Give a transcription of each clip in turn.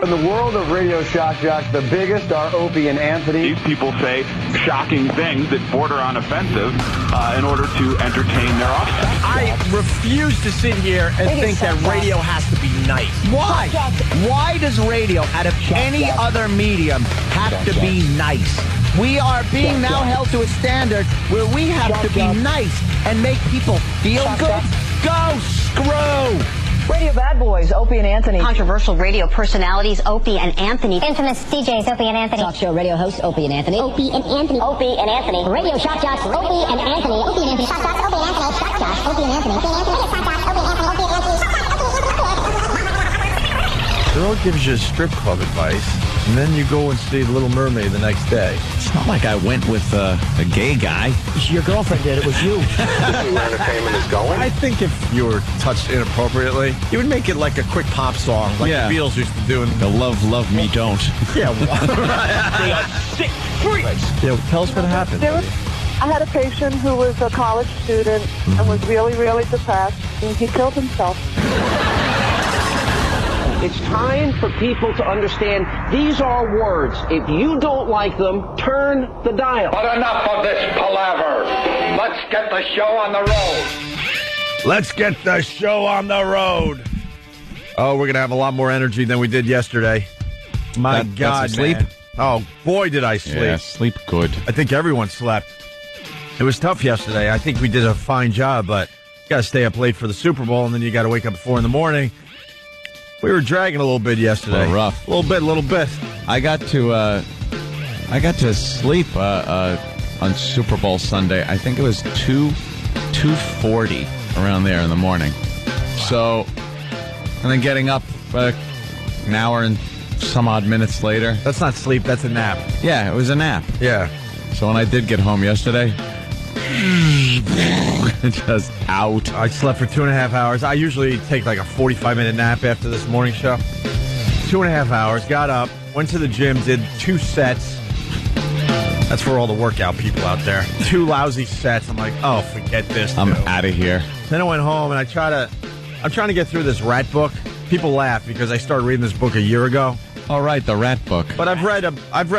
In the world of Radio Shock Jocks, the biggest are Opie and Anthony. These people say shocking things that border on offensive in order to entertain their audience. I refuse to sit here and think that radio has to be nice. Why? Why does radio, out of any other medium, have to be nice? We are being now held to a standard where we have to be nice and make people feel good. Go screw! Radio bad boys, Opie and Anthony. Controversial radio personalities, Opie and Anthony. Infamous DJs, Opie and Anthony. Talk show radio hosts, Opie and Anthony. Opie and Anthony. Opie and Anthony. Radio shock jocks, Opie and Anthony. Opie and Anthony. Shock jocks, Opie and Anthony. Shock jocks, Opie and Anthony. Opie and Anthony. Shock jocks, Opie and Anthony. Opie and Anthony. Girl gives you strip club advice, and then you go and see Little Mermaid the next day. It's not like I went with a gay guy. Your girlfriend did. It was you. Where entertainment is going. I think if you were touched inappropriately, you would make it like a quick pop song, like the Beatles used to do. The love me don't. Yeah, They are sick freaks. yeah. Tell us what happened. I had a patient who was a college student and was really, really depressed, and he killed himself. It's time for people to understand these are words. If you don't like them, turn the dial. But enough of this palaver. Let's get the show on the road. Let's get the show on the road. Oh, we're going to have a lot more energy than we did yesterday. My God, that's sleep? man. Oh, boy, did I sleep. Yeah, sleep good. I think everyone slept. It was tough yesterday. I think we did a fine job, but you got to stay up late for the Super Bowl, and then you got to wake up at 4 a.m. We were dragging a little bit yesterday. A little rough. A little bit. I got to sleep on Super Bowl Sunday. I think it was 2:40 around there in the morning. So, and then getting up an hour and some odd minutes later. That's not sleep. That's a nap. Yeah, it was a nap. Yeah. So when I did get home yesterday, just out. I slept for 2.5 hours. I usually take like a 45-minute nap after this morning show. 2.5 hours. Got up, went to the gym, did 2 sets. That's for all the workout people out there. 2 lousy sets. I'm like, oh, forget this. I'm out of here. Then I went home and I'm trying to get through this rat book. People laugh because I started reading this book a year ago. All right, the rat book. But I've read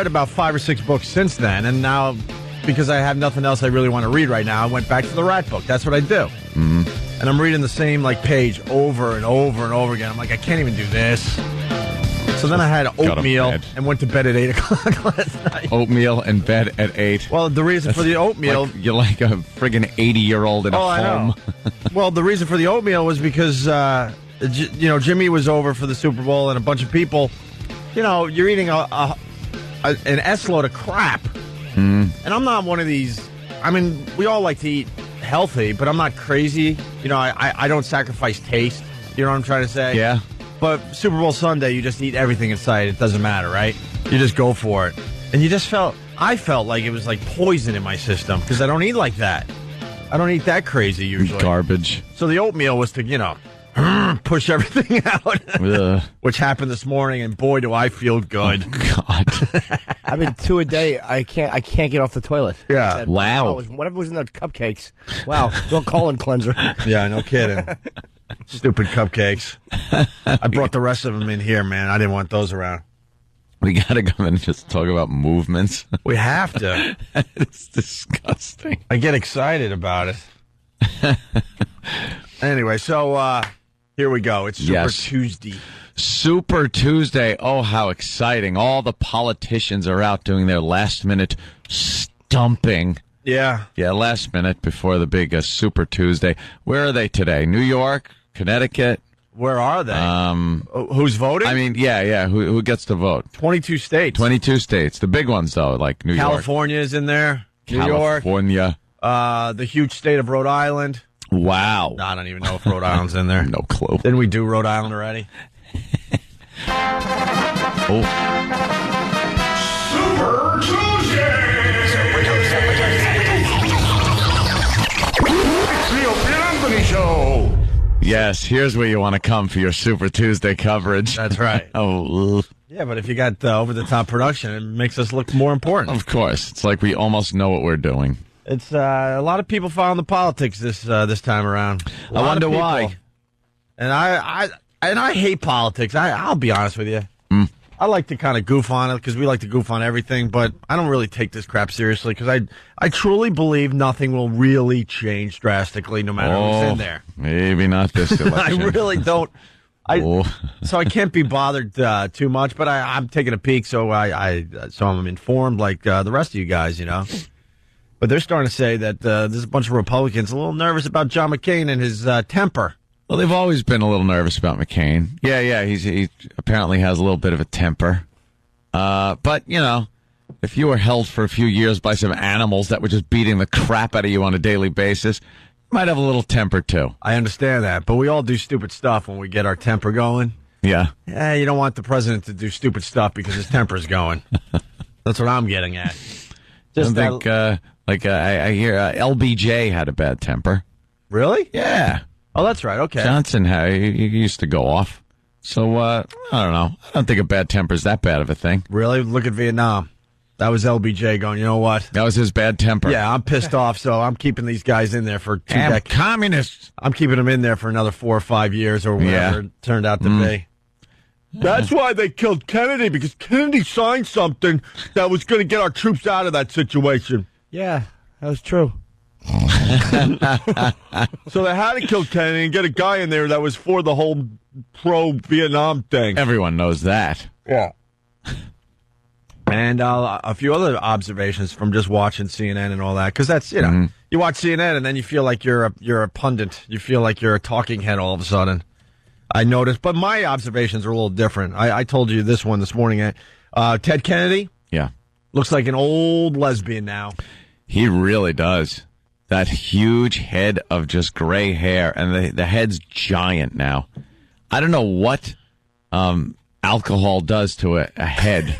about 5 or 6 books since then, and now because I have nothing else I really want to read right now, I went back to the rat book. That's what I do. Mm-hmm. And I'm reading the same page over and over and over again. I'm like, I can't even do this. So then I had oatmeal and went to bed at 8 o'clock last night. Oatmeal and bed at 8. Well, the reason for the oatmeal... you're like a friggin' 80-year-old in a home. I know. Well, the reason for the oatmeal was because, Jimmy was over for the Super Bowl and a bunch of people... you're eating an S-load of crap. Mm. And I'm not one of these... I mean, we all like to eat healthy, but I'm not crazy. I don't sacrifice taste. You know what I'm trying to say? Yeah. But Super Bowl Sunday, you just eat everything in sight. It doesn't matter, right? You just go for it. And I felt like it was like poison in my system because I don't eat like that. I don't eat that crazy usually. Garbage. So the oatmeal was to, push everything out, which happened this morning, and boy, do I feel good. Oh, God. I've been 2 a day. I can't get off the toilet. Yeah. Wow. Whatever was in the cupcakes. Wow. Real colon cleanser. Yeah, no kidding. Stupid cupcakes. I brought the rest of them in here, man. I didn't want those around. We got to come in and just talk about movements. We have to. It's disgusting. I get excited about it. Anyway, so here we go. It's Super Tuesday. Super Tuesday. Oh, how exciting. All the politicians are out doing their last-minute stumping. Yeah. Yeah, last minute before the big Super Tuesday. Where are they today? New York? Connecticut? Where are they? Who's voting? I mean, yeah. Who gets to vote? 22 states. 22 states. The big ones, though, like New York. California is in there. California. New York. The huge state of Rhode Island. Wow. I don't even know if Rhode Island's in there. No clue. Didn't we do Rhode Island already? Oh. Super Tuesday! It's the Opie and Anthony Show! Yes, here's where you want to come for your Super Tuesday coverage. That's right. Oh, yeah, but if you got over-the-top production, it makes us look more important. Of course. It's like we almost know what we're doing. It's a lot of people following the politics this time around. I wonder why. And I hate politics. I'll be honest with you. I like to kind of goof on it because we like to goof on everything, but I don't really take this crap seriously because I truly believe nothing will really change drastically no matter who's in there. Maybe not this election. I really don't. So I can't be bothered too much, but I'm taking a peek, so I'm informed like the rest of you guys, you know. But they're starting to say that there's a bunch of Republicans a little nervous about John McCain and his temper. Well, they've always been a little nervous about McCain. Yeah, he apparently has a little bit of a temper. But, you know, if you were held for a few years by some animals that were just beating the crap out of you on a daily basis, you might have a little temper, too. I understand that, but we all do stupid stuff when we get our temper going. Yeah. Yeah, you don't want the president to do stupid stuff because his temper's going. That's what I'm getting at. Just I think, I hear LBJ had a bad temper. Really? Yeah. Oh, that's right. Okay. Johnson, he used to go off. So, I don't know. I don't think a bad temper is that bad of a thing. Really? Look at Vietnam. That was LBJ going, you know what? That was his bad temper. Yeah, I'm pissed off, so I'm keeping these guys in there for 2 decades. Communists. I'm keeping them in there for another 4 or 5 years or whatever it turned out to be. That's why they killed Kennedy, because Kennedy signed something that was going to get our troops out of that situation. Yeah, that was true. So they had to kill Kennedy and get a guy in there that was for the whole pro-Vietnam thing. Everyone knows that. Yeah. And a few other observations from just watching CNN and all that, because that's, you know, you watch CNN and then you feel like you're a pundit. You feel like you're a talking head all of a sudden. I noticed, but my observations are a little different. I told you this one this morning. Ted Kennedy, looks like an old lesbian now. He really does. That huge head of just gray hair, and the head's giant now. I don't know what alcohol does to a head,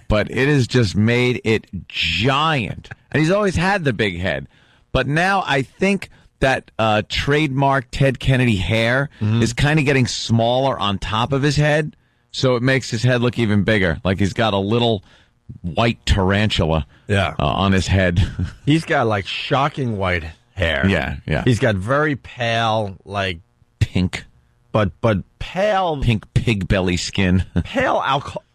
but it has just made it giant. And he's always had the big head. But now I think that trademark Ted Kennedy hair is kind of getting smaller on top of his head, so it makes his head look even bigger. Like he's got a little white tarantula on his head. He's got like shocking white hair. Yeah. He's got very pale, like pink, but pale pink pig belly skin, pale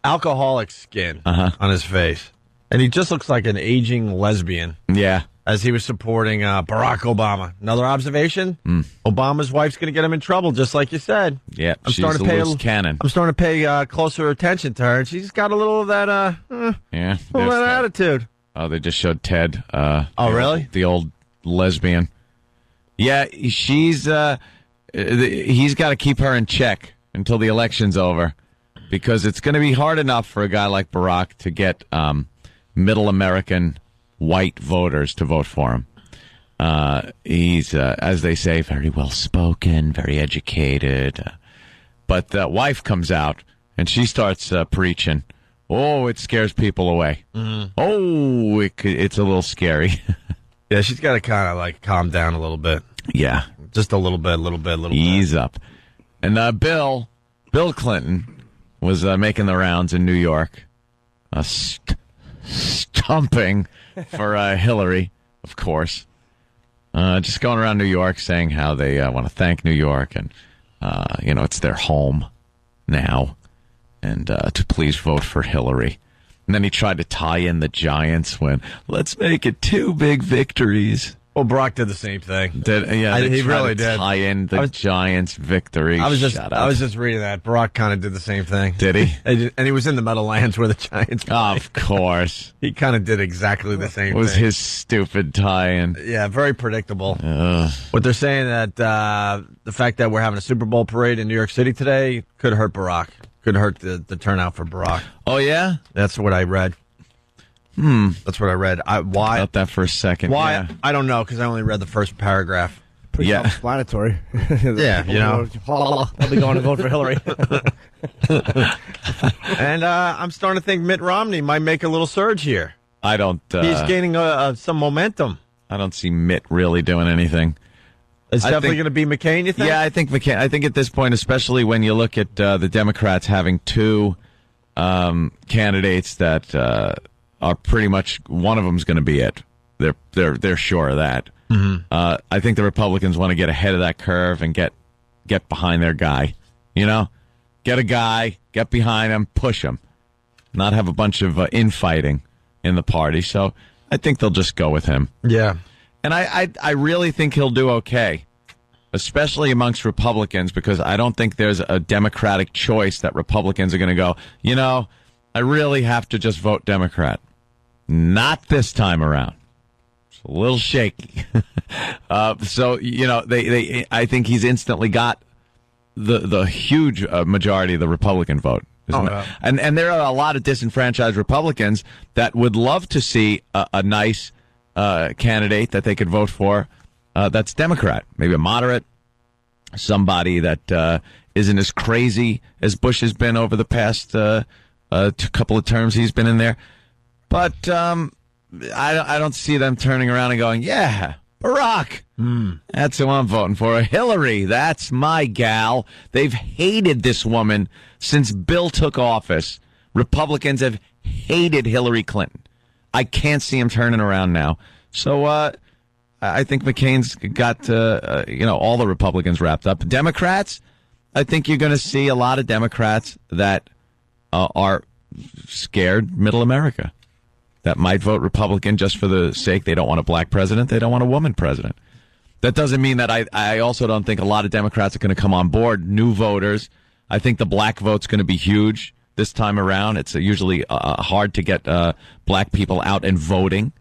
alcoholic skin on his face, and he just looks like an aging lesbian. Yeah. As he was supporting Barack Obama. Another observation: Obama's wife's going to get him in trouble, just like you said. Yeah, she's a loose cannon. I'm starting to pay closer attention to her, and she's got a little of that, attitude. Oh, they just showed Ted. Really? The old lesbian. Yeah, she's. He's got to keep her in check until the election's over, because it's going to be hard enough for a guy like Barack to get middle American white voters to vote for him. He's, as they say, very well spoken, very educated. But the wife comes out and she starts preaching. Oh, it scares people away. Oh, it's a little scary. Yeah, she's got to kind of like calm down a little bit. Yeah, just a little bit. Ease up. And Bill Clinton was making the rounds in New York, stumping for Hillary, of course. Just going around New York saying how they want to thank New York and, it's their home now, and to please vote for Hillary. And then he tried to tie in the Giants when, let's make it 2 big victories. Well, Barack did the same thing. He really did. Tie in the Giants' victory. I was just reading that. Barack kind of did the same thing. Did he? And he was in the Meadowlands where the Giants play. Of course. He kind of did exactly the same thing. It was his stupid tie-in. Yeah, very predictable. What they're saying that the fact that we're having a Super Bowl parade in New York City today could hurt Barack. Could hurt the turnout for Barack. Oh, yeah? That's what I read. That's what I read. Why? About that for a second. Why? Yeah. I don't know, because I only read the first paragraph. Pretty self-explanatory. Yeah, I'll be going to vote for Hillary. And I'm starting to think Mitt Romney might make a little surge here. I don't. He's gaining some momentum. I don't see Mitt really doing anything. It's definitely going to be McCain, you think? Yeah, I think McCain. I think at this point, especially when you look at the Democrats having 2 candidates that are pretty much, one of them's going to be it. They're sure of that. I think the Republicans want to get ahead of that curve and get behind their guy. get a guy, get behind him, push him, not have a bunch of infighting in the party. So I think they'll just go with him. Yeah. And I really think he'll do okay, especially amongst Republicans, because I don't think there's a Democratic choice that Republicans are going to go, I really have to just vote Democrat. Not this time around. It's a little shaky. So, I think he's instantly got the huge majority of the Republican vote. And there are a lot of disenfranchised Republicans that would love to see a nice candidate that they could vote for that's Democrat, maybe a moderate, somebody that isn't as crazy as Bush has been over the past couple of terms he's been in there. But I don't see them turning around and going, yeah, Barack, that's who I'm voting for. Hillary, that's my gal. They've hated this woman since Bill took office. Republicans have hated Hillary Clinton. I can't see him turning around now. So I think McCain's got all the Republicans wrapped up. Democrats, I think you're going to see a lot of Democrats that are scared middle America, that might vote Republican just for the sake they don't want a black president, they don't want a woman president. That doesn't mean that I also don't think a lot of Democrats are going to come on board, new voters. I think the black vote's going to be huge this time around. It's usually hard to get black people out and voting.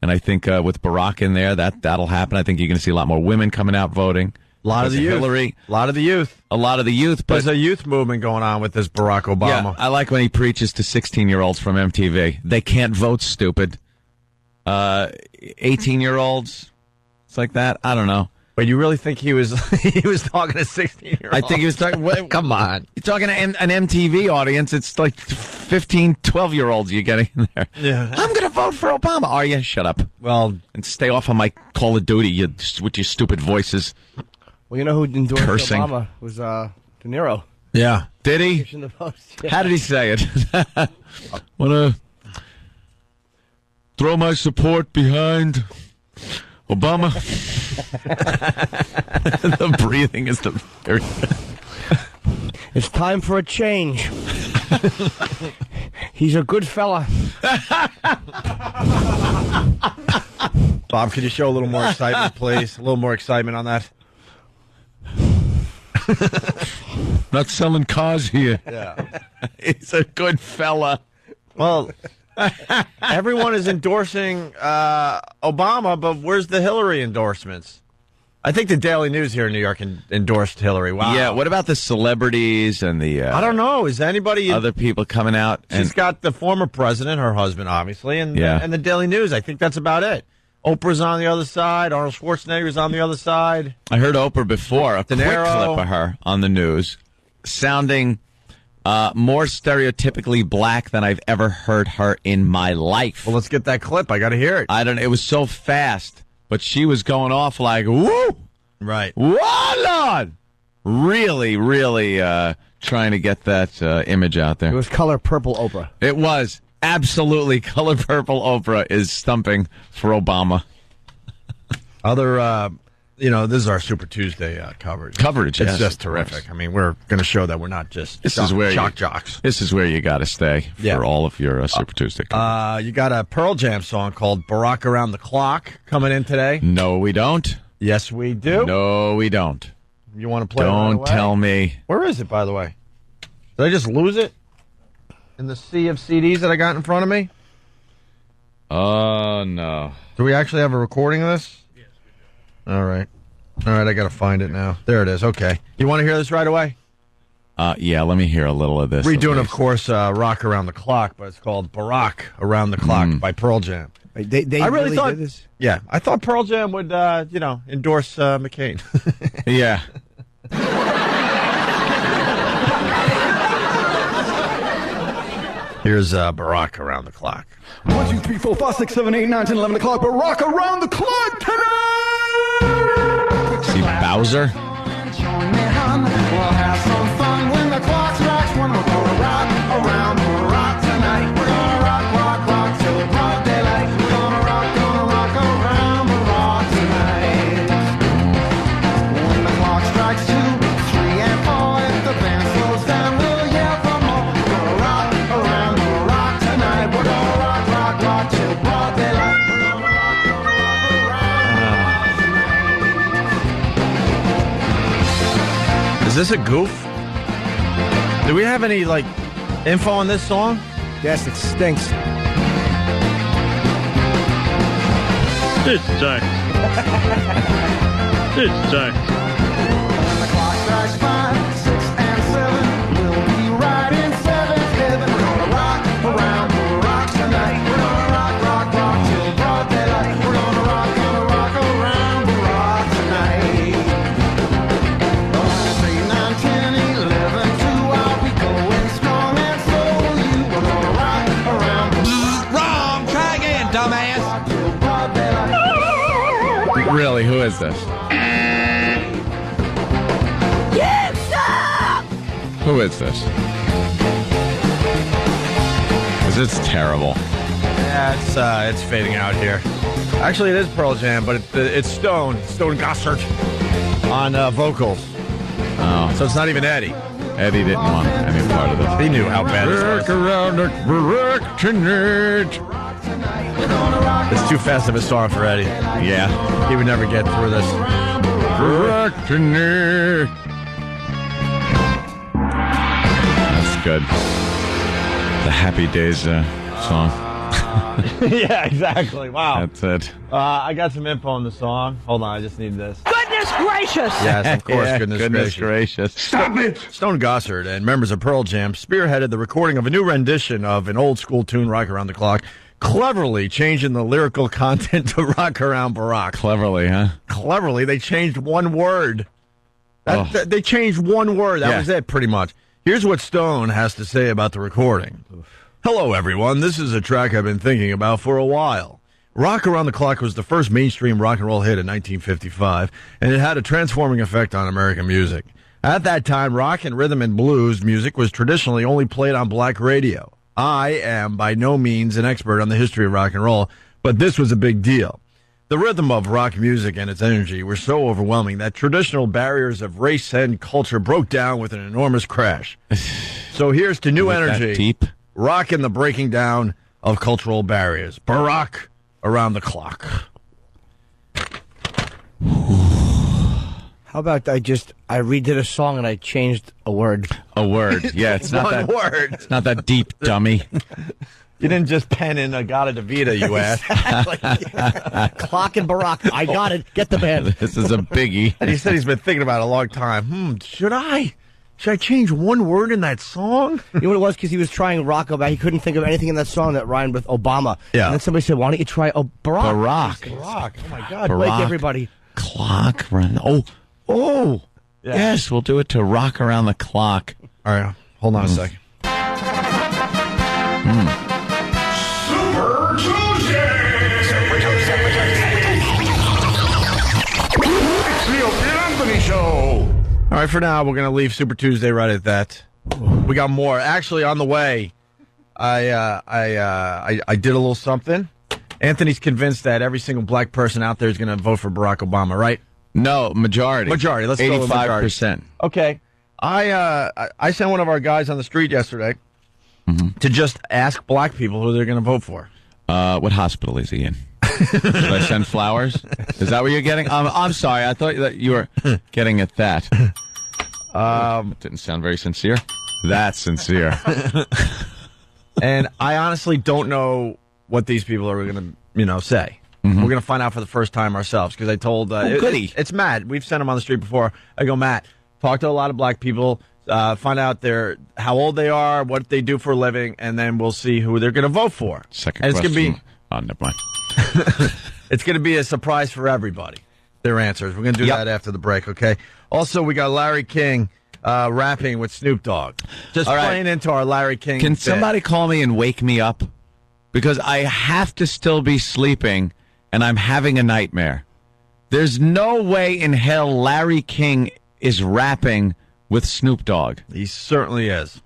And I think with Barack in there, that'll happen. I think you're going to see a lot more women coming out voting. A lot of the youth. Hillary. A lot of the youth. But there's a youth movement going on with this Barack Obama. Yeah, I like when he preaches to 16-year-olds from MTV. They can't vote, stupid. 18-year-olds, it's like that. I don't know. Wait, you really think he was talking to 16-year-olds? I think he was talking. Come on. You're talking to an MTV audience. It's like 15, 12-year-olds you're getting in there. Yeah. I'm going to vote for Obama. Are you? Shut up. Well, and stay off of my Call of Duty with your stupid voices. Well, you know who endorsed Cursing. Obama was De Niro. Yeah. Did he? In the Post, yeah. How did he say it? Want to throw my support behind Obama? The breathing is the very. It's time for a change. He's a good fella. Bob, could you show a little more excitement, please? A little more excitement on that. Not selling cars here. Yeah. He's a good fella. Well, everyone is endorsing Obama, but where's the Hillary endorsements? I think the Daily News here in New York endorsed Hillary. Wow. Yeah, what about the celebrities and the... I don't know. Is anybody... Other people coming out? She's got the former president, her husband, obviously, and the Daily News. I think that's about it. Oprah's on the other side. Arnold Schwarzenegger's on the other side. I heard Oprah before, a De quick Niro. clip of her on the news, sounding more stereotypically black than I've ever heard her in my life. Well, let's get that clip. I got to hear it. It was so fast, but she was going off like, woo! Right. Whoa, Lord! Really, really trying to get that image out there. It was color purple Oprah. It was. Absolutely. Color purple Oprah is stumping for Obama. Other, this is our Super Tuesday coverage. It's yes, just terrific. I mean, we're going to show that we're not just shock jocks. This is where you got to stay for all of your Super Tuesday coverage. You got a Pearl Jam song called Barack Around the Clock coming in today. No, we don't. Yes, we do. No, we don't. You want to play it Don't right away? tell me. Where is it, by the way? Did I just lose it? In the sea of CDs that I got in front of me? Oh, no. Do we actually have a recording of this? Yes, we do. All right, I got to find it now. There it is. Okay. You want to hear this right away? Yeah, let me hear a little of this. We're doing, of course, Rock Around the Clock, but it's called Barack Around the Clock by Pearl Jam. They I really thought did this? Yeah, I thought Pearl Jam would, endorse McCain. Yeah. Here's Barack Around the Clock. 1, 2, 3, 4, 5, 6, 7, 8, 9, 10, 11 o'clock. Barack Around the Clock tonight! See Bowser? We'll have some fun when the clock strikes one. We're gonna rock around the rock tonight. We're gonna rock till broad daylight. We're gonna rock around the rock tonight. When the clock strikes 2, 3, and 4, if the band slows down, we'll this a goof? Do we have any, info on this song? Yes, it stinks. It sucks. It sucks. When the clock strikes 5, 6, and 7, we'll be right in 7th heaven. We're gonna rock around the rocks tonight. We're gonna rock, rock, rock till broad daylight. We're gonna rock around the rock tonight. 8, 9, 10, 11, 2, I'll be going strong, and so will you. We're gonna rock around the Wrong! Try again, dumbass! rock till broad daylight. Really, who is this? Who is this? Because it's terrible. Yeah, it's fading out here. Actually, it is Pearl Jam, but it's Stone Gossard on vocals. Oh, So it's not even Eddie. Eddie didn't want any part of this. He knew how bad it was. Around the rock tonight. It's too fast of a song for Eddie. Yeah. He would never get through this. Rock tonight. That's good. The Happy Days song. Yeah, exactly. Wow. That's it. I got some info on the song. Hold on, I just need this. Goodness gracious! Yes, of course. Yeah, Goodness gracious. Stop it! Stone Gossard and members of Pearl Jam spearheaded the recording of a new rendition of an old school tune, Rock Around the Clock, cleverly changing the lyrical content to Rock Around Barack. Cleverly, huh? Cleverly, they changed one word. They changed one word. That was it, pretty much. Here's what Stone has to say about the recording. Hello, everyone. This is a track I've been thinking about for a while. Rock Around the Clock was the first mainstream rock and roll hit in 1955, and it had a transforming effect on American music. At that time, rock and rhythm and blues music was traditionally only played on black radio. I am by no means an expert on the history of rock and roll, but this was a big deal. The rhythm of rock music and its energy were so overwhelming that traditional barriers of race and culture broke down with an enormous crash. So here's to new energy. Deep. Rock and the breaking down of cultural barriers. Barack Around the Clock. How about I redid a song and I changed a word? A word. Yeah, it's not One that word. It's not that deep, dummy. You didn't just pen in Agata Davida, you ass. Clock and Barack. I got it. Get the band. This is a biggie. And he said he's been thinking about it a long time. Should I change one word in that song? You know what it was? Because he was trying rock about. He couldn't think of anything in that song that rhymed with Obama. Yeah. And then somebody said, "Why don't you try Barack?" Barack. Barack. Oh my God. Barack. Wake everybody. Clock run. Oh. Yeah. Yes, we'll do it to Rock Around the Clock. All right. Hold on a second. Super Tuesday! It's the Opie and Anthony Show! All right, for now, we're going to leave Super Tuesday right at that. We got more. Actually, on the way, I did a little something. Anthony's convinced that every single black person out there is going to vote for Barack Obama, right? No, majority. Majority. Let's go with majority. 85%. Okay. I sent one of our guys on the street yesterday to just ask black people who they're going to vote for. What hospital is he in? Should I send flowers? Is that what you're getting? I'm sorry. I thought that you were getting at that. It didn't sound very sincere. That's sincere. And I honestly don't know what these people are going to, say. We're going to find out for the first time ourselves because I told goody. It's Matt. We've sent him on the street before. I go, Matt, talk to a lot of black people, find out how old they are, what they do for a living, and then we'll see who they're going to vote for. Second and question. It's going to be never mind. it's going to be a surprise for everybody. Their answers. We're going to do that after the break. Okay. Also, we got Larry King rapping with Snoop Dogg. Just All right. playing into our Larry King. Can bit. somebody call me and wake me up? Because I have to still be sleeping, and I'm having a nightmare. There's no way in hell Larry King is rapping with Snoop Dogg. He certainly is.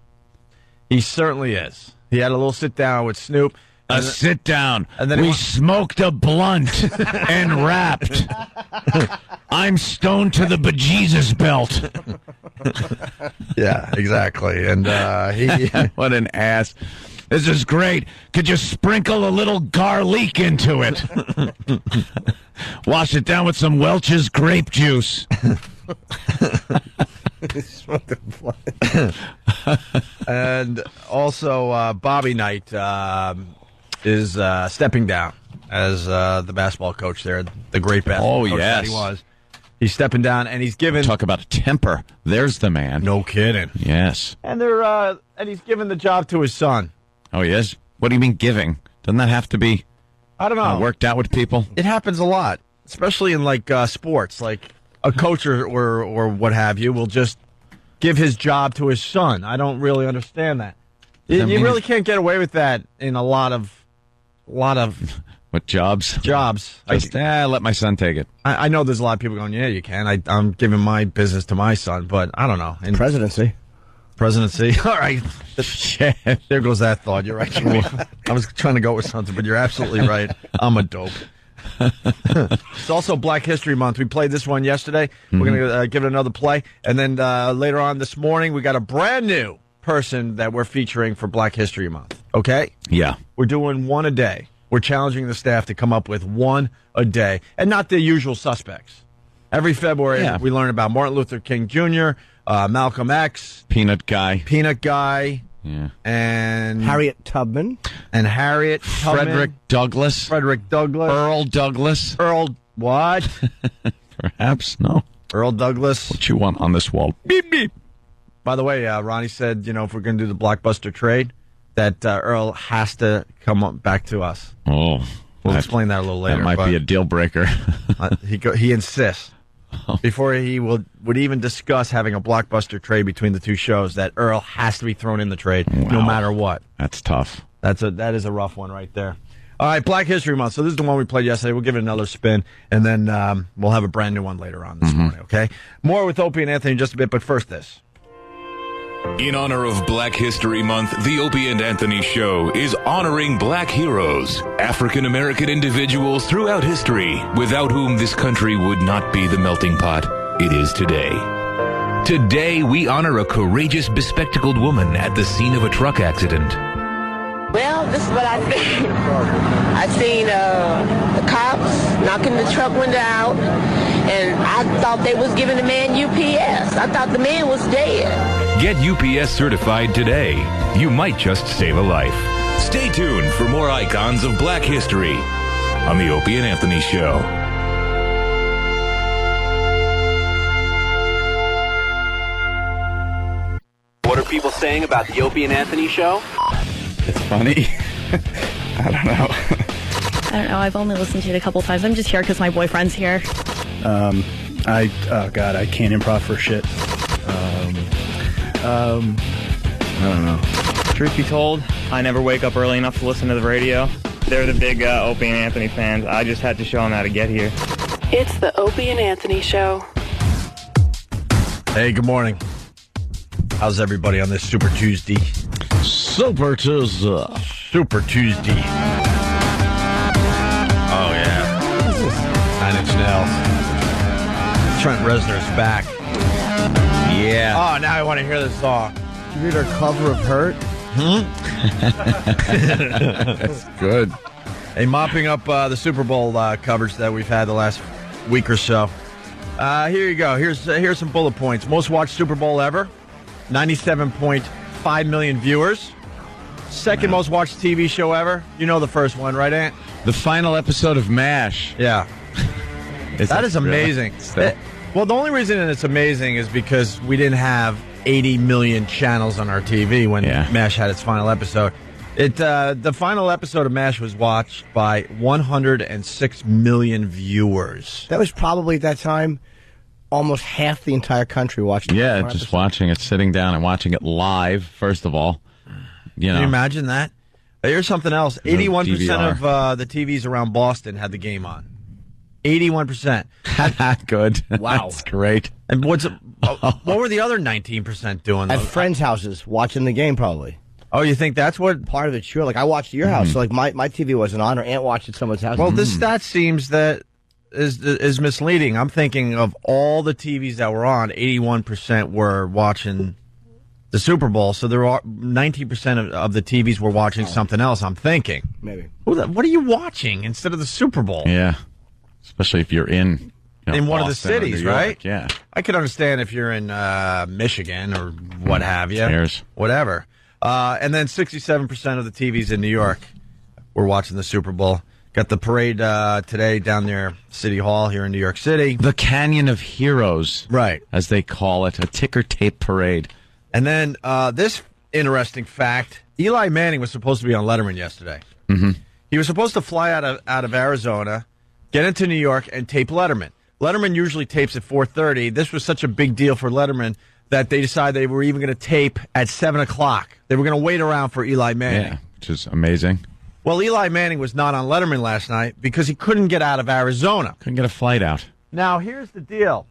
He certainly is. He had a little sit down with Snoop. A sit down. And then we smoked a blunt and rapped. I'm stoned to the bejesus belt. Yeah, exactly. And he what an ass. This is great. Could you sprinkle a little garlic into it? Wash it down with some Welch's grape juice. And also, Bobby Knight is stepping down as the basketball coach there, the great basketball coach that he was. He's stepping down, and he's given... Talk about a temper. There's the man. No kidding. Yes. And and he's given the job to his son. Oh, yes? What do you mean giving? Doesn't that have to be I don't know. Worked out with people? It happens a lot, especially in, like, sports. Like, a coach or what have you will just give his job to his son. I don't really understand that. You really can't get away with that in a lot of... What, jobs? Jobs. Just, let my son take it. I know there's a lot of people going, yeah, you can. I'm giving my business to my son, but I don't know. Presidency. All right. There goes that thought. You're right. I was trying to go with something, but you're absolutely right. I'm a dope. It's also Black History Month. We played this one yesterday. We're going to give it another play. And then later on this morning, we got a brand new person that we're featuring for Black History Month. Okay? Yeah. We're doing one a day. We're challenging the staff to come up with one a day, and not the usual suspects. Every February, we learn about Martin Luther King Jr., Malcolm X, Peanut Guy, and Harriet Tubman, Frederick Douglass, Earl Douglas, what? Perhaps no. Earl Douglas. What you want on this wall? Beep beep. By the way, Ronnie said, if we're going to do the blockbuster trade, that Earl has to come back to us. Oh, we'll explain that a little later. That might be a deal breaker. He insists. Before he would even discuss having a blockbuster trade between the two shows, that Earl has to be thrown in the trade, no matter what. That's tough. That is a rough one right there. All right, Black History Month. So this is the one we played yesterday. We'll give it another spin, and then we'll have a brand new one later on this morning, okay? More with Opie and Anthony in just a bit, but first this. In honor of Black History Month, the Opie and Anthony Show is honoring black heroes, African-American individuals throughout history, without whom this country would not be the melting pot it is today. Today, we honor a courageous, bespectacled woman at the scene of a truck accident. Well, this is what I seen. I seen the cops knocking the truck window out, and I thought they was giving the man UPS. I thought the man was dead. Get UPS certified today. You might just save a life. Stay tuned for more icons of black history on the Opie and Anthony Show. What are people saying about the Opie and Anthony Show? It's funny. I don't know. I don't know. I've only listened to it a couple times. I'm just here because my boyfriend's here. I can't improv for shit. I don't know. Truth be told, I never wake up early enough to listen to the radio. They're the big Opie and Anthony fans. I just had to show them how to get here. It's the Opie and Anthony Show. Hey, good morning. How's everybody on this Super Tuesday? Super Tuesday. Super Tuesday. Oh, yeah. 9 Inch Nails. Trent Reznor's back. Yeah. Oh, now I want to hear this song. Did you read our cover of Hurt? That's good. Hey, mopping up the Super Bowl coverage that we've had the last week or so. Here you go. Here's some bullet points. Most watched Super Bowl ever. 97.5 million viewers. Second most watched TV show ever. You know the first one, right, Ant? The final episode of MASH. Yeah. That is amazing. Really? Well, the only reason it's amazing is because we didn't have 80 million channels on our TV when MASH had its final episode. The final episode of MASH was watched by 106 million viewers. That was probably at that time almost half the entire country watched it. Yeah, just watching it, sitting down and watching it live, first of all. Can you imagine that? Here's something else. 81% of the TVs around Boston had the game on. 81%. Good. Wow. That's great. And what were the other 19% doing? At friends' houses, watching the game probably. Oh, you think that's what? Part of it, sure. Like, I watched at your house, so like my TV wasn't on, or Aunt watched at someone's house. Well, this stat seems that is misleading. I'm thinking of all the TVs that were on, 81% were watching the Super Bowl, so there are 19% of the TVs were watching something else, I'm thinking. Maybe. What are you watching instead of the Super Bowl? Yeah. Especially if you're in in one of the Boston or cities, New York, right? yeah. I could understand if you're in Michigan or what have you. Cares. Whatever. And then 67% of the TVs in New York were watching the Super Bowl. Got the parade today down there, City Hall here in New York City. The Canyon of Heroes. Right. As they call it, a ticker tape parade. And then this interesting fact, Eli Manning was supposed to be on Letterman yesterday. Mm-hmm. He was supposed to fly out of Arizona, get into New York, and tape Letterman. Letterman usually tapes at 4:30. This was such a big deal for Letterman that they decided they were even going to tape at 7 o'clock. They were going to wait around for Eli Manning. Yeah, which is amazing. Well, Eli Manning was not on Letterman last night because he couldn't get out of Arizona. Couldn't get a flight out. Now, here's the deal.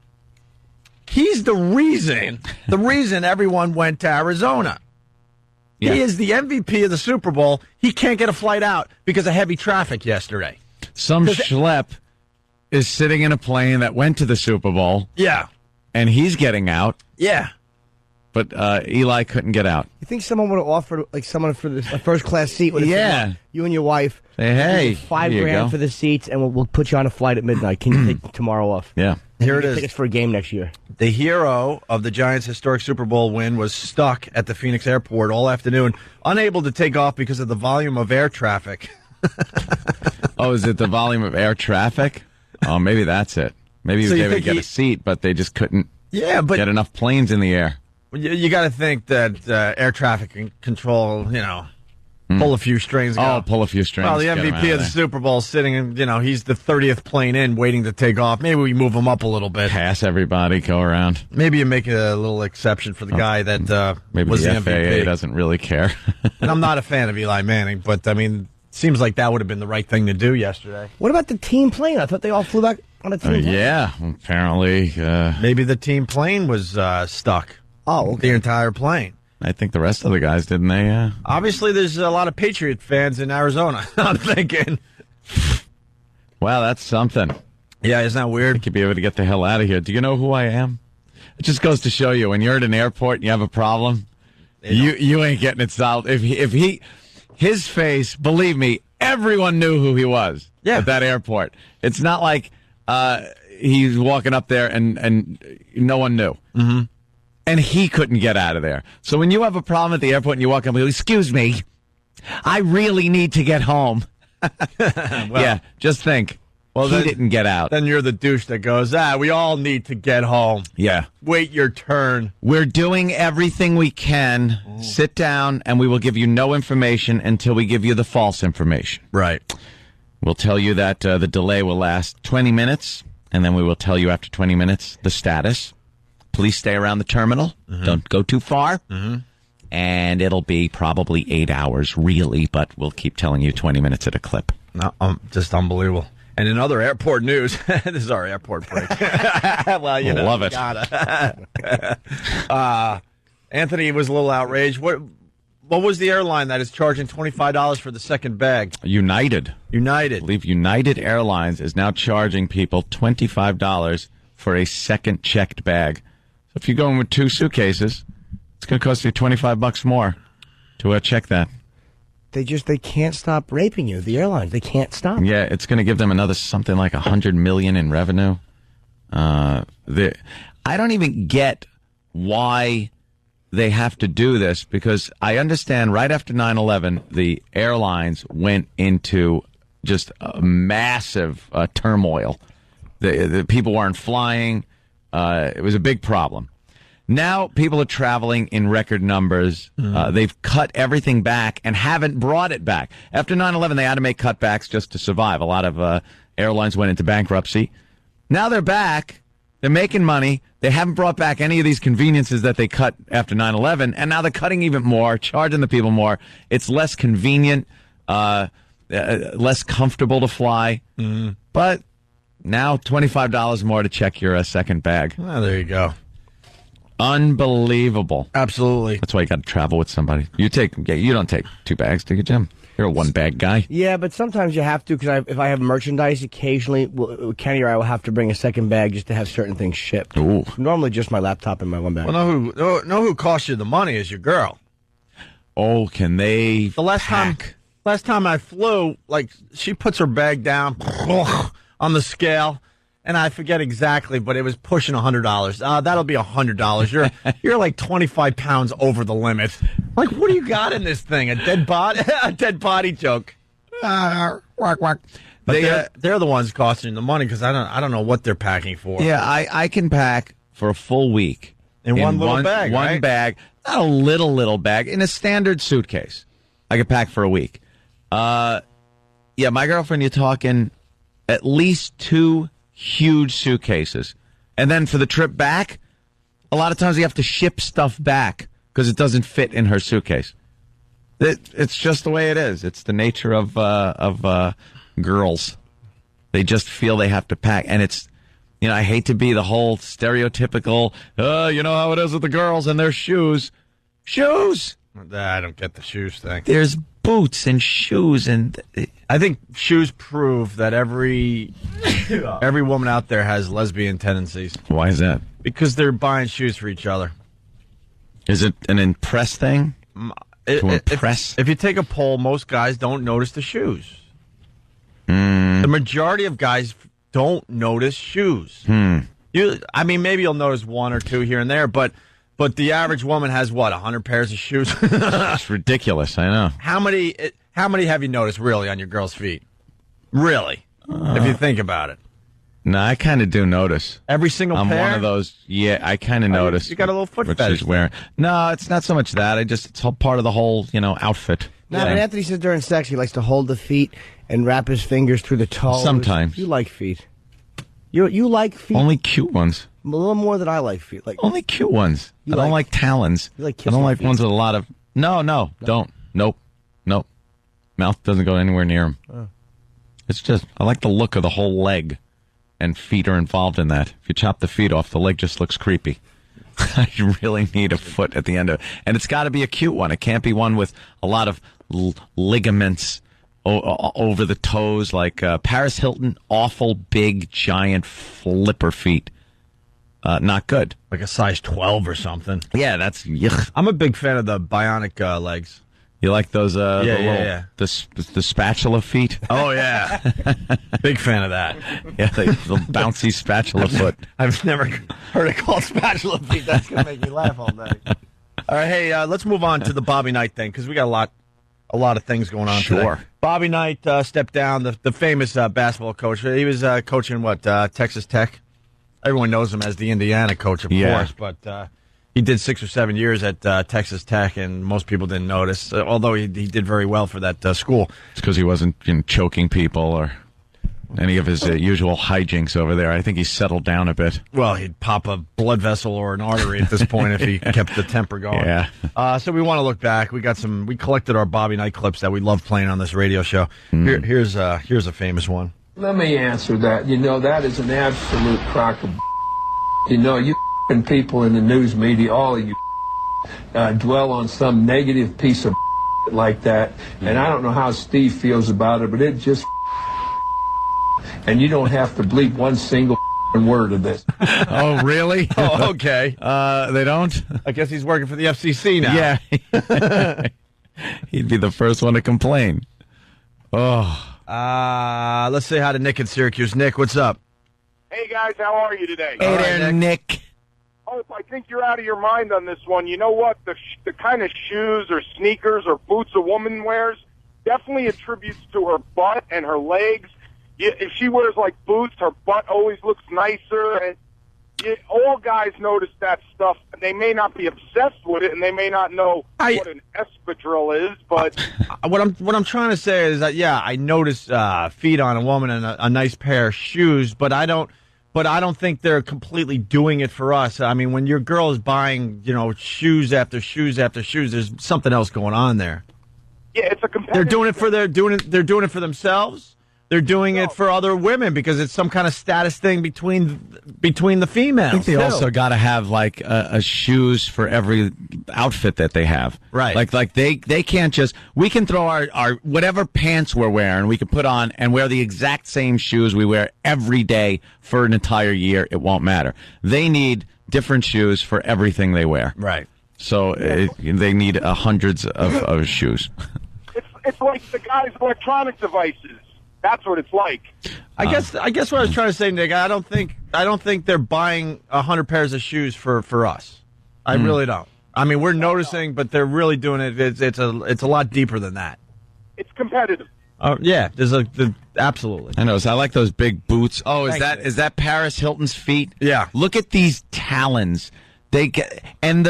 He's the reason everyone went to Arizona. Yeah. He is the MVP of the Super Bowl. He can't get a flight out because of heavy traffic yesterday. Some schlep is sitting in a plane that went to the Super Bowl. Yeah. And he's getting out. Yeah. But Eli couldn't get out. You think someone would have offered, like, someone for a first-class seat? Would have said, you and your wife. Say, hey, $5 here you grand go. for the seats, and we'll put you on a flight at midnight. Can you take tomorrow off? Yeah. Here it Get is. tickets for a game next year. The hero of the Giants' historic Super Bowl win was stuck at the Phoenix airport all afternoon, unable to take off because of the volume of air traffic. Oh, is it the volume of air traffic? Oh, maybe that's it. Maybe he So was you able to think get he- a seat, but they just couldn't but get enough planes in the air. you got to think that air traffic control, pull a few strings. Oh, pull a few strings. Well, the Get him out MVP of the there. Super Bowl sitting in, he's the 30th plane in, waiting to take off. Maybe we move him up a little bit. Pass everybody, go around. Maybe you make a little exception for the guy that Maybe was the the FAA MVP. doesn't really care. And I'm not a fan of Eli Manning, but, seems like that would have been the right thing to do yesterday. What about the team plane? I thought they all flew back on a team plane. Yeah, apparently. Maybe the team plane was stuck. Oh, okay. The entire plane. I think the rest of the guys, didn't they? Obviously, there's a lot of Patriot fans in Arizona. I'm thinking. Wow, that's something. Yeah, isn't that weird? I think you'd be able to get the hell out of here. Do you know who I am? It just goes to show you, when you're at an airport and you have a problem, you ain't getting it solved. His face, believe me, everyone knew who he was at that airport. It's not like he's walking up there and no one knew. Mm-hmm. And he couldn't get out of there. So when you have a problem at the airport and you walk up and go, excuse me, I really need to get home. Yeah, just think. Well, he didn't get out. Then you're the douche that goes, we all need to get home. Yeah. Wait your turn. We're doing everything we can. Sit down, and we will give you no information until we give you the false information. Right. We'll tell you that the delay will last 20 minutes, and then we will tell you after 20 minutes the status. Please stay around the terminal. Mm-hmm. Don't go too far. Mm-hmm. And it'll be probably 8 hours, really, but we'll keep telling you 20 minutes at a clip. No, just unbelievable. And in other airport news, this is our airport break. Well, Love it. Gotta. Anthony was a little outraged. What was the airline that is charging $25 for the second bag? United. I believe United Airlines is now charging people $25 for a second checked bag. So if you're going with 2 suitcases, it's going to cost you $25 more to check that. They can't stop raping you. The airlines, they can't stop. Yeah, it's going to give them another something like $100 million in revenue. I don't even get why they have to do this, because I understand right after 9/11, the airlines went into just a massive turmoil. The people weren't flying. It was a big problem. Now people are traveling in record numbers. They've cut everything back and haven't brought it back. After 9/11, they had to make cutbacks just to survive. A lot of airlines went into bankruptcy. Now they're back. They're making money. They haven't brought back any of these conveniences that they cut after 9/11, and now they're cutting even more, charging the people more. It's less convenient, less comfortable to fly. But now $25 more to check your second bag. Oh, there you go. Unbelievable. Absolutely. That's why you got to travel with somebody. You don't take 2 bags, do you, Jim? You're a 1-bag guy. Yeah, but sometimes you have to, because if I have merchandise, occasionally Kenny or I will have to bring a second bag just to have certain things shipped. Ooh. Normally just my laptop and my 1 bag. Well, know who costs you the money is your girl. Oh, can they? The last time I flew, like, she puts her bag down on the scale, and I forget exactly, but it was pushing $100. That'll be $100. You're like 25 pounds over the limit. Like, what do you got in this thing? A dead body? A dead body joke. But they're the ones costing the money because I don't know what they're packing for. Yeah, I can pack for a full week in one little bag. One right? bag, not a little bag, in a standard suitcase. I could pack for a week. Yeah, my girlfriend, you're talking at least 2 huge suitcases. And then for the trip back, a lot of times you have to ship stuff back because it doesn't fit in her suitcase. It's just the way it is. It's the nature of girls. They just feel they have to pack. And it's, I hate to be the whole stereotypical, you know how it is with the girls and their shoes. Shoes! I don't get the shoes thing. There's boots and shoes, and I think shoes prove that every woman out there has lesbian tendencies. Why is that? Because they're buying shoes for each other. Is it an impress thing? To impress? If you take a poll, most guys don't notice the shoes. The majority of guys don't notice shoes. Maybe you'll notice 1 or 2 here and there, but the average woman has, 100 pairs of shoes? It's ridiculous, I know. How many have you noticed, really, on your girl's feet? Really? If you think about it. No, I kind of do notice. Every single pair? I'm one of those, I kind of notice. You got a little foot fetish. She's wearing. No, it's not so much that. It's all part of the whole, outfit. No, but Anthony says during sex he likes to hold the feet and wrap his fingers through the toes. Sometimes. You like feet. You like feet? Only cute ones. A little more than I like feet. Like only cute ones. I don't like talons. You like I don't like ones with a lot of. No, don't. Nope. Mouth doesn't go anywhere near them. Oh. It's just I like the look of the whole leg, and feet are involved in that. If you chop the feet off, the leg just looks creepy. You really need a foot at the end of it, and it's got to be a cute one. It can't be one with a lot of ligaments over the toes, like Paris Hilton. Awful big, giant flipper feet. Not good. Like a size 12 or something. Yeah, that's yuck. I'm a big fan of the bionic legs. You like those? Yeah. The spatula feet. Oh yeah, big fan of that. Yeah, the bouncy spatula foot. I've never heard it called spatula feet. That's gonna make me laugh all day. All right, hey, let's move on to the Bobby Knight thing because we got a lot of things going on. Sure. Today. Bobby Knight stepped down. The famous basketball coach. He was coaching Texas Tech. Everyone knows him as the Indiana coach, of course, but he did 6 or 7 years at Texas Tech, and most people didn't notice, although he did very well for that school. It's because he wasn't choking people or any of his usual hijinks over there. I think he settled down a bit. Well, he'd pop a blood vessel or an artery at this point if he kept the temper going. Yeah. So we want to look back. We collected our Bobby Knight clips that we love playing on this radio show. Here's a famous one. Let me answer that. That is an absolute crock of you people in the news media, all of you dwell on some negative piece of like that, and I don't know how Steve feels about it, but it just and you don't have to bleep one single word of this. Oh, really? Oh, okay. They don't? I guess he's working for the FCC now. Yeah. He'd be the first one to complain. Oh. Let's say hi to Nick in Syracuse. Nick, what's up? Hey, guys, how are you today? Hey there, Nick. Oh, I think you're out of your mind on this one. You know what? The kind of shoes or sneakers or boots a woman wears definitely attributes to her butt and her legs. If she wears, boots, her butt always looks nicer. And all guys notice that stuff. They may not be obsessed with it, and they may not know what an espadrille is, but... What I'm trying to say is that, I notice feet on a woman and a nice pair of shoes, but I don't think they're completely doing it for us. I mean, when your girl is buying, shoes after shoes after shoes, there's something else going on there. Yeah, it's a competitive... They're doing it for themselves. They're doing it for other women because it's some kind of status thing between the females. I think they also got to have a shoes for every outfit that they have. Right. Like they can't just, we can throw our whatever pants we're wearing, we can put on and wear the exact same shoes we wear every day for an entire year. It won't matter. They need different shoes for everything they wear. Right. So they need hundreds of shoes. It's like the guy's electronic devices. That's what it's like. I guess what I was trying to say, Nick, I don't think they're buying 100 pairs of shoes for us. I really don't. I mean, we're noticing, but they're really doing it. It's a lot deeper than that. It's competitive. Yeah, absolutely. I know. So I like those big boots. Oh, is that Paris Hilton's feet? Yeah. Look at these talons. They get and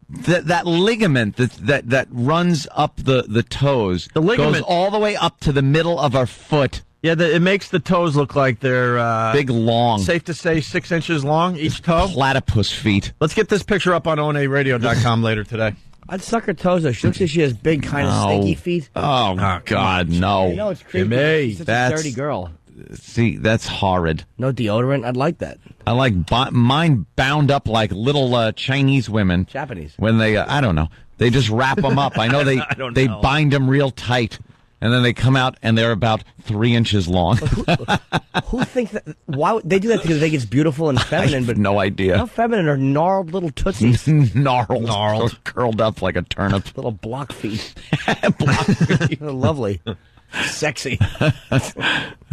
that ligament that runs up the toes. The ligament goes all the way up to the middle of our foot. Yeah, it makes the toes look like they're big, long. Safe to say 6 inches long each toe. Platypus feet. Let's get this picture up on onaradio.com later today. I'd suck her toes, though. She looks like she has big, kind of stinky feet. Oh, God, no. I know, it's creepy. Jimmy, She's such a dirty girl. See, that's horrid. No deodorant? I'd like that. I like mine bound up like little Chinese women. Japanese. When they, I don't know, they just wrap them up. I know they bind them real tight. And then they come out, and they're about 3 inches long. Who thinks that? Why would they do that? Because they think it's beautiful and feminine. I have no idea. How feminine are gnarled little tootsies? gnarled, curled up like a turnip. Little block feet. Block feet. Lovely, sexy.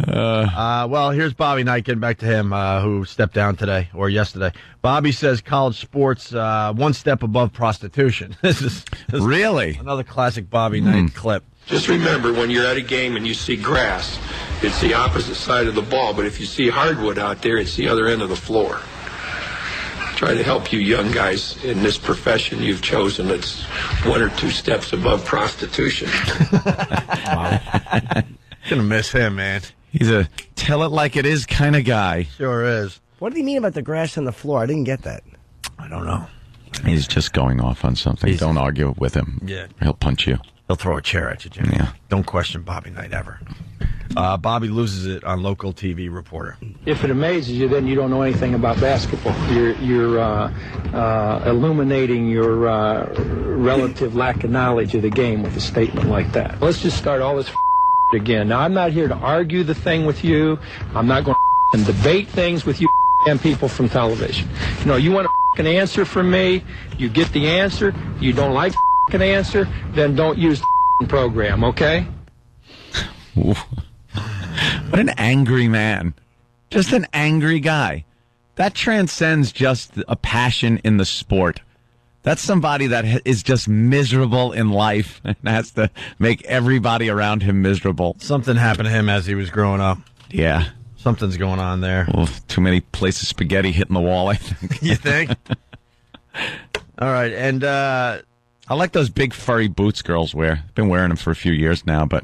Well, here's Bobby Knight. Getting back to him, who stepped down today or yesterday. Bobby says college sports one step above prostitution. This is really another classic Bobby Knight clip. Just remember, when you're at a game and you see grass, it's the opposite side of the ball. But if you see hardwood out there, it's the other end of the floor. Try to help you young guys in this profession you've chosen that's 1 or 2 steps above prostitution. Gonna miss him, man. He's a tell it like it is kind of guy. Sure is. What did he mean about the grass on the floor? I didn't get that. I don't know. He's just going off on something. Don't argue with him. Yeah. He'll punch you. He'll throw a chair at you, Jimmy. Yeah. Don't question Bobby Knight ever. Bobby loses it on local TV reporter. If it amazes you, then you don't know anything about basketball. You're illuminating your relative lack of knowledge of the game with a statement like that. Let's just start all this again. Now, I'm not here to argue the thing with you. I'm not going to debate things with you and people from television. You know, you want an answer from me, you get the answer. You don't like an answer, then don't use the program, okay? What an angry man. Just an angry guy. That transcends just a passion in the sport. That's somebody that is just miserable in life and has to make everybody around him miserable. Something happened to him as he was growing up. Yeah. Something's going on there. Well, too many places of spaghetti hitting the wall, I think. You think? All right, and I like those big furry boots girls wear. Been wearing them for a few years now, but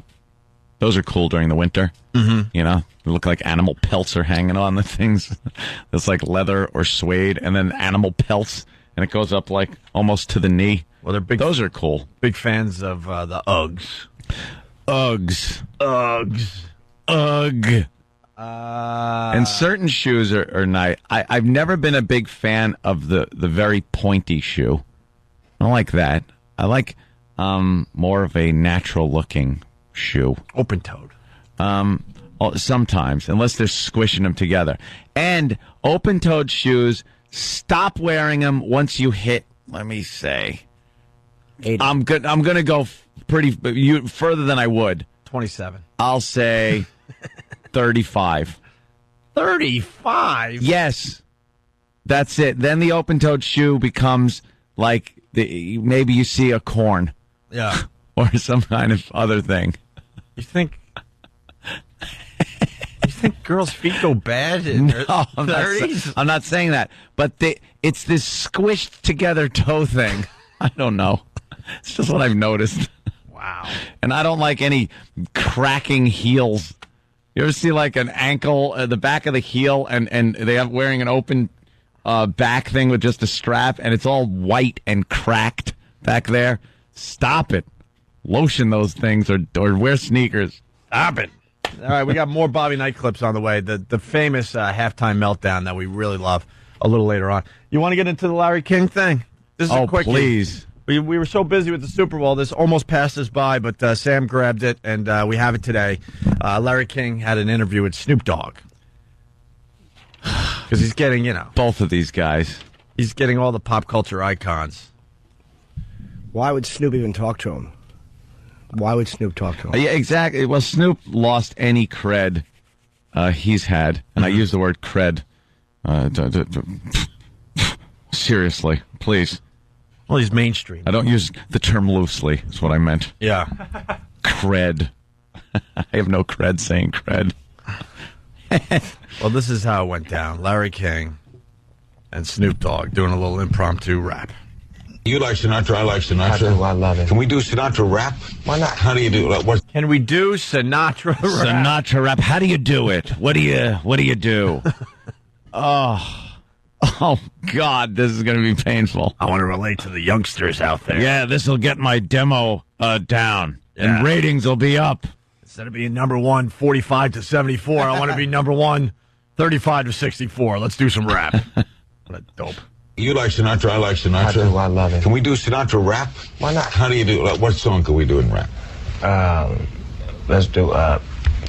those are cool during the winter. Mm-hmm. You know, they look like animal pelts are hanging on the things. It's like leather or suede, and then animal pelts, and it goes up like almost to the knee. Well, they're big. Those are cool. Big fans of the Uggs. Uggs. Uggs. Ugg. And certain shoes are nice. I've never been a big fan of the very pointy shoe. I don't like that. I like more of a natural looking shoe. Open-toed. Sometimes, unless they're squishing them together. And open-toed shoes, stop wearing them once you hit, let me say, 80. I'm going to go further than I would. 27. I'll say 35. 35? Yes. That's it. Then the open-toed shoe becomes like maybe you see a corn. Yeah. Or some kind of other thing. You think girls' feet go bad in their 30s? I'm not saying that. But it's this squished together toe thing. I don't know. It's just what I've noticed. Wow. And I don't like any cracking heels. You ever see like an ankle, the back of the heel, and they have wearing an open back thing with just a strap, and it's all white and cracked back there? Stop it. Lotion those things or wear sneakers. Stop it. All right, we got more Bobby Knight clips on the way. The famous halftime meltdown that we really love a little later on. You want to get into the Larry King thing? This is a quickie. Please. We were so busy with the Super Bowl, this almost passed us by, but Sam grabbed it, and we have it today. Larry King had an interview with Snoop Dogg. Because he's getting, both of these guys. He's getting all the pop culture icons. Why would Snoop even talk to him? Why would Snoop talk to him? Yeah, exactly. Well, Snoop lost any cred he's had, and I use the word cred. Seriously, please. Well, he's mainstream. I don't use the term loosely, is what I meant. Yeah. Cred. I have no cred saying cred. Well, this is how it went down. Larry King and Snoop Dogg doing a little impromptu rap. You like Sinatra, I like Sinatra. I do, I love it. Can we do Sinatra rap? Why not? How do you do it? Can we do Sinatra rap? Sinatra rap. How do you do it? What do you do? Oh, God, this is going to be painful. I want to relate to the youngsters out there. Yeah, this will get my demo down, and ratings will be up. Instead of being number one, 45 to 74, I want to be number one, 35 to 64. Let's do some rap. What a dope. You like Sinatra, I like Sinatra. I do, I love it. Can we do Sinatra rap? Why not? How do you do it? What song can we do in rap? Let's do,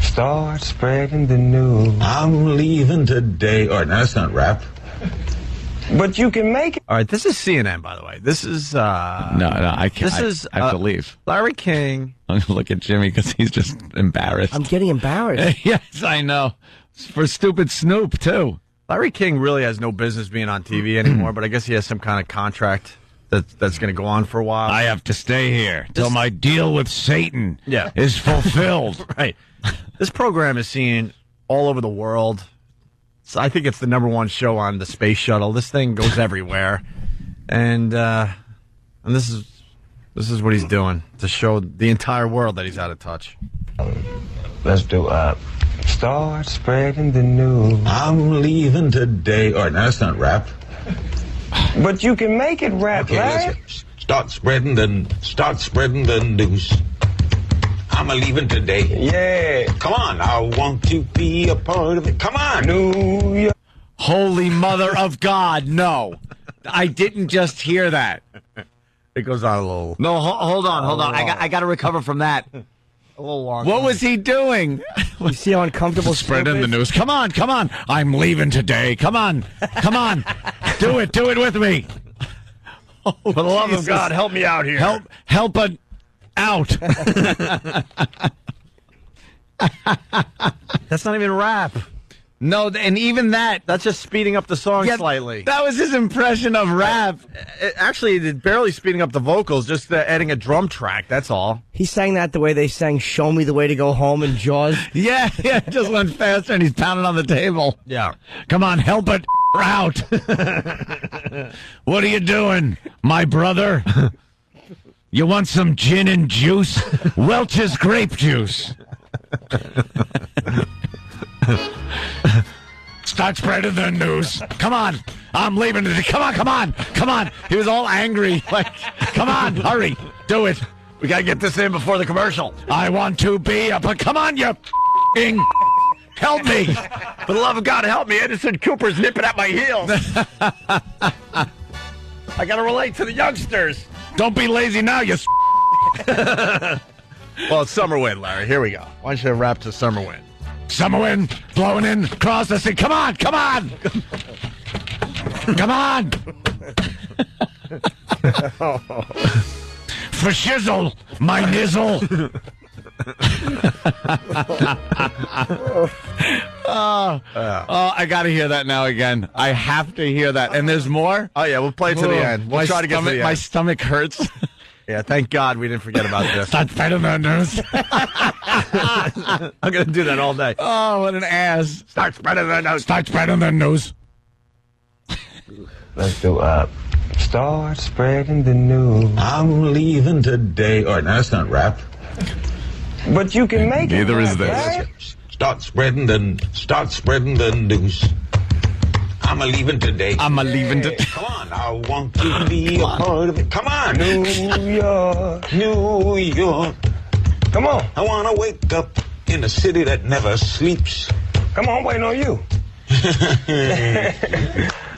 Start Spreading the News. I'm leaving today. All right, now that's not rap. But you can make it. All right, this is CNN, by the way. This is, No, I can't. I have to leave. Larry King. I'm going to look at Jimmy because he's just embarrassed. I'm getting embarrassed. Yes, I know. For stupid Snoop, too. Larry King really has no business being on TV anymore, but I guess he has some kind of contract that's going to go on for a while. I have to stay here till my deal with Satan is fulfilled. Right. This program is seen all over the world. So I think it's the number one show on the space shuttle. This thing goes everywhere, and this is what he's doing to show the entire world that he's out of touch. Let's do Start Spreading the News. I'm leaving today. All right, now that's not rap. But you can make it rap, Okay, right? let's start spreading the news. I'm leaving today. Yeah. Come on, I want to be a part of it. Come on. New York. Holy Mother of God, no. I didn't just hear that. It goes on a little. No, hold on. I got to recover from that. A little long. What was he doing? You see how uncomfortable Spreading the news. Come on. I'm leaving today. Come on. Do it with me. Oh, for the love of God, help me out here. Help it out. That's not even rap. No, and even that's just speeding up the song slightly. That was his impression of rap. Actually, it's barely speeding up the vocals, just adding a drum track, that's all. He sang that the way they sang Show Me the Way to Go Home in Jaws. Yeah, it just went faster and he's pounding on the table. Yeah. Come on, help it out. What are you doing, my brother? You want some gin and juice? Welch's grape juice. Start spreading the news. Come on. I'm leaving today. Come on. He was all angry. Like, come on, hurry. Do it. We got to get this in before the commercial. I want to be but come on, you f***ing help me. For the love of God, help me. Edison Cooper's nipping at my heels. I got to relate to the youngsters. Don't be lazy now, you Well, it's Summer Wind, Larry. Here we go. Why don't you rap to Summer Wind? Summer wind blowing in across the sea. Come on. Come on. For shizzle, my nizzle. I got to hear that now again. I have to hear that. And there's more? Oh, yeah, well play it to the end. We'll try to get to the end. My stomach hurts. Yeah, thank God we didn't forget about this. Start spreading the news. I'm going to do that all day. Oh, what an ass. Start spreading the news. Start spreading the news. Let's do Start Spreading the News. I'm leaving today. All right, now that's not rap. But you can make Neither it is this. Right? Start spreading the news. I'm leaving today. Come on, I want to be a part of it. Come on. New York. Come on. I want to wake up in a city that never sleeps. Come on, waiting on you.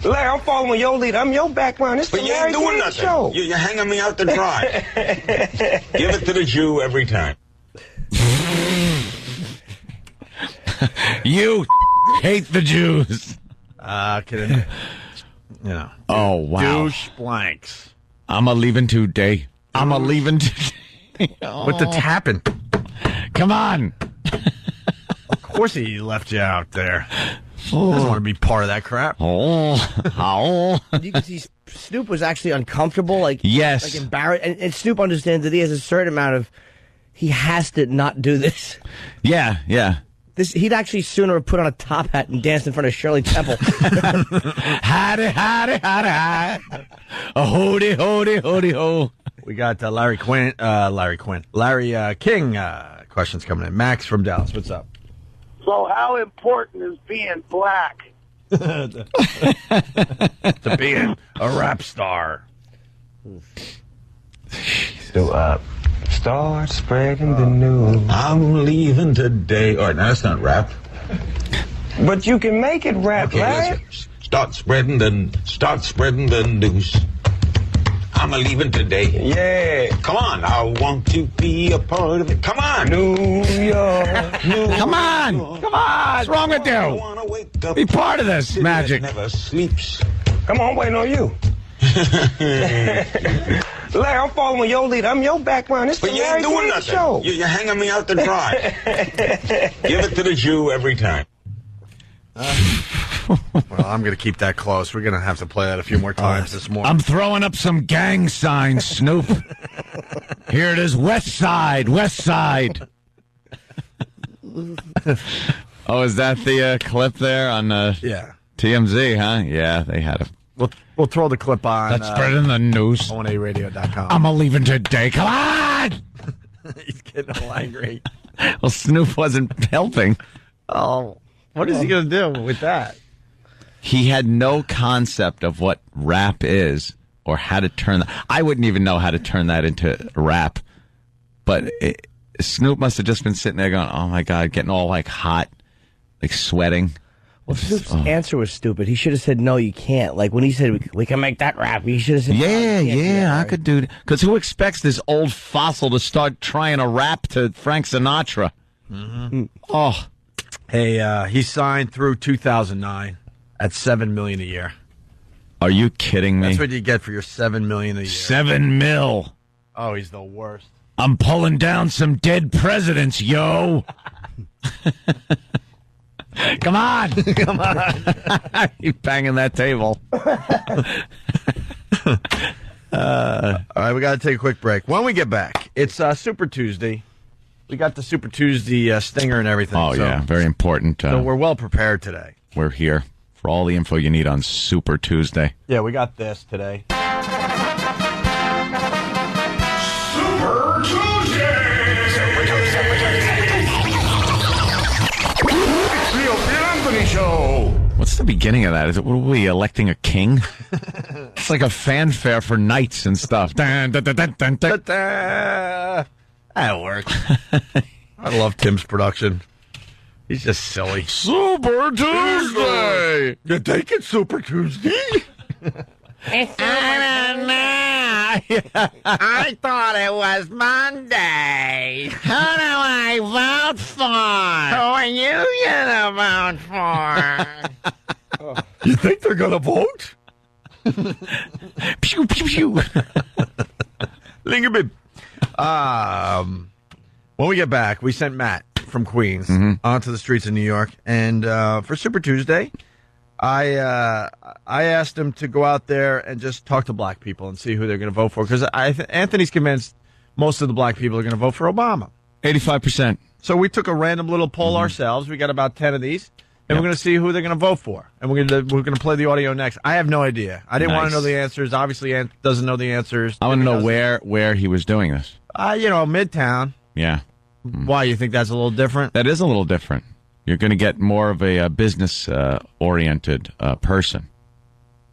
Larry, I'm following your lead. I'm your background. It's But the you Larry ain't doing King nothing. Show. You're hanging me out to dry. Give it to the Jew every time. You hate the Jews. Kidding. You know. Oh, wow. Douche blanks. I'm leaving today. Leaving today. With the tapping. Come on. course he left you out there. He doesn't want to be part of that crap. You can see Snoop was actually uncomfortable, like embarrassed, and Snoop understands that he has a certain amount of. He has to not do this. Yeah. He'd actually sooner have put on a top hat and danced in front of Shirley Temple. Howdy. A hoody, ho. We got Larry King questions coming in. Max from Dallas, what's up? So how important is being black? To being a rap star. So, start spreading the news. I'm leaving today. All right, now that's not rap. But you can make it rap, Okay, Larry. start spreading the news. I'm leaving today. Yeah. Come on, I want to be a part of it. Come on. New York. Come on. What's wrong with you? Be part of this magic. Never sleeps. Come on, I'm waiting on you. Larry, I'm following your lead. I'm your background. It's But the you Larry ain't doing King nothing. Show. You're hanging me out to dry. Give it to the Jew every time. Well, I'm going to keep that close. We're going to have to play that a few more times this morning. I'm throwing up some gang signs, Snoop. Here it is, West Side. Oh, is that the clip there on TMZ, huh? Yeah, they had it. We'll throw the clip on. That's spreading the news. ONARadio.com. I'm leaving today. Come on! He's getting all angry. Well, Snoop wasn't helping. Oh, what is he going to do with that? He had no concept of what rap is or how to turn that. I wouldn't even know how to turn that into rap. But Snoop must have just been sitting there going, oh, my God, getting all, like, hot, like, sweating. Well, Snoop's answer was stupid. He should have said, no, you can't. Like, when he said, we can make that rap, he should have said, I could do that. Because who expects this old fossil to start trying to rap to Frank Sinatra? Mm-hmm. Oh. Hey, he signed through 2009 at $7 million a year. Are you kidding me? That's what you get for your $7 million a year. $7 million. Oh, he's the worst. I'm pulling down some dead presidents, yo. Come on. Come on. He's banging that table. All right, we got to take a quick break. When we get back, it's Super Tuesday. We got the Super Tuesday stinger and everything. Oh, so, yeah, very important. So we're well prepared today. We're here for all the info you need on Super Tuesday. Yeah, we got this today. Super Tuesday! It's the Opie and Anthony Show! What's the beginning of that? Is it, what are we, electing a king? It's like a fanfare for knights and stuff. Dun, dun, dun, dun, dun, dun. That works. I love Tim's production. He's just silly. Super Tuesday! You take it Super Tuesday? I don't know. I thought it was Monday. Who do I vote for? Who are you gonna vote for? You think they're gonna vote? Pew, pew, pew. Lingerbib. When we get back, we sent Matt from Queens onto the streets of New York, and for Super Tuesday, I asked him to go out there and just talk to black people and see who they're going to vote for, because Anthony's convinced most of the black people are going to vote for Obama. 85%. So we took a random little poll ourselves. We got about 10 of these, and we're going to see who they're going to vote for, and we're going to play the audio next. I have no idea. I didn't want to know the answers. Obviously, Ant doesn't know the answers. I want to know where he was doing this. Midtown. Yeah. Why, you think that's a little different? That is a little different. You're going to get more of a business-oriented person,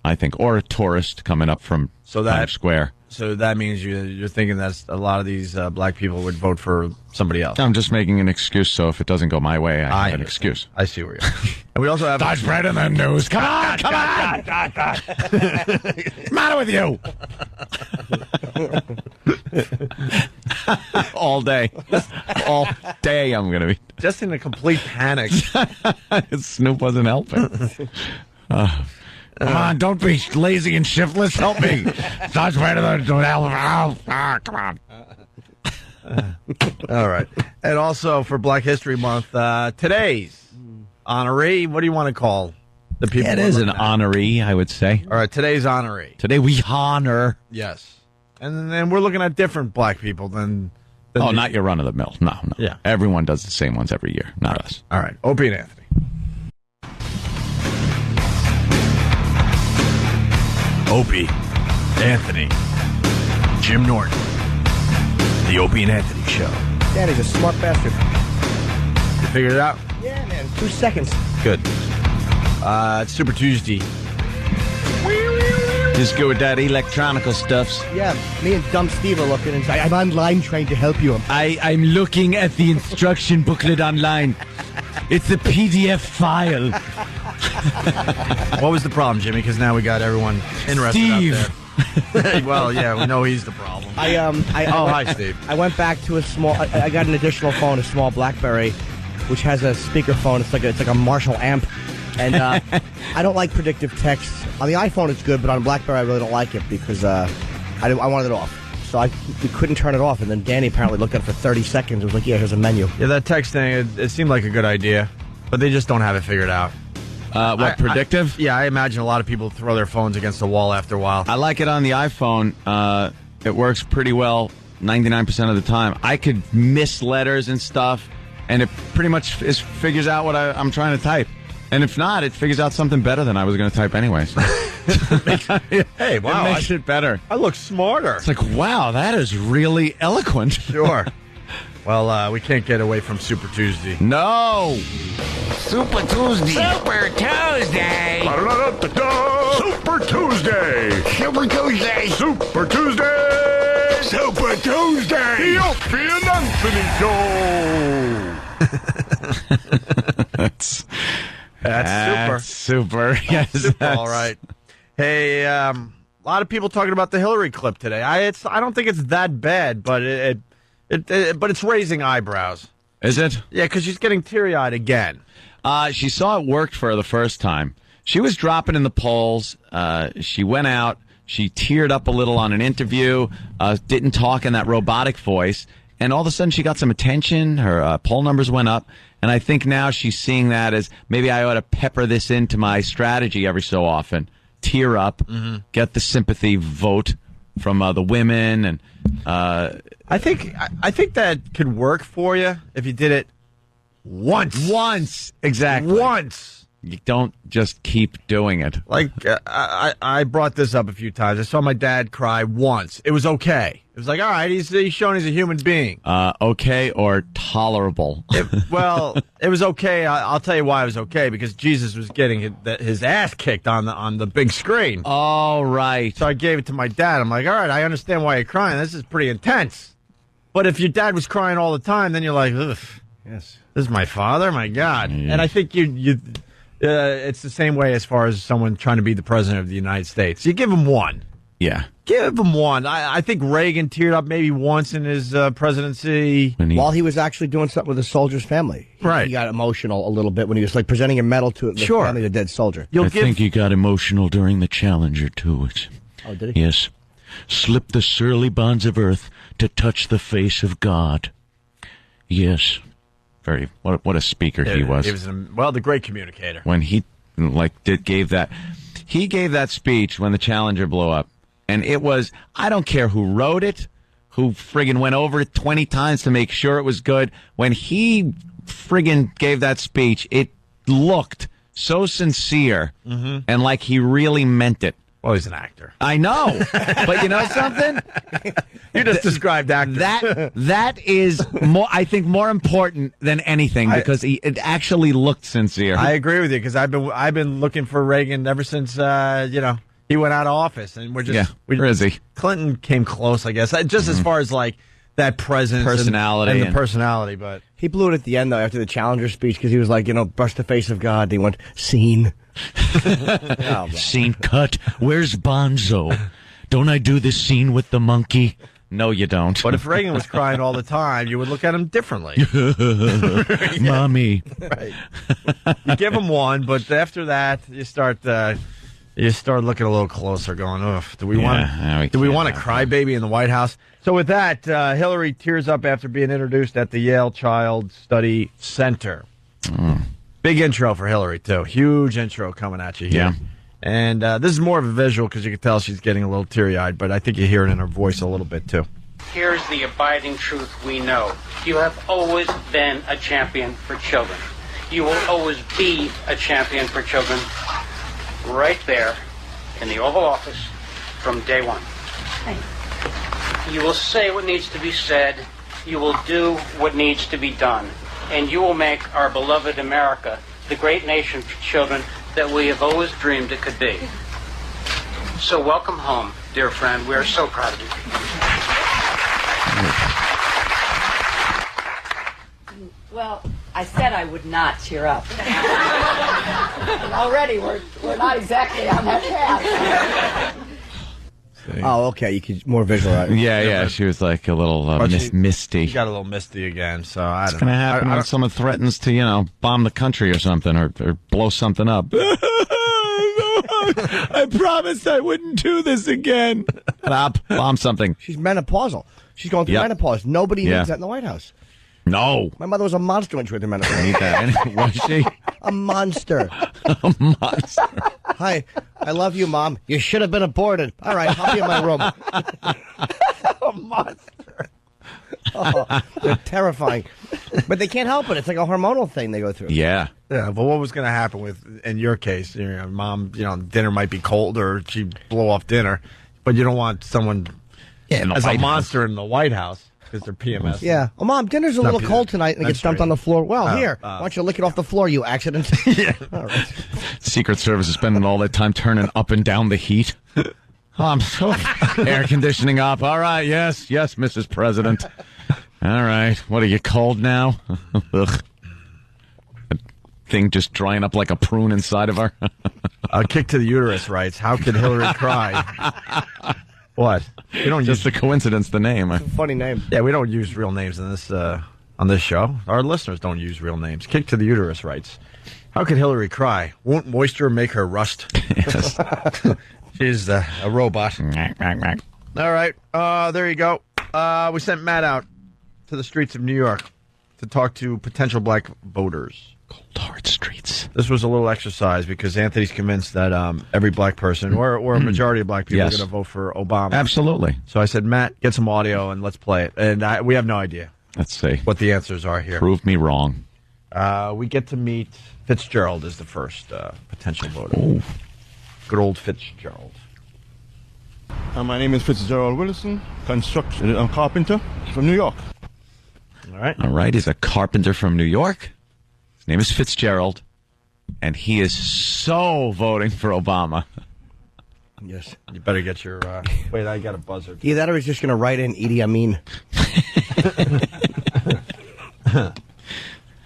I think, or a tourist coming up from Times Square. So that means you're thinking that a lot of these black people would vote for somebody else. I'm just making an excuse, so if it doesn't go my way, I have an excuse. I see where you're at. And we also have... Start spreading the news. Come on, come on! What's the matter with you? All day. All day I'm going to be... Just in a complete panic. Snoop wasn't helping. Come on, don't be lazy and shiftless. Help me. Start spreading the news. Come on. All right. And also for Black History Month, today's honoree. What do you want to call the people? Yeah, it is an honoree, I would say. All right, today's honoree. Today we honor. Yes. And then we're looking at different black people than Oh, not your run of the mill. No. Yeah. Everyone does the same ones every year, not us. All right. Opie and Anthony. Opie, Anthony, Jim Norton. The Opie and Anthony Show. Danny's a smart bastard. You figured it out? Yeah, man. 2 seconds. Good. It's Super Tuesday. Just go with that electronical stuffs. Yeah, me and Dumb Steve are looking and say, I'm online trying to help you. I'm looking at the instruction booklet online. It's a PDF file. What was the problem, Jimmy? Because now we got everyone interested Steve. out there. Well, yeah, we know he's the problem. Hi, Steve. I went back to a small. I got an additional phone, a small BlackBerry, which has a speakerphone. It's like a Marshall amp, and I don't like predictive text. On the iPhone, it's good, but on BlackBerry, I really don't like it because I wanted it off. So we couldn't turn it off, and then Danny apparently looked at it for 30 seconds. It was like, yeah, here's a menu. Yeah, that text thing, it seemed like a good idea, but they just don't have it figured out. Predictive? I imagine a lot of people throw their phones against the wall after a while. I like it on the iPhone. It works pretty well 99% of the time. I could miss letters and stuff, and it pretty much figures out what I'm trying to type. And if not, it figures out something better than I was going to type anyway. So. Hey, wow. It makes it better. I look smarter. It's like, wow, that is really eloquent. Sure. Well, we can't get away from Super Tuesday. No! Super Tuesday. Super Tuesday. Super Tuesday. Super Tuesday. Super Tuesday. Super Tuesday. The Opie and Anthony Show. That's super. Yes, super. All right. Hey, a lot of people talking about the Hillary clip today. I don't think it's that bad, but but it's raising eyebrows. Is it? Yeah, because she's getting teary-eyed again. She saw it worked for her the first time. She was dropping in the polls. She went out. She teared up a little on an interview. Didn't talk in that robotic voice. And all of a sudden, she got some attention. Her poll numbers went up. And I think now she's seeing that as maybe I ought to pepper this into my strategy every so often. Tear up, get the sympathy vote from the women. And I think that could work for you if you did it once. Once, exactly. Once. You don't just keep doing it. Like, I brought this up a few times. I saw my dad cry once. It was okay. It was like, all right, he's showing he's a human being. Okay or tolerable? It was okay. I'll tell you why it was okay. Because Jesus was getting his ass kicked on the big screen. All right. So I gave it to my dad. I'm like, all right, I understand why you're crying. This is pretty intense. But if your dad was crying all the time, then you're like, ugh, yes, this is my father? My God. Yeah. And I think it's the same way as far as someone trying to be the president of the United States. You give him one. Yeah. Give him one. I think Reagan teared up maybe once in his presidency. While he was actually doing something with a soldier's family. Right. He got emotional a little bit when he was like presenting a medal to the family of a dead soldier. I think he got emotional during the Challenger, too. Oh, did he? Yes. Slip the surly bonds of earth to touch the face of God. Yes. Very. What a speaker he was. He was the great communicator. When he gave that speech when the Challenger blew up. And it was, I don't care who wrote it, who friggin' went over it 20 times to make sure it was good. When he friggin' gave that speech, it looked so sincere and like he really meant it. Well, he's an actor. I know. But you know something? You just described actor. That is I think more important than anything because it actually looked sincere. I agree with you because I've been looking for Reagan ever since he went out of office, and where is he? Clinton came close, I guess, just as far as like that presence, personality, and the personality. But he blew it at the end though after the Challenger speech because he was like, brush the face of God. He went scene. Scene cut. Where's Bonzo? Don't I do this scene with the monkey? No, you don't. But if Reagan was crying all the time, you would look at him differently. Mommy. Right. You give him one, but after that, you start looking a little closer, going, "Ugh, do we want a crybaby in the White House?" So with that, Hillary tears up after being introduced at the Yale Child Study Center. Big intro for Hillary, too. Huge intro coming at you here. Yeah. And this is more of a visual because you can tell she's getting a little teary-eyed, but I think you hear it in her voice a little bit, too. Here's the abiding truth we know. You have always been a champion for children. You will always be a champion for children right there in the Oval Office from day one. You will say what needs to be said. You will do what needs to be done. And you will make our beloved America the great nation for children that we have always dreamed it could be. So welcome home, dear friend. We are so proud of you. Well, I said I would not cheer up. And already we're not exactly on that path. Oh, okay. You could more visualize. Yeah. She was like a little misty. She got a little misty again, so I It's don't going to know. happen when someone threatens to, bomb the country or something or blow something up. I promised I wouldn't do this again. Stop. Bomb something. She's menopausal. She's going through menopause. Nobody needs that in the White House. No. My mother was a monster when she went through menopause. Need that. Was she? A monster. A monster. Hi, I love you, Mom. You should have been aborted. All right, I'll be in my room. A monster. Oh, they're terrifying. But they can't help it. It's like a hormonal thing they go through. Yeah. Yeah, but what was going to happen in your case? Mom, dinner might be cold or she'd blow off dinner, but you don't want someone as a monster in the White House. Because they're PMS. Yeah. Oh, Mom, dinner's a little cold tonight and it gets dumped on the floor. Well, here, why don't you lick it off the floor, you accident? Yeah. All right. Secret Service is spending all that time turning up and down the heat. I'm so air conditioning up. All right, yes, Mrs. President. All right, what are you, cold now? Ugh. That thing just drying up like a prune inside of her. A kick to the uterus writes, how could Hillary cry? What? We don't just a coincidence, the name. It's a funny name. Yeah, we don't use real names in this on this show. Our listeners don't use real names. Kick to the uterus writes, how could Hillary cry? Won't moisture make her rust? Yes. She's a robot. All right, there you go. We sent Matt out to the streets of New York to talk to potential black voters. Cold, hard streets. This was a little exercise because Anthony's convinced that every black person or a majority of black people are going to vote for Obama. Absolutely. So I said, Matt, get some audio and let's play it. And we have no idea. Let's see what the answers are here. Prove me wrong. We get to meet Fitzgerald as the first potential voter. Ooh. Good old Fitzgerald. My name is Fitzgerald Wilson, construction carpenter from New York. All right. He's a carpenter from New York. His name is Fitzgerald, and he is so voting for Obama. Yes. You better get your... wait, I got a buzzer. Either that or he's just going to write in Idi Amin.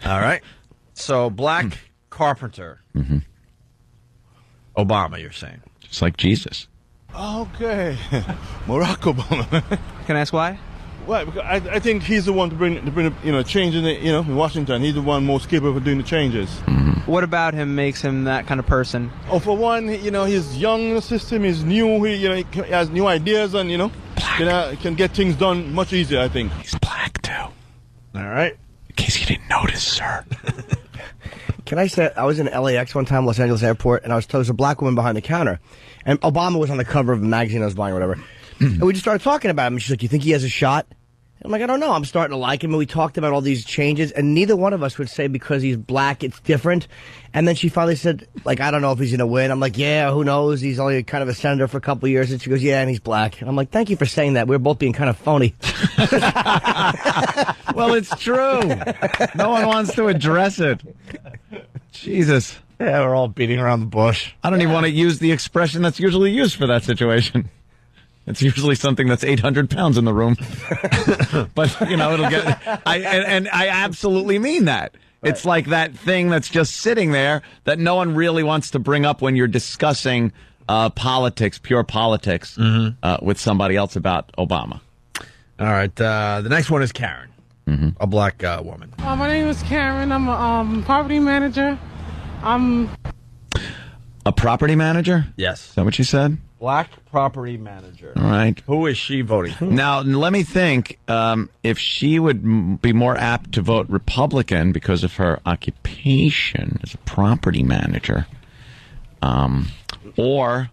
All right. So, black carpenter. Mm-hmm. Obama, you're saying. Just like Jesus. Okay. Barack Obama. Can I ask why? Well, because I think he's the one to bring change in in Washington. He's the one most capable of doing the changes. Mm-hmm. What about him makes him that kind of person? Oh, for one, he's young in the system. He's new. He has new ideas and can get things done much easier. I think he's black too. All right. In case you didn't notice, sir. Can I say, I was in LAX one time, Los Angeles airport, and there was a black woman behind the counter, and Obama was on the cover of a magazine I was buying or whatever. And we just started talking about him, and she's like, you think he has a shot? And I'm like, I don't know. I'm starting to like him, and we talked about all these changes, and neither one of us would say because he's black, it's different. And then she finally said, like, I don't know if he's going to win. I'm like, yeah, who knows? He's only kind of a senator for a couple of years. And she goes, yeah, and he's black. And I'm like, thank you for saying that. We're both being kind of phony. Well, it's true. No one wants to address it. Jesus. Yeah, we're all beating around the bush. I don't even want to use the expression that's usually used for that situation. It's usually something that's 800 pounds in the room. But, it'll get... I absolutely mean that. Right. It's like that thing that's just sitting there that no one really wants to bring up when you're discussing politics, pure politics, with somebody else about Obama. All right. The next one is Karen, a black woman. My name is Karen. I'm a property manager. I'm A property manager? Yes. Is that what you said? Black property manager. All right. Who is she voting for? Now, let me think if she would be more apt to vote Republican because of her occupation as a property manager. Or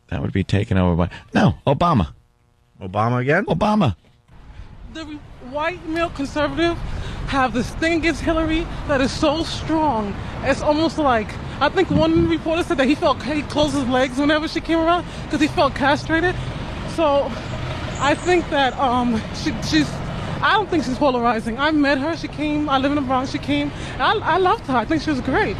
that would be taken over by... No, Obama. Obama again? Obama. The white male conservative have this thing against Hillary that is so strong. It's almost like, I think one reporter said that he closed his legs whenever she came around because he felt castrated. So I think that I don't think she's polarizing. I met her. I live in the Bronx. She came. I loved her. I think she was great.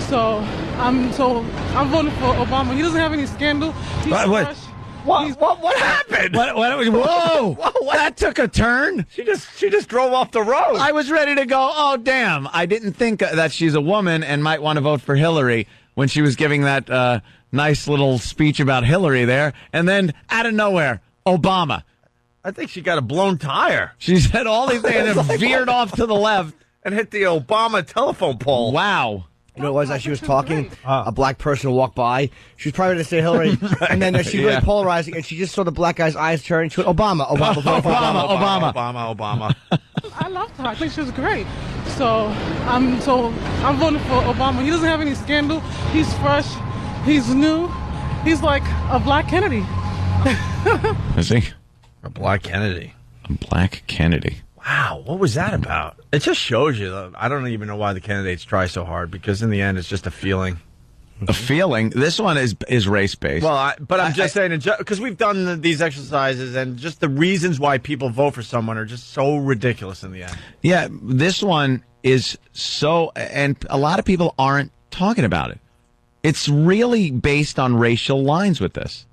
So I'm voting for Obama. He doesn't have any scandal. He's fresh. What happened? Whoa! That took a turn. She just drove off the road. I was ready to go, oh, damn. I didn't think that she's a woman and might want to vote for Hillary when she was giving that nice little speech about Hillary there. And then, out of nowhere, Obama. I think she got a blown tire. She said all these things and veered off to the left and hit the Obama telephone pole. Wow. You know what it was? As she was talking, a black person walked by. She was probably going to say Hillary, and then she really polarizing, and she just saw the black guy's eyes turn. She went, Obama. I loved her. I think she was great. So I'm voting for Obama. He doesn't have any scandal. He's fresh. He's new. He's like a black Kennedy. Is he? A black Kennedy. A black Kennedy. Wow, what was that about? It just shows you, though. I don't even know why the candidates try so hard, because in the end, it's just a feeling. A feeling? This one is race-based. Well, I'm just saying, because we've done these exercises, and just the reasons why people vote for someone are just so ridiculous in the end. Yeah, this one is so, and a lot of people aren't talking about it. It's really based on racial lines with this,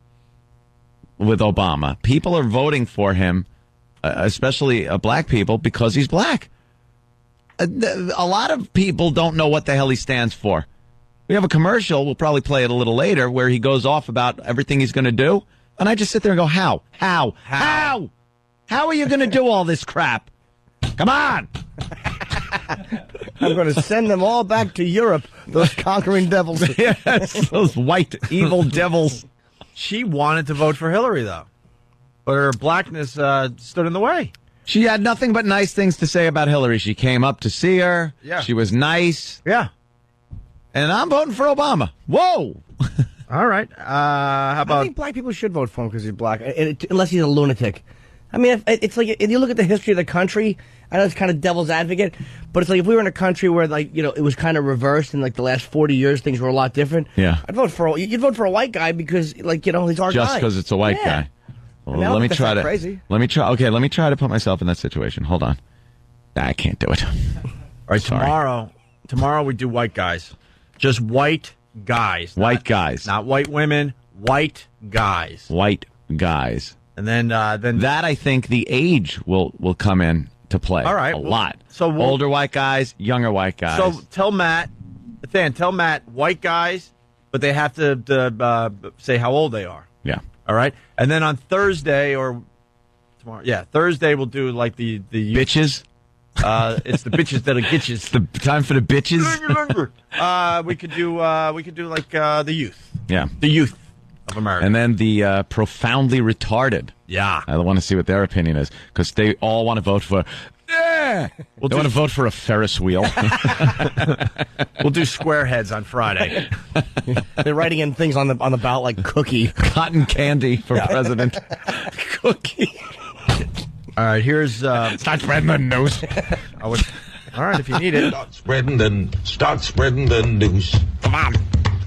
with Obama. People are voting for him, especially black people, because he's black. A lot of people don't know what the hell he stands for. We have a commercial, we'll probably play it a little later, where he goes off about everything he's going to do. And I just sit there and go, how? How are you going to do all this crap? Come on! I'm going to send them all back to Europe, those conquering devils. Yes, those white evil devils. She wanted to vote for Hillary, though. But her blackness stood in the way. She had nothing but nice things to say about Hillary. She came up to see her. Yeah. She was nice. Yeah. And I'm voting for Obama. Whoa! All right. How about... I think black people should vote for him because he's black, unless he's a lunatic. I mean, it's like, if you look at the history of the country, I know it's kind of devil's advocate, but it's like if we were in a country where, like, you know, it was kind of reversed and, like, the last 40 years things were a lot different. Yeah. You'd vote for a white guy because, like, you know, he's our guy. Just because it's a white guy. Well, I mean, let me try to put myself in that situation. Hold on. I can't do it. All right, tomorrow we do white guys. Just white guys. White guys. Not white women, white guys. White guys. And then that, I think the age will come in to play. All right. A lot. So older white guys, younger white guys. So tell Matt, white guys, but they have to say how old they are. Yeah. All right. And then on Thursday or tomorrow, Thursday we'll do like the bitches. It's the bitches that'll get you. It's the time for the bitches. We could do like the youth. Yeah. The youth of America. And then the profoundly retarded. Yeah. I want to see what their opinion is, because they all want to vote for. They want to vote for a Ferris wheel. We'll do square heads on Friday. They're writing in things on the ballot like cookie, cotton candy for president. Cookie. All right, here's start spreading the news. All right, if you need it, Start spreading the news. Come on.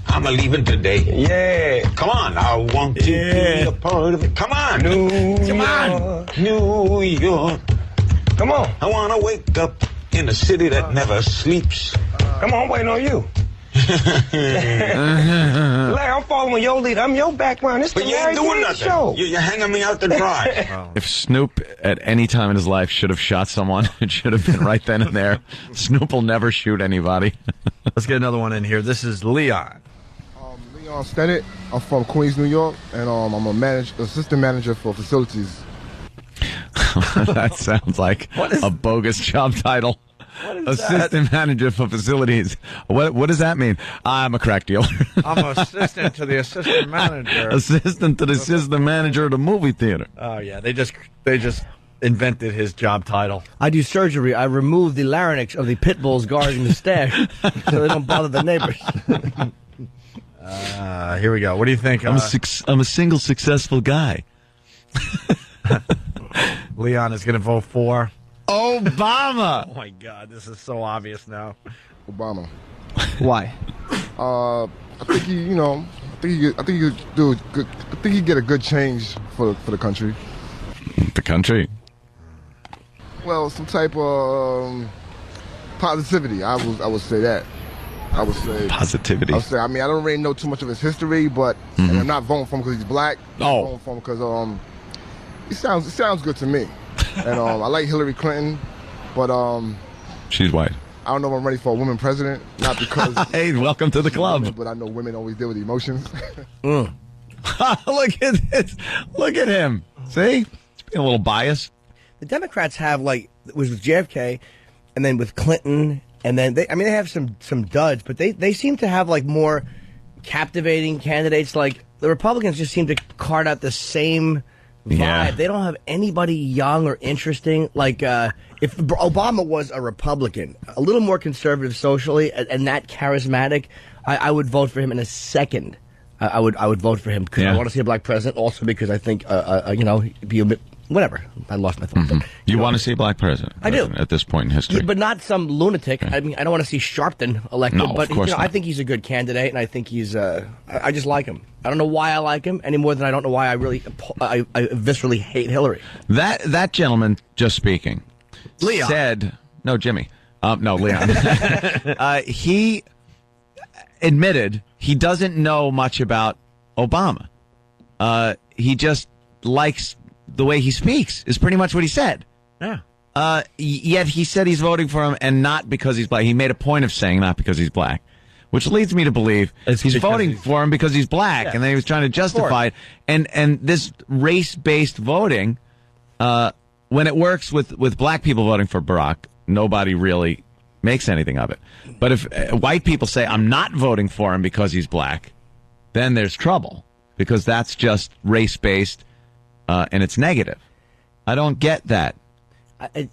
I'm leaving today. Yeah. Come on. I want to be a part of it. Come on. New York. Come on. I want to wake up in a city that never sleeps. Come on, waiting on you. Larry, I'm following your lead. I'm your background. But you ain't doing nothing. Show. You're hanging me out to dry. Wow. If Snoop at any time in his life should have shot someone, it should have been right then and there. Snoop will never shoot anybody. Let's get another one in here. This is Leon. Leon Stennett. I'm from Queens, New York, and I'm a assistant manager for facilities. That sounds like a bogus job title. Assistant manager for facilities. What does that mean? I'm a crack dealer. I'm assistant to the assistant manager. Assistant to the assistant manager of the movie theater. Oh yeah, they just invented his job title. I do surgery. I remove the larynx of the pit bulls guarding the stash so they don't bother the neighbors. Here we go. What do you think? I'm a single successful guy. Leon is going to vote for Obama. Oh my God, this is so obvious now. Obama. Why? I think he could do a good. I think he get a good change for the country. The country. Well, some type of positivity. I would say that. I would say positivity. I would say. I mean, I don't really know too much of his history, but and I'm not voting for him because he's black. I'm voting for him because it sounds good to me. And I like Hillary Clinton, but she's white. I don't know if I'm ready for a woman president. Not because hey, welcome to the club. Women, but I know women always deal with emotions. Look at this. Look at him. See, he's being a little biased. The Democrats have it was with JFK, and then with Clinton, and then they have some duds, but they seem to have more captivating candidates. Like the Republicans just seem to cart out the same vibe. Yeah. They don't have anybody young or interesting. If Obama was a Republican, a little more conservative socially, and that charismatic, I would vote for him in a second. I would vote for him because I want to see a black president. Also because I think he'd be a bit. Whatever. I lost my thought. Mm-hmm. You want to see a black president? I do. At this point in history. Yeah, but not some lunatic. I mean, I don't want to see Sharpton elected. No, but of course not. I think he's a good candidate, and I think he's. I just like him. I don't know why I like him any more than I don't know why I viscerally hate Hillary. That gentleman just speaking, Leon said no, Jimmy. No, Leon. He admitted he doesn't know much about Obama. He just likes the way he speaks, is pretty much what he said. Yeah. Yet he said he's voting for him, and not because he's black. He made a point of saying not because he's black, which leads me to believe he's voting for him because he's black, and then he was trying to justify it. And this race-based voting, when it works with black people voting for Barack, nobody really makes anything of it. But if white people say, I'm not voting for him because he's black, then there's trouble, because that's just race-based, and it's negative. I don't get that.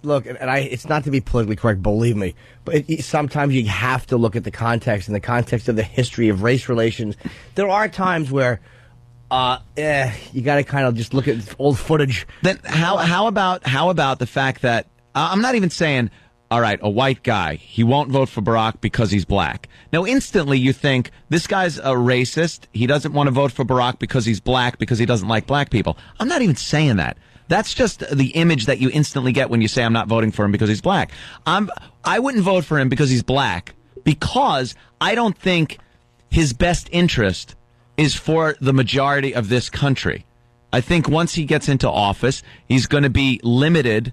Look, it's not to be politically correct, believe me, but sometimes you have to look at the context, and the context of the history of race relations. There are times where you got to kind of just look at old footage. Then how about the fact that I'm not even saying, all right, a white guy, he won't vote for Barack because he's black. Now, instantly you think, this guy's a racist. He doesn't want to vote for Barack because he's black, because he doesn't like black people. I'm not even saying that. That's just the image that you instantly get when you say I'm not voting for him because he's black. I wouldn't vote for him because he's black, because I don't think his best interest is for the majority of this country. I think once he gets into office, he's going to be limited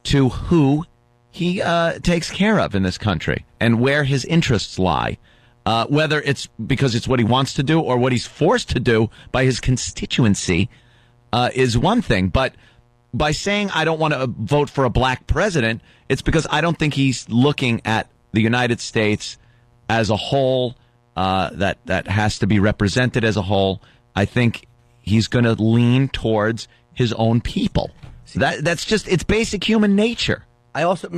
to who he takes care of in this country and where his interests lie. Whether it's because it's what he wants to do or what he's forced to do by his constituency is one thing. But by saying I don't want to vote for a black president, it's because I don't think he's looking at the United States as a whole, that has to be represented as a whole. I think he's going to lean towards his own people. That's just, it's basic human nature.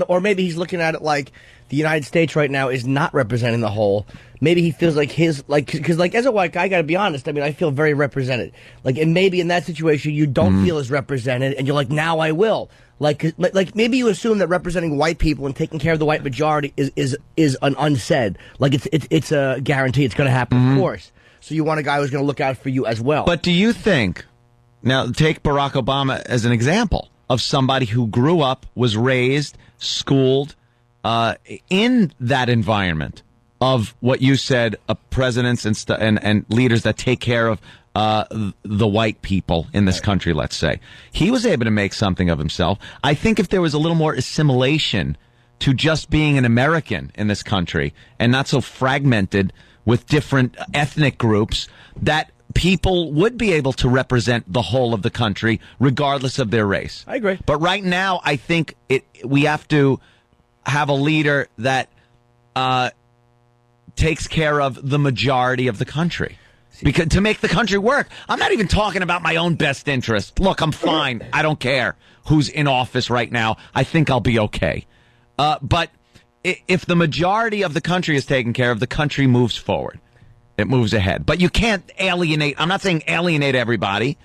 Or maybe he's looking at it like the United States right now is not representing the whole. Maybe he feels like because as a white guy, I got to be honest. I mean, I feel very represented. And maybe in that situation, you don't feel as represented, and you're like, now I will. Like maybe you assume that representing white people and taking care of the white majority is an unsaid. Like it's a guarantee it's going to happen, of course. So you want a guy who's going to look out for you as well. But do you think, now take Barack Obama as an example of somebody who grew up, was raised, schooled in that environment of what you said, presidents and leaders that take care of the white people in this country, let's say. He was able to make something of himself. I think if there was a little more assimilation to just being an American in this country and not so fragmented with different ethnic groups, that people would be able to represent the whole of the country regardless of their race. I agree. But right now, I think we have to have a leader that takes care of the majority of the country. Because to make the country work, I'm not even talking about my own best interest. Look, I'm fine. I don't care who's in office right now. I think I'll be okay. But if the majority of the country is taken care of, the country moves forward. It moves ahead. But you can't alienate. I'm not saying alienate everybody,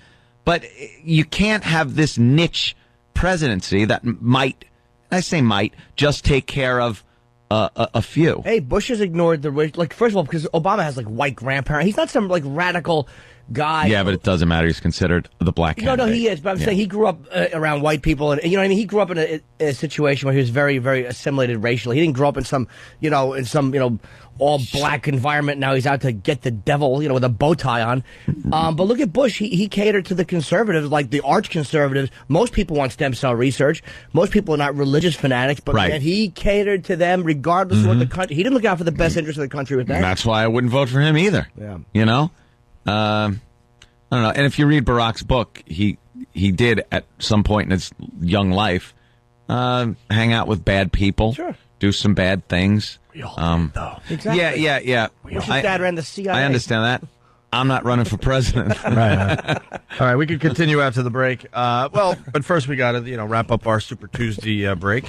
but you can't have this niche presidency that might, I say might, just take care of a few. Hey, Bush has ignored the like. First of all, because Obama has like white grandparents. He's not some like radical guy. Yeah, but it doesn't matter. He's considered the black candidate. No, he is. But I'm saying he grew up around white people, and you know what I mean. He grew up in a situation where he was very, very assimilated racially. He didn't grow up in some all black environment. Now he's out to get the devil, with a bow tie on. But look at Bush. He catered to the conservatives, like the arch conservatives. Most people want stem cell research. Most people are not religious fanatics, but man, he catered to them regardless of what the country. He didn't look out for the best interest of the country with that. And that's why I wouldn't vote for him either. Yeah. I don't know. And if you read Barack's book, he did at some point in his young life hang out with bad people, do some bad things. We all did, though. Exactly. Yeah. Bush's dad ran the CIA. I understand that. I'm not running for president. Right. All right, we can continue after the break. But first we got to wrap up our Super Tuesday break.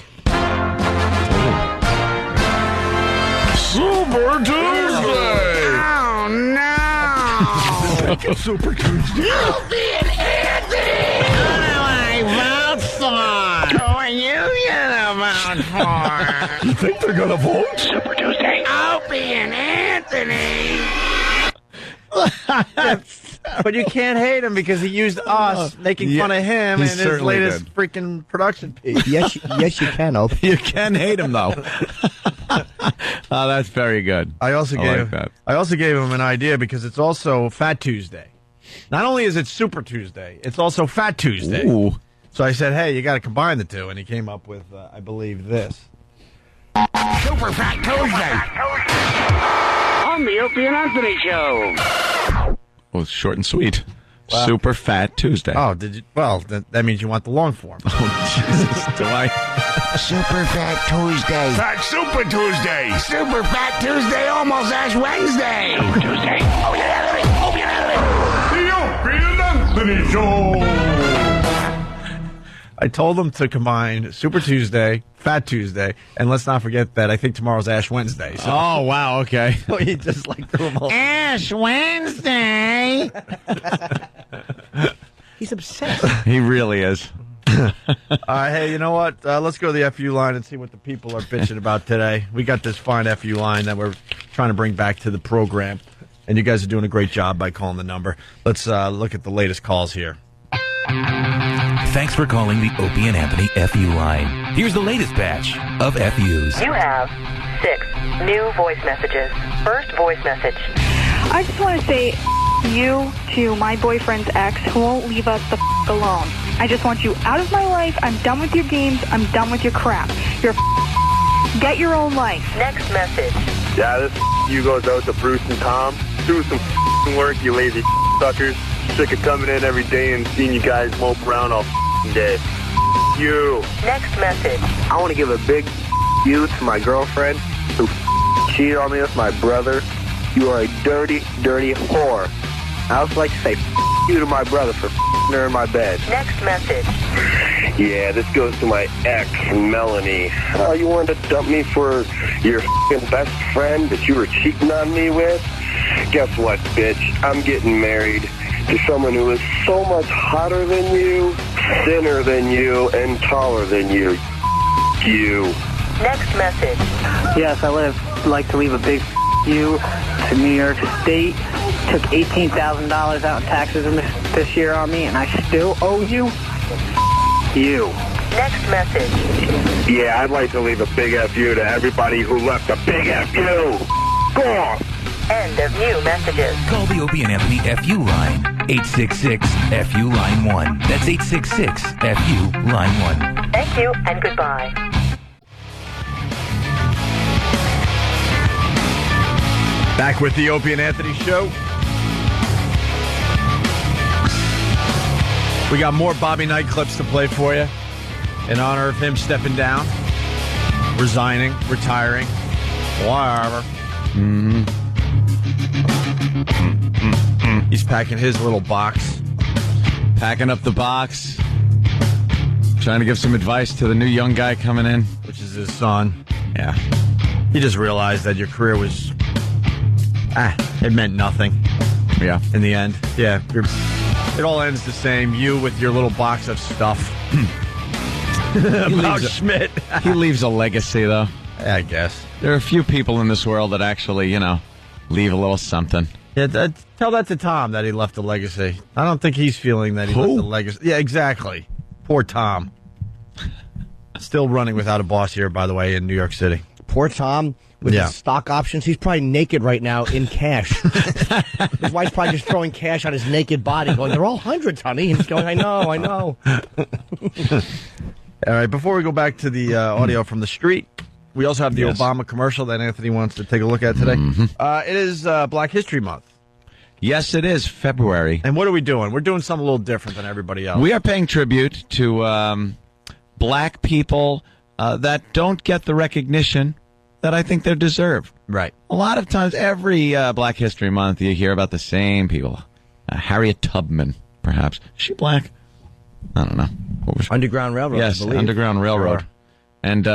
Super Tuesday! Oh, no! Super Tuesday. Opie and Anthony! Who do I vote for? Who are you gonna vote for? You think they're gonna vote? Super Tuesday. Opie and Anthony! But you can't hate him because he used us making fun of him in his latest freaking production piece. Yes, you can, Ope. You can hate him, though. Oh, that's very good. I also gave him an idea because it's also Fat Tuesday. Not only is it Super Tuesday, it's also Fat Tuesday. Ooh. So I said, hey, you got to combine the two, and he came up with, I believe, this. Super Fat Tuesday! On the Opie and Anthony Show! Well, it's short and sweet. Wow. Super Fat Tuesday. Oh, did you? Well, that means you want the long form. Oh, Jesus. Do I? Super Fat Tuesday. Fat Super Tuesday. Super Fat Tuesday, almost Ash Wednesday. Super Tuesday. Opie and Anthony. The Opie and Anthony Show. I told them to combine Super Tuesday, Fat Tuesday, and let's not forget that I think tomorrow's Ash Wednesday. So. Oh, wow, okay. So he just like threw them all. Ash Wednesday. He's obsessed. He really is. Hey, you know what? Let's go to the FU line and see what the people are bitching about today. We got this fine FU line that we're trying to bring back to the program, and you guys are doing a great job by calling the number. Let's look at the latest calls here. Thanks for calling the Opie and Anthony FU line. Here's the latest batch of FUs. You have 6 new voice messages. First voice message. I just want to say you to my boyfriend's ex who won't leave us the alone. I just want you out of my life. I'm done with your games. I'm done with your crap. Get your own life. Next message. Yeah, this you goes out to Bruce and Tom. Do some work, you lazy suckers. Sick of coming in every day and seeing you guys mope around all day. You. Next message. I want to give a big you to my girlfriend who cheated on me with my brother. You are a dirty, dirty whore. I also like to say you to my brother for her in my bed. Next message. Yeah, this goes to my ex, Melanie. You wanted to dump me for your best friend that you were cheating on me with? Guess what, bitch? I'm getting married to someone who is so much hotter than you, thinner than you, and taller than you. You. Next message. Yes, I would like to leave a big you to New York State. Took $18,000 out in taxes this year on me, and I still owe you. You. Next message. Yeah, I'd like to leave a big FU to everybody who left a big FU. Go on. End of new messages. Call the Opie and Anthony FU line. 866-FU line 1. That's 866-FU line 1. Thank you and goodbye. Back with the Opie and Anthony Show. We got more Bobby Knight clips to play for you in honor of him stepping down. resigning, retiring, whatever. He's packing his little box. Packing up the box. Trying to give some advice to the new young guy coming in. Which is his son. Yeah. He just realized that your career was... it meant nothing. Yeah. In the end. Yeah. It all ends the same. You with your little box of stuff. About Schmidt. He leaves a legacy, though. Yeah, I guess. There are a few people in this world that actually, leave a little something. Yeah, tell that to Tom that he left a legacy. I don't think he's feeling that he left a legacy. Yeah, exactly. Poor Tom. Still running without a boss here, by the way, in New York City. Poor Tom with his stock options. He's probably naked right now in cash. His wife's probably just throwing cash on his naked body, going, "They're all hundreds, honey." And he's going, "I know." All right, before we go back to the audio from the street, we also have the Obama commercial that Anthony wants to take a look at today. It is Black History Month. Yes, it is February. And what are we doing? We're doing something a little different than everybody else. We are paying tribute to black people that don't get the recognition that I think they deserve. Right. A lot of times, every Black History Month, you hear about the same people. Harriet Tubman, perhaps. Is she black? I don't know. What was Underground Railroad, Yes, I believe. Underground Railroad. Sure. And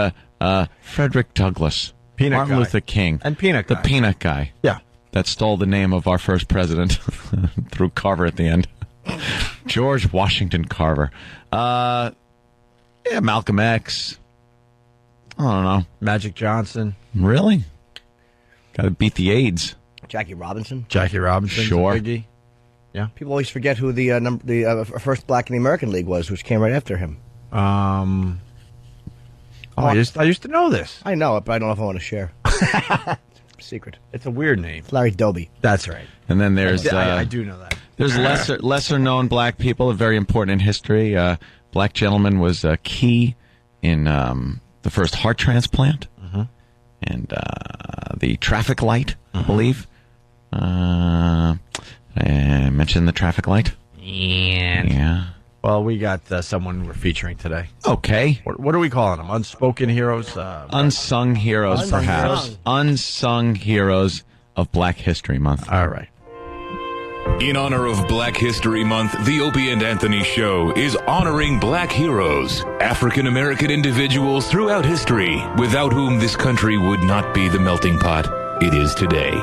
Frederick Douglass. Peanut Martin guy. Luther King. And Peanut The guy. peanut guy. Yeah. That stole the name of our first president through Carver at the end. George Washington Carver. Malcolm X. I don't know. Magic Johnson. Really? Got to beat the AIDS. Jackie Robinson. Jackie Robinson. Sure. Biggie. Yeah. People always forget who the first black in the American League was, which came right after him. I used to know this. I know it, but I don't know if I want to share. Secret. It's a weird name. It's Larry Doby. That's right. And then there's... I do know that. There's lesser known black people, very important in history. Black gentleman was key in the first heart transplant and the traffic light, I believe. I mentioned the traffic light. Yeah. Well, we got someone we're featuring today. Okay. What are we calling them? Unspoken heroes? Unsung heroes, perhaps. Unsung heroes of Black History Month. All right. In honor of Black History Month, the Opie and Anthony Show is honoring black heroes, African American individuals throughout history, without whom this country would not be the melting pot it is today.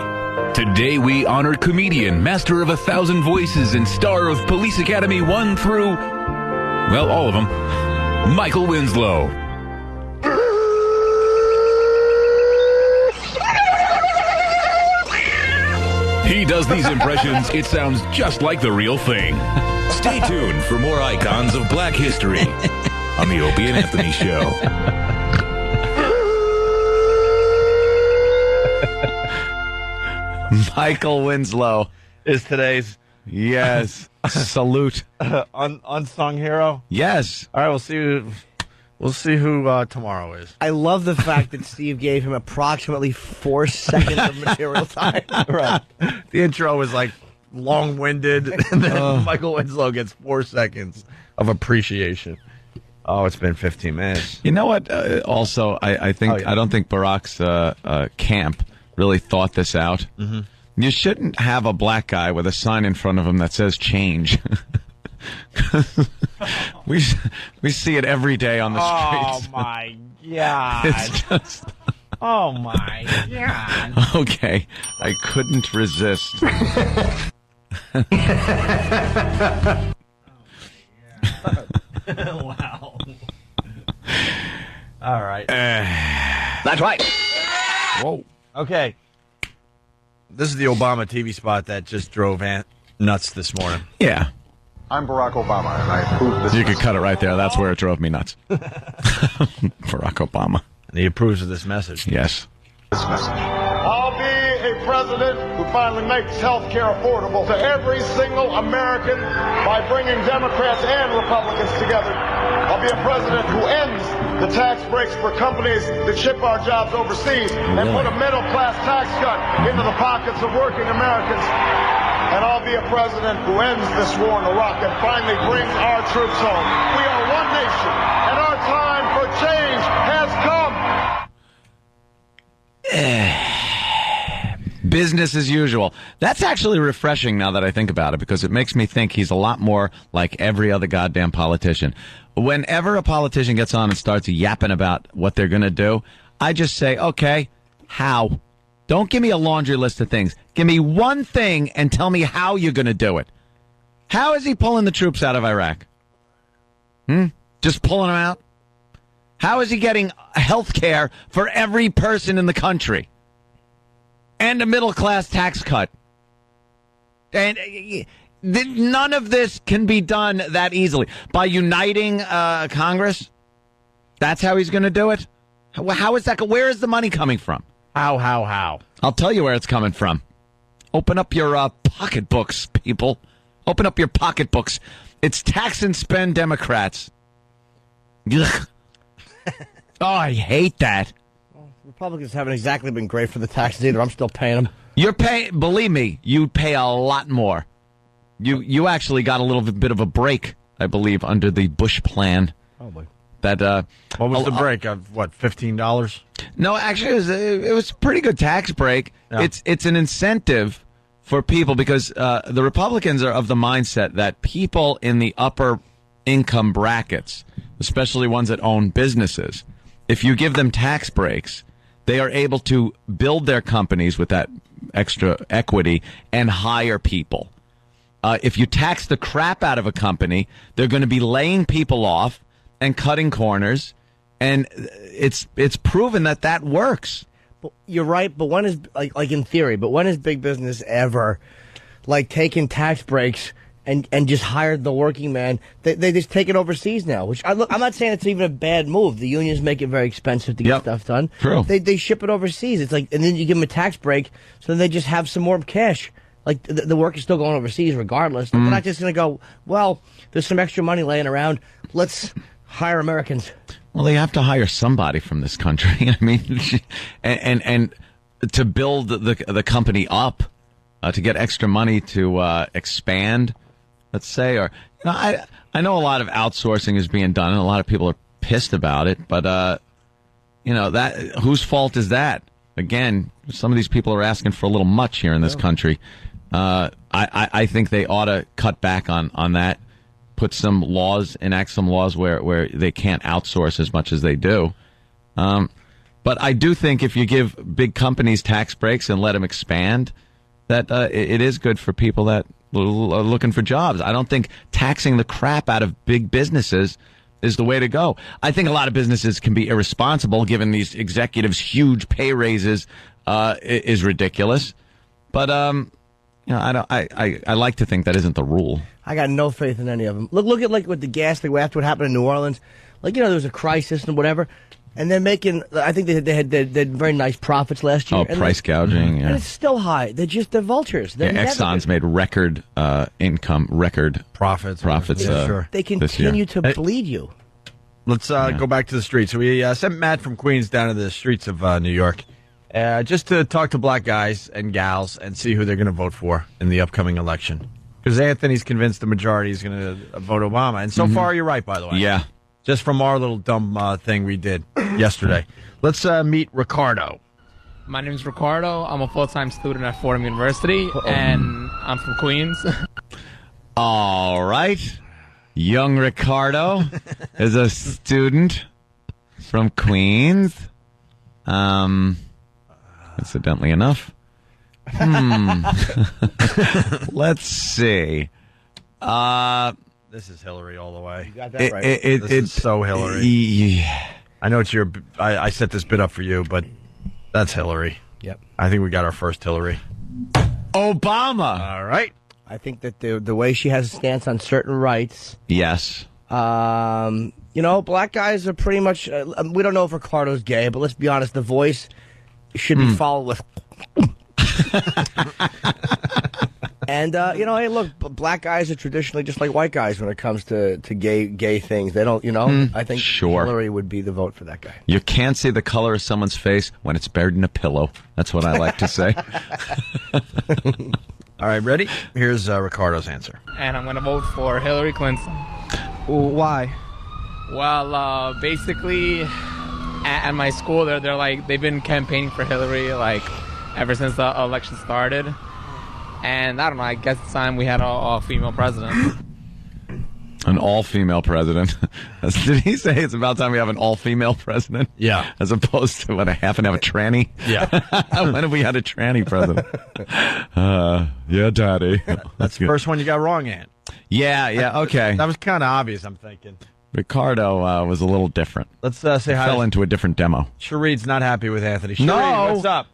Today we honor comedian, master of 1,000 voices, and star of Police Academy 1 through, well, all of them, Michael Winslow. He does these impressions, it sounds just like the real thing. Stay tuned for more icons of black history on the Opie and Anthony Show. Michael Winslow is today's salute unsung hero. Yes. All right, we'll see. We'll see who tomorrow is. I love the fact that Steve gave him approximately 4 seconds of material time. Right. The intro was like long-winded, and then Michael Winslow gets 4 seconds of appreciation. Oh, it's been 15 minutes. You know what? Also, I think I don't think Barack's camp really thought this out. Mm-hmm. You shouldn't have a black guy with a sign in front of him that says "change." we see it every day on the streets. Oh my god! It's just. Oh my god! Okay, I couldn't resist. Wow. All right. That's right. Whoa. Okay. This is the Obama TV spot that just drove Ant nuts this morning. Yeah. I'm Barack Obama, and I approve this. You could cut it right there. That's where it drove me nuts. Barack Obama. And he approves of this message. Yes. This message. I'll be a president who finally makes health care affordable to every single American by bringing Democrats and Republicans together. I'll be a president who ends the tax breaks for companies that ship our jobs overseas and put a middle-class tax cut into the pockets of working Americans. And I'll be a president who ends this war in Iraq and finally brings our troops home. We are one nation, and our time for change has come. business as usual. That's actually refreshing now that I think about it, because it makes me think he's a lot more like every other goddamn politician. Whenever a politician gets on and starts yapping about what they're going to do, I just say, okay, how? Don't give me a laundry list of things. Give me one thing and tell me how you're going to do it. How is he pulling the troops out of Iraq? Just pulling them out? How is he getting health care for every person in the country? And a middle-class tax cut? And none of this can be done that easily. By uniting Congress? That's how he's going to do it? How is that? Where is the money coming from? How? I'll tell you where it's coming from. Open up your pocketbooks, people. Open up your pocketbooks. It's tax and spend Democrats. Ugh. Oh, I hate that. Well, Republicans haven't exactly been great for the taxes either. I'm still paying them. You're paying, believe me, you pay a lot more. You actually got a little bit of a break, I believe, under the Bush plan. Probably. That what was the break of what, $15? No, actually, it was a pretty good tax break. Yeah. It's an incentive for people, because the Republicans are of the mindset that people in the upper income brackets, especially ones that own businesses, if you give them tax breaks, they are able to build their companies with that extra equity and hire people. If you tax the crap out of a company, they're going to be laying people off and cutting corners, and it's proven that works. But you're right, but when is, like in theory, but when has big business ever, like, taken tax breaks and just hired the working man? They just take it overseas now, which I'm not saying it's even a bad move. The unions make it very expensive to get stuff done. True. They ship it overseas. It's like, and then you give them a tax break, so then they just have some more cash. Like, the work is still going overseas regardless. They're not just going to go, well, there's some extra money laying around. Let's hire Americans. Well, they have to hire somebody from this country. I mean, and to build the company up, to get extra money to expand, let's say, or I know a lot of outsourcing is being done, and a lot of people are pissed about it. But that whose fault is that? Again, some of these people are asking for a little much here in this country. I think they ought to cut back on that. Put some laws, enact some laws where they can't outsource as much as they do. But I do think if you give big companies tax breaks and let them expand, that it is good for people that are looking for jobs. I don't think taxing the crap out of big businesses is the way to go. I think a lot of businesses can be irresponsible, given these executives' huge pay raises is ridiculous. But I like to think that isn't the rule. I got no faith in any of them. Look at, like, with the gas thing after what happened in New Orleans. Like, there was a crisis and whatever, and they're making. I think they had very nice profits last year. Oh, price gouging. And it's still high. They're vultures. They're Exxon's made record income, record profits. They continue to bleed you. Let's go back to the streets. So we sent Matt from Queens down to the streets of New York, just to talk to black guys and gals and see who they're going to vote for in the upcoming election. Because Anthony's convinced the majority is going to vote Obama. And so far, you're right, by the way. Yeah. Just from our little dumb thing we did yesterday. Let's meet Ricardo. My name is Ricardo. I'm a full-time student at Fordham University, and I'm from Queens. All right. Young Ricardo is a student from Queens. Incidentally enough. Let's see. This is Hillary all the way. You got that right. This is so Hillary. Yeah. I know it's your. I set this bit up for you, but that's Hillary. Yep. I think we got our first Hillary. Obama. All right. I think that the way she has a stance on certain rights. Yes. Black guys are pretty much. We don't know if Ricardo's gay, but let's be honest. The Voice should be followed with. And hey, look, black guys are traditionally just like white guys when it comes to gay things. They don't, I think Hillary would be the vote for that guy. You can't see the color of someone's face when it's buried in a pillow. That's what I like to say. All right, ready? Here's Ricardo's answer. And I'm going to vote for Hillary Clinton. Why? Well, basically, at my school, they've been campaigning for Hillary, like, ever since the election started. And I don't know, I guess it's time we had a female president. An all-female president. Did he say it's about time we have an all-female president? Yeah. As opposed to, what, a half and half a tranny? Yeah. When have we had a tranny president? Yeah, Daddy. That's the first one you got wrong, Ant. Yeah, okay. That was kind of obvious, I'm thinking. Ricardo was a little different. Let's say hi. Fell into a different demo. Shareed's not happy with Anthony. Shareed, No. what's up?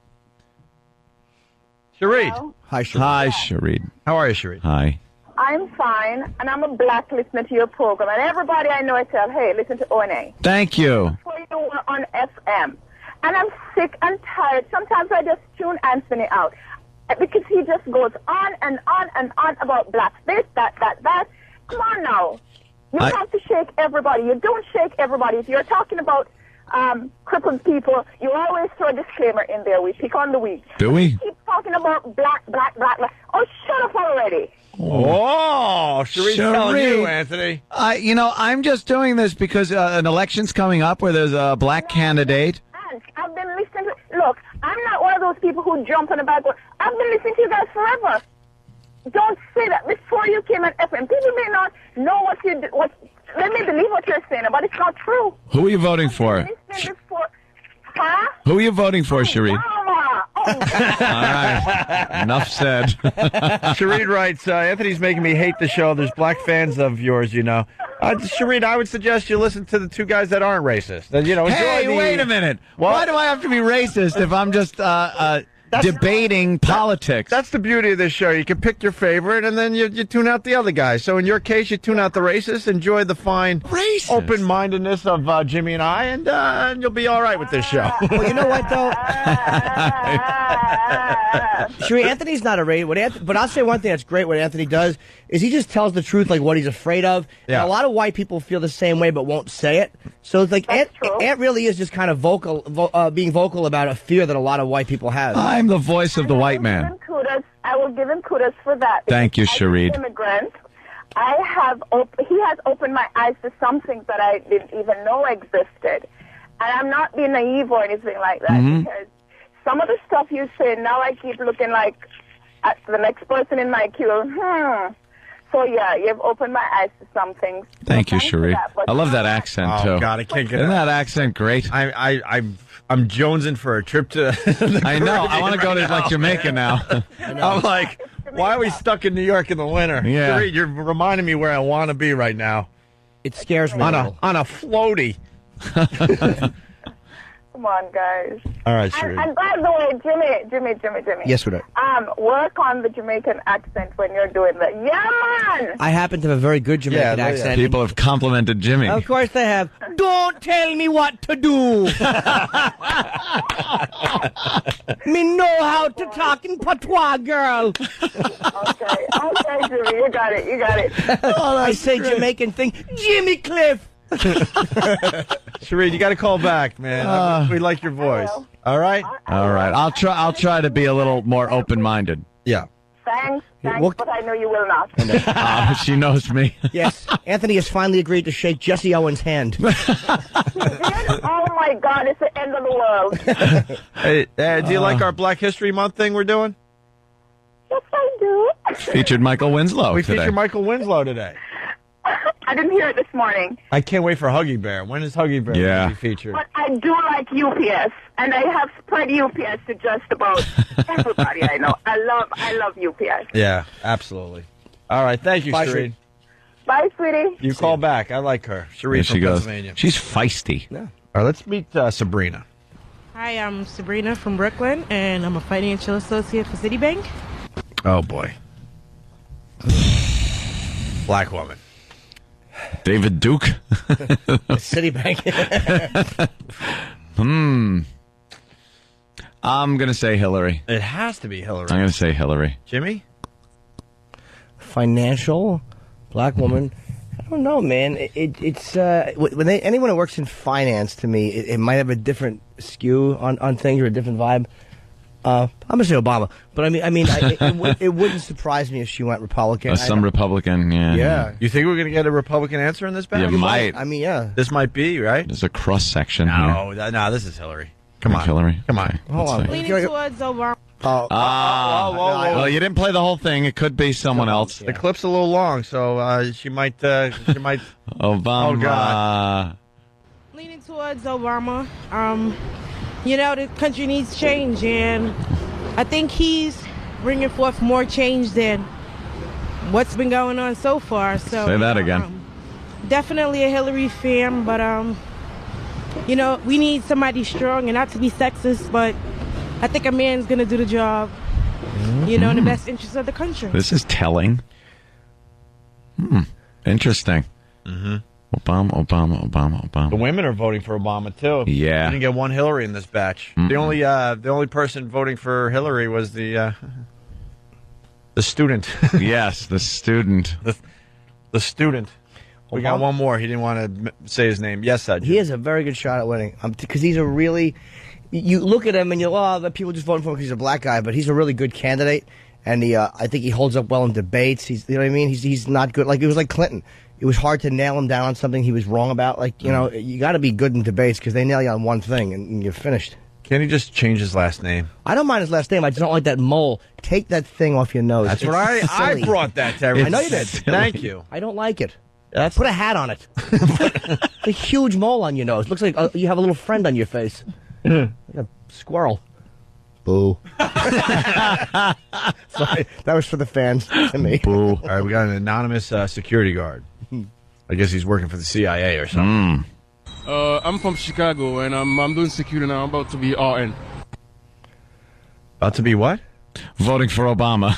Shareed. Hello? Hi, Shareed. Hi, Shareed. How are you, Shareed? Hi. I'm fine, and I'm a black listener to your program. And everybody I know, I tell, hey, listen to ONA. Thank you. Before you were on FM. And I'm sick and tired. Sometimes I just tune Anthony out. Because he just goes on and on and on about blacks. This, that. Come on now. You have to shake everybody. You don't shake everybody. If you're talking about crippled people, you always throw a disclaimer in there. We pick on the weak. Do we? Keep talking about black. Oh, shut up already. Oh, Shareed's telling you, Anthony. I'm just doing this because an election's coming up where there's a black candidate. And I've been listening to... Look, I'm not one of those people who jump on the back. I've been listening to you guys forever. Don't say that. Before you came on FM, people may not know what you... Let me believe what you're saying, but it's not true. Who are you voting for? Huh? Who are you voting for, Shareed? Mama. Oh, All right. Enough said. Shareed writes, Anthony's making me hate the show. There's black fans of yours, Shareed, I would suggest you listen to the two guys that aren't racist. Hey, wait a minute. Why do I have to be racist if I'm just debating politics? That's the beauty of this show. You can pick your favorite, and then you tune out the other guy. So in your case, you tune out the racist, enjoy the fine open-mindedness of Jimmy and I, and you'll be all right with this show. Well, you know what, though? Sure, Anthony's not a racist, but I'll say one thing that's great what Anthony does is he just tells the truth, like what he's afraid of. Yeah. And a lot of white people feel the same way but won't say it. So it's like Ant really is just kind of being vocal about a fear that a lot of white people have. I'm the voice of the white man. I will give him kudos for that. Thank you, As an Shareed. immigrant, he has opened my eyes to some things that I didn't even know existed. And I'm not being naive or anything like that, because some of the stuff you say, now I keep looking like at the next person in my queue. So, yeah, you've opened my eyes to some things. Thank you, Shareed. I love that accent, too. Oh, God, I can't get Isn't that accent great? I'm jonesing for a trip to the I know. I want to go to right now, like Jamaica man. now. I'm like, why are we stuck in New York in the winter? Yeah. You're reminding me where I want to be right now. It scares me. On a floaty. Come on, guys. All right, Shareed. And by the way, Jimmy. Yes, what? Work on the Jamaican accent when you're doing that. Yeah, man! I happen to have a very good Jamaican accent. People have complimented Jimmy. Of course they have. Don't tell me what to do. Me know how to talk in patois, girl. Okay, Jimmy, you got it. I say Jamaican thing. Jimmy Cliff. Shareed, you got to call back, man. We like your voice. All right? All right. I'll try to be a little more open-minded. Yeah. Thanks, but I know you will not. She knows me. Yes, Anthony has finally agreed to shake Jesse Owens' hand. Oh, my God, it's the end of the world. Hey, do you like our Black History Month thing we're doing? Yes, I do. Featured Michael Winslow today. Featured Michael Winslow today. I didn't hear it this morning. I can't wait for Huggy Bear. When is Huggy Bear going to be featured? But I do like UPS, and I have spread UPS to just about everybody I know. I love UPS. Yeah, absolutely. All right, thank you, Bye, Shareed. Bye, sweetie. You call back. I like her. Shareed There from she goes. Pennsylvania. She's feisty. Yeah. All right, let's meet Sabrina. Hi, I'm Sabrina from Brooklyn, and I'm a financial associate for Citibank. Oh, boy. Black woman. David Duke. Citibank. I'm going to say Hillary. It has to be Hillary. I'm going to say Hillary. Jimmy? Financial, black woman. I don't know, man. It's when anyone who works in finance, to me, it might have a different skew on things or a different vibe. I'm gonna say Obama, but it wouldn't surprise me if she went Republican. Some Republican, yeah. Yeah. You think we're going to get a Republican answer in this battle? You might. I mean, yeah. This might be, right? There's a cross section here. No, this is Hillary. Come on. Hillary. Come on. Hold on. Leaning towards Obama. Well, you didn't play the whole thing. It could be someone else. The clip's a little long, so she might. Obama. Oh, God. Leaning towards Obama. The country needs change, and I think he's bringing forth more change than what's been going on so far. So say that again. Definitely a Hillary fan, but we need somebody strong, and not to be sexist, but I think a man's going to do the job, in the best interest of the country. This is telling. Interesting. Mm-hmm. Obama. The women are voting for Obama too. Yeah. We didn't get one Hillary in this batch. The only person voting for Hillary was the student. Yes, the student. The student. We got one more. He didn't want to say his name. Yes, Jim. He has a very good shot at winning because he's a really. You look at him and the people just voting for him because he's a black guy, but he's a really good candidate, and I think he holds up well in debates. You know what I mean? He's not good. Like it was like Clinton. It was hard to nail him down on something he was wrong about. Like you got to be good in debates because they nail you on one thing and you're finished. Can't he just change his last name? I don't mind his last name. I just don't like that mole. Take that thing off your nose. That's what I brought that to everyone. I know you did. Thank you. I don't like it. Put a hat on it. A huge mole on your nose. Looks like you have a little friend on your face. Like a squirrel. Boo. Sorry, that was for the fans, to me. Boo. All right, we got an anonymous security guard. I guess he's working for the CIA or something. I'm from Chicago, and I'm doing security now. I'm about to be RN. About to be what? Voting for Obama.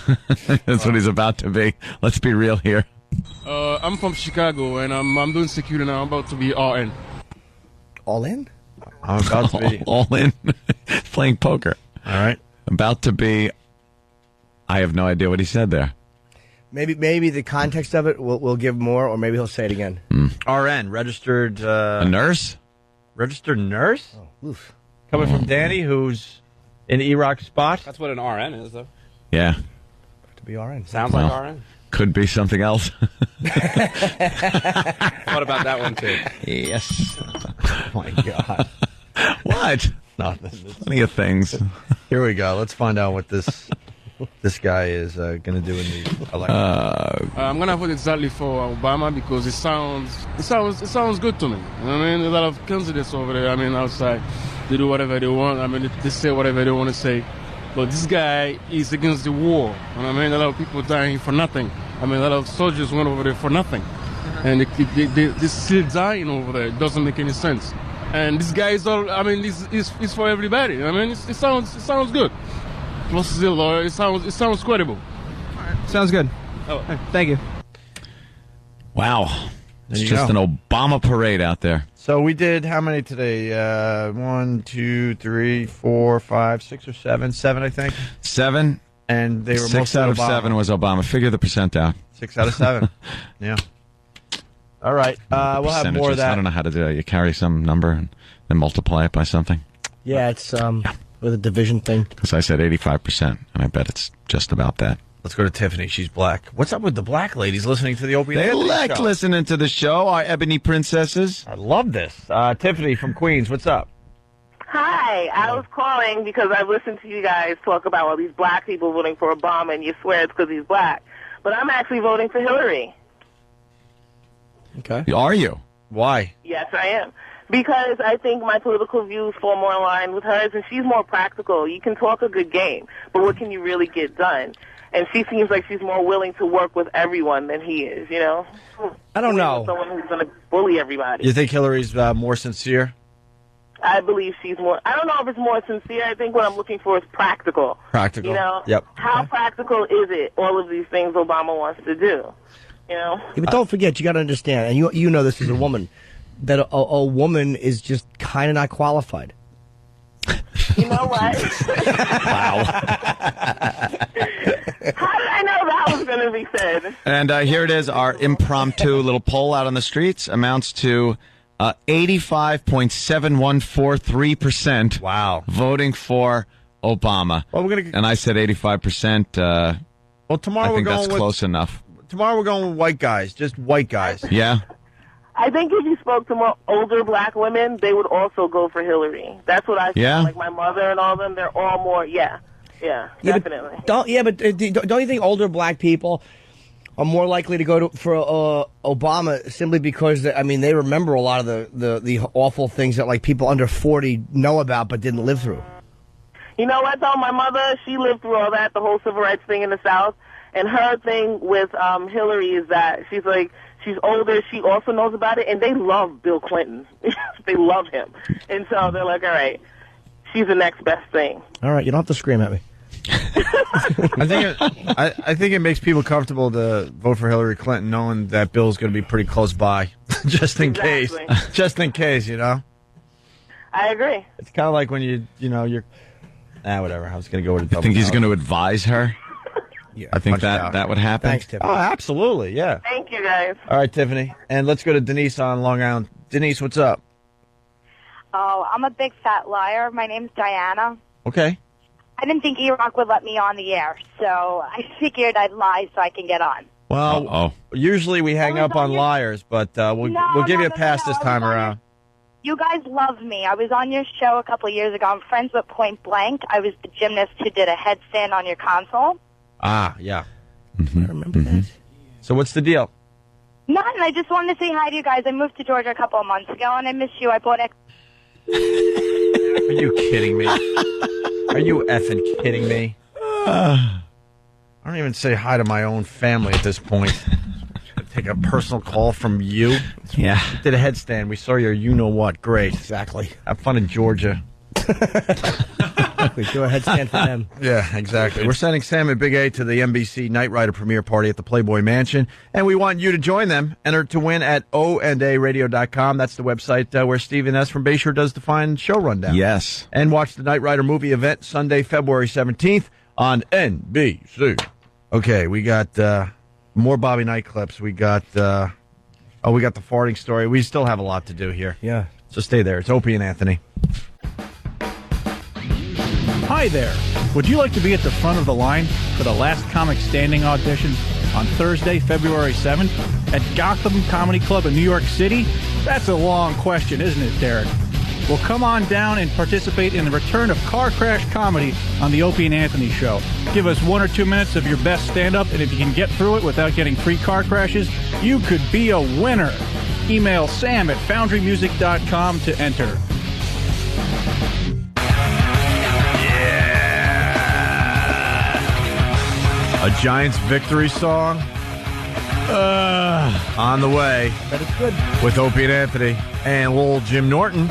That's what he's about to be. Let's be real here. I'm from Chicago, and I'm doing security now. I'm about to be RN. All in? I'm about to be all in. Playing poker. All right. About to be. I have no idea what he said there. Maybe the context of it will give more, or maybe he'll say it again. RN, registered... a nurse? Registered nurse? Oh, oof. Coming from Danny, who's in Iraq spot? That's what an RN is, though. Yeah. To be RN. Sounds like RN. Could be something else. What about that one, too? Yes. Oh, my God. What? Nothing. Plenty of things. Here we go. Let's find out what this guy is going to do in the election. I'm gonna vote exactly for Obama because it sounds good to me. You know what I mean? A lot of candidates over there. I mean, outside, they do whatever they want. I mean, they say whatever they want to say. But this guy is against the war. You know what I mean? A lot of people dying for nothing. I mean, a lot of soldiers went over there for nothing, and they're still dying over there. It doesn't make any sense. And this guy is all. I mean, it's for everybody. I mean, it sounds good. Plus, he's a lawyer. It sounds credible. Sounds good. Oh, thank you. Wow. It's just an Obama parade out there. So we did how many today? 1, 2, 3, 4, 5, 6 or 7. 7, I think. 7. And they were 6 mostly out of Obama. 7 was Obama. Figure the percent out. 6 out of 7. Yeah. All right. We'll have more of Percentages. that. I don't know how to do that. You carry some number and then multiply it by something. Yeah, it's with a division thing. Because I said 85%, and I bet it's just about that. Let's go to Tiffany. She's black. What's up with the black ladies listening to the Opie and They Anthony like show? listening to the show, our ebony princesses. I love this. Tiffany from Queens, what's up? Hi, I was calling because I've listened to you guys talk about all these black people voting for Obama, and you swear it's because he's black. But I'm actually voting for Hillary. Okay. Are you? Why? Yes, I am. Because I think my political views fall more in line with hers, and she's more practical. You can talk a good game, but what can you really get done? And she seems like she's more willing to work with everyone than he is, you know? I don't know. Someone who's going to bully everybody. You think Hillary's more sincere? I believe she's more, I don't know if it's more sincere. I think what I'm looking for is practical. Practical. You know? Yep. How practical is it, all of these things Obama wants to do? You know? Yeah, but don't forget, you got to understand, and you know this as a woman, that a woman is just kind of not qualified. You know what? Wow. How did I know that was going to be said? And here it is. Our impromptu little poll out on the streets amounts to 85.7143%. Wow. Voting for Obama. Well, we're gonna. And I said 85%. Well, tomorrow I think we're going that's with, close enough. Tomorrow we're going with white guys, just white guys. Yeah. I think if you spoke to more older black women, they would also go for Hillary. That's what I feel. Yeah? Like my mother and all them, they're all more, yeah. Yeah, Yeah, definitely. Don't you think older black people are more likely to go for Obama simply because they remember a lot of the awful things that like people under 40 know about but didn't live through. You know what, though? My mother, she lived through all that, the whole civil rights thing in the South. And her thing with Hillary is that she's older, she also knows about it, and they love Bill Clinton. They love him. And so they're like, all right, she's the next best thing. All right, you don't have to scream at me. I think it makes people comfortable to vote for Hillary Clinton knowing that Bill's going to be pretty close by, just in case. Just in case, you know? I agree. It's kind of like when you're... whatever. I was going to go with a double. I think he's going to advise her. Yeah, I think that would happen. Thanks, Tiffany. Oh, absolutely, yeah. Thank you, guys. All right, Tiffany. And let's go to Denise on Long Island. Denise, what's up? Oh, I'm a big fat liar. My name's Diana. Okay. I didn't think E-Rock would let me on the air, so I figured I'd lie so I can get on. Well, usually we hang up on liars, but we'll give you a pass this time around. You guys love me. I was on your show a couple of years ago. I'm friends with Point Blank. I was the gymnast who did a headstand on your console. Ah, yeah. I remember that. So what's the deal? Nothing. I just wanted to say hi to you guys. I moved to Georgia a couple of months ago, and I miss you. I bought it. Are you kidding me? Are you effing kidding me? I don't even say hi to my own family at this point. Take a personal call from you. Yeah. Did a headstand. We saw your you-know-what. Great. Exactly. Have fun in Georgia. We do a headstand for them. Yeah, exactly. We're sending Sam and Big A to the NBC Knight Rider premiere party at the Playboy Mansion, and we want you to join them. Enter to win at OandARadio.com. That's the website where Stephen S. from Bayshore does the fine show rundown. Yes. And watch the Knight Rider movie event Sunday, February 17th on NBC. Okay, we got more Bobby Knight clips. We got we got the farting story. We still have a lot to do here. Yeah. So stay there. It's Opie and Anthony. Hi there. Would you like to be at the front of the line for the Last Comic Standing audition on Thursday, February 7th at Gotham Comedy Club in New York City? That's a long question, isn't it, Derek? Well, come on down and participate in the return of Car Crash Comedy on the Opie and Anthony Show. Give us 1 or 2 minutes of your best stand-up, and if you can get through it without getting free car crashes, you could be a winner. Email sam@foundrymusic.com to enter. A Giants victory song on the way. But it's good. With Opie and Anthony and little Jim Norton.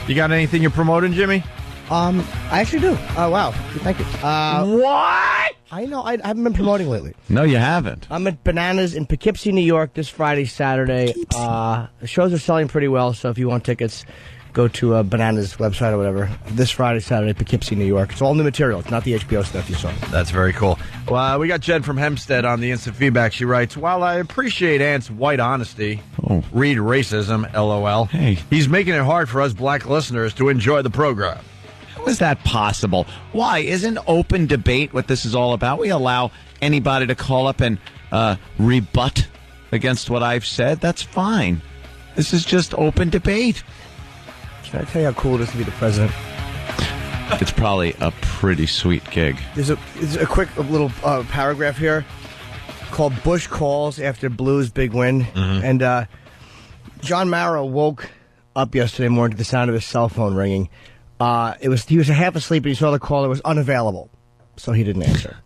You got anything you're promoting, Jimmy? I actually do. Oh, wow. Thank you. What? I know. I haven't been promoting lately. No, you haven't. I'm at Bananas in Poughkeepsie, New York this Friday, Saturday. The shows are selling pretty well, so if you want tickets, go to Bananas website or whatever. This Friday, Saturday, Poughkeepsie, New York. It's all new material. It's not the HBO stuff you saw. That's very cool. Well, we got Jen from Hempstead on the instant feedback. She writes, while I appreciate Ant's white honesty, read racism, LOL. Hey. He's making it hard for us black listeners to enjoy the program. How is that possible? Why? Isn't open debate what this is all about? We allow anybody to call up and rebut against what I've said. That's fine. This is just open debate. Can I tell you how cool it is to be the president? It's probably a pretty sweet gig. There's a quick little paragraph here called Bush Calls After Blues Big Win. Mm-hmm. And John Mara woke up yesterday morning to the sound of his cell phone ringing. He was half asleep and he saw the caller was unavailable, so he didn't answer.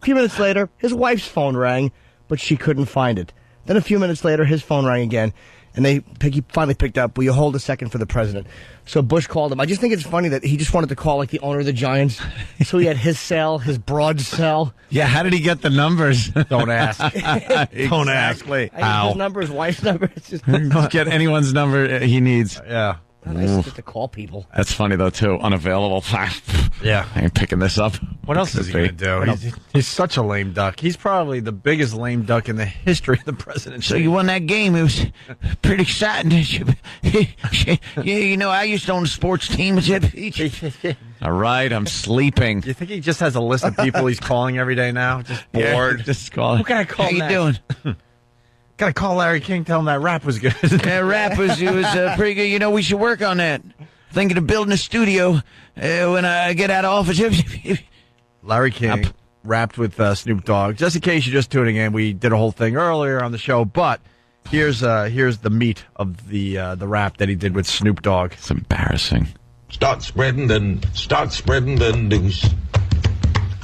A few minutes later, his wife's phone rang, but she couldn't find it. Then a few minutes later, his phone rang again, and he finally picked up, will you hold a second for the president? So Bush called him. I just think it's funny that he just wanted to call like the owner of the Giants. So he had his cell, his broad cell. Yeah, how did he get the numbers? Don't ask. Don't ask. His number, his wife's number. It's just Get anyone's number he needs. Yeah. not nice just to call people. That's funny, though, too. Unavailable. Yeah. I ain't picking this up. What else is he going to do? He's such a lame duck. He's probably the biggest lame duck in the history of the presidency. So you won that game. It was pretty exciting. Yeah, I used to own a sports team. All right, I'm sleeping. Do you think he just has a list of people he's calling every day now? Just bored? Yeah, just calling. Who can I call How you next? doing? Gotta call Larry King, tell him that rap was good. That rap was pretty good. We should work on that. Thinking of building a studio when I get out of office. Larry King rapped with Snoop Dogg. Just in case you're just tuning in, we did a whole thing earlier on the show, but here's the meat of the rap that he did with Snoop Dogg. It's embarrassing. Start spreading the news.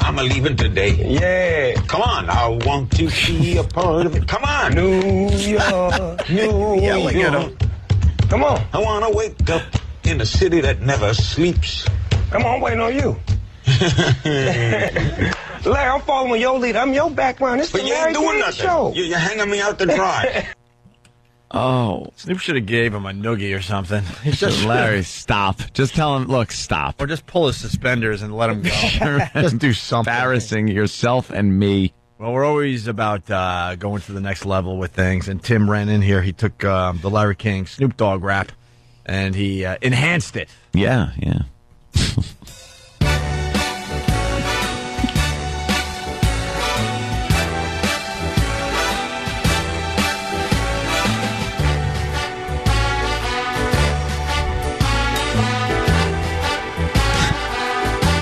I'm leaving today. Yeah. Come on. I want to be a part of it. Come on. New York. New York. Come on. I want to wake up in a city that never sleeps. Come on, waiting on you. Larry, I'm following your lead. I'm your background. It's the Larry King Show. You're hanging me out to dry. Oh. Snoop should have gave him a noogie or something. Larry, stop. Just tell him, look, stop. Or just pull his suspenders and let him go. Just do something. Embarrassing yourself and me. Well, we're always about going to the next level with things. And Tim ran in here. He took the Larry King Snoop Dogg rap, and he enhanced it. Yeah.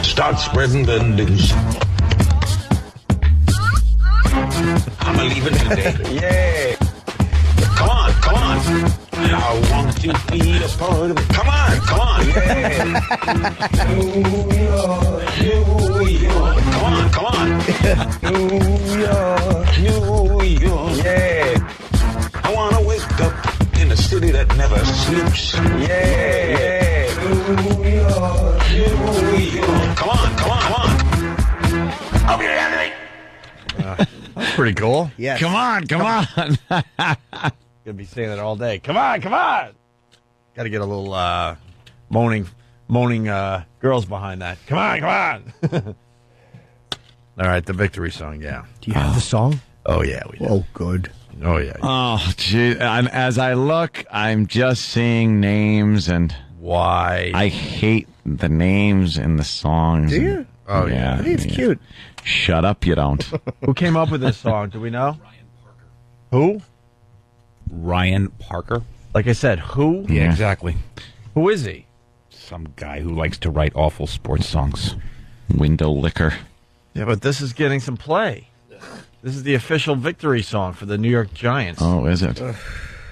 Start spreading the news. I'm leaving today. Yeah. Come on. I want to be a part of it. Come on. Yeah. New York. Come on. New York. Yeah. I want to wake up in a city that never sleeps. Yeah. New York. Come on. I'll be there, Anthony. That's pretty cool. Yes. Come on. Gonna be saying that all day. Come on. Got to get a little moaning girls behind that. Come on. All right, the victory song. Yeah. Do you have the song? Oh yeah, we do. Oh, good. Oh yeah. Oh, gee. And as I look, I'm just seeing names, and why? I hate the names in the songs. Do you? Oh yeah. I think it's cute. Shut up, you don't. Who came up with this song? Do we know? Who? Ryan Parker. Like I said, who? Yeah, exactly. Who is he? Some guy who likes to write awful sports songs. Window licker. Yeah, but this is getting some play. This is the official victory song for the New York Giants. Oh, is it?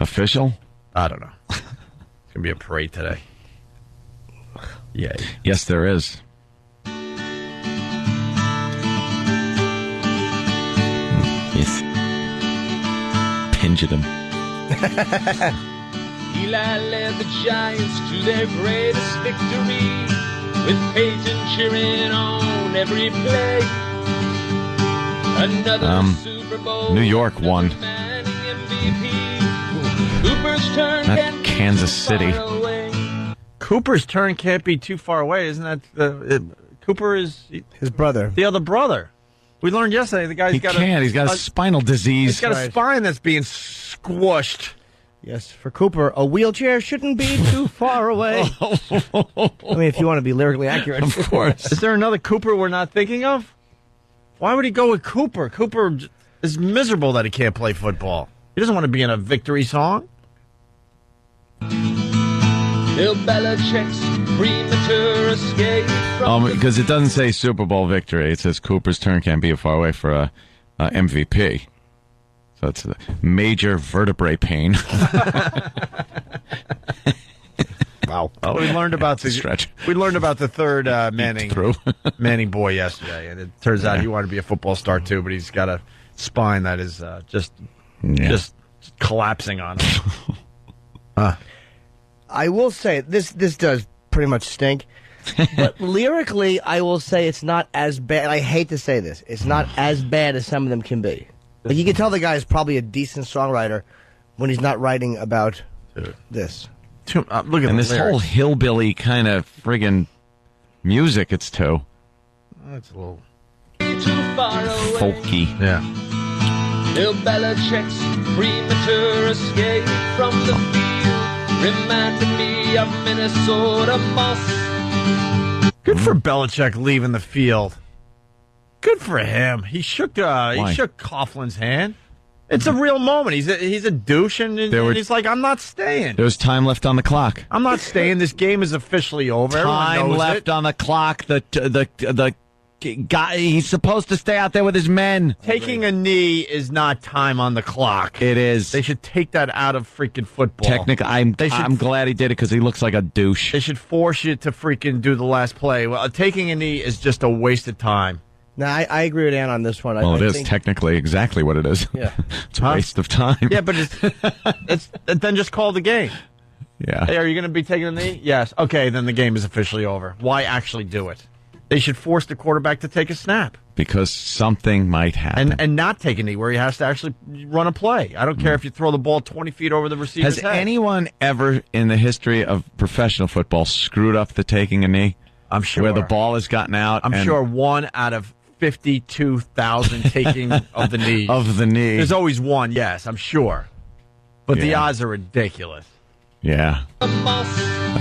Official? I don't know. It's going to be a parade today. Yeah. Yes, there is. Yes. Pingered him. Eli led the Giants to their greatest victory, with Peyton cheering on every play. Another Super Bowl. New York won. MVP. Cooper's turn Not can't be Kansas too City. far away. Cooper's turn can't be too far away. Isn't that Cooper is his brother? The other brother. We learned yesterday the guy's He got can't. He's got a spinal disease. He's got a spine that's being squished. Yes, for Cooper, a wheelchair shouldn't be too far away. I mean, if you want to be lyrically accurate. Of course. Is there another Cooper we're not thinking of? Why would he go with Cooper? Cooper is miserable that he can't play football. He doesn't want to be in a victory song. Bill Belichick's premature escape from Because it doesn't say Super Bowl victory. It says Cooper's turn can't be far away for a MVP. So it's a major vertebrae pain. Wow. Well, we learned about the stretch. We learned about the third Manning boy yesterday, and it turns out he wanted to be a football star too, but he's got a spine that is just collapsing on him. I will say this does pretty much stink, but lyrically, I will say it's not as bad. I hate to say this, it's not as bad as some of them can be. Like you can tell the guy is probably a decent songwriter when he's not writing about this. Look at and this whole hillbilly kind of friggin' music it's to. That's a little too far away. Folky. Yeah. Bill Belichick's premature escape from the field reminded me of Minnesota Moss. Good for Belichick leaving the field. Good for him. He shook Coughlin's hand. It's a real moment. He's a douche, and he's like, I'm not staying. There was time left on the clock. I'm not staying. This game is officially over. Time Everyone knows left on the clock. The He's supposed to stay out there with his men. Taking a knee is not time on the clock. It is. They should take that out of freaking football. Technically, I'm glad he did it because he looks like a douche. They should force you to freaking do the last play. Well, taking a knee is just a waste of time. No, I agree with Ann on this one. Well, I it is think, technically exactly what it is. Yeah. It's a waste of time. Yeah, but it's then just call the game. Yeah. Hey, are you going to be taking a knee? Yes. Okay, then the game is officially over. Why actually do it? They should force the quarterback to take a snap. Because something might happen. And not take a knee where he has to actually run a play. I don't care if you throw the ball 20 feet over the receiver's Has head. anyone ever in the history of professional football screwed up the taking a knee? I'm sure. Where the ball has gotten out? I'm sure 1 out of 52,000 taking of the knee. Of the knee. There's always one, yes, I'm sure. But the Yeah. odds are ridiculous. Yeah. I'd like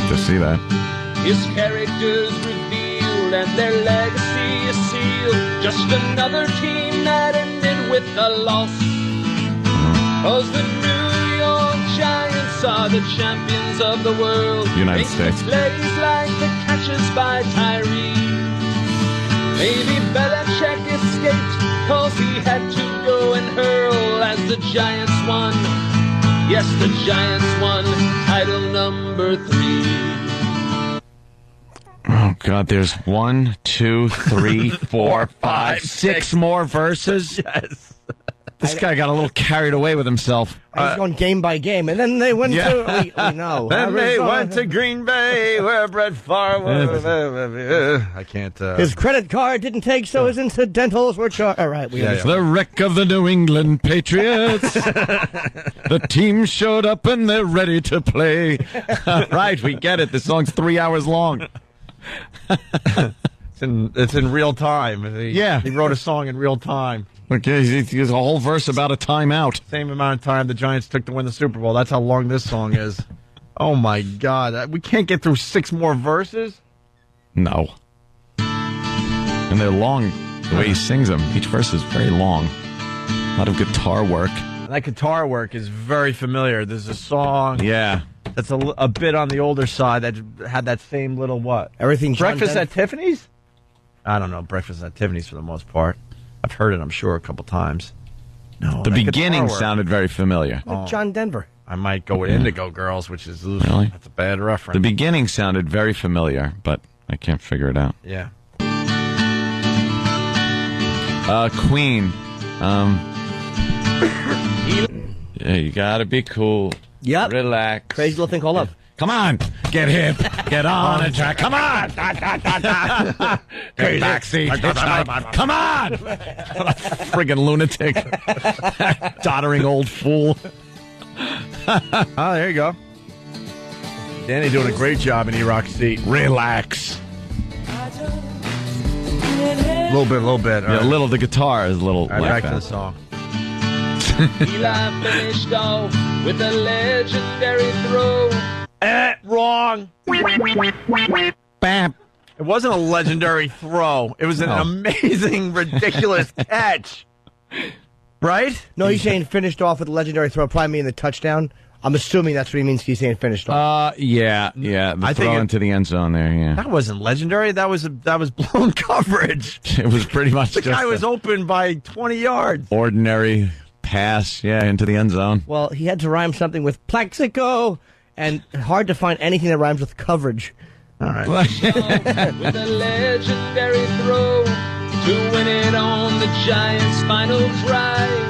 to see that. His character's revealed and their legacy is sealed. Just another team that ended with a loss. 'Cause the New York Giants are the champions of the world. United Thanks to States. plays like the catches by Tyree. Maybe Belichick escaped 'cause he had to go and hurl as the Giants won. Yes, the Giants won title number 3. Oh, God, there's 1, 2, 3, 4, 5, 6 more verses? Yes. This guy got a little carried away with himself. He's going game by game, and then they went to. We know. Then they went to Green Bay where Brett Favre was. I can't. His credit card didn't take, so his incidentals were charged. All right, we understand. The wreck of the New England Patriots. The team showed up and they're ready to play. Right, we get it. The song's 3 hours long. It's in real time. Yeah. He wrote a song in real time. Okay, he's a whole verse about a timeout. Same amount of time the Giants took to win the Super Bowl. That's how long this song is. Oh, my God. We can't get through 6 more verses? No. And they're long, the way he sings them. Each verse is very long. A lot of guitar work. That guitar work is very familiar. There's a song. Yeah. That's a bit on the older side that had that same little what? Everything. Breakfast at Tiffany's? I don't know. Breakfast at Tiffany's for the most part. I've heard it, I'm sure, a couple times. No, The that beginning guitar work. sounded very familiar. Like John Denver. I might go with Indigo Girls, which is Really? That's a bad reference. The beginning sounded very familiar, but I can't figure it out. Yeah. Queen. Yeah, you gotta be cool. Yep. Relax. Crazy little thing called love. Come on, get hip, get on the track. Come on, get backseat. Come on, friggin' lunatic, doddering old fool. Oh, there you go. Danny doing a great job in E-Rock seat. Relax. A little bit. Yeah, a little. The guitar is a little. All right, like back that. to the song. Eli finished off with a legendary throw. Wrong. Bam. It wasn't a legendary throw. It was an amazing, ridiculous catch. Right? No, he's saying finished off with a legendary throw, probably meaning the touchdown. I'm assuming that's what he means. He's saying finished off. Yeah. The I think throw into the end zone there. Yeah. That wasn't legendary. That was blown coverage. It was pretty much The just guy was open by 20 yards. ordinary pass. Yeah, into the end zone. Well, he had to rhyme something with Plaxico, and hard to find anything that rhymes with coverage. All right. With a legendary throw to win it on the Giants' final drive.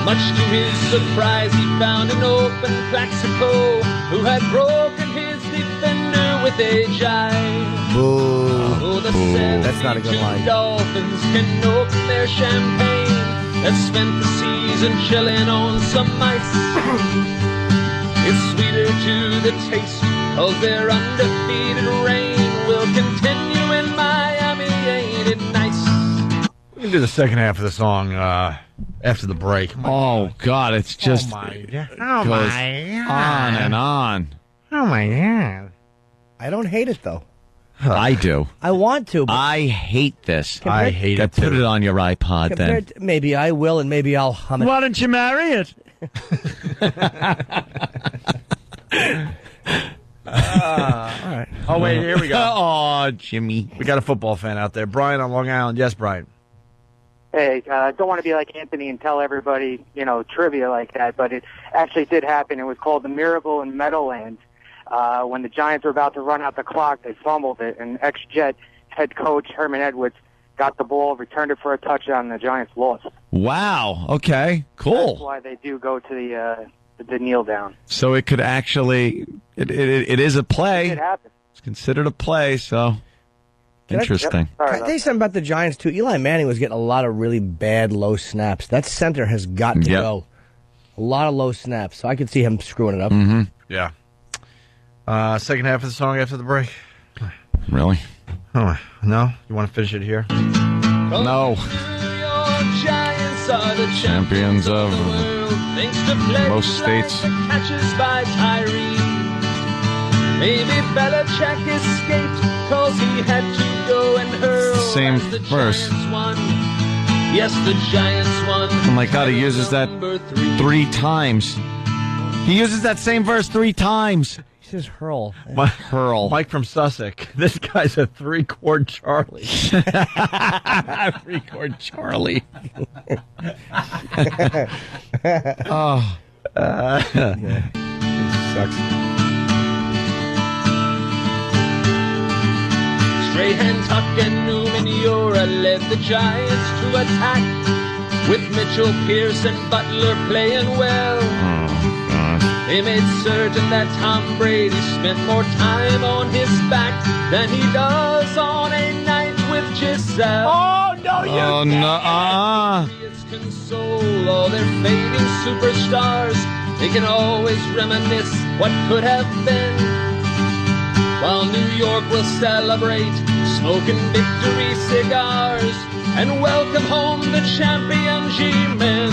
Much to his surprise, he found an open Plaxico who had broken his defender with a jive. Boo. Oh, the That's not a good 72 line. Dolphins can open their champagne that spent the season chilling on some ice. It's sweeter to the taste, 'cause their undefeated reign will continue in Miami, ain't it nice? We can do the second half of the song after the break. Oh God, it's just Oh my goes God. on and on. Oh my God. I don't hate it, though. I do. I want to, but I hate this. I hate it Put too. it on your iPod then. compared to, maybe I will, and maybe I'll hum it. Why don't you marry it? All right. Oh, wait, here we go. Oh, Jimmy. We got a football fan out there. Brian on Long Island. Yes, Brian. Hey, don't want to be like Anthony and tell everybody, trivia like that, but it actually did happen. It was called the Miracle in Meadowlands. When the Giants were about to run out the clock, they fumbled it, and ex-Jet head coach Herman Edwards got the ball, returned it for a touchdown, and the Giants lost. Wow. Okay. Cool. That's why they do go to the kneel down. So it could actually, it is a play. It happened. It's considered a play, so interesting. Can I tell you something about the Giants, too? Eli Manning was getting a lot of really bad low snaps. That center has got to go. A lot of low snaps, so I could see him screwing it up. Mm-hmm. Yeah. Second half of the song after the break. Really? Oh, no? You want to finish it here? No. Giants are the Champions of Thanks to Fletch most states. Catches by Tyree. Maybe Belichick escaped cause he had to go and hurl. Same as the verse. Giants won. Yes, the Giants won. Oh my God, he uses that 3 times. He uses that same verse 3 times. He says hurl. Hurl. Mike from Sussex. This guy's a 3-chord Charlie. 3-chord Charlie. Oh. Sucks. Strahan, Tuck, and Newman Yora led the Giants to attack, with Mitchell, Pierce, and Butler playing well. They made certain that Tom Brady spent more time on his back than he does on a night with Giselle. Oh, no, you Oh, no. It's console all their fading superstars. They can always reminisce what could have been, while New York will celebrate, smoking victory cigars, and welcome home the champion G-men.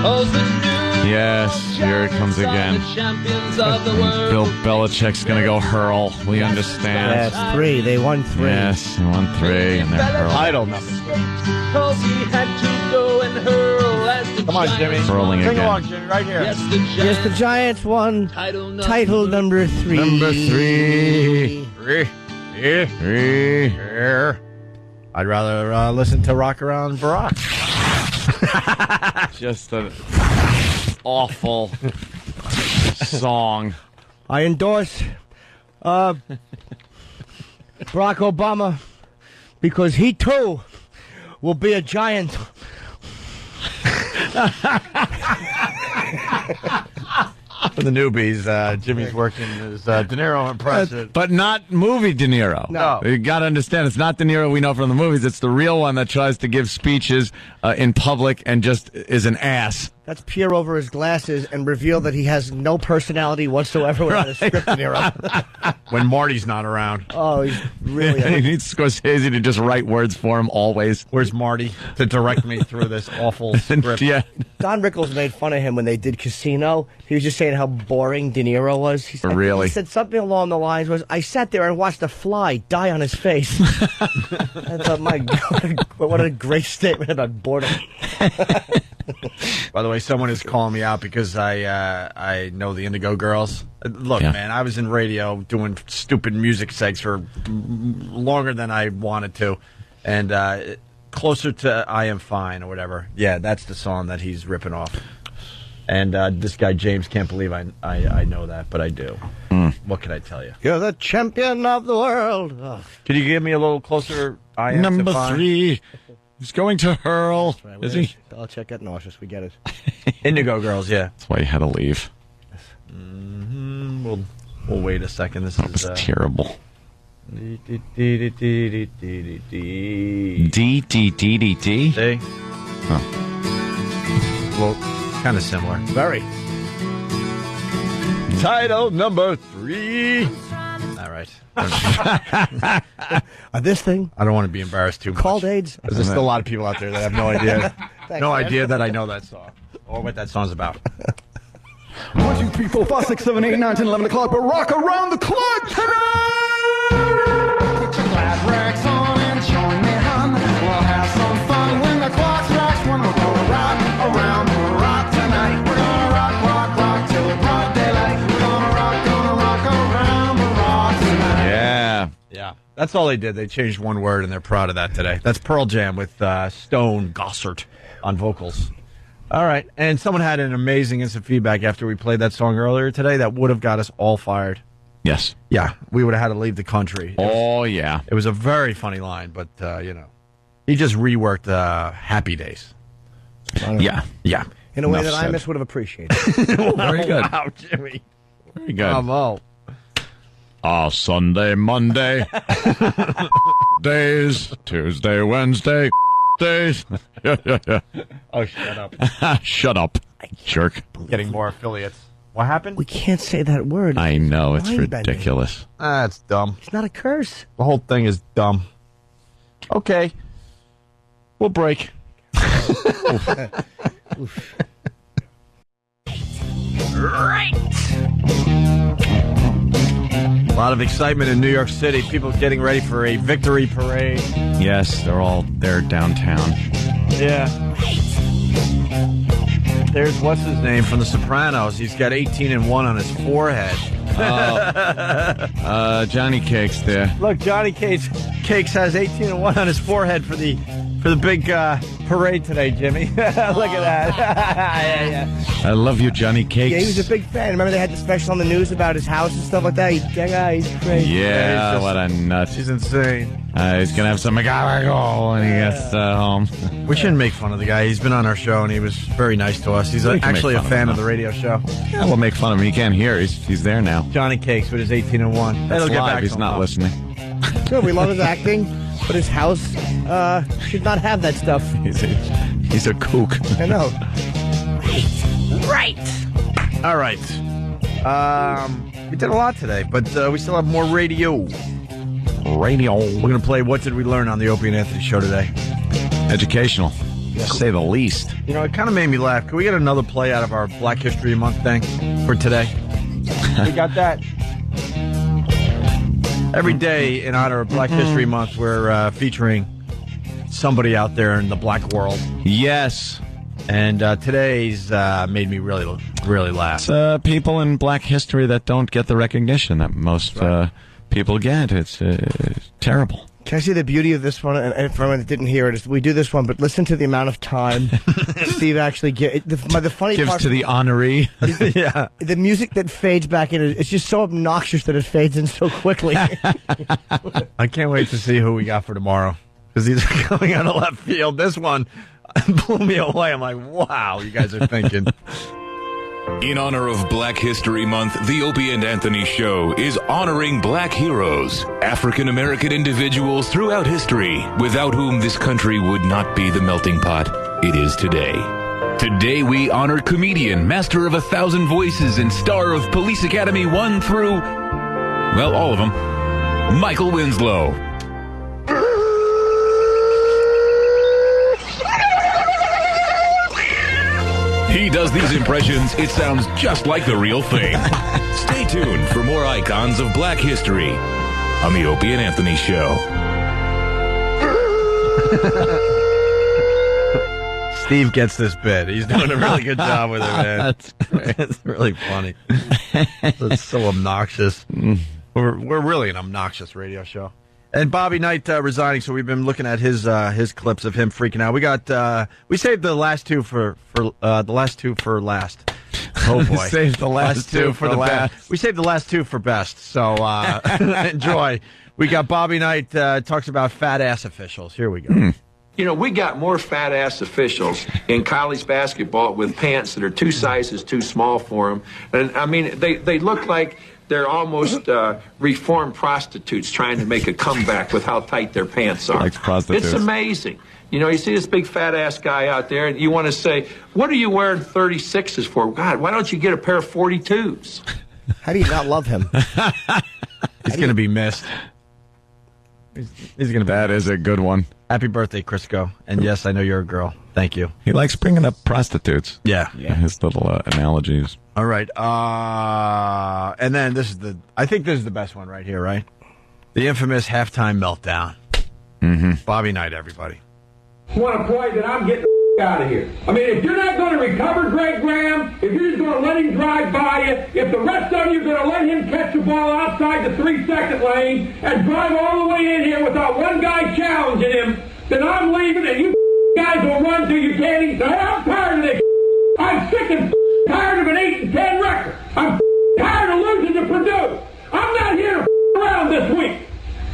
Cause the New Yes, here it comes again. champions of the world. Bill Belichick's going to go hurl. We understand. That's 3. They won 3. Yes, he won 3 and then hurl. Idle number. Cause he had to go and hurl as the Come on, Jimmy. Hurling Sing again. along, Jimmy, right here. Yes, the Giants won title number 3. Number 3. 3. I'd rather listen to Rock Around Barack. Just an awful song. I endorse Barack Obama because he, too, will be a Giant. For the newbies, Jimmy's working as De Niro impressive. But not movie De Niro. No. You got to understand, it's not De Niro we know from the movies. It's the real one that tries to give speeches in public and just is an ass. Let's peer over his glasses and reveal that he has no personality whatsoever without a script, De Niro. When Marty's not around. Oh, he's really... He needs Scorsese to just write words for him always. Where's Marty to direct me through this awful script? Yeah. Don Rickles made fun of him when they did Casino. He was just saying how boring De Niro was. He said, Really? He said something along the lines was, I sat there and watched a fly die on his face. I thought, my God, what a great statement about boredom. By the way, someone is calling me out because I know the Indigo Girls. Look, man, I was in radio doing stupid music segs for longer than I wanted to, and closer to I Am Fine or whatever. Yeah, that's the song that he's ripping off. And this guy James can't believe I know that, but I do. What can I tell you? You're the champion of the world. Ugh. Could you give me a little closer? I Am Number Fine? 3. He's going to hurl. Right, Is he? I'll check that nauseous. We get it. Indigo Girls, yeah. That's why he had to leave. We'll wait a second. This That was is terrible. D. D. See? Huh. Well, kind of similar. Very. Title number 3. All right. This thing I don't want to be embarrassed too much. called AIDS. There's still a lot of people out there that have no idea. No idea that I know that song or what that song's about. 1, 2, 3, 4, 5, 6, 7, 8, 9, 10, 11 o'clock, but rock around the clock tonight! Put your glad rags on and join me, hon. We'll have some fun when the clock strikes 1. We're gonna rock around the rock tonight. We're gonna rock till broad daylight. We're gonna rock around the rock tonight. That's all they did. They changed one word, and they're proud of that today. That's Pearl Jam with Stone Gossard on vocals. All right, and someone had an amazing instant feedback after we played that song earlier today that would have got us all fired. Yes. Yeah, we would have had to leave the country. Yeah. It was a very funny line, but, he just reworked Happy Days. Yeah. In a way Enough that said. Imus would have appreciated. Very good. Wow, Jimmy. Very good. Bravo. Sunday, Monday, days, Tuesday, Wednesday, days. Oh, shut up. Shut up, jerk. Getting more affiliates. What happened? We can't say that word. I know, it's Line bending. ridiculous. That's dumb. It's not a curse. The whole thing is dumb. Okay. We'll break. Right. A lot of excitement in New York City. People getting ready for a victory parade. Yes, they're downtown. Yeah. There's what's his name from The Sopranos. He's got 18-1 on his forehead. Johnny Cakes there. Look, Johnny Cakes has 18-1 on his forehead for the big parade today, Jimmy. Look at that. yeah. I love you, Johnny Cakes. Yeah, he was a big fan. Remember they had the special on the news about his house and stuff like that? That guy, he's crazy. Yeah, what a nut. He's insane. He's going to have some McGonagall when he gets home. We shouldn't make fun of the guy. He's been on our show, and he was very nice to us. He's We can actually make a fun fan of of him. the radio show. Yeah, we'll make fun of him. He can't hear. He's there now. Johnny Cakes with his 18-1. That's That'll get live. back He's to him, not though. listening. Good, we love his acting, but his house should not have that stuff. He's a kook. I know. Right. All right. We did a lot today, but we still have more radio. We're going to play What Did We Learn on the Opie and Anthony show today. Educational, to say the least. You know, it kind of made me laugh. Can we get another play out of our Black History Month thing for today? We got that. Every day in honor of Black History Month, we're featuring somebody out there in the black world. Yes. And today's made me really laugh. It's people in black history that don't get the recognition that most people get. It's terrible. Can I see the beauty of this one? And for anyone that didn't hear it, we do this one, but listen to the amount of time Steve actually gives. The funny Gives part to the honoree. Yeah. The music that fades back in, it's just so obnoxious that it fades in so quickly. I can't wait to see who we got for tomorrow, because these are coming out of left field. This one blew me away. I'm like, wow, you guys are thinking. In honor of Black History Month, the Opie and Anthony Show is honoring black heroes, African American individuals throughout history, without whom this country would not be the melting pot it is today. Today we honor comedian, master of 1,000 voices, and star of Police Academy 1 through, well, all of them, Michael Winslow. He does these impressions, it sounds just like the real thing. Stay tuned for more icons of black history on the Opie and Anthony Show. Steve gets this bit. He's doing a really good job with it, man. That's great. It's really funny. It's so obnoxious. We're really an obnoxious radio show. And Bobby Knight resigning, so we've been looking at his clips of him freaking out. We saved the last two for last. Oh boy, Saved the last two for the last. best. We saved the last two for best. So enjoy. We got Bobby Knight talks about fat ass officials. Here we go. You know, we got more fat ass officials in college basketball with pants that are 2 sizes too small for them. And I mean, they look like they're almost reformed prostitutes trying to make a comeback with how tight their pants are. Like prostitutes. It's amazing. You know, you see this big fat ass guy out there, and you want to say, what are you wearing 36s for? God, why don't you get a pair of 42s? How do you not love him? He's going to be missed. He's going to. That is a good one. Happy birthday, Crisco. And yes, I know you're a girl. Thank you. He likes bringing up prostitutes. Yeah. His little analogies. All right. And then I think this is the best one right here, right? The infamous halftime meltdown. Mm-hmm. Bobby Knight, everybody. Want a boy that I'm getting out of here. I mean, if you're not going to recover Greg Graham, if you're just going to let him drive by you, if the rest of you are going to let him catch the ball outside the 3-second lane and drive all the way in here without one guy challenging him, then I'm leaving and you guys will run till you can't eat. I'm tired of this. I'm sick and tired of an 8-10 record. I'm tired of losing to Purdue. I'm not here to around this week.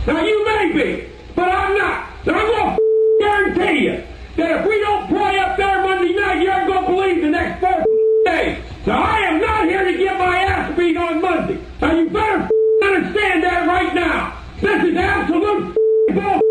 Now, you may be, but I'm not. And I'm going to guarantee you that if we don't play up there Monday night, you aren't going to believe the next 4 days. Now, I am not here to get my ass beat on Monday. Now, you better understand that right now. This is absolute bull.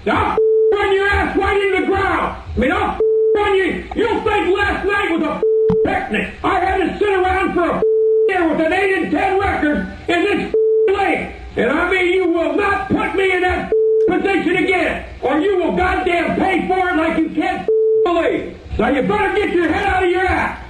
Now, I'll run your ass right into the ground. I mean, I'll run you. You'll think last night was a picnic. I had to sit around for a year with an 8-10 record in this league. And I mean, you will not put me in that position again, or you will goddamn pay for it like you can't believe. So you better get your head out of your ass.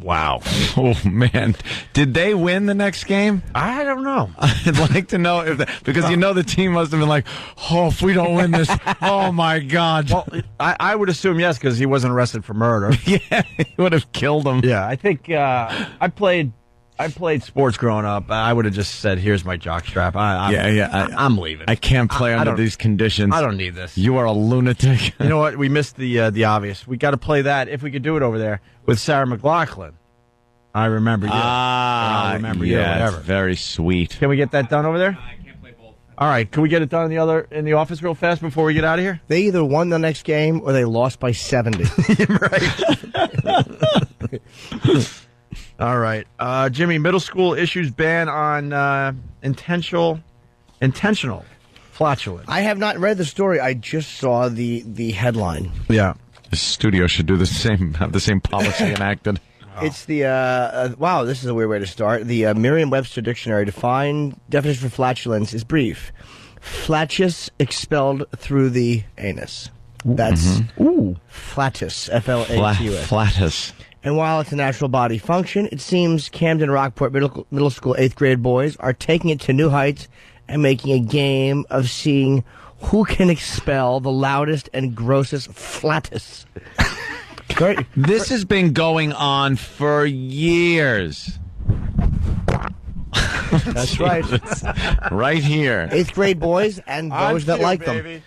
Wow. Oh, man. Did they win the next game? I don't know. I'd like to know if because you know the team must have been like, oh, if we don't win this, oh, my God. Well, I would assume yes, because he wasn't arrested for murder. Yeah, he would have killed him. Yeah, I think I played sports growing up. I would have just said, here's my jockstrap. I'm leaving. I can't play under these conditions. I don't need this. You are a lunatic. You know what? We missed the obvious. We got to play that, if we could do it over there, with Sarah McLachlan. I remember you. I remember you. Whatever. It's very sweet. Can we get that done over there? I can't play both. All right. Can we get it done in the office real fast before we get out of here? They either won the next game or they lost by 70. Right. All right. Jimmy, middle school issues ban on intentional flatulence. I have not read the story. I just saw the headline. Yeah. The studio should do have the same policy enacted. It's the, wow, this is a weird way to start. The Merriam-Webster Dictionary definition for flatulence is brief. Flatus expelled through the anus. That's flatus, F-L-A-T-U-S. Flatus. And while it's a natural body function, it seems Camden Rockport middle school 8th grade boys are taking it to new heights and making a game of seeing who can expel the loudest and grossest flatus. This has been going on for years. That's right. Right here. 8th grade boys and those that like them.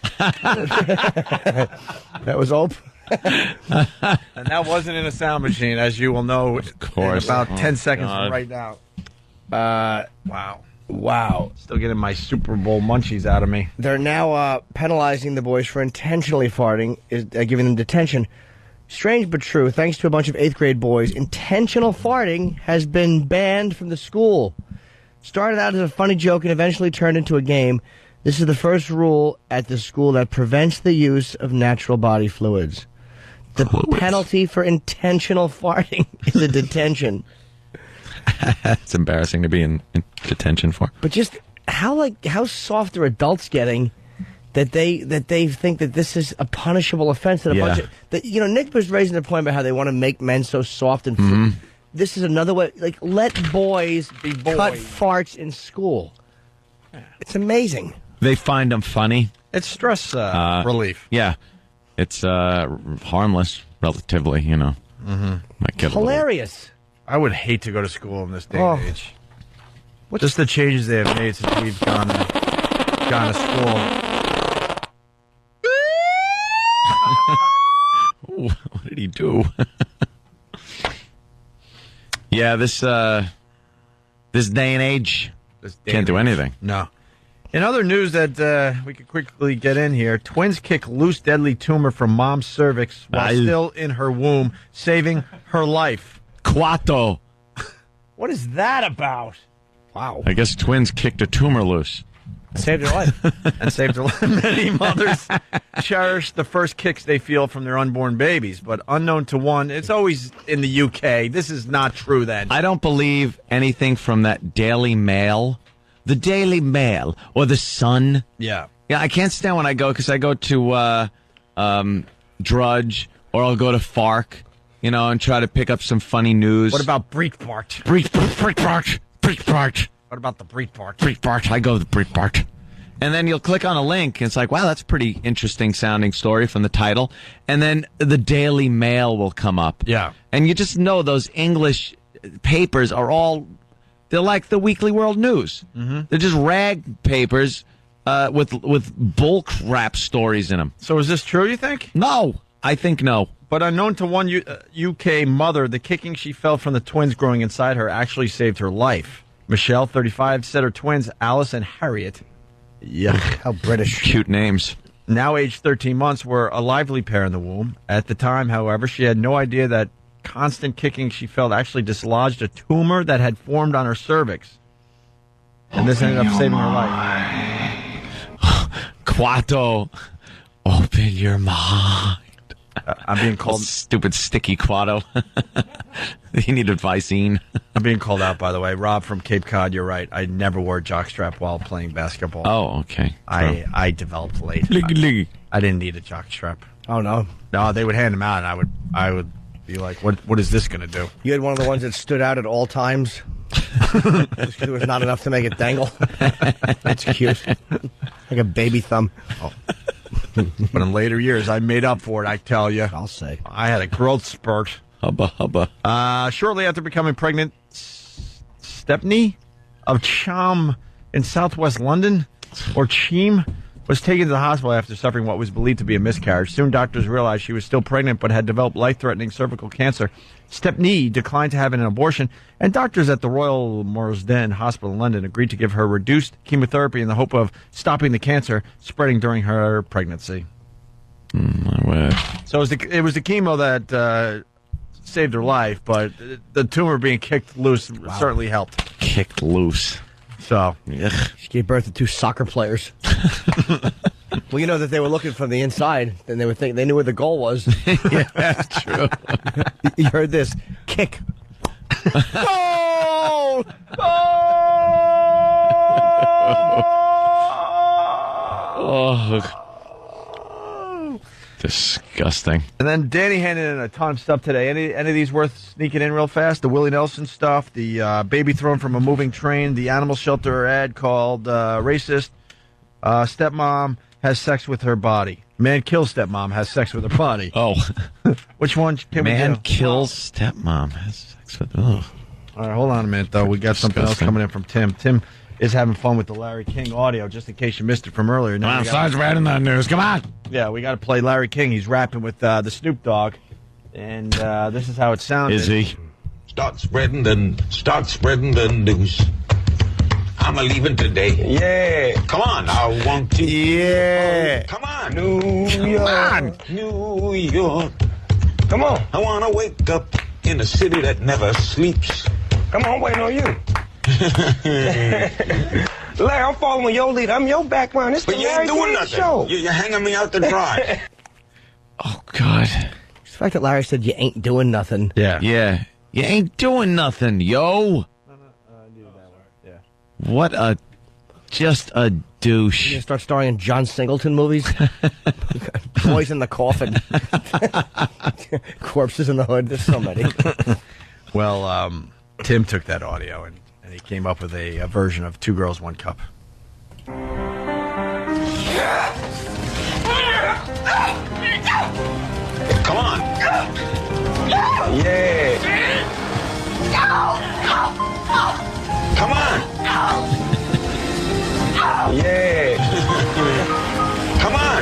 That was open. And that wasn't in a sound machine, as you will know, of course. In about 10 seconds from right now. Wow. Still getting my Super Bowl munchies out of me. They're now penalizing the boys for intentionally farting, giving them detention. Strange but true, thanks to a bunch of 8th grade boys, intentional farting has been banned from the school. Started out as a funny joke and eventually turned into a game. This is the first rule at the school that prevents the use of natural body fluids. The penalty for intentional farting is a detention. It's embarrassing to be in detention for. But just how soft are adults getting that they think that this is a punishable offense? That a bunch of Nick was raising the point about how they want to make men so soft and this is another way. Like, let boys cut farts in school. It's amazing. They find them funny. It's stress relief. Yeah. It's harmless, relatively, Might get hilarious. I would hate to go to school in this day and age. Just the changes they have made since we've gone to school. What did he do? Yeah, this day and age can't do anything. No. In other news that we could quickly get in here, twins kick loose deadly tumor from mom's cervix while still in her womb, saving her life. Cuatro. What is that about? Wow. I guess twins kicked a tumor loose. Saved her life. And saved her life. Many mothers cherish the first kicks they feel from their unborn babies, but unknown to one, it's always in the UK. This is not true then. I don't believe anything from that Daily Mail. The Daily Mail or the Sun. Yeah. Yeah, I can't stand when I go, because I go to Drudge or I'll go to Fark, and try to pick up some funny news. What about Breitbart? Breitbart. What about the Breitbart? Breitbart. I go to the Breitbart. And then you'll click on a link, and it's like, wow, that's a pretty interesting sounding story from the title. And then the Daily Mail will come up. Yeah. And you just know those English papers are all, they're like the Weekly World News. Mm-hmm. They're just rag papers with bull crap stories in them. So is this true, you think? No, I think no. But unknown to one UK mother, the kicking she felt from the twins growing inside her actually saved her life. Michelle, 35, said her twins, Alice and Harriet, yuck, how British. Cute names. Now aged 13 months, were a lively pair in the womb. At the time, however, she had no idea that constant kicking she felt actually dislodged a tumor that had formed on her cervix. And this ended up saving her life. Quato, open your mind. I'm being called... stupid sticky Quato. You need Vicine. I'm being called out, by the way. Rob from Cape Cod, you're right. I never wore a jockstrap while playing basketball. Oh, okay. I developed late. I didn't need a jockstrap. Oh, no. No, they would hand them out, and I would be like, what is this going to do? You had one of the ones that stood out at all times? Just 'cause there was not enough to make it dangle. That's cute. Like a baby thumb. Oh. But in later years, I made up for it, I tell you. I'll say. I had a growth spurt. Hubba, hubba. Shortly after becoming pregnant, Stepney of Cham in southwest London, or Cheam, was taken to the hospital after suffering what was believed to be a miscarriage. Soon, doctors realized she was still pregnant but had developed life-threatening cervical cancer. Stepney declined to have an abortion, and doctors at the Royal Marsden Hospital in London agreed to give her reduced chemotherapy in the hope of stopping the cancer spreading during her pregnancy. So it was the chemo that saved her life, but the tumor being kicked loose certainly helped. Kicked loose. So, she gave birth to 2 soccer players. Well, you know that they were looking from the inside, and they would think they knew where the goal was. Yeah, that's true. You heard this kick. Oh! Oh, disgusting. And then Danny handed in a ton of stuff today. Any of these worth sneaking in real fast? The Willie Nelson stuff, the baby thrown from a moving train, the animal shelter ad called Racist, Stepmom has sex with her body. Man kills stepmom, has sex with her body. Oh. Which one can we do? Man kills stepmom, has sex with... Ugh. All right, hold on a minute, though. We got something else coming in from Tim. Tim is having fun with the Larry King audio, just in case you missed it from earlier. Come on, Sarge Red in the news. Come on. Yeah, we got to play Larry King. He's rapping with the Snoop Dogg. And this is how it sounded. Is he? Start spreading the news. I'm leaving today. Yeah. Come on, I want to. Yeah. Come on. New York. New York. Come on. I want to wake up in a city that never sleeps. Come on, waiting on you. Larry, I'm following your lead. I'm your background. This is But the you Larry ain't doing King nothing. show. You're hanging me out to dry. Oh, God. The fact that Larry said you ain't doing nothing. Yeah. Yeah. You ain't doing nothing, yo. What just a douche. You're going to start starring in John Singleton movies? Boys in the Coffin. Corpses in the Hood. There's so many. Well, Tim took that audio and he came up with a version of Two Girls, One Cup. Come on. Yeah. Come on. Yeah. Come on.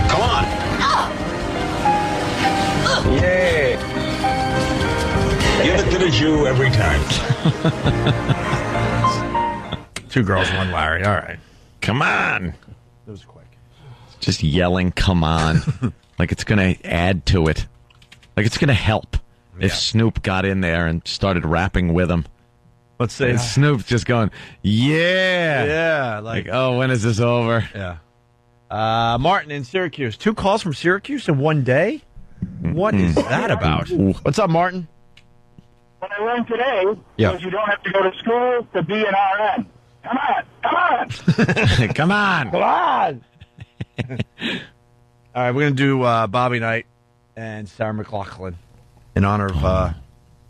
Come on. Yeah. Give it to the Jew every time. Two Girls, One Larry. All right. Come on. That was quick. Just yelling, come on. Like it's going to add to it. Like it's going to help if Snoop got in there and started rapping with him. Let's say and Snoop's just going, yeah. Yeah. Like, oh, when is this over? Yeah. Martin in Syracuse. 2 calls from Syracuse in one day? What is that about? What's up, Martin? What I learned today Yeah. is you don't have to go to school to be an RN. Come on, come on. Come on. Come on. All right, we're going to do Bobby Knight and Sarah McLachlan in honor of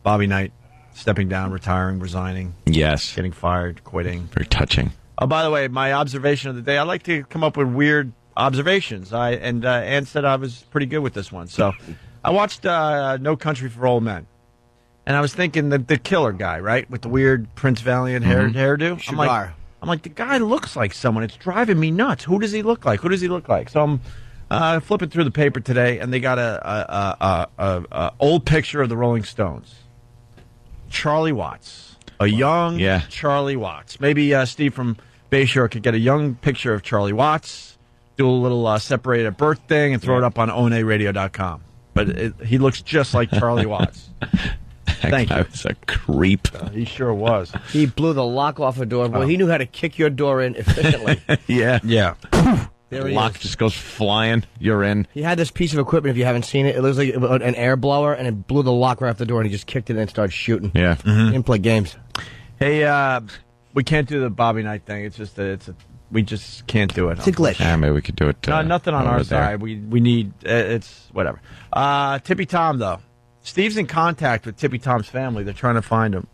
Bobby Knight stepping down, retiring, resigning. Yes. Getting fired, quitting. Very touching. Oh, by the way, my observation of the day, I like to come up with weird observations. Ann said I was pretty good with this one. So I watched No Country for Old Men. And I was thinking the killer guy, right? With the weird Prince Valiant hairdo. Sugar. I'm like, the guy looks like someone. It's driving me nuts. Who does he look like? So I'm flipping through the paper today, and they got a old picture of the Rolling Stones. Charlie Watts. A young Charlie Watts. Maybe Steve from Bayshore could get a young picture of Charlie Watts, do a little separate at birth thing, and throw it up on onaradio.com. But he looks just like Charlie Watts. Thank you. That was a creep. He sure was. He blew the lock off a door. Boy, he knew how to kick your door in efficiently. Yeah. There he Lock is. just goes flying. You're in. He had this piece of equipment, if you haven't seen it. It looks like an air blower, and it blew the lock right off the door, and he just kicked it in and started shooting. Yeah. He didn't play games. Hey, we can't do the Bobby Knight thing. It's just we just can't do it. It's a glitch. Yeah, maybe we could do it. Nothing on over our there. side. We need it's whatever. Tippy Tom though. Steve's in contact with Tippy Tom's family. They're trying to find him.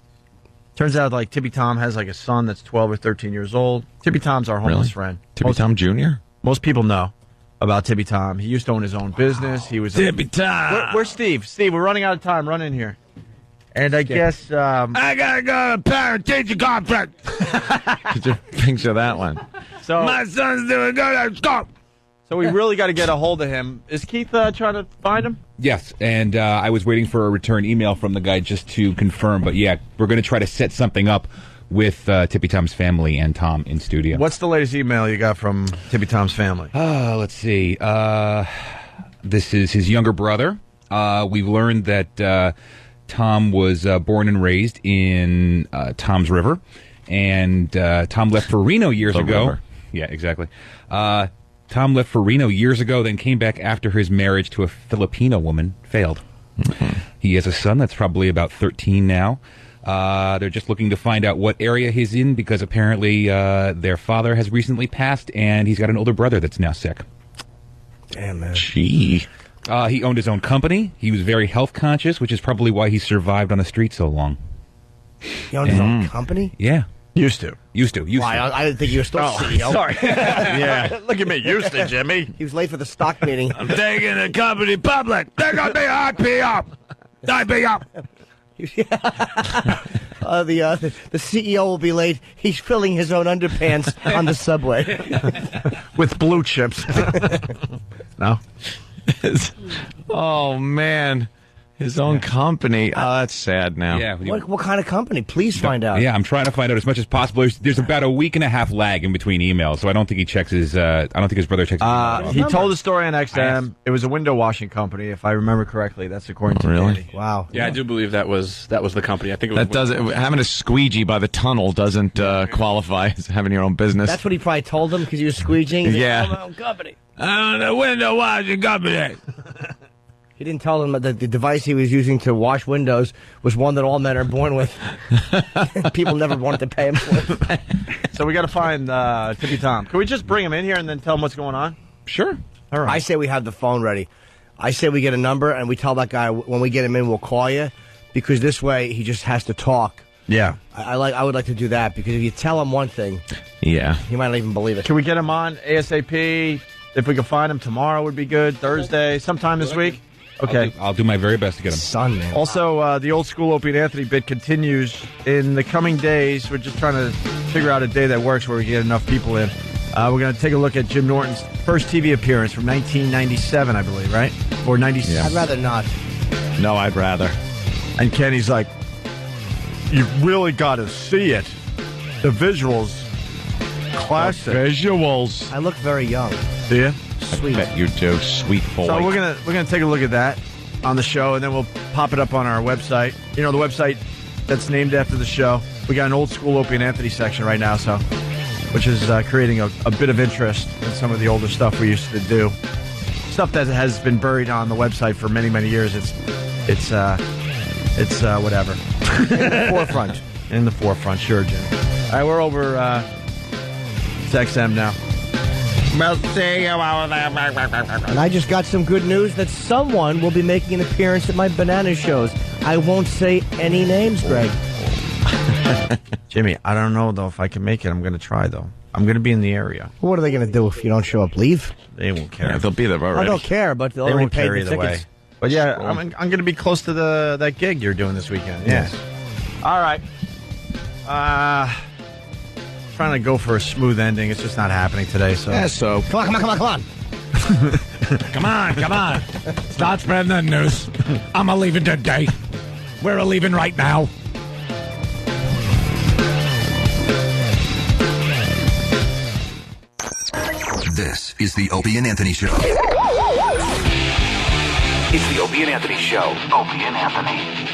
Turns out like Tippy Tom has like a son that's 12 or 13 years old. Tippy Tom's our homeless friend. Tippy Tom Jr.? Most people know about Tippy Tom. He used to own his own business. He was Tippy Tom. Where's Steve? Steve, we're running out of time. Run in here. And I guess I gotta go to parent-teacher conference. Could you picture that one? So my son's doing good. Go. So we really got to get a hold of him. Is Keith trying to find him? Yes, and I was waiting for a return email from the guy just to confirm. But yeah, we're going to try to set something up with Tippy Tom's family and Tom in studio. What's the latest email you got from Tippy Tom's family? Let's see. This is his younger brother. We've learned that Tom was born and raised in Tom's River, and Tom left for Reno years ago. River. Yeah, exactly. Tom left for Reno years ago, then came back after his marriage to a Filipino woman failed. Mm-hmm. He has a son that's probably about 13 now. They're just looking to find out what area he's in because apparently their father has recently passed, and he's got an older brother that's now sick. Damn, man. Gee. He owned his own company. He was very health conscious, which is probably why he survived on the street so long. He owned his own company? Yeah. Used to. Why? I didn't think you were still CEO. Sorry. Yeah. Look at me. Used to, Jimmy. He was late for the stock meeting. I'm taking the company public. They're going to be IPO. IPO. The CEO will be late. He's filling his own underpants on the subway. With blue chips. No? Oh, man. His own company. Oh, that's sad now. Yeah. What kind of company? Please find out. Yeah, I'm trying to find out as much as possible. There's about a week and a half lag in between emails, so I don't think he checks his. I don't think his brother checks. His emails. He told the story on XM. It was a window washing company, if I remember correctly. That's according to Danny. Wow. Yeah, I do believe that was the company. I think it was That doesn't having a squeegee by the tunnel doesn't qualify as having your own business. That's what he probably told him because he was squeegeeing. He's like, Yeah. "I own my own company." I own a window washing company. He didn't tell him that the device he was using to wash windows was one that all men are born with. People never wanted to pay him for it. So we got to find Tippy Tom. Can we just bring him in here and then tell him what's going on? Sure. All right. I say we have the phone ready. I say we get a number and we tell that guy when we get him in, we'll call you, because this way he just has to talk. Yeah. I would like to do that, because if you tell him one thing, yeah, he might not even believe it. Can we get him on ASAP? If we can find him tomorrow would be good. Thursday, sometime this week. Okay. I'll do my very best to get him. Son, man. Also, the old school Opie and Anthony bit continues in the coming days. We're just trying to figure out a day that works where we get enough people in. We're going to take a look at Jim Norton's first TV appearance from 1997, I believe, right? Or 96. I'd rather not. No, I'd rather. And Kenny's like, you really got to see it. The visuals, classic. Visuals. I look very young. Do you? Sweet. I bet you do, sweet boy. So we're gonna take a look at that on the show, and then we'll pop it up on our website. You know, the website that's named after the show. We got an old school Opie and Anthony section right now, so which is creating a bit of interest in some of the older stuff we used to do. Stuff that has been buried on the website for many, many years. It's whatever. Forefront. In the forefront, sure, Jim. All right, we're over to XM now. And I just got some good news that someone will be making an appearance at my banana shows. I won't say any names, Greg. Jimmy, I don't know, though, if I can make it. I'm going to try, though. I'm going to be in the area. What are they going to do if you don't show up? Leave? They won't care. Yeah, they'll be there already. I don't care, but they'll They already won't pay care the either way. tickets. But yeah, I'm going to be close to that gig you're doing this weekend. Yeah. Yes. All right. Trying to go for a smooth ending. It's just not happening today. So. Yeah, so Come on. come on. Start spreading the news. I'm a leaving today. We're a leaving right now. This is the Opie and Anthony Show. It's the Opie and Anthony Show. Opie and Anthony.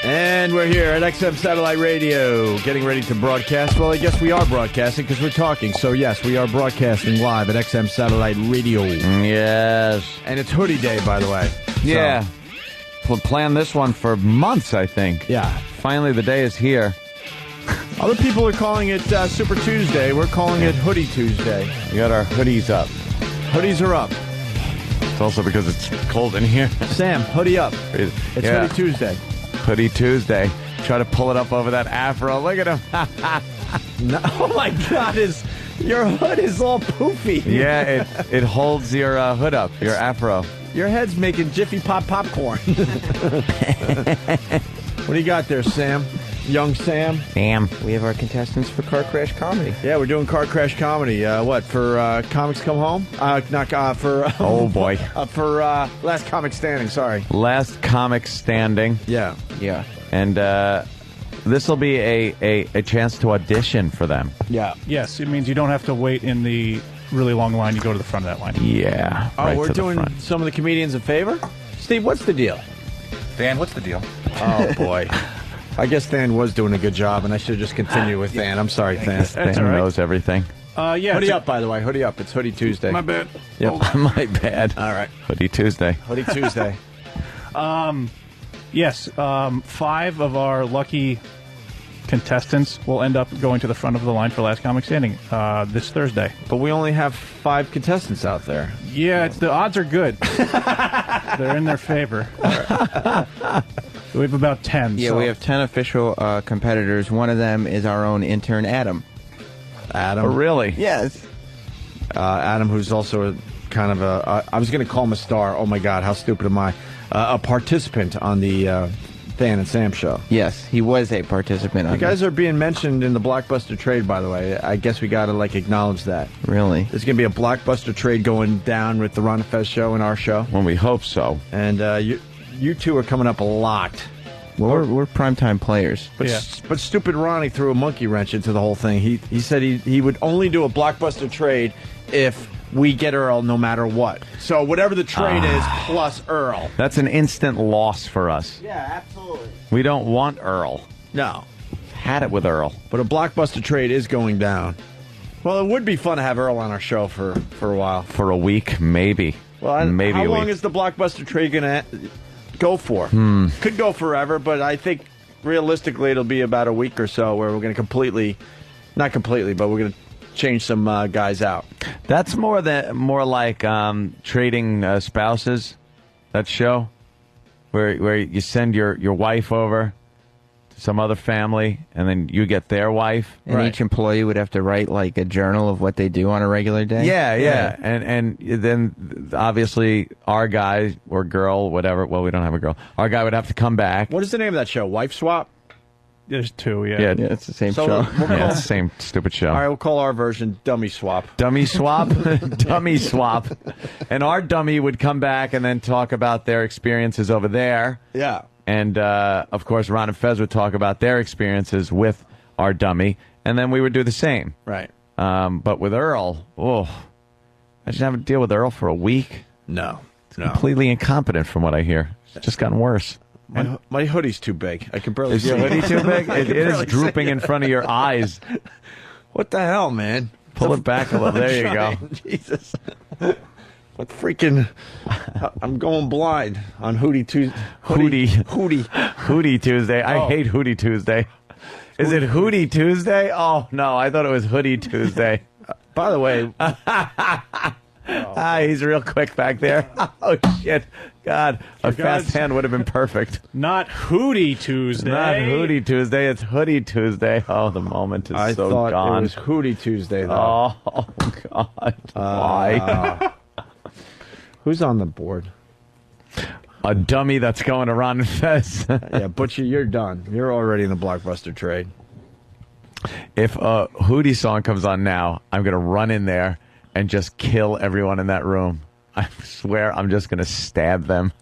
And we're here at XM Satellite Radio, getting ready to broadcast. Well, I guess we are broadcasting because we're talking. So, yes, we are broadcasting live at XM Satellite Radio. Yes. And it's Hoodie Day, by the way. Yeah. Planned this one for months, I think. Yeah. Finally, the day is here. Other people are calling it Super Tuesday. We're calling it Hoodie Tuesday. We got our hoodies up. Hoodies are up. It's also because it's cold in here. Sam, hoodie up. It's Hoodie Tuesday. Hoodie Tuesday. Try to pull it up over that afro. Look at him. No, oh, my God. Your hood is all poofy. Yeah, it holds your hood up, your afro. Your head's making Jiffy Pop popcorn. What do you got there, Sam? young Sam. Sam. We have our contestants for Car Crash Comedy. Yeah, we're doing Car Crash Comedy. What, for Comics Come Home? For... Oh, boy. For Last Comic Standing, sorry. Last Comic Standing. Yeah. Yeah. And this will be a chance to audition for them. Yeah. Yes, it means you don't have to wait in the really long line. You go to the front of that line. Yeah. Oh, we're doing some of the comedians a favor? Steve, what's the deal? Dan, what's the deal? Oh, boy. I guess Than was doing a good job, and I should just continue with Than. I'm sorry, Than. Than knows everything. Yeah. Hoodie up, by the way. Hoodie up. It's Hoodie Tuesday. My bad. Yep. My bad. All right. Hoodie Tuesday. Hoodie Tuesday. Yes. 5 of our lucky contestants will end up going to the front of the line for Last Comic Standing this Thursday. But we only have 5 contestants out there. Yeah, the odds are good. They're in their favor. We have about 10. Yeah, so. we have 10 official competitors. One of them is our own intern, Adam. Adam? Oh, really? Yes. Adam, who's also kind of I was going to call him a star. Oh, my God, how stupid am I? A participant on the Than and Sam show. Yes, he was a participant on You guys are being mentioned in the Blockbuster trade, by the way. I guess we got to, acknowledge that. Really? There's going to be a Blockbuster trade going down with the Ron Fez show and our show. Well, we hope so. And you two are coming up a lot. Well, we're primetime players. But stupid Ronnie threw a monkey wrench into the whole thing. He said he would only do a Blockbuster trade if we get Earl no matter what. So whatever the trade is plus Earl. That's an instant loss for us. Yeah, absolutely. We don't want Earl. No. Had it with Earl. But a Blockbuster trade is going down. Well, it would be fun to have Earl on our show for a while. For a week, maybe. Well, maybe how a long week. is the Blockbuster trade going to go for? Could go forever, but I think realistically it'll be about a week or so where we're going to not completely, but we're going to change some guys out. That's more like trading spouses. That show where you send your wife over to some other family, and then you get their wife. And each employee would have to write a journal of what they do on a regular day. Yeah. And then obviously our guy or girl, whatever. Well, we don't have a girl. Our guy would have to come back. What is the name of that show? Wife Swap? There's 2, yeah. Yeah, it's the same So show. Yeah, it's the same stupid show. All right, we'll call our version Dummy Swap. Dummy swap? Dummy swap. And our dummy would come back and then talk about their experiences over there. Yeah. And, of course, Ron and Fez would talk about their experiences with our dummy. And then we would do the same. Right. But with Earl, I should have to deal with Earl for a week. No. Completely incompetent from what I hear. It's just gotten worse. My hoodie's too big. I can barely Is see your hoodie too big? It is barely drooping see in front of your eyes. What the hell, man? Pull it back a little. There you go. Jesus. What freaking... I'm going blind on Hootie Tuesday. Hootie Tuesday. I hate Hootie Tuesday. Is it Hootie Tuesday? Oh, no. I thought it was Hoodie Tuesday. By the way... he's real quick back there. Oh, shit. God, a fast hand would have been perfect. Not Hootie Tuesday. Not Hootie Tuesday. It's Hoodie Tuesday. Oh, the moment is I so thought gone. it was Hootie Tuesday, though. Oh, God. Why? Who's on the board? A dummy that's going to Ron and Fez. Yeah, Butcher, you're done. You're already in the Blockbuster trade. If a Hootie song comes on now, I'm going to run in there and just kill everyone in that room. I swear I'm just going to stab them.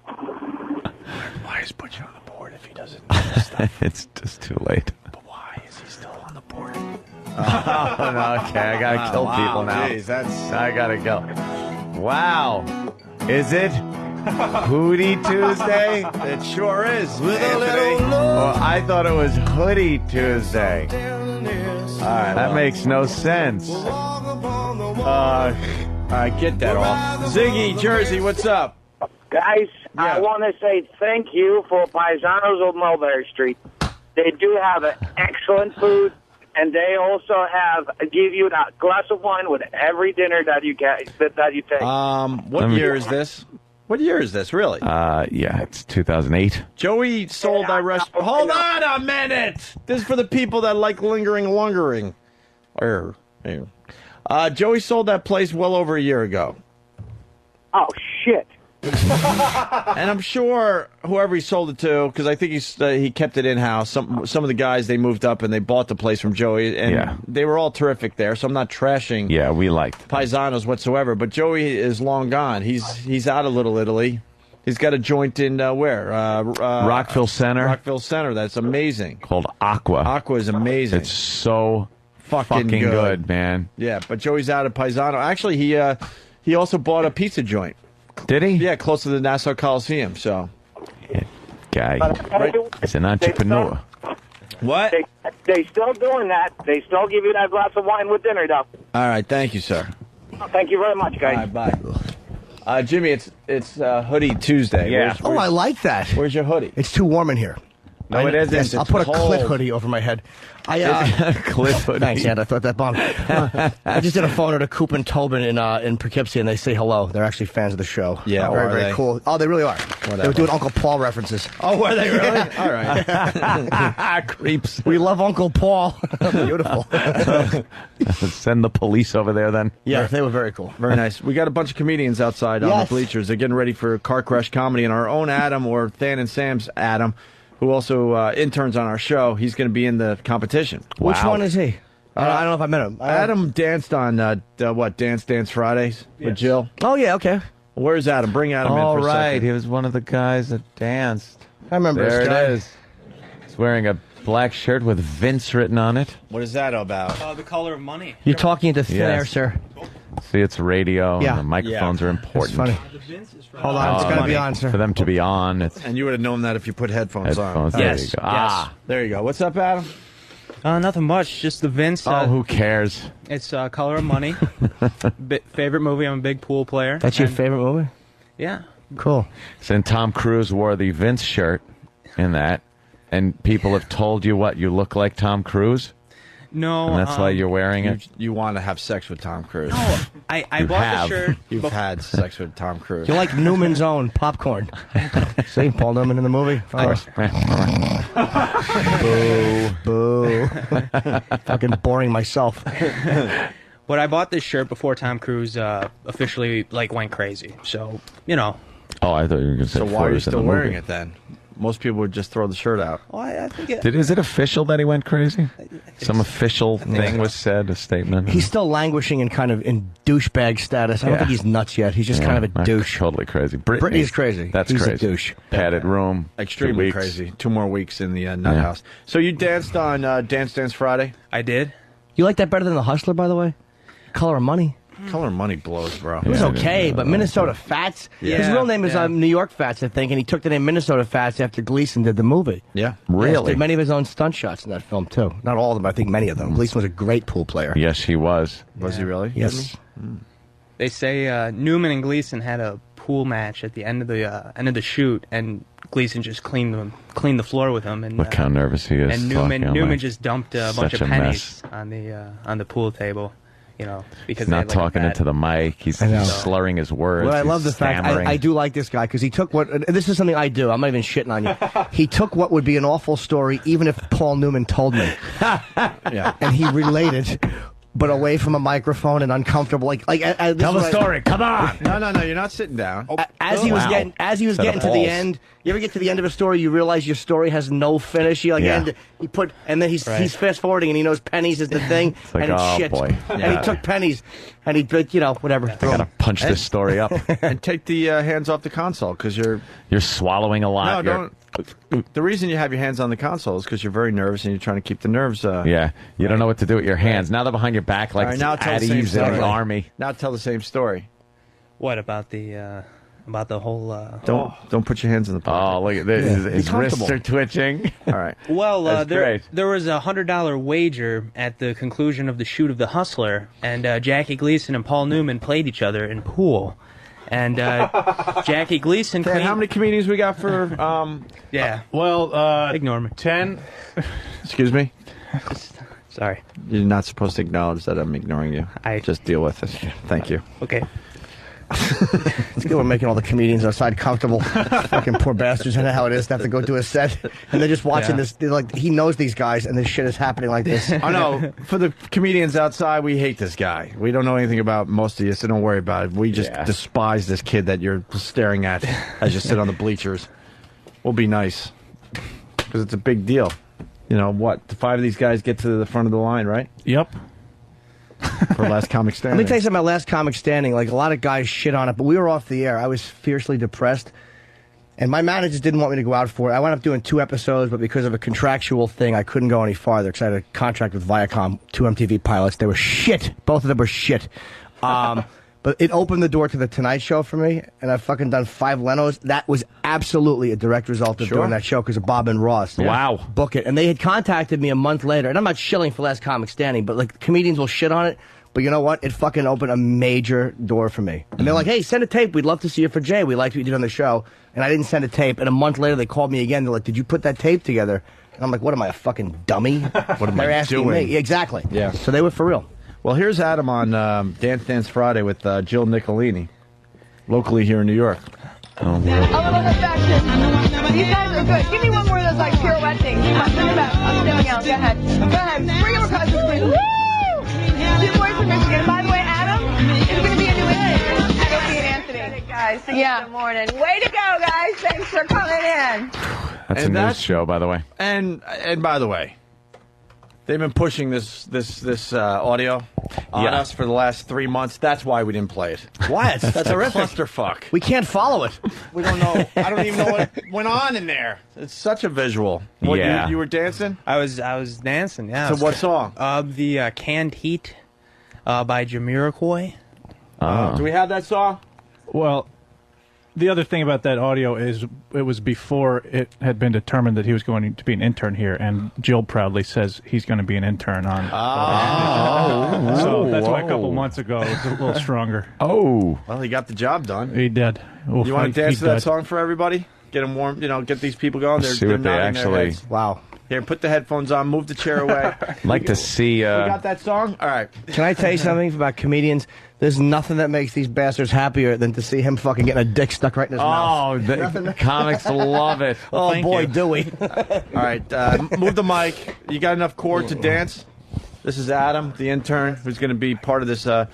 Why is Butcher on the board if he doesn't know this stuff? It's just too late. But why is he still on the board? Oh, no, okay, I got to kill people now. Geez, I got to kill. Wow. Is it Hootie Tuesday? It sure is. With a little well, I thought it was Hoodie Tuesday. All right, that makes no sense. Get that off. Ziggy, Jersey, what's up? Guys, I want to say thank you for Paisanos of Mulberry Street. They do have an excellent food, and they also give you that glass of wine with every dinner that you get that you take. What year is this? What year is this, really? Yeah, it's 2008. Joey sold that restaurant. Hold on a minute. This is for the people that like lingering. Joey sold that place well over a year ago. Oh, shit. And I'm sure whoever he sold it to, because I think he kept it in house. Some of the guys, they moved up and they bought the place from Joey, and they were all terrific there. So I'm not trashing. Yeah, we liked Paisanos whatsoever. But Joey is long gone. He's out of Little Italy. He's got a joint in where? Rockville Center. Rockville Center. That's amazing. Called Aqua. Aqua is amazing. It's so fucking good, man. Yeah, but Joey's out of Paisano. Actually, he also bought a pizza joint. Did he? Yeah, close to the Nassau Coliseum. So, guy, he's an entrepreneur. What? They still doing that. They still give you that glass of wine with dinner, though. All right, thank you, sir. Thank you very much, guys. All right, bye. Jimmy, it's Hoodie Tuesday. Yeah. Oh, I like that. Where's your hoodie? It's too warm in here. No, it isn't. Yes, I'll It's put a cold. Clit hoodie over my head. Clit hoodie. Thanks, Ed. I thought that bomb. I just did a phone to Coop and Tobin in Poughkeepsie, and they say hello. They're actually fans of the show. Yeah, very, are very they? cool. Oh, they really are. They were doing Uncle Paul references. Oh, were they really? Yeah. All right. Creeps. We love Uncle Paul. Beautiful. Send the police over there then. Yeah, they were very cool. Very nice. We got a bunch of comedians outside on the Yes. bleachers. They're getting ready for Car Crash Comedy, and our own Adam, or Than and Sam's Adam, who also interns on our show, he's going to be in the competition. Which one is he? I don't know if I met him. Adam danced on, Dance Fridays with Jill? Oh, yeah, okay. Where's Adam? Bring Adam in All for a right, second. he was one of the guys that danced. I remember There this guy. it is. He's wearing a black shirt with Vince written on it. What is that about? The color of money. You're talking into thin air, Yes. sir. See, it's radio. Yeah. And the microphones are important. It's funny. Hold on, it's got to be on, For sir. them to be on, it's And you would have known that if you put headphones headphones. on. There Yes, you go. yes. Ah, There you go. What's up, Adam? Nothing much. Just the Vince. oh, who cares? It's Color of Money. Favorite movie. I'm a big pool player. That's your And- favorite movie? Yeah. Cool. So Tom Cruise wore the Vince shirt in that, and people have told you what you look like Tom Cruise, No. and that's why you're wearing it. You want to have sex with Tom Cruise. No, I You bought have. the shirt. You've had sex with Tom Cruise. You like Newman's Own popcorn. See, Paul Newman in the movie? Of course. Boo. Fucking boring myself. But I bought this shirt before Tom Cruise officially went crazy. So Oh, I thought you were going to say So why are you photos in still the wearing movie. it then? Most people would just throw the shirt out. Well, I think it, Is it official that he went crazy? Some official thing was said, a statement. He's still languishing in kind of in douchebag status. I don't Yeah. think he's nuts yet. He's just kind of a Not douche. Totally crazy. Britney's crazy. That's He's a crazy. douche. Padded room. 2 Extremely weeks. crazy. 2 more weeks in the nut Yeah. house. So you danced on Dance Friday? I did. You like that better than The Hustler, by the way? Color of Money. Color of Money blows, bro. It was Yeah, okay, but Minnesota Fats. Yeah. His real name is Yeah. New York Fats, I think, and he took the name Minnesota Fats after Gleason did the movie. Yeah. Yes, Really? did many of his own stunt shots in that film too. Not all of them, but I think many of them. Gleason was a great pool player. Yes, he was. Was he really? Yes. They say Newman and Gleason had a pool match at the end of the shoot, and Gleason just cleaned the floor with him. And Look how nervous he is. and talking. I'm Newman like, just dumped a bunch such of a pennies on the pool table. Because He's not they had, talking a into the mic. He's I know. slurring his words. Well, I He's love the fact stammering. I do like this guy because he took what and this is something I do. I'm not even shitting on you. He took what would be an awful story, even if Paul Newman told me, Yeah. and he related, but away from a microphone and uncomfortable. Like this Tell is the what I- story. Come on. No, you're not sitting down. As he was Wow. getting to the balls. end, you ever get to the end of a story, you realize your story has no finish. You Yeah. and then he's fast forwarding, and he knows pennies is the thing, like, and it's oh, shit. boy. And Yeah. he took pennies, and he whatever. I gotta punch this story up. And take the hands off the console because you're. You're swallowing a No, lot. You're- don't. The reason you have your hands on the console is because you're very nervous and you're trying to keep the nerves. Yeah, you don't know what to do with your hands. Now they're behind your back, like All right, now tell at the same ease in story. the army. Now tell the same story. What about the whole? Don't put your hands in the pocket. Oh, look at this. Yeah. His Be wrists comfortable. are twitching. All right. Well, That's great. there was a $100 wager at the conclusion of the shoot of The Hustler, and Jackie Gleason and Paul Newman played each other in pool. And Jackie Gleason Dan, claimed... how many comedians we got for? Yeah. Well, Ignore me. 10. Excuse me. Sorry. You're not supposed to acknowledge that I'm ignoring you. I- just deal with it. Thank you. Okay. It's good we're making all the comedians outside comfortable. Fucking poor bastards. I know how it is to have to go do a set. And they're just watching this. They're like, he knows these guys, and this shit is happening like this. I know. For the comedians outside, we hate this guy. We don't know anything about most of you, so don't worry about it. We just despise this kid that you're staring at as you sit on the bleachers. We'll be nice. Because it's a big deal. You know, what? The 5 of these guys get to the front of the line, right? Yep. For Last Comic Standing. Let me tell you something about Last Comic Standing. Like, a lot of guys shit on it, but we were off the air. I was fiercely depressed, and my managers didn't want me to go out for it. I wound up doing 2 episodes, but because of a contractual thing, I couldn't go any farther because I had a contract with Viacom, 2 MTV pilots. They were shit. Both of them were shit. But it opened the door to The Tonight Show for me, and I've fucking done 5 Lenos. That was absolutely a direct result of doing that show because of Bob and Ross. Wow. Book it. And they had contacted me a month later, and I'm not shilling for Last Comic Standing, but like comedians will shit on it. But you know what? It fucking opened a major door for me. And they're like, hey, send a tape. We'd love to see you for Jay. We liked what you did on the show. And I didn't send a tape. And a month later, they called me again. They're like, did you put that tape together? And I'm like, what am I, a fucking dummy? What am They're I asking doing? me. Exactly. Yeah. So they were for real. Well, here's Adam on Dance Friday with Jill Nicolini, locally here in New York. A little affection. You guys are good. Give me one more of those like pirouette things. Bring it back. I'm doing out. Go ahead. Go ahead. Bring your cousins, please. Woo! 2 boys from Michigan. By the way, Adam is going to be a new intern at Opie and Anthony. Hey guys, thank you in the morning. Way to go, guys. Thanks for coming in. That's a news show, by the way. And by the way, they've been pushing this audio on us for the last 3 months. That's why we didn't play it. What? That's a horrific. clusterfuck. We can't follow it. We don't know. I don't even know what went on in there. It's such a visual. What, Yeah. you were dancing? I was dancing, yeah. So what song? The Canned Heat by Jamiroquai. Do we have that song? Well, the other thing about that audio is it was before it had been determined that he was going to be an intern here, and Jill proudly says he's going to be an intern on. So that's why a couple months ago it was a little stronger. Oh. Well, he got the job done. He did. Well, You want to dance he to that did. song for everybody? Get them warm, get these people going. They're, See what they're they nodding their actually- heads. Wow. Here, put the headphones on, move the chair away. I'd like to see. We got that song? All right. Can I tell you something about comedians? There's nothing that makes these bastards happier than to see him fucking getting a dick stuck right in his mouth. Oh, the comics love it. Oh, Thank boy, you. do we. All right, move the mic. You got enough cord to dance? This is Adam, the intern, who's going to be part of this car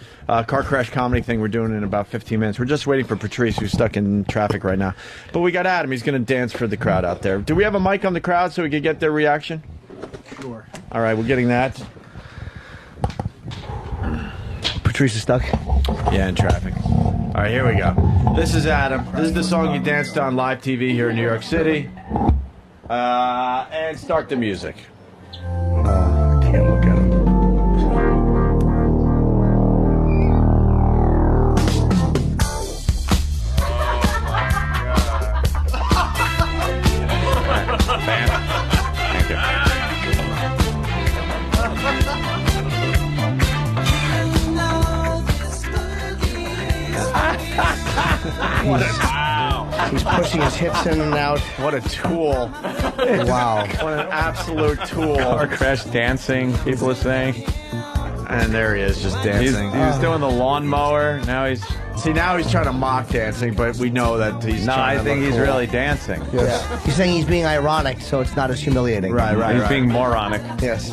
crash comedy thing we're doing in about 15 minutes. We're just waiting for Patrice, who's stuck in traffic right now. But we got Adam. He's going to dance for the crowd out there. Do we have a mic on the crowd so we can get their reaction? Sure. All right, we're getting that. Patrice is stuck. Yeah, in traffic. All right, here we go. This is Adam. This is the song you danced on live TV here in New York City. And start the music. I can't look at him. Thank you. He's pushing his hips in and out. What a tool. Wow. What an absolute tool. Car crash dancing, people are saying. And there he is, just dancing. He was doing the lawnmower. Now he's. See, now he's trying to mock dancing, but we know that he's No, trying I to think look he's cool. really dancing. Yes. He's saying he's being ironic, so it's not as humiliating. He's being moronic. Yes.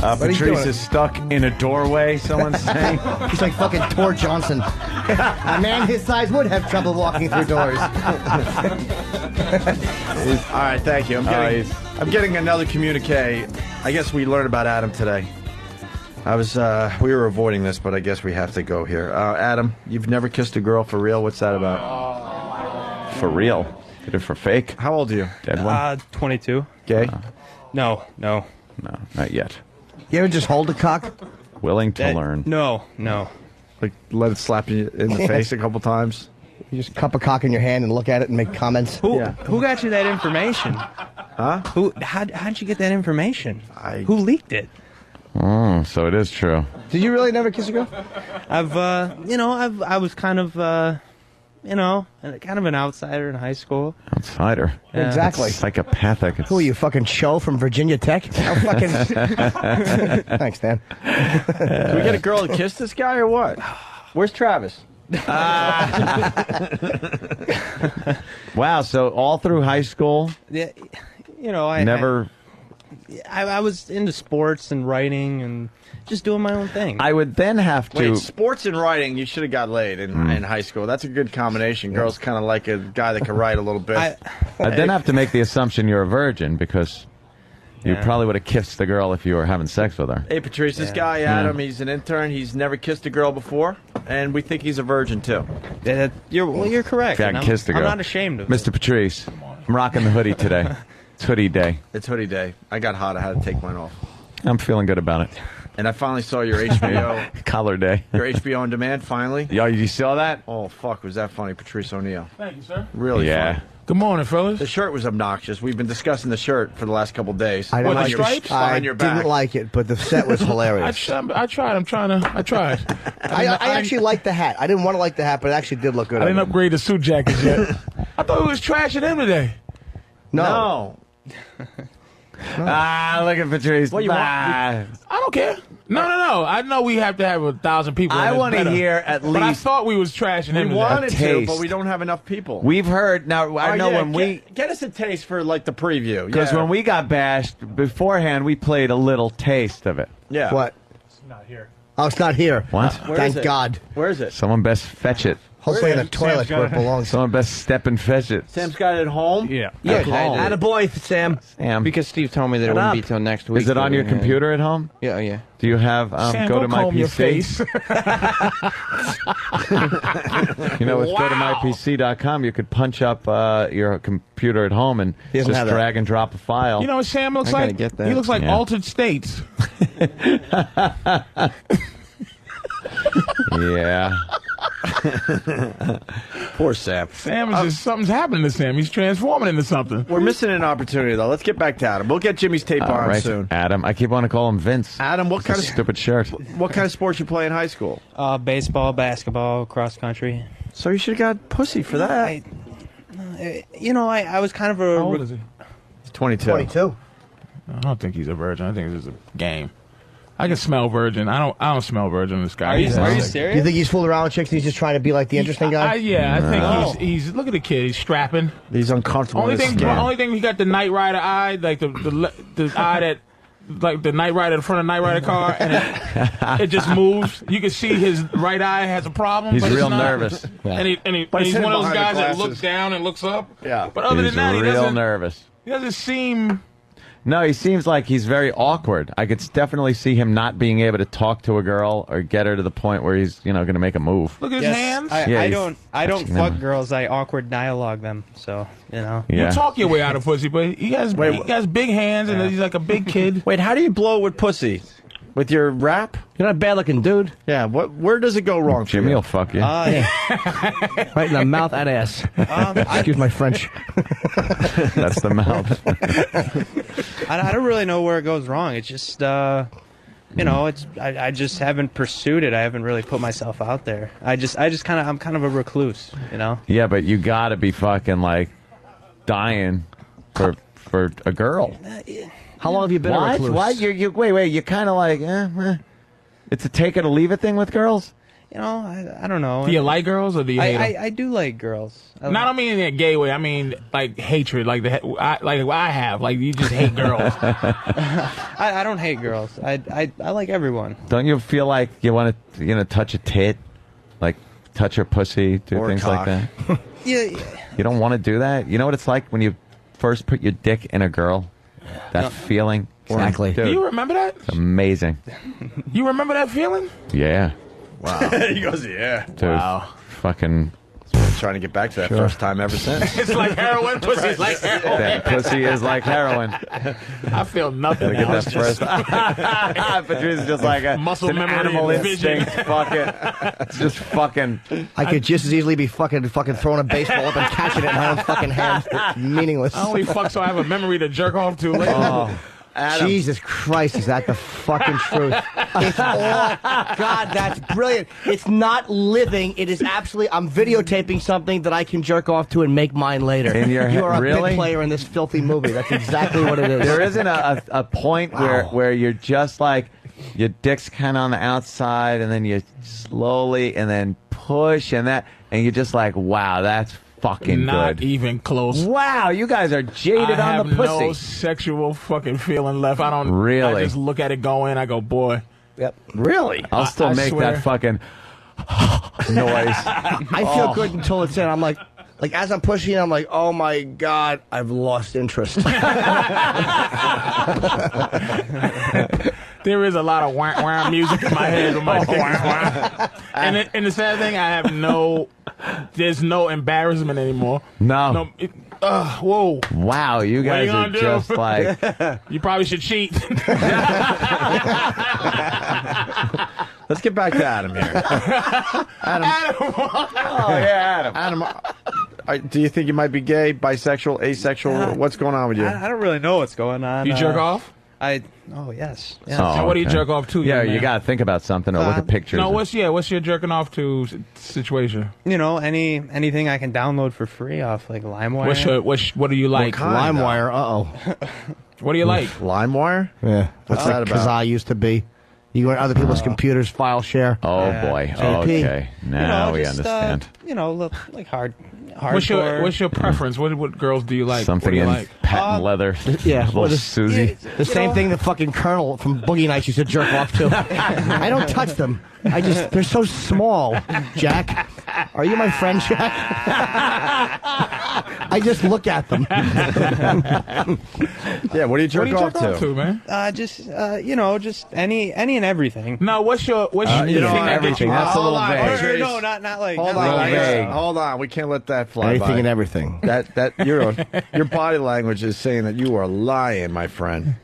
But he's Patrice doing is stuck in a doorway, someone's saying. He's like fucking Tor Johnson. A man his size would have trouble walking through doors. All right, thank you. I'm getting another communique. I guess we learned about Adam today. We were avoiding this, but I guess we have to go here. Adam, you've never kissed a girl for real? What's that about? For real? Did it for fake? How old are you? Dead one? 22. Gay? No. No, not yet. You ever just hold a cock? Willing to learn. No. Like, let it slap you in the face a couple times? You just cup a cock in your hand and look at it and make comments? Who got you that information? Huh? How'd you get that information? Who leaked it? Oh, so it is true. Did you really never kiss a girl? I was kind of, kind of an outsider in high school. Outsider. Yeah. Exactly. It's psychopathic. Who are you, fucking Cho from Virginia Tech? How fucking... Thanks, Dan. Can we get a girl to kiss this guy or what? Where's Travis? Wow, so all through high school, Yeah, you know, I never. I was into sports and writing and just doing my own thing. I would then have to. Wait, sports and writing, you should have got laid in high school. That's a good combination. Girls kind of like a guy that can write a little bit. I then have to make the assumption you're a virgin because you probably would have kissed the girl if you were having sex with her. Hey, Patrice, this guy, Adam, he's an intern. He's never kissed a girl before, and we think he's a virgin, too. You're correct. I and kissed a girl. I'm not ashamed of Mr. Patrice, I'm rocking the hoodie today. It's hoodie day. It's hoodie day. I got hot. I had to take mine off. I'm feeling good about it. And I finally saw your HBO. Collar day. Your HBO on demand, finally. Yo, you saw that? Oh, fuck. Was that funny, Patrice O'Neal? Thank you, sir. Really Yeah. funny. Good morning, fellas. The shirt was obnoxious. We've been discussing the shirt for the last couple days. I didn't like your it. I behind your back. didn't like it, but the set was hilarious. I tried. I tried. I actually liked the hat. I didn't want to like the hat, but it actually did look good. I didn't upgrade the suit jackets yet. I thought we was trashing him today. No. Look at Patrice. What you want? I don't care. No. I know we have to have 1,000 people. I want to hear at But I least. thought we was trashing him We today. wanted to, taste. but we don't have enough people. We've heard now. I know when we Get us a taste for, like, the preview. because when we got bashed beforehand, we played a little taste of it. Yeah. What? It's not here. Oh, it's not here. What? Where Thank is it? God. Where is it? Someone best fetch it. Hopefully in the Sam's toilet got where it it. belongs. Someone best step and fetch it. Sam's got it at home? Yeah. Yeah, At home. attaboy, Sam. Sam, Because Steve told me that it Shut wouldn't up. be till next week. is it on that your we had- computer at home? Yeah, yeah. Do you have Sam, go to my comb your PC? face. You know, with go to mypc.com, you could punch up your computer at home and He doesn't just have that. drag and drop a file. You know what Sam looks I gotta like? get that. He looks like Yeah. Altered States. Yeah. Poor Sam. Sam is just something's happening to Sam. He's transforming into something. We're missing an opportunity, though. Let's get back to Adam. We'll get Jimmy's tape All on right, soon. Adam. I keep wanting to call him Vince. Adam, what It's kind a of stupid shirt? what kind of sports you play in high school? Baseball, basketball, cross country. So you should have got pussy for that. I was kind of a. How old is he? He's 22. 22. I don't think he's a virgin. I think it's just a game. I can smell virgin. I don't smell virgin. This guy. Are you Do serious? you think he's fooling around with chicks and he's just trying to be like the interesting guy? I think he's. Look at the kid. He's strapping. He's uncomfortable. Only in his thing, skin. only thing he got the Knight Rider eye, like the eye that, like the Knight Rider in front of the Knight Rider car, and it just moves. You can see his right eye has a problem. He's but it's real not. nervous. Yeah. And But he's he's one of those hidden guys behind that the looks glasses. down and looks up. Yeah. But other He's than that, he real doesn't. nervous. He doesn't seem. No, he seems like he's very awkward. I could definitely see him not being able to talk to a girl or get her to the point where he's, going to make a move. Look at his hands. Yeah, I he's- don't actually, never fuck mind. girls. I awkward dialogue them. So Yeah. You talk your way out of pussy, but he has big hands and he's like a big kid. Wait, how do you blow with pussy? With your rap? You're not a bad looking dude. Yeah. Where does it go wrong? Jimmy will fuck you. Right in the mouth and ass. Excuse my French. That's the mouth. I don't really know where it goes wrong. It's just it's I just haven't pursued it. I haven't really put myself out there. I'm kind of a recluse. Yeah, but you got to be fucking like dying for a girl. How long have you been a What? recluse? What? Wait. You're kind of like, it's a take it or leave it thing with girls? I don't know. Do you like girls or do you hate them? I do like girls. I don't mean in a gay way. I mean like hatred, like I have. Like you just hate girls. I don't hate girls. I like everyone. Don't you feel like you want to, touch a tit? Like touch her pussy, do Or a things cock. like that? Yeah. You don't want to do that? You know what it's like when you first put your dick in a girl? That feeling? Exactly. Dude, Do you remember that? it's amazing. You remember that feeling? Yeah. Wow. He goes, yeah. Dude, fucking... Trying to get back to that first time ever since. It's like heroin. Pussy's like heroin. That pussy is like heroin. I feel nothing. Gotta get now. that first. Patrice is just like a Muscle it's an memory animal and vision. instinct. Fuck it. It's just fucking. I could just as easily be fucking throwing a baseball up and catching it in my own fucking hand. Meaningless. I only fuck so I have a memory to jerk off to later. Oh, Adam. Jesus Christ, is that the fucking truth? It's all, God, that's brilliant. It's not living. It is absolutely, I'm videotaping something that I can jerk off to and make mine later. In your You are a really? big player in this filthy movie. That's exactly what it is. There isn't a point where you're just like your dick's kind of on the outside, and then you slowly and then push and that, and you're just like, wow, that's fucking Not good. even close. Wow, you guys are jaded I on the have pussy. no sexual fucking feeling left. I don't. Really? I just look at it go in. I go, boy. Yep. Really? I'll still I make swear. that fucking noise. I feel good until it's in. I'm like as I'm pushing, I'm like, oh my god, I've lost interest. There is a lot of wah wah music in my head with my dick. And the sad thing, there's no embarrassment anymore. No. Whoa. Wow, you What guys you are gonna do? just like. You probably should cheat. Let's get back to Adam here. Adam. Oh, yeah, Adam. Do you think you might be gay, bisexual, asexual? What's going on with you? I don't really know what's going on. You jerk off? Oh yes. Oh, What do you okay. jerk off to? Yeah, young you man? got to think about something or look at pictures. No, what's your jerking off to situation? You know, anything I can download for free off like LimeWire. What do you like? LimeWire. What do you like? LimeWire? Yeah. What's that about? Kazaa used to be. You go on other people's computers, file share. Oh boy. JP. Okay. Now we just, understand. Like hardcore. What's your preference? What girls do you like? Something what do you in like? patent leather. Yeah, Little Susie. The same thing the fucking Colonel from Boogie Nights used to jerk off to. I don't touch them. They're so small, Jack. Are you my friend, Jack? I just look at them. Yeah, what do you jerk off to? man? Just any and everything. No, what's your everything. That's a little vague. No, not like. Hold not on, like vague. Hold on. We can't let that fly Anything by. and everything. That your body language is saying that you are lying, my friend.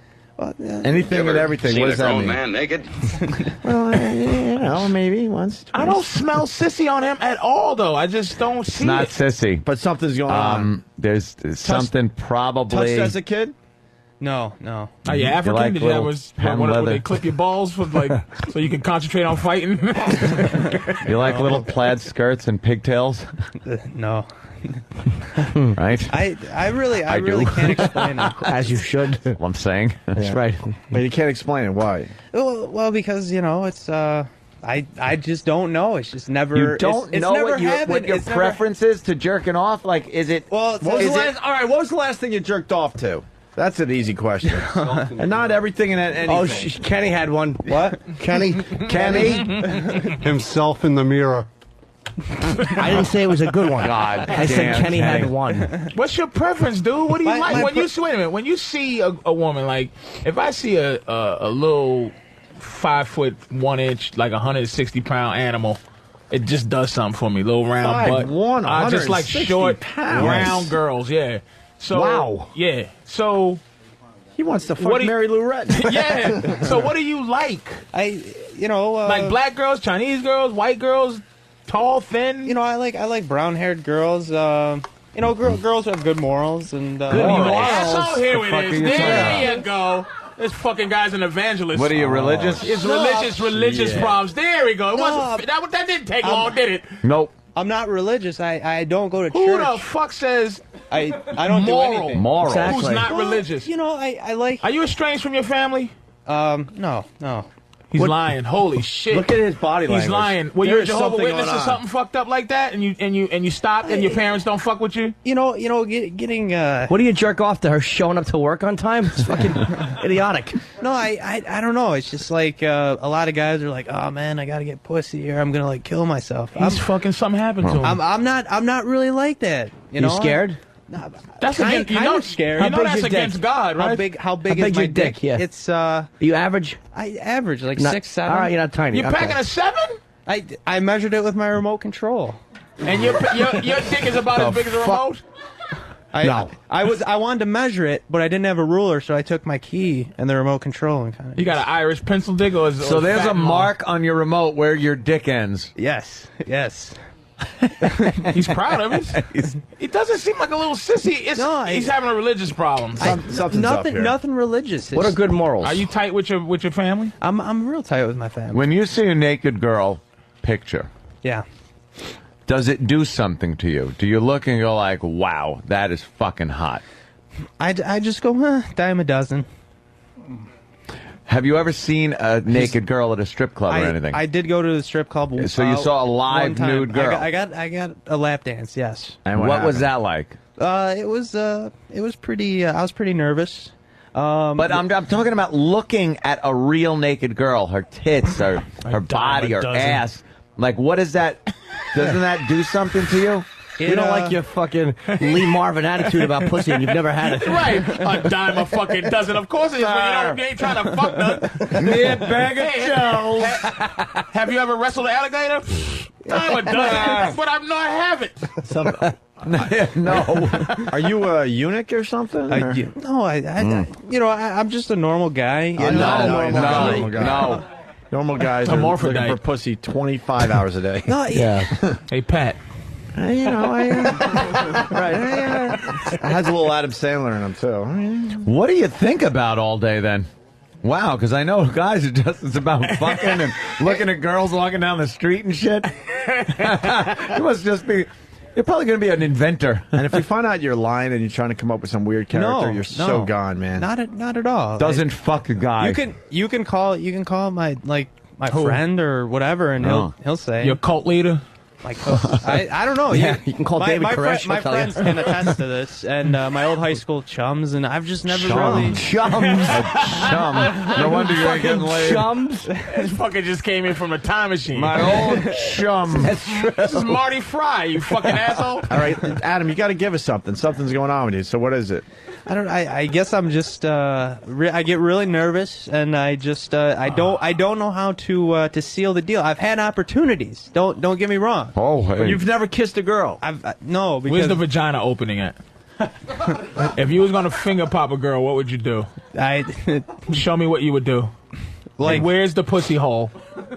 Anything and everything. What does that mean? man naked? Well, maybe once. I don't smell sissy on him at all, though. I just don't see It's not it. sissy. But something's going on. There's something probably. Touched as a kid? No. Are you African? like Did you have little patent would leather? they clip your balls for so you can concentrate on fighting? You like little plaid skirts and pigtails, No. right? I really do. can't explain it. As you should. That's what I'm saying. That's right. But you can't explain it. Why? Well, because it's I just don't know. It's just never. You don't it's know never what your happened. It's never- preference is to jerking off? Like, is it? Well, What was the last, all right, what was the last thing you jerked off to? That's an easy question. And not everything and anything. Oh, Kenny had one. What? Kenny? Himself in the mirror. I didn't say it was a good one. God I said damn, Kenny had one. What's your preference, dude? What do you like? my Wait a minute. When you see a woman, like if I see a little 5'1", like 160-pound animal, it just does something for me. Little round butt. 5'1", I just like 160 short, pounds. round girls. Yeah. So Wow. Yeah. So He wants to fuck What do you- Mary Lou Retton. yeah. So what do you like? like Black girls, Chinese girls, white girls, tall, thin. I like brown-haired girls. Girls who have good morals and Good asshole. Here The fuck it are is. you talking There you go. This fucking guy's an evangelist. What are you, religious? It's No. religious Yeah. problems. There we go. It No. wasn't, that didn't take long, did it? Nope. I'm not religious. I don't go to Who church. the fuck says I don't do moral? anything. Moral. Exactly. Who's not Well, religious? I like. Are you estranged from your family? No. He's lying. Holy shit! Look at his body language. He's lying. Were There you a is Jehovah's something Witness going or on. something fucked up like that, and you stopped, and your parents don't fuck with you? Getting. What do you jerk off to her showing up to work on time? It's fucking idiotic. No, I don't know. It's just like a lot of guys are like, oh man, I gotta get pussy or I'm gonna like kill myself. He's fucking something happened to him. I'm not really like that. You know, scared? That's kind against, of scared. You know that's against God, right? How big How is big's my your dick? Yeah. It's Are you average? I average like Not- 6'7". All right, you're not tiny. You're Okay. packing a 7, I measured it with my remote control. and your dick is about as big as a remote. No. I wanted to measure it, but I didn't have a ruler, so I took my key and the remote control and kind of. You got an Irish pencil dick, or is So or there's fat a mom? mark on your remote where your dick ends. Yes. He's proud of it. It doesn't seem like a little sissy. He's having a religious problem. Something's up here. Nothing religious. What are good morals? Are you tight with your family? I'm real tight with my family. When you see a naked girl picture, Yeah. does it do something to you? Do you look and go like, wow, that is fucking hot? I just go, dime a dozen. Have you ever seen a naked girl at a strip club or anything? I did go to the strip club. So you saw a live one time. nude girl. I got a lap dance. Yes. And what was that like? It was pretty. I was pretty nervous. But I'm talking about looking at a real naked girl, her tits, her body, her ass. Like, what is that? Doesn't that do something to you? You don't like your fucking Lee Marvin attitude about pussy, and you've never had it. Right. A dime a fucking dozen. Of course it is, but you ain't trying to fuck none. Me a bag of Joes. Have you ever wrestled an alligator? Dime a dozen. But I'm not having. No. Are you a eunuch or something? No, I'm just a normal guy. No. Normal guys are looking for pussy 25 hours a day. No, yeah. Hey, Pat. It has a little Adam Sandler in him, too. What do you think about all day, then? Wow, because I know guys are just it's about fucking and looking at girls walking down the street and shit. You must just be... You're probably going to be an inventor. And if we find out you're lying and you're trying to come up with some weird character, you're so gone, man. Not at all. Doesn't fuck a guy. You can call my friend or whatever, and he'll say your cult leader. Like I don't know. Yeah, you can call David Koresh. My friends can attest to this, and my old high school chums, and I've just never really chum. No wonder you ain't getting laid. Chums. This fucking just came in from a time machine. My old chum. That's true. This is Marty Fry, you fucking asshole. All right, Adam, you got to give us something. Something's going on with you. So what is it? I guess I'm just I get really nervous, and I just I don't know how to seal the deal. I've had opportunities. Don't get me wrong. Oh, hey. You've never kissed a girl. No. Because Where's the vagina opening at? If you was gonna finger pop a girl, what would you do? Show me what you would do. Like, where's the pussy hole?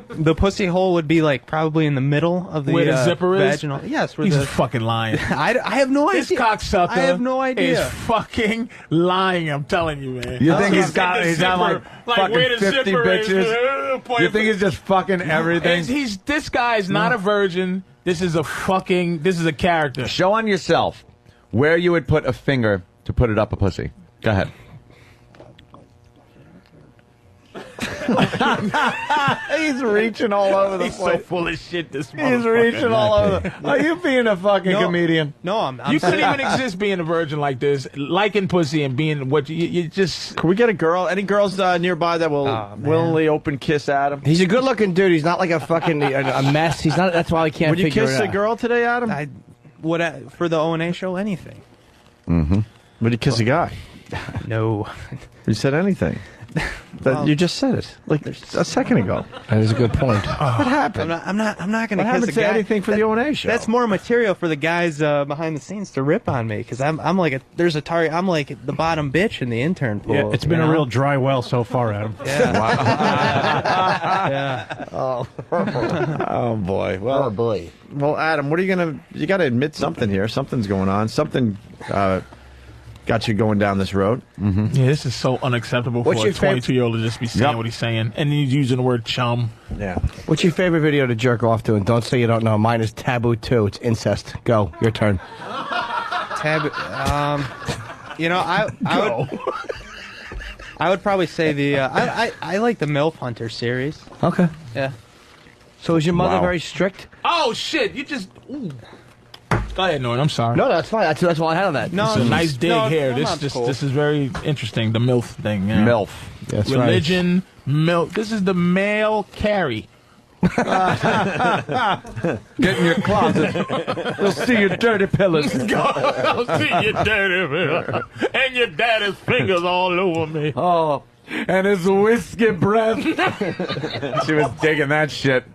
The pussy hole would be like probably in the middle of the where the zipper is. Vaginal. Yes, where he's fucking lying. I have no idea. This cocksucker. I have no idea. Is fucking lying. I'm telling you, man. You think he's got like fucking where the 50 zipper bitches? You think he's just fucking everything? This guy's not a virgin. This is a character. Show on yourself where you would put a finger to put it up a pussy. Go ahead. He's reaching all over the place. He's so full of shit, this motherfucker. He's reaching all over. Are you being a fucking comedian? No, I'm you couldn't even exist being a virgin like this, liking pussy and being what you just... Can we get a girl? Any girls nearby that will willingly open kiss Adam? He's a good-looking dude. He's not like a fucking a mess. He's not. That's why I can't Would you figure it kiss out. a girl today, Adam? For the O&A show, anything. Mm-hmm. Would you kiss a guy? No. You said anything. You just said it like a second ago. That is a good point. What happened? I'm not going to kiss a say guy. anything for the O&A show. That's more material for the guys behind the scenes to rip on me, because I'm like there's a target. I'm like the bottom bitch in the intern pool. Yeah, it's been a real dry well so far, Adam. Yeah. Oh boy. Well, boy. Well, Adam, what are you gonna? You got to admit something here. Something's going on. Something got you going down this road. Mm-hmm. Yeah, this is so unacceptable for a 22-year-old to just be saying what he's saying, and he's using the word chum. Yeah. What's your favorite video to jerk off to? And don't say you don't know. Mine is Taboo 2. It's incest. Go. Your turn. Taboo. I would probably say the I like the MILF Hunter series. Okay. Yeah. So is your mother very strict? Oh shit! You just. Ooh. Go ahead, Norton. I'm sorry. No, that's fine. That's all I had on that. No, it's a nice dig here. This is very interesting. The MILF thing. Yeah. MILF. That's Religion, MILF. This is the male carry. Get in your closet. You'll see your dirty pillars. I'll see your dirty pillows. And your daddy's fingers all over me. Oh. And his whiskey breath. She was digging that shit.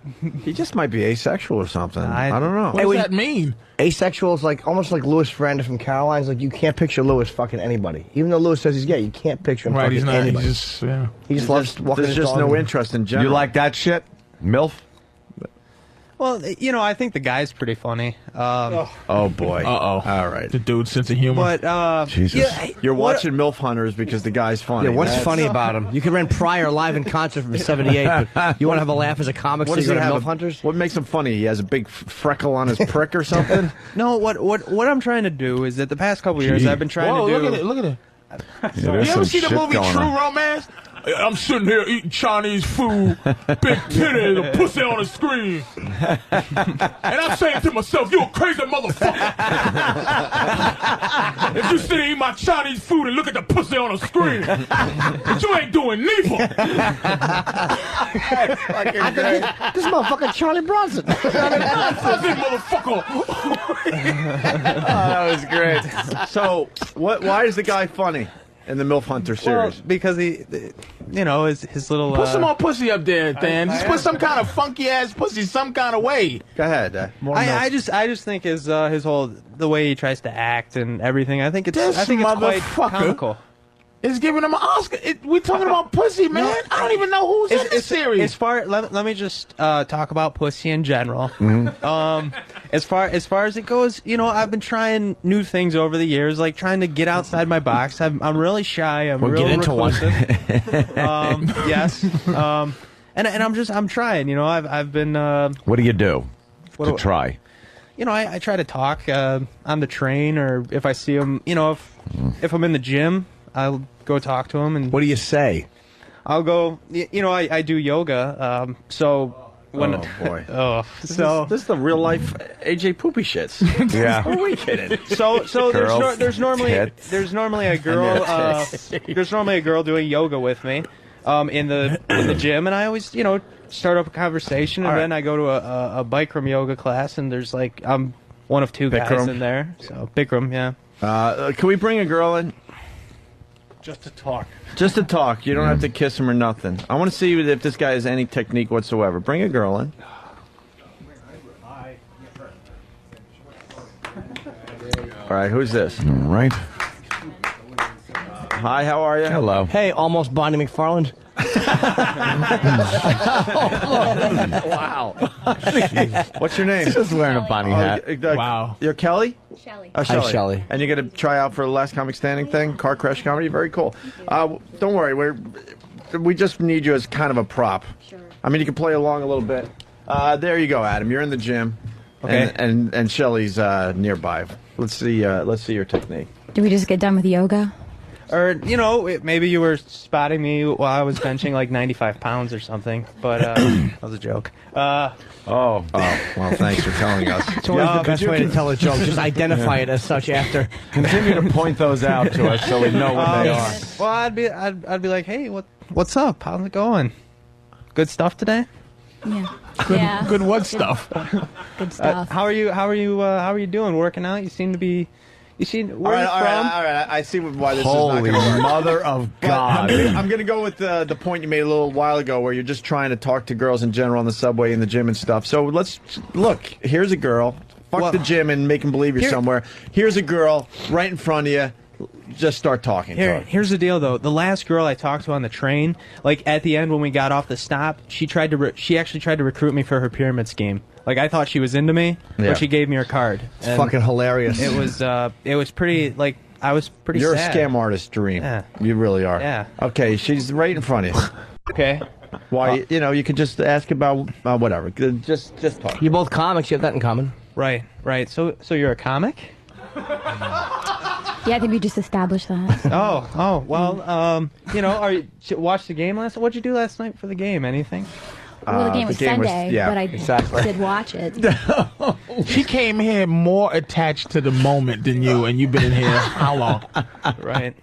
He just might be asexual or something. I don't know. What does that mean? Asexual is like almost like Louis Ferranda from Caroline's. Like you can't picture Louis fucking anybody. Even though Louis says he's gay, you can't picture him fucking He's not. anybody. He just loves walking There's his just dog. no interest in general. You like that shit? MILF? Well, I think the guy's pretty funny. Oh boy. Uh-oh. All right. The dude's sense of humor. But Jesus. You're watching MILF Hunters because the guy's funny. Yeah, what's funny about him? You could rent Pryor live in concert from '78, but you want to have a laugh as a comic, so you go to MILF Hunters? What makes him funny? He has a big freckle on his prick or something? No, what I'm trying to do is that the past couple years I've been trying to do. Look at it. Yeah, You ever see the movie True Romance? I'm sitting here eating Chinese food, big titties, a pussy on the screen. And I'm saying to myself, you a crazy motherfucker. If you sit here eat my Chinese food and look at the pussy on the screen, but you ain't doing neither. This motherfucker Charlie Bronson. Pussy motherfucker. That was great. So, why is the guy funny in the MILF Hunter series? Well, because he, you know, his little. Put some more pussy up there, Dan. Just put some kind of funky ass pussy some kind of way. Go ahead. I just think his whole the way he tries to act and everything. I think it's This quite motherfucker comical. Is giving him an Oscar. We're talking about pussy, man. I don't even know who's in this series. As far let me just talk about pussy in general. Mm-hmm. As far as it goes, you know, I've been trying new things over the years, like trying to get outside my box. I'm really shy. I'm We'll real get into one. reclusive. Yes. And I'm trying. You know, I've been. What do you do What to do- try? You know, I try to talk on the train, or if I see him, you know, if I'm in the gym, I'll go talk to him. And what do you say? I'll go. You know, I do yoga. So when Oh boy. so this is the real life AJ Poopy shits. Yeah. Who are we kidding? So Girls, there's normally tits. a girl there's normally a girl doing yoga with me in the gym, and I always, you know, start up a conversation, and then I go to a Bikram yoga class, and there's like I'm one of two guys Bikram? in there. So Bikram, yeah. Can we bring a girl in? Just to talk. Just to talk. You don't have to kiss him or nothing. I want to see if this guy has any technique whatsoever. Bring a girl in. All right, who's this? All right. Hi, how are you? Hello. Hey, almost Bonnie McFarland. Wow. What's your name? Just wearing a bunny hat. Wow. You're Kelly? Shelly. Oh, Hi, Shelley. And you're going to try out for the Last Comic Standing thing? Car Crash Comedy? Very cool. Don't worry. We just need you as kind of a prop. Sure. I mean, you can play along a little bit. There you go, Adam. You're in the gym. Okay. And Shelly's nearby. Let's see your technique. Did we just get done with yoga? Or, you know, maybe you were spotting me while I was benching like 95 pounds or something, but that was a joke. Oh, well, thanks for telling us. It's always the best way to tell a joke. Just identify it as such after. Continue to point those out to us so we know what they are. Well, I'd be like, hey, what's up? How's it going? Good stuff today? Yeah. Good what stuff? Good stuff. How are you doing? Working out? You seem to be. Where are you from? All right. I see why this Holy is not going to work. mother of But God. I'm going to go with the point you made a little while ago where you're just trying to talk to girls in general on the subway, in the gym and stuff. So let's look. Here's a girl. Fuck the gym and make them believe you're somewhere. Here's a girl right in front of you. Just start talking to her. Here's the deal, though. The last girl I talked to on the train, like at the end when we got off the stop, she actually tried to recruit me for her pyramid scheme. Like I thought she was into me, Yeah. but she gave me her card. It's fucking hilarious. It was pretty. Like I was pretty. You're sad. a scam artist, Dream. Yeah. You really are. Yeah. Okay, she's right in front of you. Okay. Why? You could just ask about whatever. Just talk. You're both comics. You have that in common. Right. So you're a comic? Yeah, I think we just established that. Oh. Well, you know, watch the game last. What'd you do last night for the game? Anything? Well, the game was Sunday, but I did watch it. She came here more attached to the moment than you, and you've been in here how long? Right.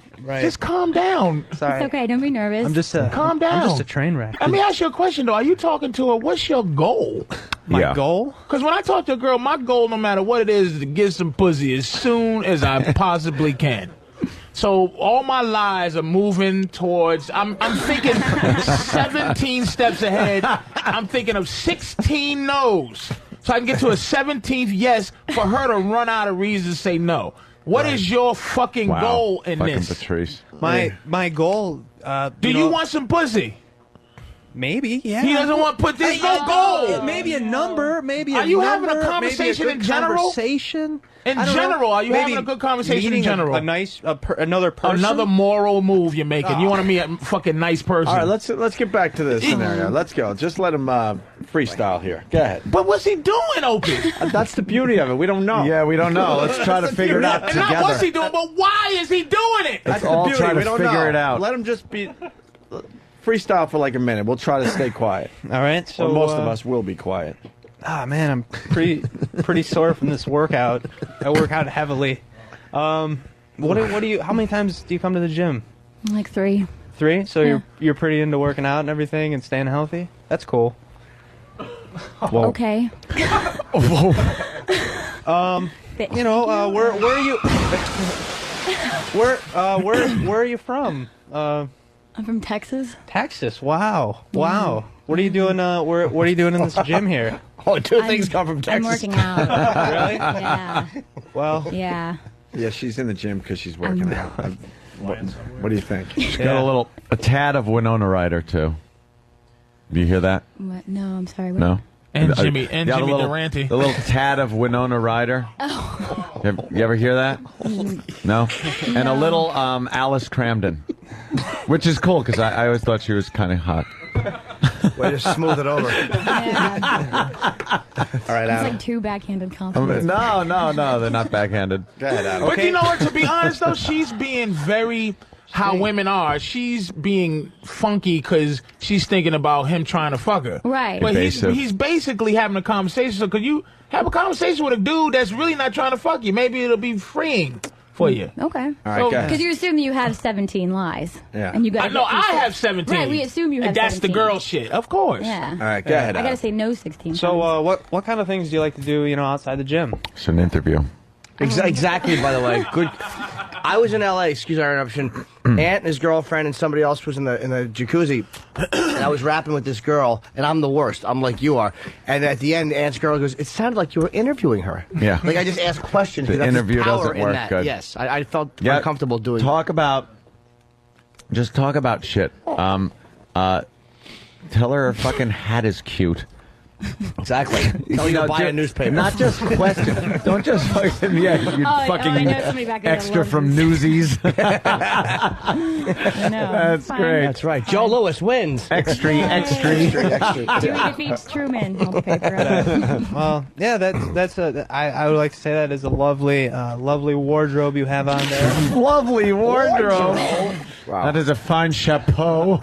Just calm down. Sorry. It's okay. Don't be nervous. I'm just Calm down. I'm just a train wreck. Let me ask you a question, though. Are you talking to her? What's your goal? My goal? Because when I talk to a girl, my goal, no matter what it is to get some pussy as soon as I possibly can. So all my lies are moving towards. I'm thinking 17 steps ahead. I'm thinking of 16 no's, so I can get to a 17th yes for her to run out of reasons to say no. What is your fucking goal in this? Patrice. My goal. Do you want some pussy? Maybe, yeah. He doesn't want to put this no goal. Maybe a number. Maybe. Are you having a conversation in general? Conversation. In general, are you having a good conversation in general? Another person. Another moral move you're making. You want to be a fucking nice person. All right, let's get back to this scenario. Let's go. Just let him freestyle here. Go ahead. But what's he doing, Opie? That's the beauty of it. We don't know. Yeah, we don't know. Let's try to figure it out And together. not what's he doing, but why is he doing it? That's all the beauty. try to We don't figure know. it out. Let him just be. freestyle for like a minute. We'll try to stay quiet. All right. So Or most of us will be quiet. Ah, man, I'm pretty sore from this workout. I work out heavily. What do you? How many times do you come to the gym? Like 3. 3? So you're pretty into working out and everything and staying healthy. That's cool. Whoa. Okay. You know, where are you? Where are you from? I'm from Texas. Texas. Wow. Wow. What are you doing? What are you doing in this gym here? Oh, two things come from Texas. I'm working out. Really? Yeah. Well. Yeah. Yeah, she's in the gym because she's working out. What do you think? She's got a tad of Winona Ryder too. Do you hear that? What? No, I'm sorry. What? No. And Jimmy little, Durante. The little tad of Winona Ryder. Oh. You ever hear that? No? And a little Alice Cramden. Which is cool, because I always thought she was kind of hot. Way to smooth it over. Yeah. All right, It's Adam. like 2 backhanded compliments. No, they're not backhanded. Go ahead, Adam. But you know what? To be honest, though, she's being very how women are. She's being funky because she's thinking about him trying to fuck her. Right. But Invasive. he's basically having a conversation. So could you have a conversation with a dude that's really not trying to fuck you? Maybe it'll be freeing for you. Okay. All right, go ahead. Because you assume that you have 17 lies. Yeah. And you got. I have 17. Right. We assume you have. And that's 17. the girl shit. Of course. Yeah. All right, go ahead, I Adam. gotta say no 16. So, what kind of things do you like to do? You know, outside the gym? It's an interview. Exactly, by the way. Good. I was in L.A., excuse our interruption. Ant and his girlfriend and somebody else was in the jacuzzi. And I was rapping with this girl, and I'm the worst. I'm like you are. And at the end, Ant's girl goes, it sounded like you were interviewing her. Yeah. Like I just asked questions. The because that's interview power doesn't in work that. good. Yes, I felt uncomfortable doing Talk about shit. Tell her her fucking hat is cute. Exactly. Tell you to buy a newspaper. Not just questions. Don't just fucking, you fucking I know somebody back there that extra loves from this. Newsies. I know. That's Fine. great. That's right. Joe Lewis wins. Extra. Dewey defeats Truman. Hold the paper up. Well, yeah, that's I would like to say that is a lovely wardrobe you have on there. Lovely wardrobe. Wow. That is a fine chapeau.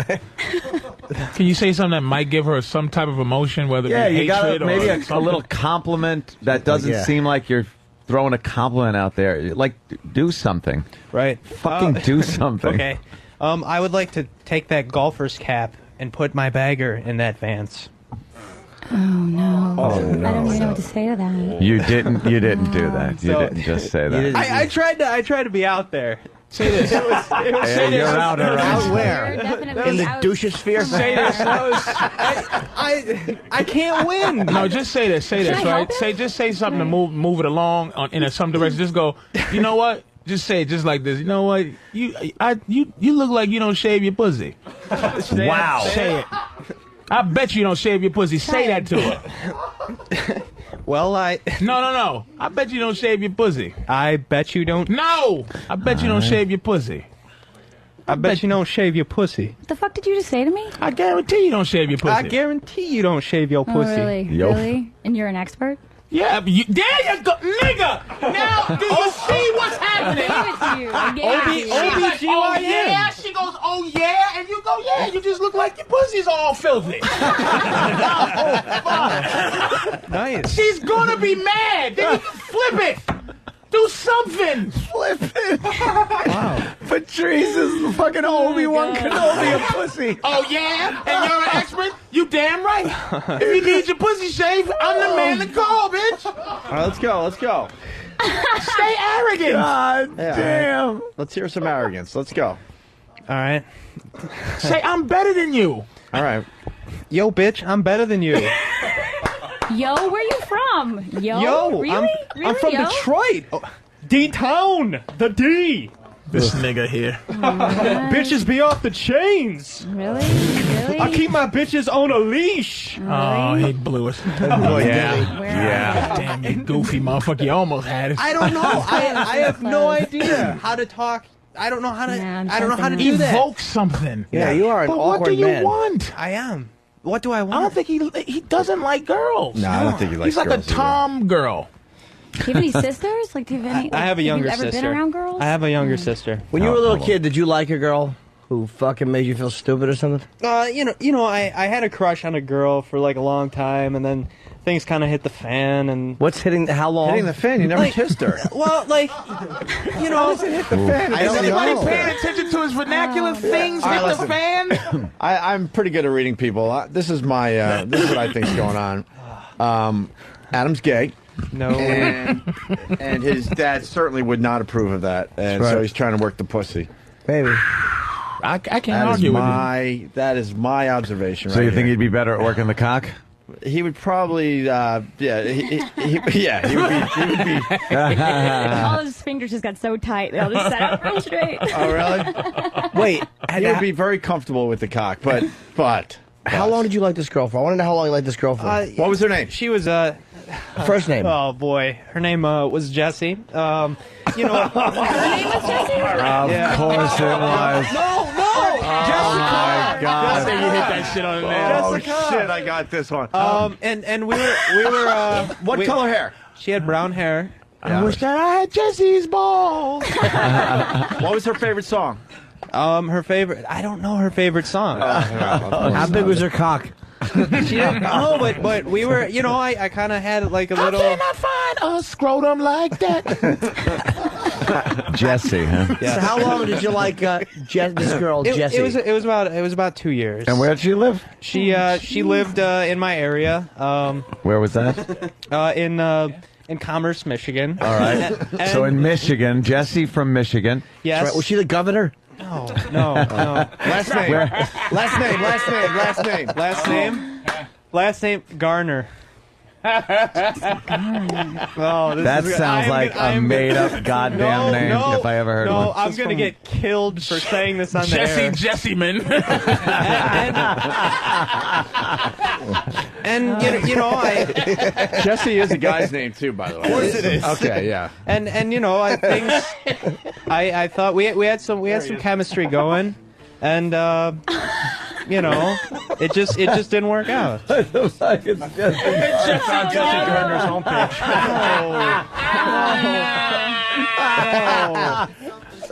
Can you say something that might give her some type of emotion, whether Yeah, it be you got hatred maybe or a something? little compliment that doesn't Yeah. seem like you're throwing a compliment out there. Like, do something. Right. Fucking do something. Okay. I would like to take that golfer's cap and put my bagger in that Vance. Oh no. Oh, no. I don't even know what to say to that. You didn't do that. You So- didn't just say that. I tried to be out there. Say this. It was Hey, you're out already. Out where? You're definitely In the out. douche sphere? Say this. I can't win. No, just say this. Say Should this, I right? help him? Just say something to move it along in some direction. Just go. You know what? Just say it just like this. You know what? You look like you don't shave your pussy. Wow. Say it. I bet you don't shave your pussy. Say that to her. Well, No. I bet you don't shave your pussy. I bet you don't. No. I bet you don't shave your pussy. I bet you don't shave your pussy. What the fuck did you just say to me? I guarantee you don't shave your pussy. I guarantee you don't shave your Oh, pussy. really? Yo. Really? And you're an expert? Yeah, but there you go, nigga. Now, do you see what's happening? I gave it to you. I gave it to you. She's like, oh yeah. She goes, oh yeah, and you go, yeah. You just look like your pussy's all filthy. Nice. She's gonna be mad. Then you flip it. Do something. Flip it. Wow. Patrice is fucking Obi-Wan Kenobi a pussy. Oh yeah, and you're an expert. You damn right. If you need your pussy shaved, I'm the man to call, bitch. All right, let's go. Let's go. Stay arrogant. God Yeah, damn. all right. Let's hear some arrogance. Let's go. All right. Say I'm better than you. All right. Yo, bitch, I'm better than you. Yo, where you from? Yo? Yo, Really? I'm from Yo? Detroit. Oh, D-Town. The D. This nigga here. Bitches be off the chains. Really? Really? I keep my bitches on a leash. Oh, he blew it. Yeah. Damn, you goofy motherfucker. You almost had it. I don't know. I have no idea how to talk. I don't know how to. Yeah, I'm I don't know how to something do that. Evoke something. Yeah, you are an But awkward what do you man. want? I am. What do I I want? don't think he doesn't like girls. No, I don't think he likes He's like girls a Tom girl. Do you have any sisters? Like, do you have any? I have a younger Have you ever sister. been around girls? I have a younger sister. When you were a little kid, did you like a girl Who fucking made you feel stupid or something? I had a crush on a girl for like a long time, and then things kind of hit the fan. And what's hitting? How long? Hitting the fan? You never kissed her. Well, like, How does it hit the fan? Is anybody paying attention to his vernacular things? Hit the fan? I'm pretty good at reading people. This is my. This is what I think's going on. Adam's gay. No. And his dad certainly would not approve of that, and so he's trying to work the pussy. Baby. I can't argue with you. That is my observation. So right you think here. he'd be better at working the cock? He would probably, he would be. All his fingers just got so tight, they all just sat up real straight. Oh, really? Wait, he would be very comfortable with the cock, but. How long did you like this girl for? I want to know how long you liked this girl for. What was her name? She was first name. Oh boy, her name was Jessie. Her name was Jessie? Of course it was. No, Oh my God! You hit that shit on the nail. Oh shit! I got this one. And we were. What color hair? She had brown hair. I wish that I had Jesse's balls. What was her favorite song? Her favorite. I don't know her favorite song. How big was her cock? She didn't know, but we were. I kind of had like a little. How can I find a scrotum like that? Jesse, huh? Yeah. So how long did you like this girl, Jessie? It was about 2 years. And where'd she live? She lived in my area. Where was that? In Commerce, Michigan. All right. So in Michigan, Jesse from Michigan. Yes. Right. Was she the governor? No. Last name. Last name. Garner. That sounds like a made-up goddamn name if I ever heard No, one. I'm gonna get killed for saying this on the air. Jesseman. And Jesse is a guy's name too, by the way. Of course it is. Okay, yeah. And I thought we had some chemistry going, and it just didn't work out. It's like it's just. It's on Jesse Garner's homepage.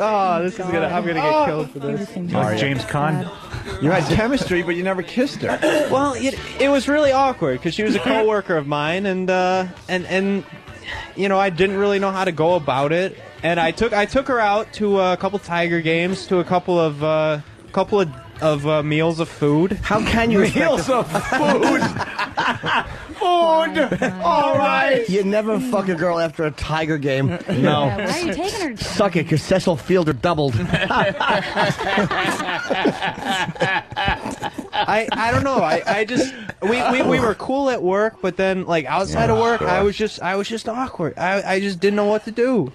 Oh, this is I'm gonna get killed for this. Like James Caan. You had chemistry, but you never kissed her. Well, it was really awkward because she was a coworker of mine, and I didn't really know how to go about it. And I took her out to a couple Tiger games, to a couple of meals of food. How can you meals of food? Food. All right. You never fuck a girl after a Tiger game. No. Yeah, why are you taking her to Suck it, because Cecil Fielder doubled. I don't know. I just we were cool at work, but then like outside of work, I was just awkward. I just didn't know what to do.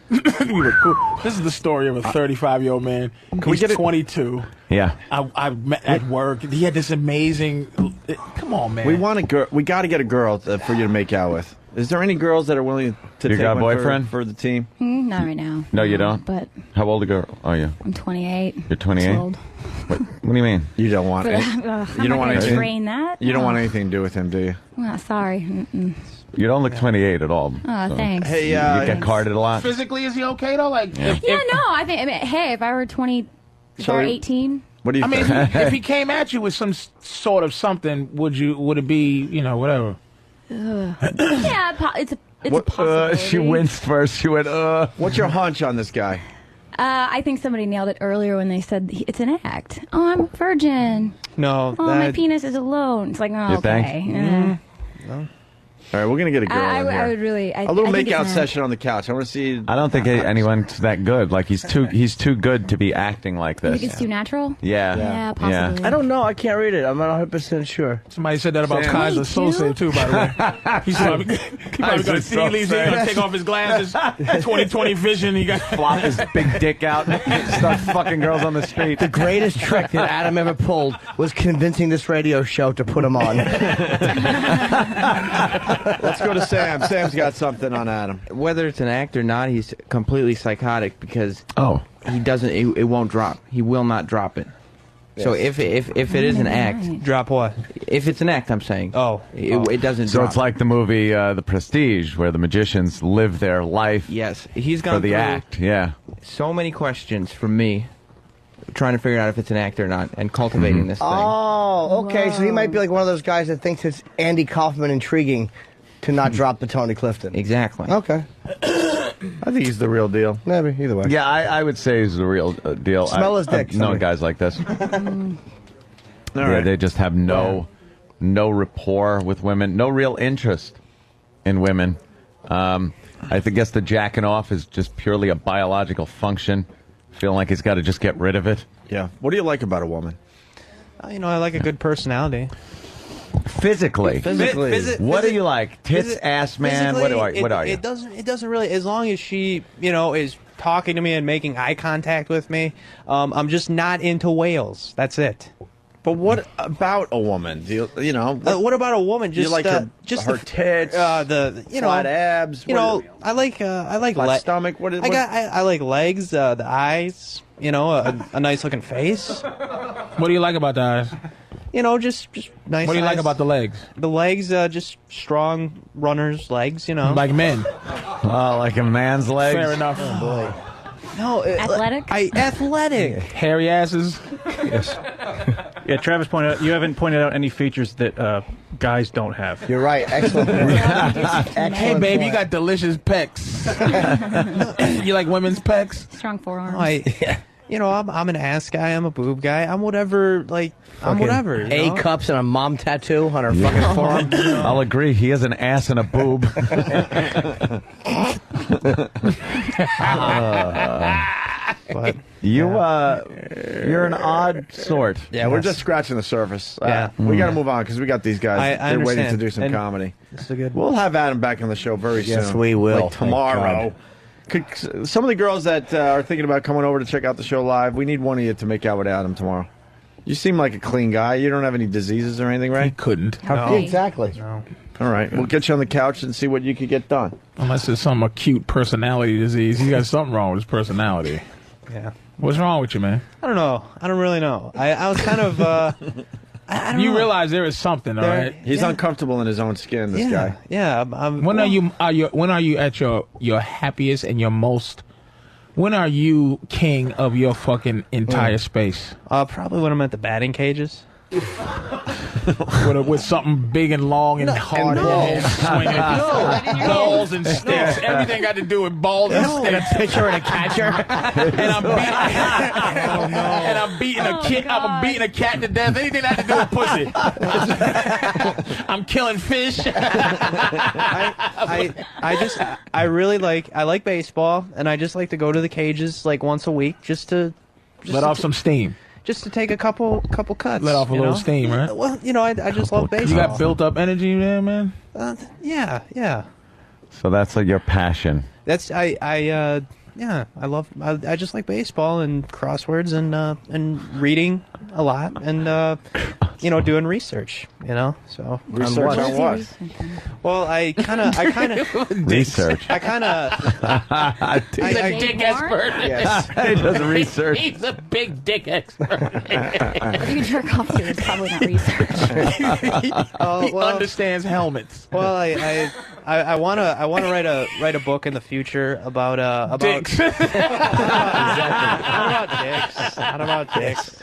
You were cool. This is the story of a 35-year-old man. He's 22. Yeah. I met at work. He had this amazing. Come on, man. We want a girl. We got to get a girl for you to make out with. Is there any girls that are willing to You take got a one boyfriend? for the team? Not right now. No, you don't? But How old a girl are you? I'm 28. You're 28? That's old. What do you mean? You don't want But, it. I'm You don't not want gonna anything. train that. You don't No. want anything to do with him, do you? Well, sorry. Mm-mm. You don't look 28 at all. Oh, thanks. Hey, you get carded a lot. Physically, is he okay though? Like, Yeah. No, I think. Hey, if I were 20, if I were 18. What do you I mean, think? if he came at you with some sort of something, would it be, whatever? Yeah, it's a What, possibility. She winced first. She went, What's your hunch on this guy? I think somebody nailed it earlier when they said it's an act. Oh, I'm a virgin. No. Oh, my penis is alone. It's like, oh, You okay. think? No. All right, we're gonna get a girl I in here. would really. A little I think makeout it's an session on the couch. I want to see. I don't think anyone's that good. Like he's too good to be acting like You this. think it's too natural? Yeah. Yeah, possibly. I don't know. I can't read it. I'm not 100% sure. Somebody said that about Sam. Kaiser Sose too, by the way. He's probably going to see he leaves. He's going to take off his glasses. 20/20 vision. He got Flop his big dick out and start fucking girls on the street. The greatest trick that Adam ever pulled was convincing this radio show to put him on. Let's go to Sam. Sam's got something on Adam. Whether it's an act or not, he's completely psychotic because he doesn't. It won't drop. He will not drop it. So if it is an act, drop what? If it's an act, I'm saying. It doesn't. So drop. it's like the movie The Prestige, where the magicians live their life. Yes, he's for gone the through act. Yeah. So many questions from me trying to figure out if it's an act or not, and cultivating this thing. Oh, okay. So he might be like one of those guys that thinks it's Andy Kaufman intriguing to not drop the Tony Clifton. Exactly. Okay. I think he's the real deal. Maybe, either way. Yeah, I would say he's the real deal. Smell his dick, I've known somebody. guys like this. All Yeah, right. they just have no rapport with women, no real interest in women. I guess the jacking off is just purely a biological function. Feeling like he's got to just get rid of it. Yeah. What do you like about a woman? You know, I like a good personality. Physically. What do you like? Tits, Physi- ass, man? What are you? It doesn't really, as long as she, you know, is talking to me and making eye contact with me. I'm just not into whales. That's it. But what about a woman? Do you know? What about a woman? Do you Just like her just her the, tits, the flat abs. You know, I like flat stomach. What? I like legs, the eyes. You know, a nice looking face. What do you like about the eyes? You know, just nice. What do you like eyes. about the legs? The legs, just strong runners' legs. You know, Like men. Like a man's legs. Fair enough. Oh, boy. No, Athletic? Athletic. Hairy asses. Yes. Yeah, Travis pointed out, you haven't pointed out any features that guys don't have. You're right. Excellent. Hey, babe, you got delicious pecs. You like women's pecs? Strong forearms. You know, I'm an ass guy. I'm a boob guy. I'm whatever. Like, I'm Fucking whatever. you A know? cups and a mom tattoo on her fucking forearm. I'll agree. He has an ass and a boob. But you're an odd sort. Yeah, we're just scratching the surface. Yeah. We got to move on because we got these guys. I They're waiting to understand. do some And comedy. It's a good. We'll have Adam back on the show very soon. Yes, we will. Like Thank tomorrow. God. Could, some of the girls that are thinking about coming over to check out the show live, we need one of you to make out with Adam tomorrow. You seem like a clean guy. You don't have any diseases or anything, right? Couldn't. How exactly? No. All right. We'll get you on the couch and see what you could get done. Unless it's some acute personality disease. He's got something wrong with his personality. Yeah. What's wrong with you, man? I don't know. I don't really know. I was kind of. I don't You know. realize there is something, all There- right? He's uncomfortable in his own skin, this yeah, guy. yeah. When are you at your happiest and your most? When are you king of your fucking entire space? Probably when I'm at the batting cages. with something big and long and hard no. swinging balls and sticks. Everything got to do with balls and And a sticks. pitcher and a catcher. And I'm beating a kid. I'm beating a cat to death. Anything that had to do with pussy. I'm killing fish. I really like baseball, and I just like to go to the cages like once a week just to Let off some steam. just to take a couple cuts. Let off a you little know? steam, right? Well, you know, I just love baseball. You got built up energy there, man. Yeah. So that's like your passion. That's I just like baseball and crosswords and reading a lot and doing research, so Research on what? Well, I kind of Research. I kind of He's a dick expert. Yes. He does research. He's a big dick expert. If you jerk off to, it's probably not research. He understands helmets. Well, I wanna write a book in the future about Dicks. Not about dicks.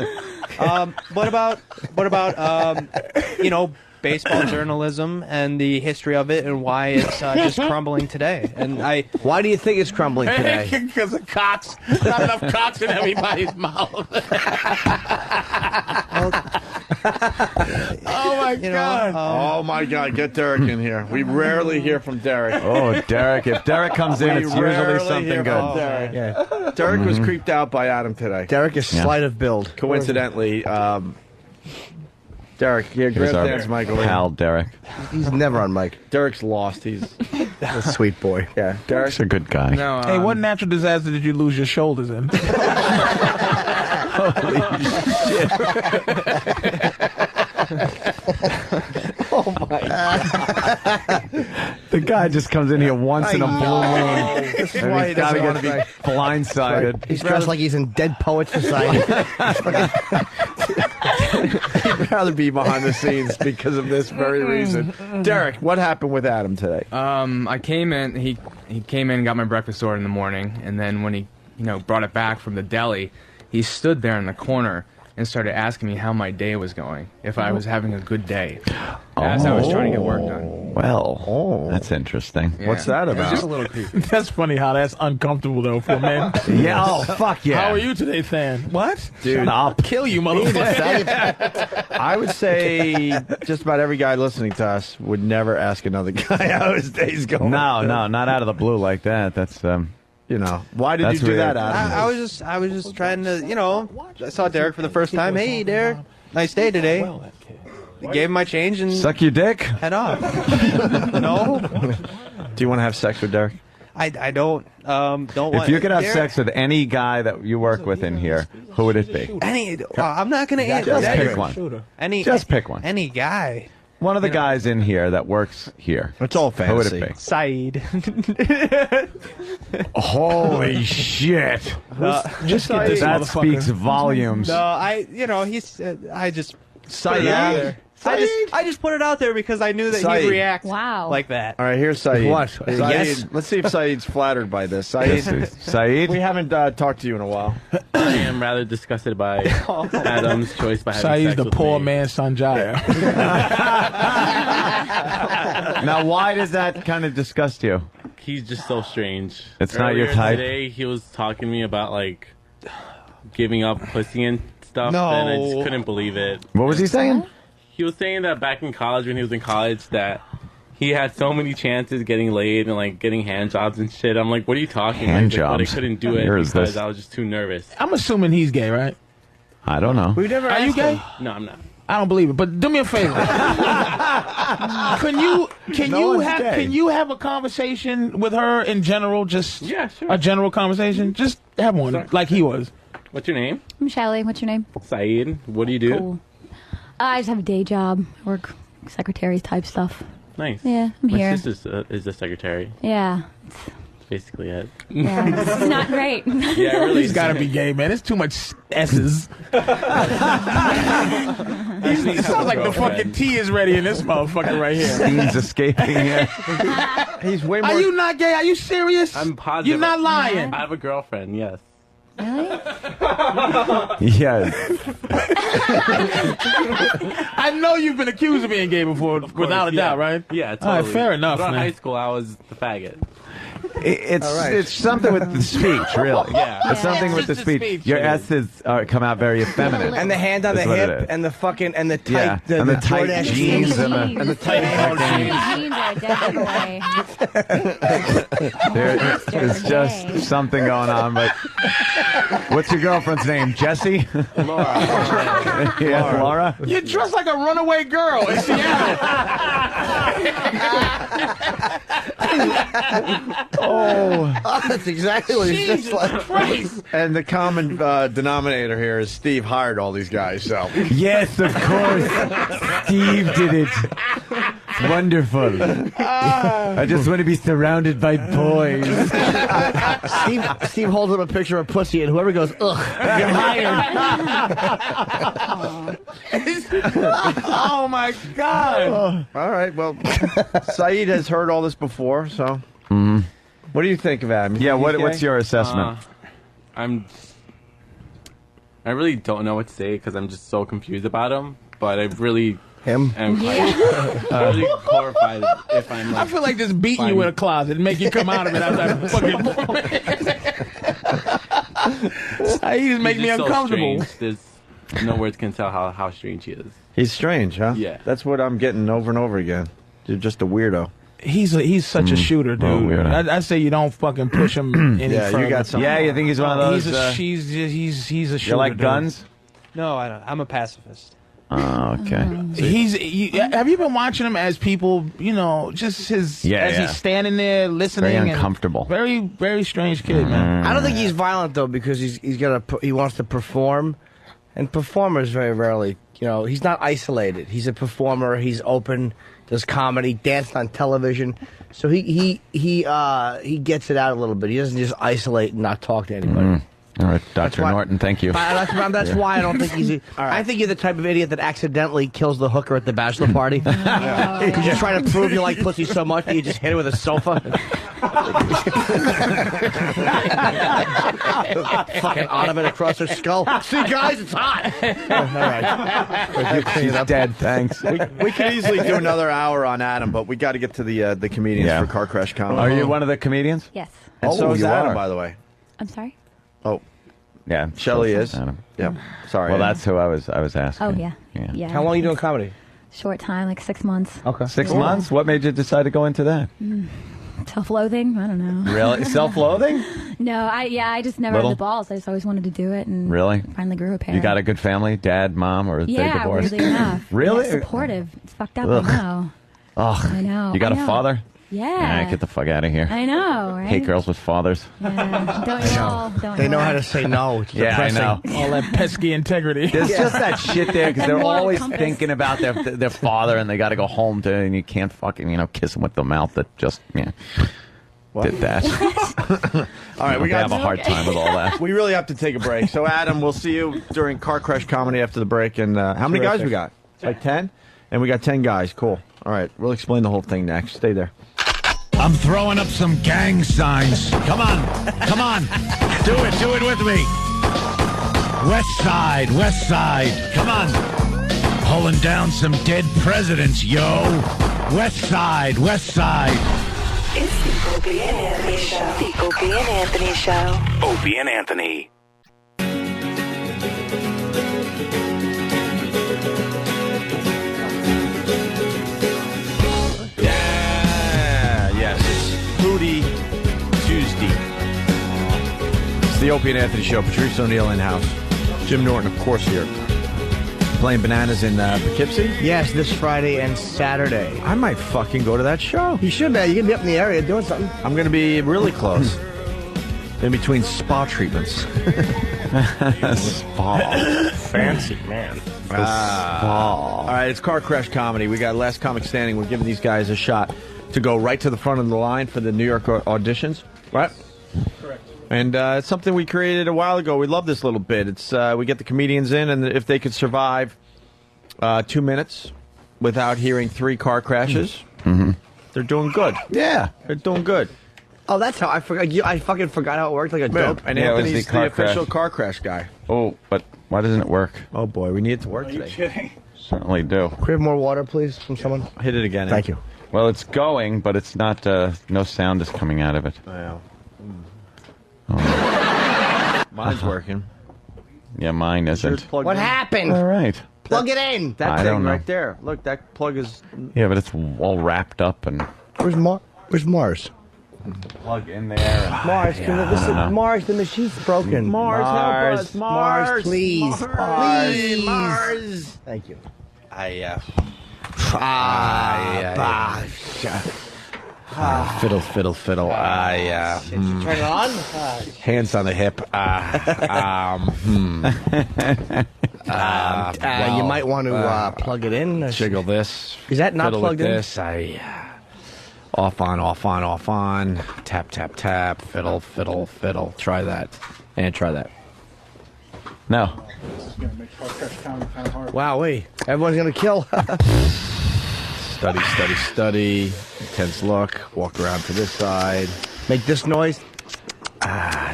But about baseball journalism and the history of it and why it's just crumbling today. And Why do you think it's crumbling today? Because of cocks. Not enough cocks in everybody's mouth. Oh my God. Oh my God! Get Derek in here. We rarely hear from Derek. Oh, Derek. If Derek comes in, it's usually rarely something hear good. from Derek. Yeah. Derek was creeped out by Adam today. Derek is slight of build. Coincidentally, Derek, here, Here's grab our Dan's Michael. pal, Derek. He's never on mic. Derek's lost. He's a sweet boy. Yeah, Derek's a good guy. No, Hey, what natural disaster did you lose your shoulders in? Holy shit. Oh my! The guy just comes in here once in a blue moon. This is and why he's he gotta doesn't get want to be blindsided. He's dressed like he's in Dead Poets Society. He'd rather be behind the scenes because of this very reason. Derek, what happened with Adam today? I came in. He came in and got my breakfast order in the morning, and then when he brought it back from the deli, he stood there in the corner and started asking me how my day was going, if I was having a good day, as I was trying to get work done. Well, that's interesting. Yeah. What's that about? Just a little creepy. That's funny how that's uncomfortable though for men. Yeah. Oh, fuck yeah. How are you today, Than? What? Dude, I'll kill you, motherfucker. I would say just about every guy listening to us would never ask another guy how his day's going. No, not out of the blue like that. That's you know, why did you do that, Adam? I was just trying to, you know, I saw Derek for the first time. Hey, Derek, nice day today. Gave him my change and suck your dick. Head off. No. Do you want to have sex with Derek? I don't. Don't want. If you could have Derek, sex with any guy that you work with in here, who would it be? Any. I'm not gonna answer. Just that. pick one. Just pick one. Any guy. One of the guys in here that works here. It's all Who would fantasy. it be? Saeed. Holy shit! Just get this that motherfucker. speaks volumes. No, you know, he's. I just. Saeed. Put it out there. I just put it out there because I knew that Saeed. he'd react Wow. like that. All right, here's Saeed. What? Saeed, Yes. Let's see if Saeed's flattered by this. Saeed. Saeed? We haven't talked to you in a while. I am rather disgusted by Adam's choice by having Saeed's sex the with poor me. man Sanjaya. Now, why does that kind of disgust you? He's just so strange. It's not your Earlier type? Today, he was talking to me about, like, giving up pussy and stuff, No. and I just couldn't believe it. What was he saying? He was saying that back in college, when he was in college, that he had so many chances getting laid and, like, getting hand jobs and shit. I'm like, what are you talking Hand about? But I jobs? couldn't do it Where is because this? I was just too nervous. I'm assuming he's gay, right? I don't know. We've never Are you asked gay? him. No, I'm not. I don't believe it, but do me a favor. Can you have a conversation with her in general? Just Yeah, sure. a general conversation. Just have one like he was. What's your name? I'm Shelly. What's your name? Saeed. What do you do? Cool. I just have a day job. Work secretary type stuff. Nice. Yeah, I'm My here. sister is the secretary. Yeah. That's basically it. Yeah. It's not great. Yeah, really. He's got to be gay, man. It's too much S's. It sounds like the fucking tea is ready in this motherfucker right here. Steam's escaping here. He's way more. Are you not gay? Are you serious? I'm positive. You're not lying. I have a girlfriend, yes. Really? Yes. I know you've been accused of being gay before, without a doubt, right? Yeah, All totally. right, fair enough, Throughout man. high school, I was the faggot. It's something with the speech, really. Yeah. It's something with the It's just the speech. speech. Your S's come out very effeminate. And the hand on the That's what it hip, is. and the fucking, and the tight, Yeah, and the tight DoorDash jeans and the tight Jeans are a dead giveaway. There's just something going on. But what's your girlfriend's name? Jessie? Laura. Yeah, Laura. You're dressed like a runaway girl in Seattle. That's exactly what he's just Jesus like. Christ. And the common denominator here is Steve hired all these guys. So Yes, of course. Steve did it. It's wonderful. I just want to be surrounded by boys. Steve holds up a picture of a pussy, and whoever goes, ugh, you're hired. Oh my God. all right. Well, Saeed has heard all this before. So what do you think of Adam? Yeah, He's what's gay? your assessment? I really don't know what to say because I'm just so confused about him. But I really Him? am really horrified if I'm like. I feel like just beating you in a closet and make you come out of it after that fucking. He just make me He's just so uncomfortable. strange. There's no words can tell how strange he is. He's strange, huh? Yeah. That's what I'm getting over and over again. You're just a weirdo. He's such a shooter, dude. weirdo. I say you don't fucking push him any Yeah, you further. got some- Yeah, you think he's one of those? He's a shooter. you like dude. guns? No, I don't. I'm a pacifist. Oh, okay. Have you been watching him as people? You know, just his he's standing there listening. Very and uncomfortable. Very, very strange kid, man. I don't think he's violent though, because he wants to perform, and performers very rarely, you know, he's not isolated. He's a performer. He's open. Does comedy, danced on television, so he gets it out a little bit. He doesn't just isolate and not talk to anybody. All right, Dr. Norton, thank you. That's why I don't think he's. I think you're the type of idiot that accidentally kills the hooker at the bachelor party. You're just trying to prove you like pussy so much that you just hit her with a sofa. Fucking ottoman across her skull. See, guys, it's hot. All right. She's dead, thanks. We could easily do another hour on Adam, but we got to get to the comedians for Car Crash Comedy. Are you one of the comedians? Yes. And so is you Adam, are, by the way. I'm sorry? Oh. Yeah. Shelley so is. Adam. Yep. Sorry. Well, that's who I was asking. Oh, yeah. Yeah. How long are you doing comedy? Short time, like 6 months. Okay. 6 months? What made you decide to go into that? Self-loathing? I don't know. Really? Self-loathing? No, I just never Little? had the balls. I just always wanted to do it, and Really? finally grew a pair. You got a good family? Dad, mom, or they Yeah, divorced? weirdly enough. Really? Yeah, supportive. It's fucked up, Ugh. I know. Ugh. I know. You got I a know. father? Yeah. Get the fuck out of here. I know, right? Hate girls with fathers. Yeah. Don't you all? Don't They you know all? how to say no. It's Yeah, I depressing. know. All that pesky integrity. There's just that shit there because And they're moral always compass. thinking about their father and they got to go home to, and you can't fucking kiss him with the mouth that just did that. All right, we got have a hard time with all that. We really have to take a break. So, Adam, we'll see you during Car Crash Comedy after the break. And how many guys we got? Like 10? And we got 10 guys. Cool. All right, we'll explain the whole thing next. Stay there. I'm throwing up some gang signs. Come on. Do it with me. West side. Come on. Pulling down some dead presidents, yo. West side. It's the Opie and Anthony Show. The Opie and Anthony Show. Opie and Anthony. Yes, it's Hootie Tuesday. It's the Opie and Anthony Show. Patrice O'Neill in-house. Jim Norton, of course, here. Playing Bananas in Poughkeepsie? Yes, this Friday and Saturday. I might fucking go to that show. You should, man. You're going to be up in the area doing something. I'm going to be really close. In between spa treatments. Spa. Fancy, man. All right, it's Car Crash Comedy. We got Last Comic Standing. We're giving these guys a shot to go right to the front of the line for the New York auditions. Right? Correct. And it's something we created a while ago. We love this little bit. It's we get the comedians in, and if they could survive 2 minutes without hearing 3 car crashes, they're doing good. Yeah, they're doing good. Oh, that's how I forgot. I fucking forgot how it worked. Like a dope. And Yeah, it was Anthony's the car official crash. car crash guy. Oh, but why doesn't it work? Oh boy, we need it to work Are you today. kidding? Certainly do. Can we have more water, please, from someone? Hit it again. Thank you. Well, it's going, but it's not. No sound is coming out of it. Wow. Oh. Mine's working. Yeah, mine isn't. What happened? All right. Plug it in. That I thing don't know. right there. Look, that plug is. Yeah, but it's all wrapped up and Where's Mars? plug in there. And, Mars, Mars, the machine's broken. Mars, help us. Mars, please. Please. Mars. Thank you. Fiddle. Turn it on. Hands on the hip. You might want to plug it in. Jiggle this. Is that not Fiddle plugged with in? this. Off on. Tap. Fiddle. Try that. And try that. no. Wow, wait. Everyone's going to kill. Study. Intense look. Walk around to this side. Make this noise.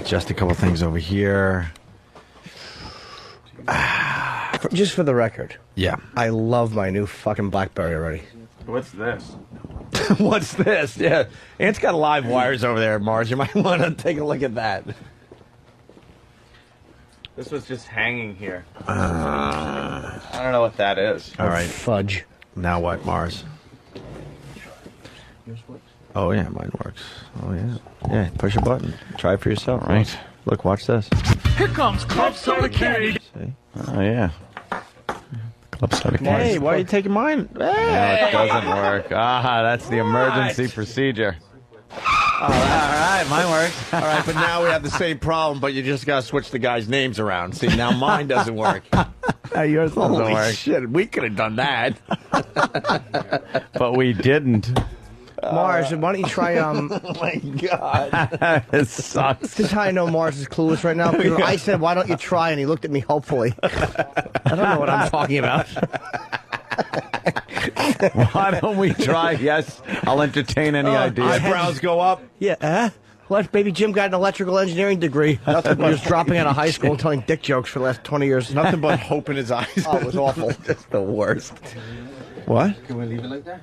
Just a couple things over here. Just for the record, Yeah. I love my new fucking BlackBerry already. What's this? What's this? Yeah. Ant's got live wires over there, Mars. You might want to take a look at that. This was just hanging here. I don't know what that is. All right. Fudge. Now what, Mars? Oh, yeah, mine works. Oh, yeah. Yeah, push a button. Try it for yourself. Right. Look, watch this. Here comes Club Soda Candy. See? Oh yeah. Club soda candy. Hey, why are you taking mine? No, it doesn't work. That's the emergency procedure. All right, mine works. All right, but now we have the same problem, but you just got to switch the guys' names around. See, now mine doesn't work. Yours doesn't Holy work. shit, we could have done that. But we didn't. Mars, why don't you try, Oh my God. It sucks. This is how I know Mars is clueless right now. Because I said, why don't you try? And he looked at me hopefully. I don't know what I'm talking about. Why don't we try? Yes, I'll entertain any idea. Eyebrows go up. Yeah, What? Baby Jim got an electrical engineering degree. Nothing but he was dropping out of high school and telling dick jokes for the last 20 years. Nothing but hope in his eyes. Oh, it was awful. That's the worst. What? Can we leave it like that?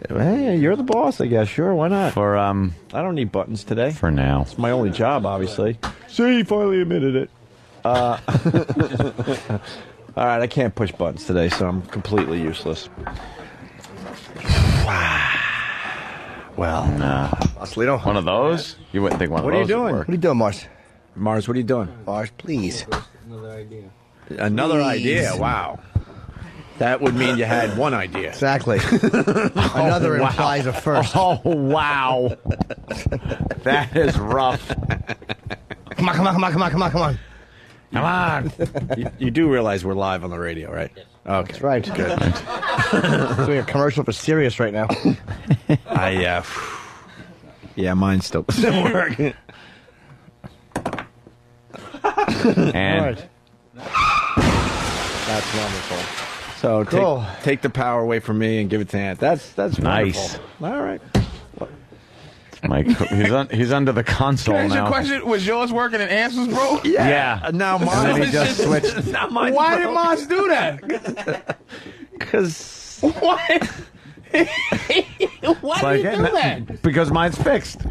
Hey, you're the boss, I guess. Sure, why not? For I don't need buttons today. For now. It's my only job, obviously. See, he finally admitted it. All right, I can't push buttons today, so I'm completely useless. Well, Marcelino. One of those? You wouldn't think one of What are you those would doing? work. What are you doing, Mars? Mars, what are you doing? Mars, please. Another idea. Another Please. idea. Wow. That would mean you had one idea. Exactly. Another wow. implies a first. Oh, wow. That is rough. Come on. Come on. You do realize we're live on the radio, right? Yes. Okay. That's right. Good. Doing a commercial for Sirius right now. Yeah, mine still doesn't work. And That's wonderful. So Cool. take the power away from me and give it to Ant. That's Nice. wonderful. All right. Mike, he's under the console Can I ask you a now. question? Was yours working and answers, bro? Yeah. Now And mine. then he just switched. Now mine's Why did broke. Moss do that? Because Why? Why did he do that? Because mine's fixed.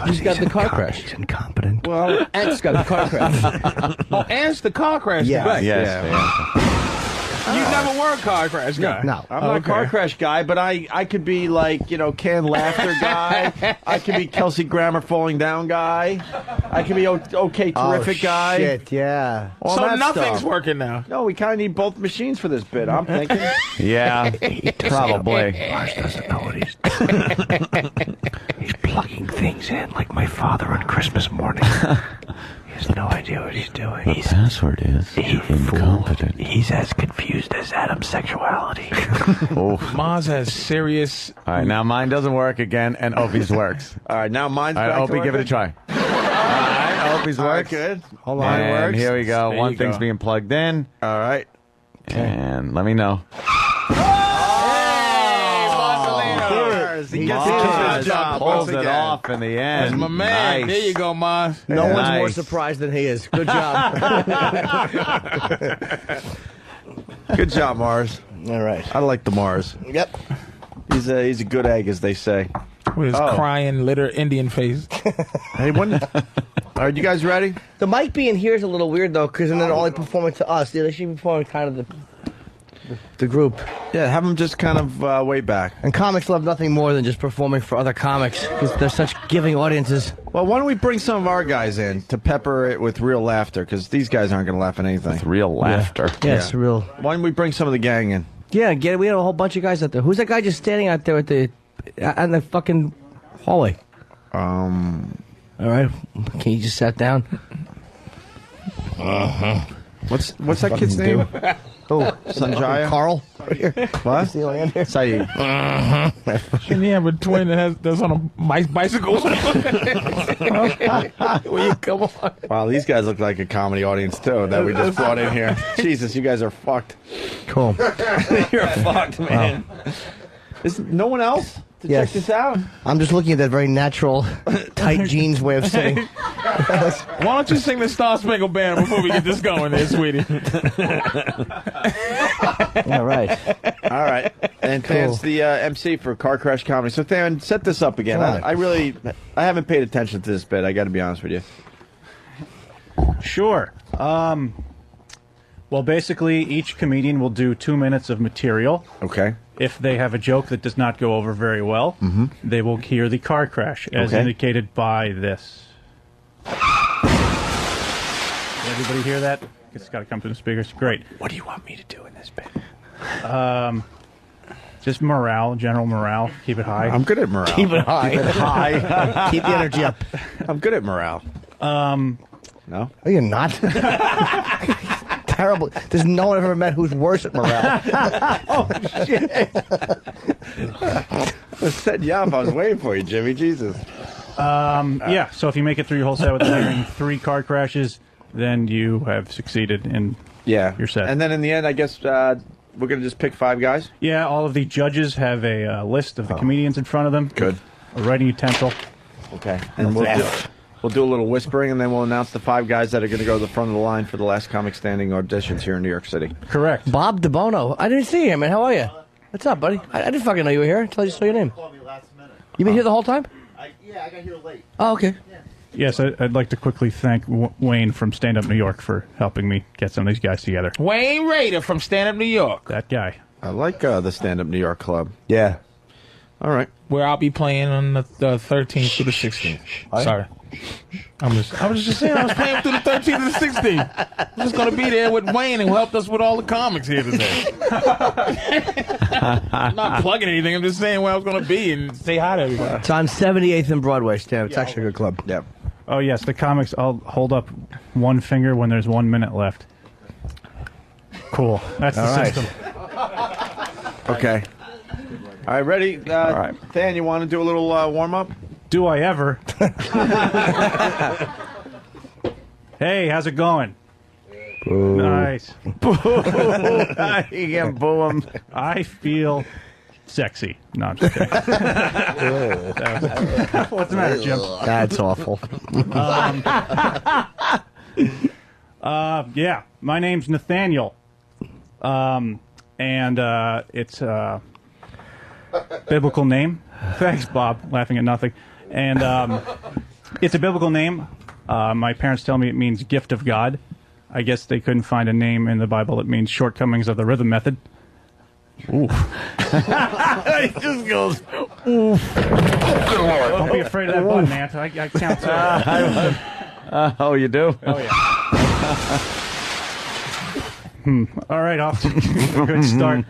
He's got the car crash. He's incompetent. Well, Ant's got the car crash. Oh, Ant's the car crash Yeah. guy. Yes. You never were a car crash guy. No. I'm not a car crash guy, but I could be like, canned laughter guy. I could be Kelsey Grammer falling down guy. I could be okay terrific guy. Shit, yeah. All So that nothing's stuff. working now. No, we kind of need both machines for this bit. I'm thinking. Yeah. Probably. Mars doesn't know what he's doing. He's plugging things in like my father on Christmas morning. He has no idea what he's doing. The password is incompetent. He's as confused as Adam's sexuality. Oh. Mars has serious. All right, now mine doesn't work again, and Opie's works. All right, now mine's All right, back to Opie, give it a working? try. All right, Opie's All right, works. good. Hold on. And works. here we go. There One you thing's go. being plugged in. All right. And let me know. He gets the Mars job pulls once it again. off in the end. That's my man. Nice. There you go, Mars. No one's more Nice. surprised than he is. Good job. Good job, Mars. All right. I like the Mars. Yep. He's a good egg, as they say. With his Oh. crying, litter Indian face. Hey, are you guys ready? The mic being here is a little weird, though, because they're only performing to us. They should be performing kind of the group. Yeah, have them just kind of way back. And comics love nothing more than just performing for other comics, because they're such giving audiences. Well, why don't we bring some of our guys in to pepper it with real laughter? Because these guys aren't going to laugh at anything. With real laughter. Yeah, it's real. Why don't we bring some of the gang in? Yeah, get it. We had a whole bunch of guys out there. Who's that guy just standing out there at the on the fucking hallway? All right, can you just sat down? What's that kid's name? Oh, Sanjaya? Carl. What? Is he on here? Saeed. Can he have a twin that's on a bicycle? Will you come on? Wow, these guys look like a comedy audience too that we just brought in here. Jesus, you guys are fucked. Cool. You're fucked, man. Is no one else to check this out? I'm just looking at that very natural, tight jeans way of saying. Why don't you sing the Star Spangled Banner before we get this going there, sweetie? All right. All right. And Than's the MC for Car Crash Comedy. So Than, set this up again. Come on. I haven't paid attention to this bit. I got to be honest with you. Sure. Well, basically, each comedian will do 2 minutes of material. Okay. If they have a joke that does not go over very well, they will hear the car crash, as Okay. indicated by this. Did everybody hear that? It's got to come through the speakers. Great. What do you want me to do in this bit? Just morale, general morale. Keep it high. I'm good at morale. Keep it high. Keep it high. Keep the energy up. I'm good at morale. No? No, you're not. Terrible. There's no one I've ever met who's worse at morale. Oh, shit. was setting you up. I was waiting for you, Jimmy. Jesus. Yeah, so if you make it through your whole set without hearing 3 car crashes, then you have succeeded in your set. And then in the end, I guess we're going to just pick 5 guys? Yeah, all of the judges have a list of the comedians in front of them. Good. A writing utensil. Okay. And we'll do a little whispering, and then we'll announce the 5 guys that are going to go to the front of the line for the Last Comic Standing auditions here in New York City. Correct. Bob DeBono. I didn't see you, man. How are you? What's up, buddy? I didn't fucking know you were here until I just saw your name. You been here the whole time? Yeah, I got here late. Oh, okay. Yes, I'd like to quickly thank Wayne from Stand Up New York for helping me get some of these guys together. Wayne Raider from Stand Up New York. That guy. I like the Stand Up New York Club. Yeah. All right. Where I'll be playing on the 13th through the 16th. Sorry. I was just saying I was playing through the 13th to the 16th. I'm just going to be there with Wayne, who helped us with all the comics here today. I'm not plugging anything. I'm just saying where I was going to be and say hi to everybody. It's on 78th and Broadway, Stan. It's actually a good club. Yeah. Oh, yes, the comics, I'll hold up one finger when there's 1 minute left. Cool. That's the All right. system. Okay. All right, ready? All right. Than, you want to do a little warm-up? Do I ever? Hey, how's it going? Boo. Nice. Boo. You can't boo him. I feel sexy. No, I'm just kidding. What's the matter, Jim? That's awful. Yeah, my name's Nathaniel. And it's a biblical name. Thanks, Bob. Laughing at nothing. And it's a biblical name. My parents tell me it means gift of God. I guess they couldn't find a name in the Bible that means shortcomings of the rhythm method. Ooh. He just goes, oof. Don't be afraid of that button, Ant. I count to oh, you do? Oh, yeah. All right, off to a good start.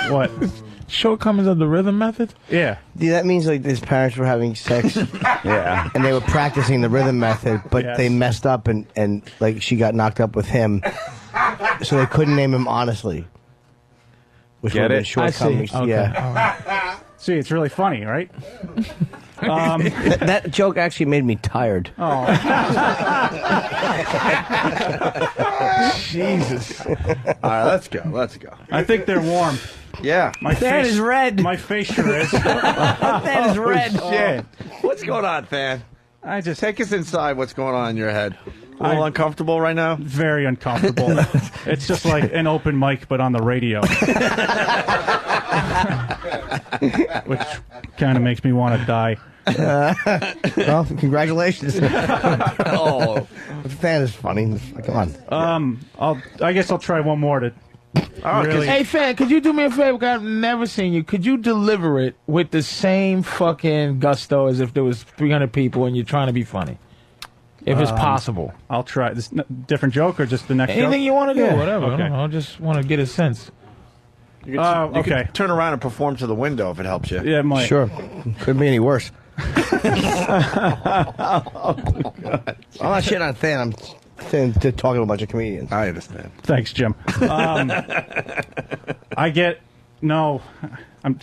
What? Shortcomings of the rhythm method? Yeah. Yeah, that means like his parents were having sex. Yeah. And they were practicing the rhythm method, but Yes. they messed up and like she got knocked up with him. So they couldn't name him honestly. Which Get would have been it? shortcomings. Okay. Yeah. See, it's really funny, right? That joke actually made me tired. Oh. Jesus. All right, let's go. Let's go. I think they're warm. Yeah. My Than face is red. My face sure is. Than is red. Shit. What's going on, Than? I just Take us inside what's going on in your head. A little uncomfortable right now? very uncomfortable. It's just like an open mic, but on the radio. Which kind of makes me want to die. Well, congratulations. Oh. Than is funny. Come on. I guess I'll try one more to really. Hey, fan, could you do me a favor? I've never seen you. Could you deliver it with the same fucking gusto as if there was 300 people and you're trying to be funny? If it's possible. I'll try this different joke or just the next Anything joke? you want to do, Yeah. whatever. Okay. I just want to get a sense. You okay. could turn around and perform to the window if it helps you. Yeah, it might. Sure. Couldn't be any worse. I'm not shitting on Than. I'm talking to a bunch of comedians. I understand. Thanks, Jim. I'm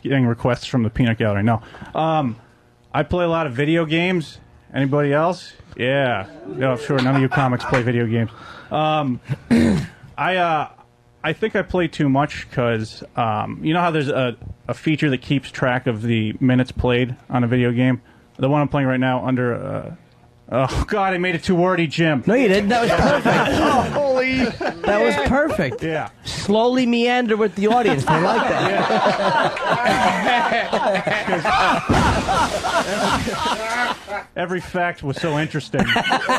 getting requests from the peanut gallery. No. I play a lot of video games. Anybody else? Yeah. No, sure. None of you comics play video games. I think I play too much because you know how there's a feature that keeps track of the minutes played on a video game? The one I'm playing right now under... oh, God, I made it too wordy, Jim. No, you didn't. That was perfect. Holy. That was perfect. Yeah. Slowly meander with the audience. They like that. Every fact was so interesting.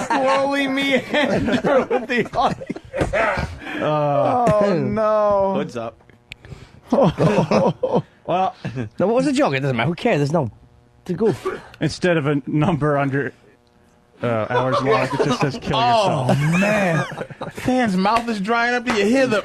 Slowly meander with the audience. Oh, no. What's up? Well, no, what was the joke? It doesn't matter. Who cares? There's no... It's a goof. instead of a number under hours long, it just says kill yourself. Oh, man. Fan's mouth is drying up. Do you hear the...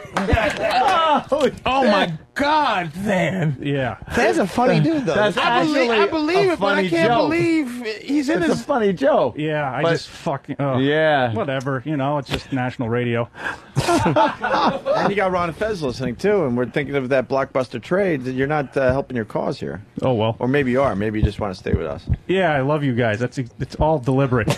Oh, my God, Than. Yeah. Than's a funny dude, though. I believe it, but I can't believe he's in It's his. a funny joke. Yeah, I But- just fucking. Oh, Yeah. Whatever. You know, it's just national radio. And you got Ron Fez listening too, and we're thinking of that blockbuster trade. You're not helping your cause here. Oh well. Or maybe you are. Maybe you just want to stay with us. Yeah, I love you guys. It's all deliberate.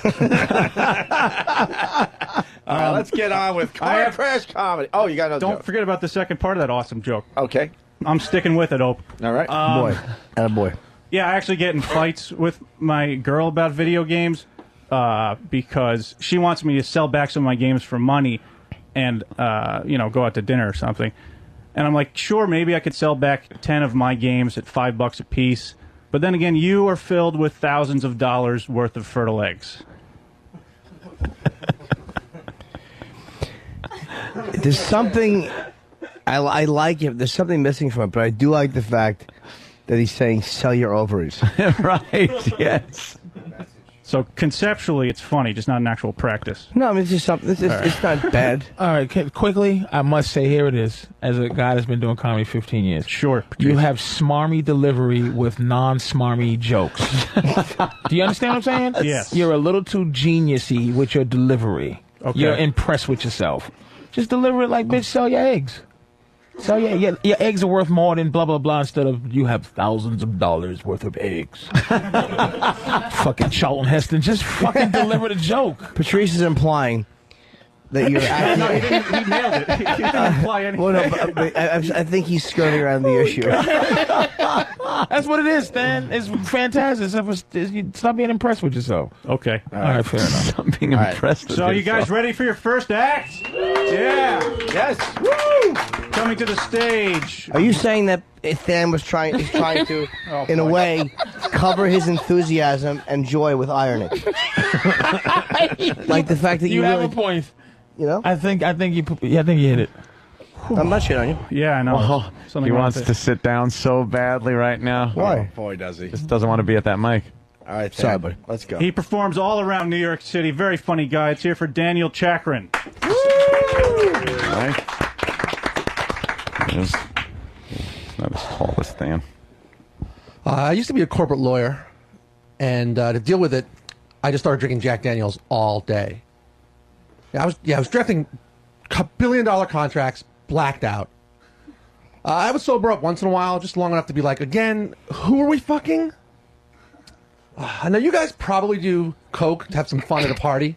Let's get on with car crash comedy. Oh, you got another Don't joke. forget about the second part of that awesome joke. Okay. I'm sticking with it, Ope. All right. Boy. Attaboy. Yeah, I actually get in fights with my girl about video games because she wants me to sell back some of my games for money and, go out to dinner or something. And I'm like, sure, maybe I could sell back 10 of my games at $5 a piece. But then again, you are filled with thousands of dollars worth of fertile eggs. There's something I like it. There's something missing from it, but I do like the fact that he's saying sell your ovaries. Right, yes. So conceptually, it's funny, just not in actual practice. No, I mean, it's just something. It's not bad. All right, quickly, I must say, here it is. As a guy that's been doing comedy 15 years. Sure. You have smarmy delivery with non-smarmy jokes. Do you understand what I'm saying? Yes. You're a little too geniusy with your delivery. Okay. You're impressed with yourself. Just deliver it like, bitch, sell your eggs. So your eggs are worth more than blah blah blah. Instead of you have thousands of dollars worth of eggs. Fucking Charlton Heston, just fucking deliver the joke. Patrice is implying that you're acting. No, he nailed it. He didn't imply anything. Well, no, but I think he's skirting around the issue. That's what it is, Stan. It's fantastic. Stop being impressed with yourself. Okay. All right, fair enough. Stop being impressed with So you yourself. guys ready for your first act? Yeah. Yes. Woo! Coming to the stage. Are you saying that Than is trying to, in a way, cover his enthusiasm and joy with irony? Like the fact that you have really, a point. You know? I think you hit it. I'm not shit on you. Yeah, I know. Oh, Something he wrong wants with to it. sit down so badly right now. Why? Oh, boy, does he. Just doesn't want to be at that mic. All right, Sorry, Than, buddy. let's go. He performs all around New York City. Very funny guy. It's here for Daniel Chakrin. Right? It's not as tall as Stan. I used to be a corporate lawyer, and to deal with it, I just started drinking Jack Daniels all day. I was drafting billion-dollar contracts, blacked out. I would sober up once in a while, just long enough to be like, again, who are we fucking? I know you guys probably do coke to have some fun at a party.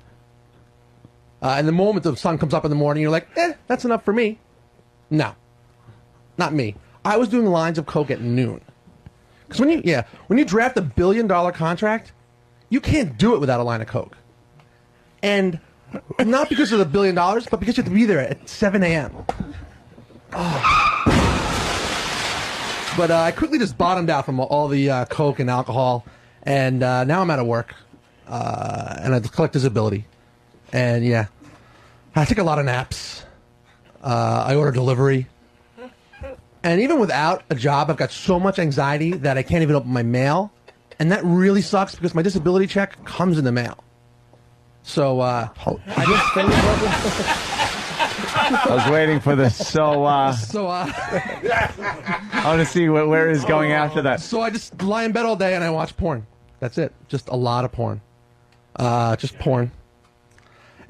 And the moment the sun comes up in the morning, you're like, that's enough for me. No, not me. I was doing lines of coke at noon. Because when you draft $1 billion contract, you can't do it without a line of coke. And not because of the $1 billion, but because you have to be there at 7 a.m. But I quickly just bottomed out from all the coke and alcohol, and now I'm out of work, and I collect disability. And yeah, I take a lot of naps. I order delivery. And even without a job, I've got so much anxiety that I can't even open my mail. And that really sucks because my disability check comes in the mail. So, I was waiting for this. So, I want to see where is going after that. So I just lie in bed all day and I watch porn. That's it. Just a lot of porn. Just porn.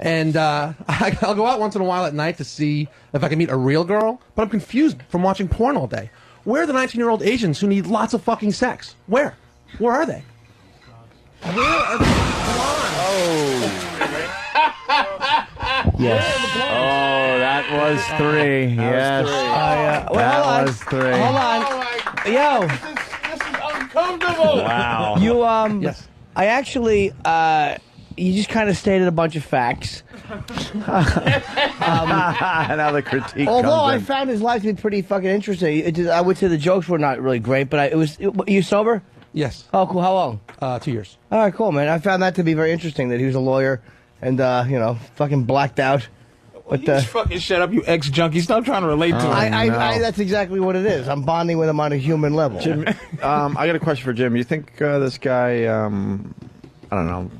And I'll go out once in a while at night to see if I can meet a real girl, but I'm confused from watching porn all day. Where are the 19-year-old Asians who need lots of fucking sex? Where? Where are they? Where are the Yes. Oh, that was three. Yes. That was three. Hold on. Yo. This is uncomfortable. Wow. You Yes. I actually you just kind of stated a bunch of facts. Now the critique. Although comes I in. found his life to be pretty fucking interesting. I would say the jokes were not really great, but you sober? Yes. Oh, cool. How long? 2 years. All right, cool, man. I found that to be very interesting that he was a lawyer and fucking blacked out. But You just fucking shut up, you ex-junkie. Stop trying to relate to him. I that's exactly what it is. I'm bonding with him on a human level. Jim, I got a question for Jim. You think this guy, I don't know,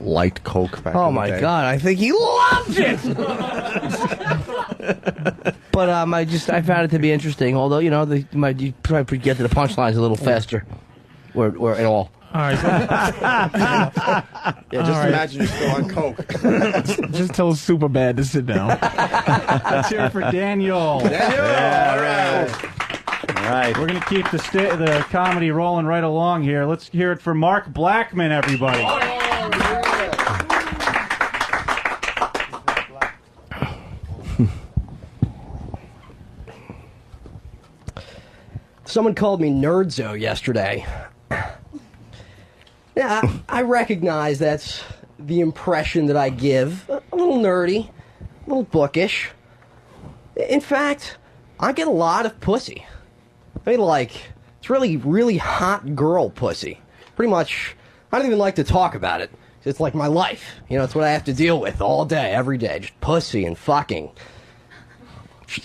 liked coke back Oh in the my day? God! I think he loved it. But I found it to be interesting. Although you probably get to the punchlines a little faster, or at all. All right. Imagine you're still on coke. Just tell Superbad to sit down. Let's hear it for Daniel. All right. All right. We're going to keep the comedy rolling right along here. Let's hear it for Mark Blackman, everybody. Someone called me Nerdzo yesterday. Yeah, I recognize that's the impression that I give. A little nerdy, a little bookish. In fact, I get a lot of pussy. I mean, it's really, really hot girl pussy. Pretty much, I don't even like to talk about it. It's like my life. It's what I have to deal with all day, every day. Just pussy and fucking.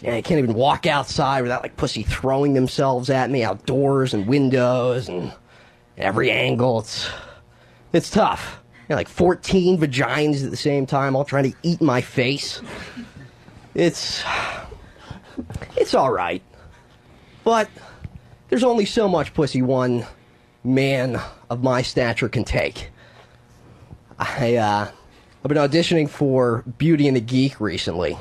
I can't even walk outside without, pussy throwing themselves at me outdoors and windows and every angle. It's tough. 14 vaginas at the same time, all trying to eat my face. It's all right. But there's only so much pussy one man of my stature can take. I've been auditioning for Beauty and the Geek recently.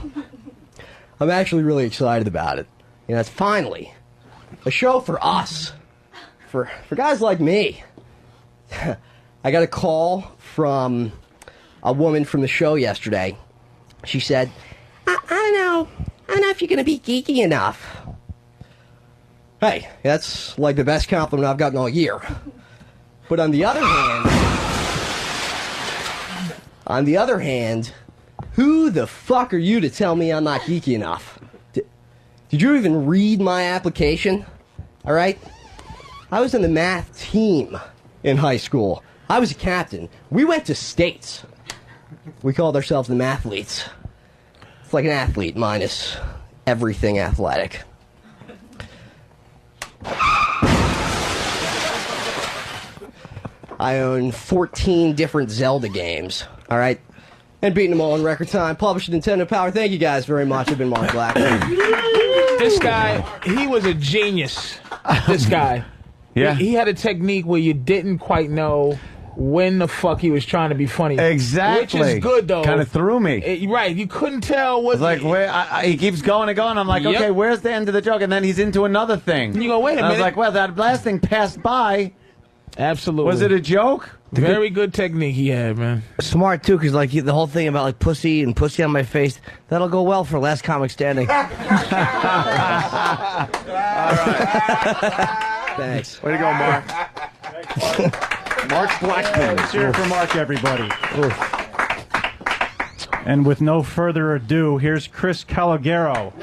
I'm actually really excited about it. It's finally a show for us, for guys like me. I got a call from a woman from the show yesterday. She said, I don't know if you're going to be geeky enough. Hey, that's the best compliment I've gotten all year. But on the other hand, who the fuck are you to tell me I'm not geeky enough? Did you even read my application? All right? I was in the math team in high school. I was a captain. We went to states. We called ourselves the Mathletes. It's like an athlete minus everything athletic. I own 14 different Zelda games, all right? And beating them all in record time. Published Nintendo Power. Thank you guys very much. I've been Mark Blackman. This guy, he was a genius. This guy. Yeah. He had a technique where you didn't quite know when the fuck he was trying to be funny. Exactly. Which is good, though. Kind of threw me. Right. You couldn't tell what... It's like, he keeps going and going. I'm like, Yep. okay, where's the end of the joke? And then he's into another thing. And you go, wait a minute. I was like, well, that last thing passed by. Absolutely. Was it a joke? Very good technique he had, man. Smart, too, because the whole thing about pussy and pussy on my face, that'll go well for Last Comic Standing. All right. Thanks. Way to go, Mark. Mark Blackman. Let's hear it for Mark, everybody. And with no further ado, here's Chris Calogero.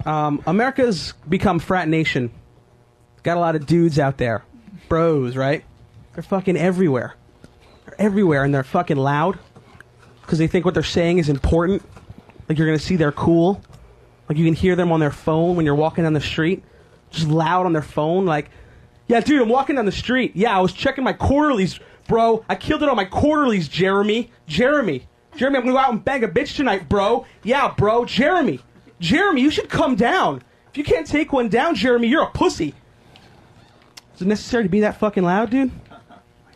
America's become frat nation. Got a lot of dudes out there. Bros, right? They're fucking everywhere. They're everywhere, and they're fucking loud because they think what they're saying is important. Like you're going to see they're cool. Like you can hear them on their phone when you're walking down the street. Just loud on their phone. Like, yeah, dude, I'm walking down the street. Yeah, I was checking my quarterlies, bro. I killed it on my quarterlies, Jeremy, I'm going to go out and bang a bitch tonight, bro. Yeah, bro, Jeremy, you should come down. If you can't take one down, Jeremy, you're a pussy. Is it necessary to be that fucking loud, dude?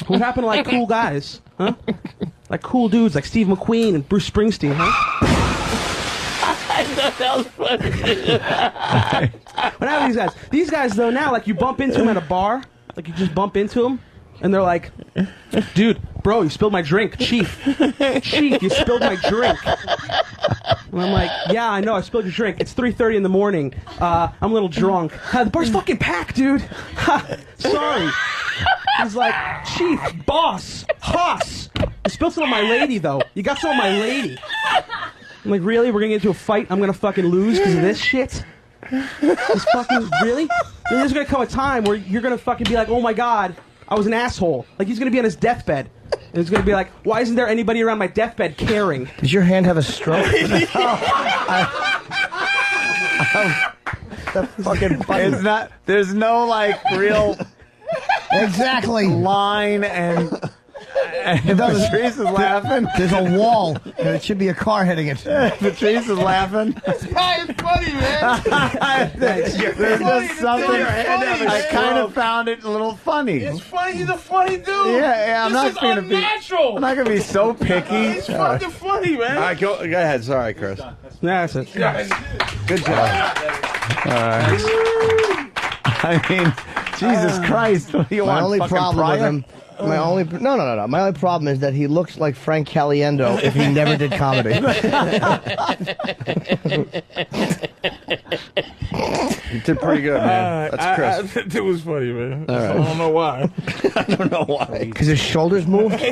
What happened to, like, cool guys? Huh? Like cool dudes like Steve McQueen and Bruce Springsteen, huh? I thought that was funny. What happened to these guys? These guys, though, now, like, you bump into them at a bar. Like, you just bump into them, and they're like, dude, bro, you spilled my drink. Chief, you spilled my drink. And I'm like, yeah, I know, I spilled your drink. It's 3:30 in the morning. I'm a little drunk. The bar's fucking packed, dude. Sorry. He's like, Chief, boss, Hoss. You spilled some on my lady, though. You got some on my lady. I'm like, really? We're gonna get into a fight? I'm gonna fucking lose because of this shit? This fucking, really? Then there's gonna come a time where you're gonna fucking be like, oh my god, I was an asshole. Like, he's gonna be on his deathbed. And he's gonna be like, why isn't there anybody around my deathbed caring? Does your hand have a stroke? Fucking it's not. There's no like real exactly line and Patrice is laughing. There's a wall, and it should be a car hitting it. Patrice is laughing. This guy is funny, man. There's just something. I kind of found it a little funny. It's funny. He's a funny dude. Yeah, I'm not going to be. unnatural. I'm not going to be so picky. He's fucking funny, man. All right, go ahead. Sorry, Chris. That's it. Good job. All right. I mean, Jesus Christ. What do you My want? only fucking problem with Pryor? him. My only no. My only problem is that he looks like Frank Caliendo if he never did comedy. You did pretty good, man. That's Chris. It was funny, man. All right. I don't know why. I don't know why. Because his shoulders moved.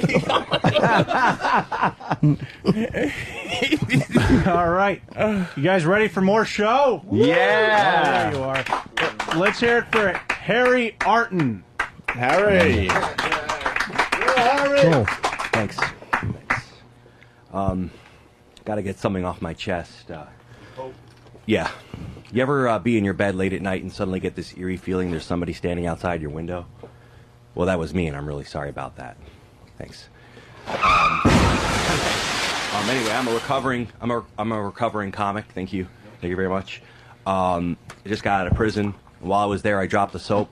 All right. You guys ready for more show? Yeah. Oh, there you are. Let's hear it for Harry Arton. Harry. Cool. Thanks. Got to get something off my chest. Yeah. You ever be in your bed late at night and suddenly get this eerie feeling there's somebody standing outside your window? Well, that was me, and I'm really sorry about that. Thanks. Anyway, I'm a recovering comic. Thank you very much. I just got out of prison. While I was there, I dropped the soap.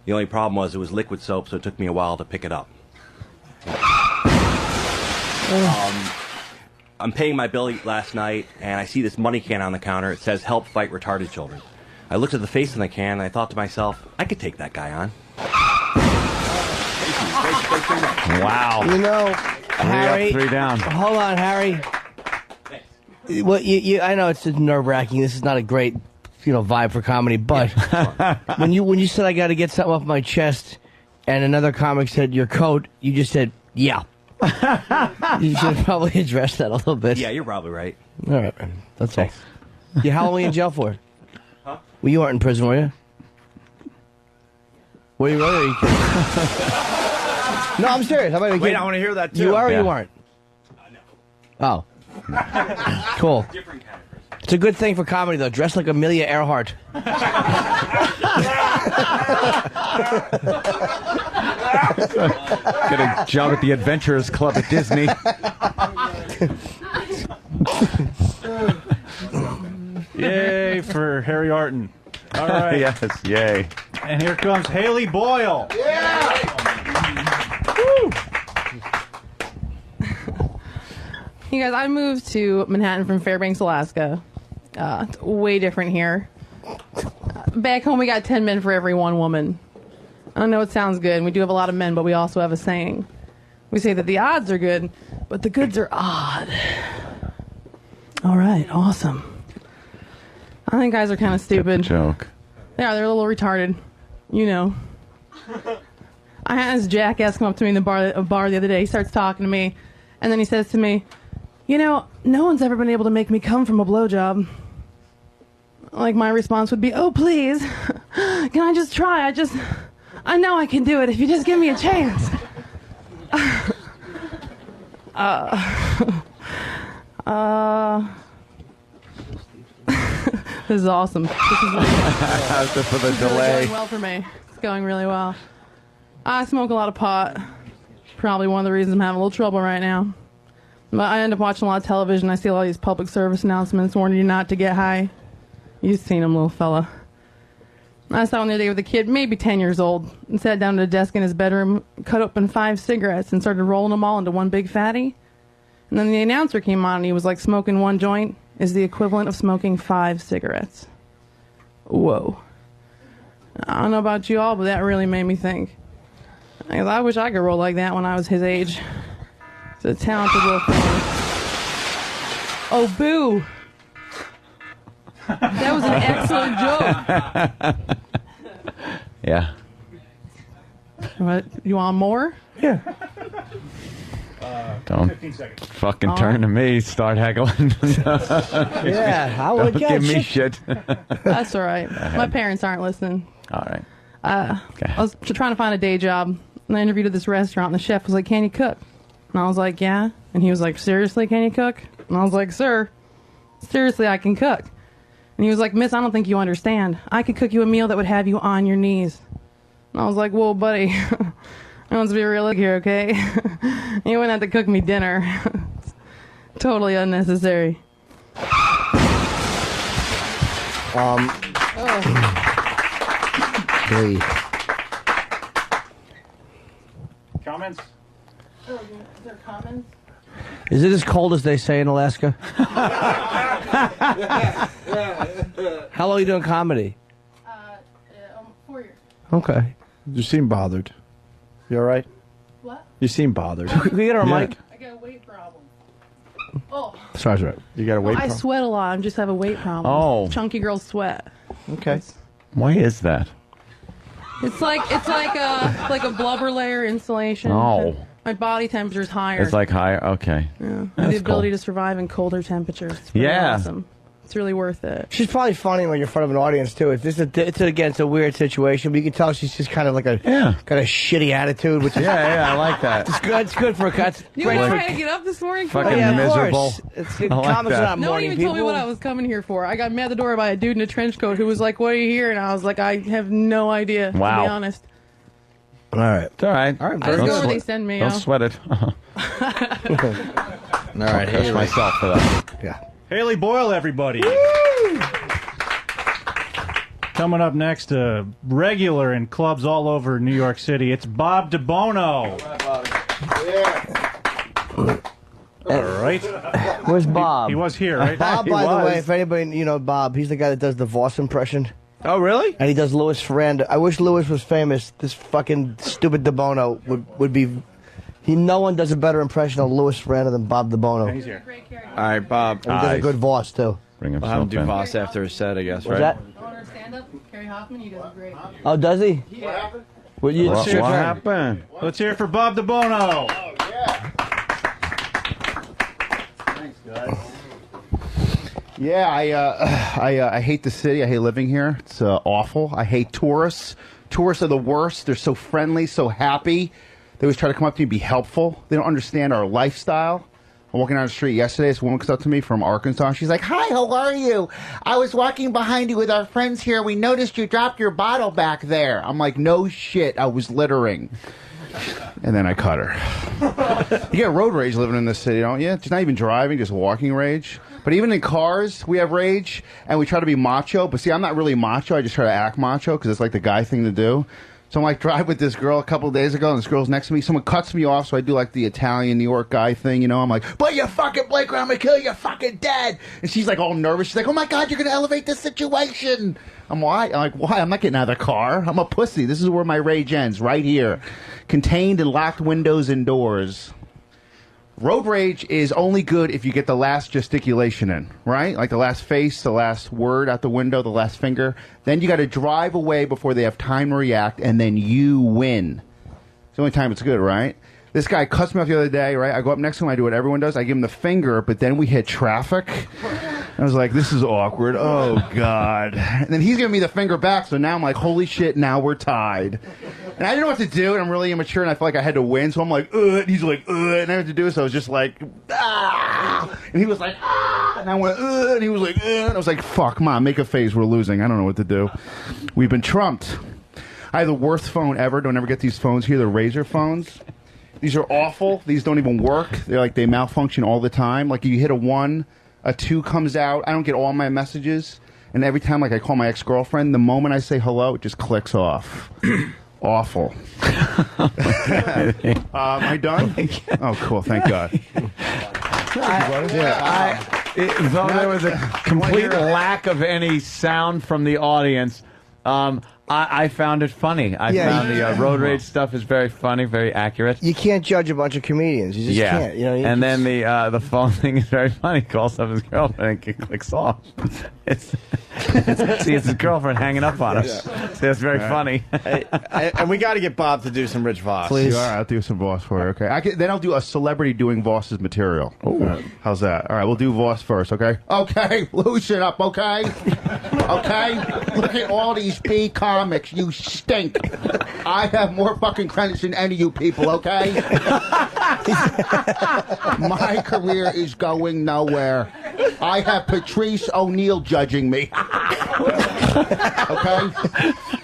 The only problem was it was liquid soap, so it took me a while to pick it up. I'm paying my bill last night, and I see this money can on the counter. It says, "Help fight retarded children." I looked at the face on the can, and I thought to myself, I could take that guy on. Wow. You know, 3 Harry. up, 3 down. Hold on, Harry. Well, I know it's nerve-wracking. This is not a great, vibe for comedy. But when you said I got to get something off my chest, and another comic said your coat, you just said yeah. You should probably address that a little bit. Yeah, you're probably right. All right, man. That's all. You how long were you in jail for? Huh? Well, you weren't in prison, were you? Were you really? Or are you kidding? No, I'm serious. Wait, I want to hear that too. You are or you aren't? Oh. Cool. It's a good thing for comedy, though. Dress like Amelia Earhart. Get a job at the Adventurers Club at Disney. Yay for Harry Arton. All right. Yes, yay. And here comes Haley Boyle. You guys, I moved to Manhattan from Fairbanks, Alaska. It's way different here. Back home, we got 10 men for every 1 woman. I know it sounds good, and we do have a lot of men, but we also have a saying. We say that the odds are good, but the goods are odd. All right, awesome. I think guys are kind of stupid. Joke. They are. They're a little retarded. You know. I had this jackass come up to me in the bar the other day. He starts talking to me, and then he says to me, no one's ever been able to make me come from a blowjob. Like, my response would be, oh, please. Can I just try? I know I can do it if you just give me a chance. This is awesome. This is for the delay. going well for me. It's going really well. I smoke a lot of pot. Probably one of the reasons I'm having a little trouble right now. But I end up watching a lot of television. I see a lot of these public service announcements warning you not to get high. You've seen them, little fella. I saw one the other day with a kid, maybe 10 years old, and sat down at a desk in his bedroom, cut open 5 cigarettes, and started rolling them all into one big fatty. And then the announcer came on, and he was like, smoking 1 joint is the equivalent of smoking 5 cigarettes. Whoa. I don't know about you all, but that really made me think. I wish I could roll like that when I was his age. He's a talented little fella. Oh, boo! That was an excellent joke. Yeah. What? You want more? Yeah. Don't 15 seconds. fucking turn to me. Start haggling. Yeah, I would Don't give me shit. That's all right. My parents aren't listening. All right. I was trying to find a day job, and I interviewed at this restaurant, and the chef was like, can you cook? And I was like, yeah. And he was like, seriously, can you cook? And I was like, sir, seriously, I can cook. And he was like, miss, I don't think you understand. I could cook you a meal that would have you on your knees. And I was like, whoa, buddy, wants to be realistic here, okay? You wouldn't have to cook me dinner. Totally unnecessary. Hey. Comments? Oh, is there comments? Is it as cold as they say in Alaska? How long are you doing comedy? 4 years. Okay. You seem bothered. You all right? What? You seem bothered. Can we get her a mic? I got a weight problem. Oh. Sorry. You got a weight I problem? sweat a lot. I just have a weight problem. Oh. Chunky girls sweat. Okay. Why is that? It's like a blubber layer insulation. Oh. My body temperature is higher. It's like higher. Okay. Yeah. I have That's the ability cool. to survive in colder temperatures. It's really Yeah. awesome. It's really worth it. She's probably funny when you're in front of an audience too. It's a weird situation, but you can tell she's just kind of like got a shitty attitude. Which is, I like that. It's good. It's good for a cut. You know why I had to get up this morning? for? Fucking miserable. It's I like comics are that. not No one morning even told me people. what I was coming here for. I got met at the door by a dude in a trench coat who was like, "What are you here?" And I was like, "I have no idea." Wow. To be honest. All right. It's all right. I just go where they send me. Don't yo. sweat it. All right, Haley. hate myself for that. Yeah. Haley Boyle, everybody. Coming up next, regular in clubs all over New York City, it's Bob DeBono. All right. Where's Bob? He was here, right? Bob, He by the was. way, if anybody Bob, he's the guy that does the Voss impression. Oh, really? And he does Louis Ferranda. I wish Louis was famous. This fucking stupid DeBono would be. No one does a better impression of Louis Ferranda than Bob DeBono. He's here. All right, Bob. And he does a good Voss too. Bring We'll have him do Voss after his set, I guess, What's right? that? Owner stand up, Kerry Hoffman. He does great. Oh, does he? What happened? Well, you, Let's hear What it for- happened? Let's hear it for Bob DeBono. Yeah, I hate the city. I hate living here. It's awful. I hate tourists. Tourists are the worst. They're so friendly, so happy. They always try to come up to me and be helpful. They don't understand our lifestyle. I'm walking down the street yesterday. This woman comes up to me from Arkansas. She's like, "Hi, how are you? I was walking behind you with our friends here. We noticed you dropped your bottle back there." I'm like, "No shit. I was littering." And then I cut her. You get road rage living in this city, don't you? It's not even driving, just walking rage. But even in cars, we have rage, and we try to be macho. But see, I'm not really macho. I just try to act macho because it's like the guy thing to do. So I'm like, drive with this girl a couple of days ago, and this girl's next to me. Someone cuts me off, so I do like the Italian New York guy thing, you know? I'm like, "But you fucking Blake, or I'm gonna kill you, you're fucking dead." And she's like all nervous. She's like, "Oh my God, you're gonna elevate the situation." I'm like, why? I'm not getting out of the car. I'm a pussy. This is where my rage ends, right here. Contained in locked windows and doors. Road rage is only good if you get the last gesticulation in, right? Like the last face, the last word out the window, the last finger. Then you got to drive away before they have time to react, and then you win. It's the only time it's good, right? This guy cuts me off the other day, right? I go up next to him, I do what everyone does. I give him the finger, but then we hit traffic. I was like, this is awkward. Oh, God. And then he's giving me the finger back, so now I'm like, holy shit, now we're tied. And I didn't know what to do, and I'm really immature, and I feel like I had to win, so I'm like, and he's like, and I didn't know what to do, so I was just like, ah! And he was like, ah! And I went, and he was like, and I was like, fuck, Mom, make a face, we're losing. I don't know what to do. We've been trumped. I have the worst phone ever. Don't ever get these phones here, the Razr phones. These are awful. These don't even work. They malfunction all the time. Like you hit a 1, a 2 comes out. I don't get all my messages. And every time I call my ex-girlfriend, the moment I say hello, it just clicks off. Awful. Am I done? Oh, cool. Thank God. Though there was a complete lack of any sound from the audience, I found it funny. I found the road rage stuff is very funny, very accurate. You can't judge a bunch of comedians. You just can't. You know, you and just- then the phone thing is very funny. He calls up his girlfriend and it clicks off. It's his girlfriend hanging up on him. Yeah. So it's very funny. And we got to get Bob to do some Rich Voss. Please. All right, I'll do some Voss for you. Okay. Then I'll do a celebrity doing Voss's material. How's that? All right, we'll do Voss first, okay? Okay, loosen up, okay? Okay? Look at all these B comics. You stink. I have more fucking credits than any of you people, okay? My career is going nowhere. I have Patrice O'Neill judging me. Okay?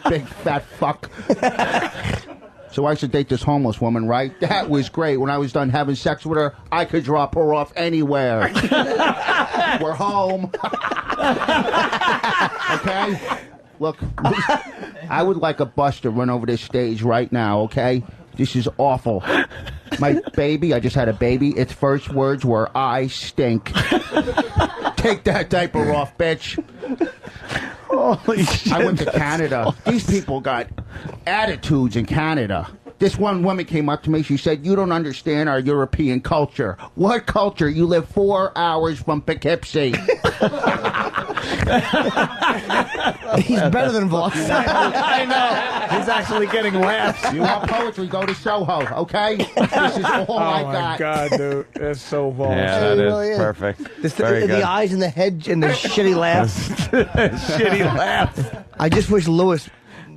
Big fat fuck. So I should date this homeless woman, right? That was great. When I was done having sex with her, I could drop her off anywhere. We're home. Okay? Look, I would like a bus to run over this stage right now, okay? This is awful. My baby, I just had a baby. Its first words were, I stink. Take that diaper off, bitch. Holy shit. I went to Canada. These people got attitudes in Canada. This one woman came up to me. She said, you don't understand our European culture. What culture? You live 4 hours from Poughkeepsie. He's better than Voss. I know. He's actually getting laughs. You want poetry? Go to Soho, okay? This is all I got. Oh, my God, dude. That's so Voss. Yeah, that is perfect. Very good. The eyes and the head and the shitty laughs. Shitty laughs. I just wish Louis,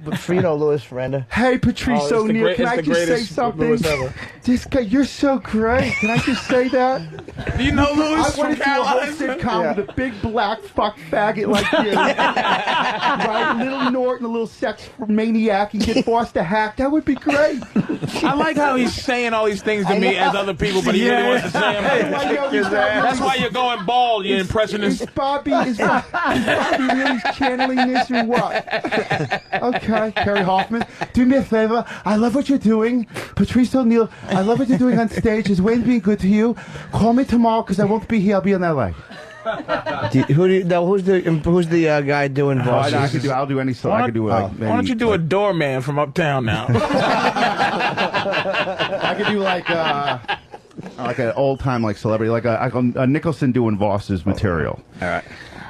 Louis Miranda. Hey, Patrice Oh, it's the O'Neill, great- can it's I the just say greatest something? Louis ever. This guy, you're so great. Can I just say that? Do you know Louis I from want to do a whole Carolina? sitcom with a big black fuck faggot like you. Right? Little Norton, a little sex maniac, and get Voss to hack. That would be great. I like how he's saying all these things to me as other people, but he really wants to say them. That's why you're going bald, you impressionist. Is Bobby really channeling this or what? Okay, Kerry Hoffman, do me a favor. I love what you're doing. Patrice O'Neill, I love what you're doing on stage. Is Wayne being good to you? Call me tomorrow because I won't be here. I'll be in LA. Who's the guy doing Voss? I'll do any song. I could do Why don't you do a doorman from uptown now? I could do like an old time like celebrity, like a Nicholson doing Voss's material. All right.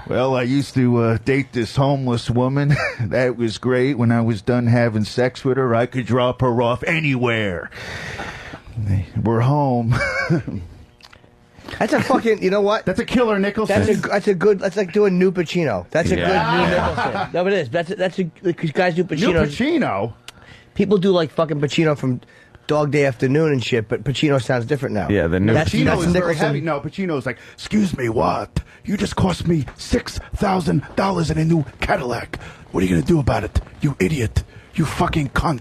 Well, I used to date this homeless woman. That was great. When I was done having sex with her, I could drop her off anywhere. We're home. That's a fucking. You know what? That's a killer Nicholson. That's a good. That's like doing New Pacino. That's a good new Nicholson. No, it is. That's because guys do Pacino. New Pacino. People do like fucking Pacino from Dog Day Afternoon and shit, but Pacino sounds different now. Yeah, the new Pacino is very Nicholson. heavy. No, Pacino's like, excuse me, what? You just cost me $6,000 in a new Cadillac. What are you going to do about it? You idiot. You fucking cunt.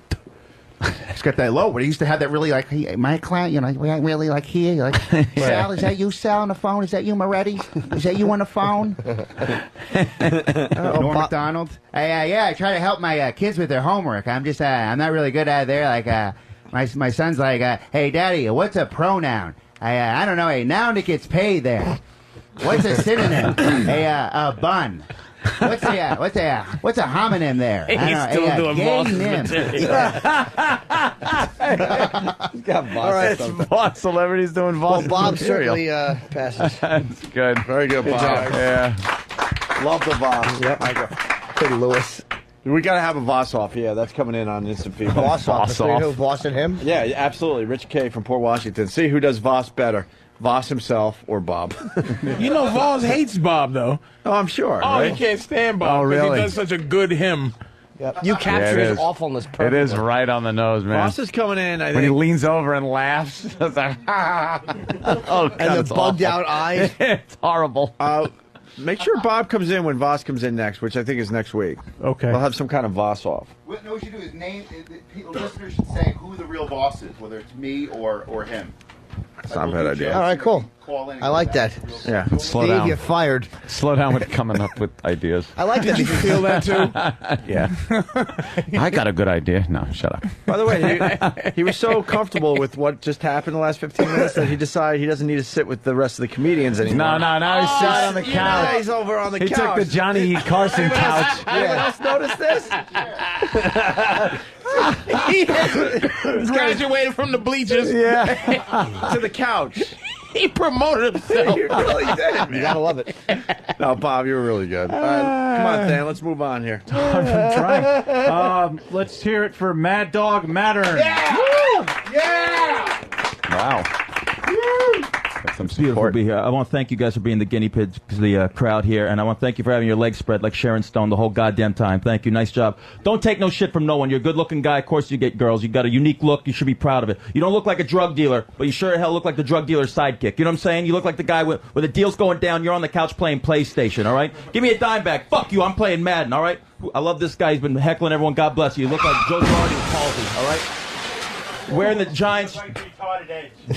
He's got that low, but he used to have that really like, hey, my client, really like here. Like, Sal, is that you, Sal, on the phone? Is that you, Moretti? Is that you on the phone? Norm MacDonald. Yeah, I try to help my kids with their homework. I'm just, I'm not really good at it there. Like, my son's like, hey, Daddy, what's a pronoun? I don't know, a noun that gets paid there. What's a synonym? A bun. What's a homonym there? He's still doing Voss. Voss celebrities doing Voss. Well, Bob material. certainly passes. That's good. Very good, Bob. Yeah. Love the Voss. Yep. Good Louis. We got to have a Voss off. Yeah, that's coming in on Instant Feedback. Voss off. Voss and him. Yeah, absolutely. Rich K from Port Washington. See who does Voss better, Voss himself or Bob. You know, Voss hates Bob, though. Oh, I'm sure. Oh, right? he can't stand Bob Oh, because really? he does such a good him. Yep. You capture his awfulness perfectly. It is right on the nose, man. Voss is coming in, I when he think. leans over and laughs. It's like, oh, God, And the it's bugged awful. out eyes. It's horrible. Make sure Bob comes in when Voss comes in next, which I think is next week. Okay. We'll have some kind of Voss off. What we should do is name, listeners should say who the real boss is, whether it's me or him. That's not a bad idea. All right, cool. I like that. Yeah, slow Steve, down. you're fired. Slow down with coming up with ideas. I like that. Did you feel that too? Yeah. I got a good idea. No, shut up. By the way, he was so comfortable with what just happened the last 15 minutes that he decided he doesn't need to sit with the rest of the comedians anymore. No, he's sat on the couch. Yeah, he's over on the He couch. took the Johnny Carson couch. Anyone else notice this? He graduated from the bleachers. Yeah. To the couch. He promoted himself. You really did, man. You gotta love it. No, Bob, you were really good. All right, come on, Dan, let's move on here. I'm trying. Let's hear it for Mad Dog Mattern. Wow. Some It's beautiful to be here. I want to thank you guys for being the guinea pigs to the crowd here, and I want to thank you for having your legs spread like Sharon Stone the whole goddamn time. Thank you. Nice job. Don't take no shit from no one. You're a good-looking guy. Of course you get girls. You got a unique look. You should be proud of it. You don't look like a drug dealer, but you sure as hell look like the drug dealer's sidekick. You know what I'm saying? You look like the guy where the deal's going down. You're on the couch playing PlayStation, all right? Give me a dime back. Fuck you. I'm playing Madden, all right? I love this guy. He's been heckling everyone. God bless you. You look like Joe Girardi with palsy, all right? Wearing the Giants.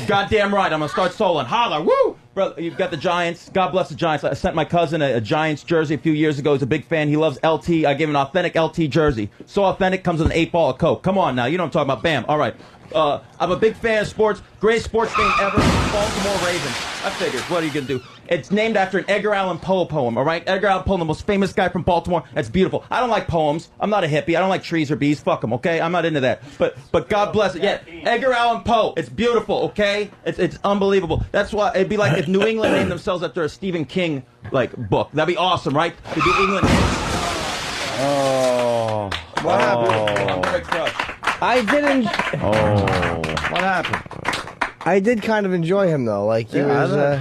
Goddamn right. I'm gonna start soloing. Holla, woo! Brother, you've got the Giants. God bless the Giants. I sent my cousin a Giants jersey a few years ago. He's a big fan. He loves LT. I gave him an authentic LT jersey. So authentic, comes with an 8-ball of Coke. Come on now, you know what I'm talking about. Bam. All right. I'm a big fan of sports. Greatest sports name ever. Baltimore Ravens. I figured. What are you gonna do? It's named after an Edgar Allan Poe poem. All right. Edgar Allan Poe, the most famous guy from Baltimore. That's beautiful. I don't like poems. I'm not a hippie. I don't like trees or bees. Fuck them. Okay. I'm not into that. But God bless it. Yeah. Edgar Allan Poe. It's beautiful. Okay. It's unbelievable. That's why it'd be like if New England named themselves after a Stephen King book. That'd be awesome, right? It'd be England. Oh. What happened? I'm very crushed. I didn't. What happened? I did kind of enjoy him though. Like he was.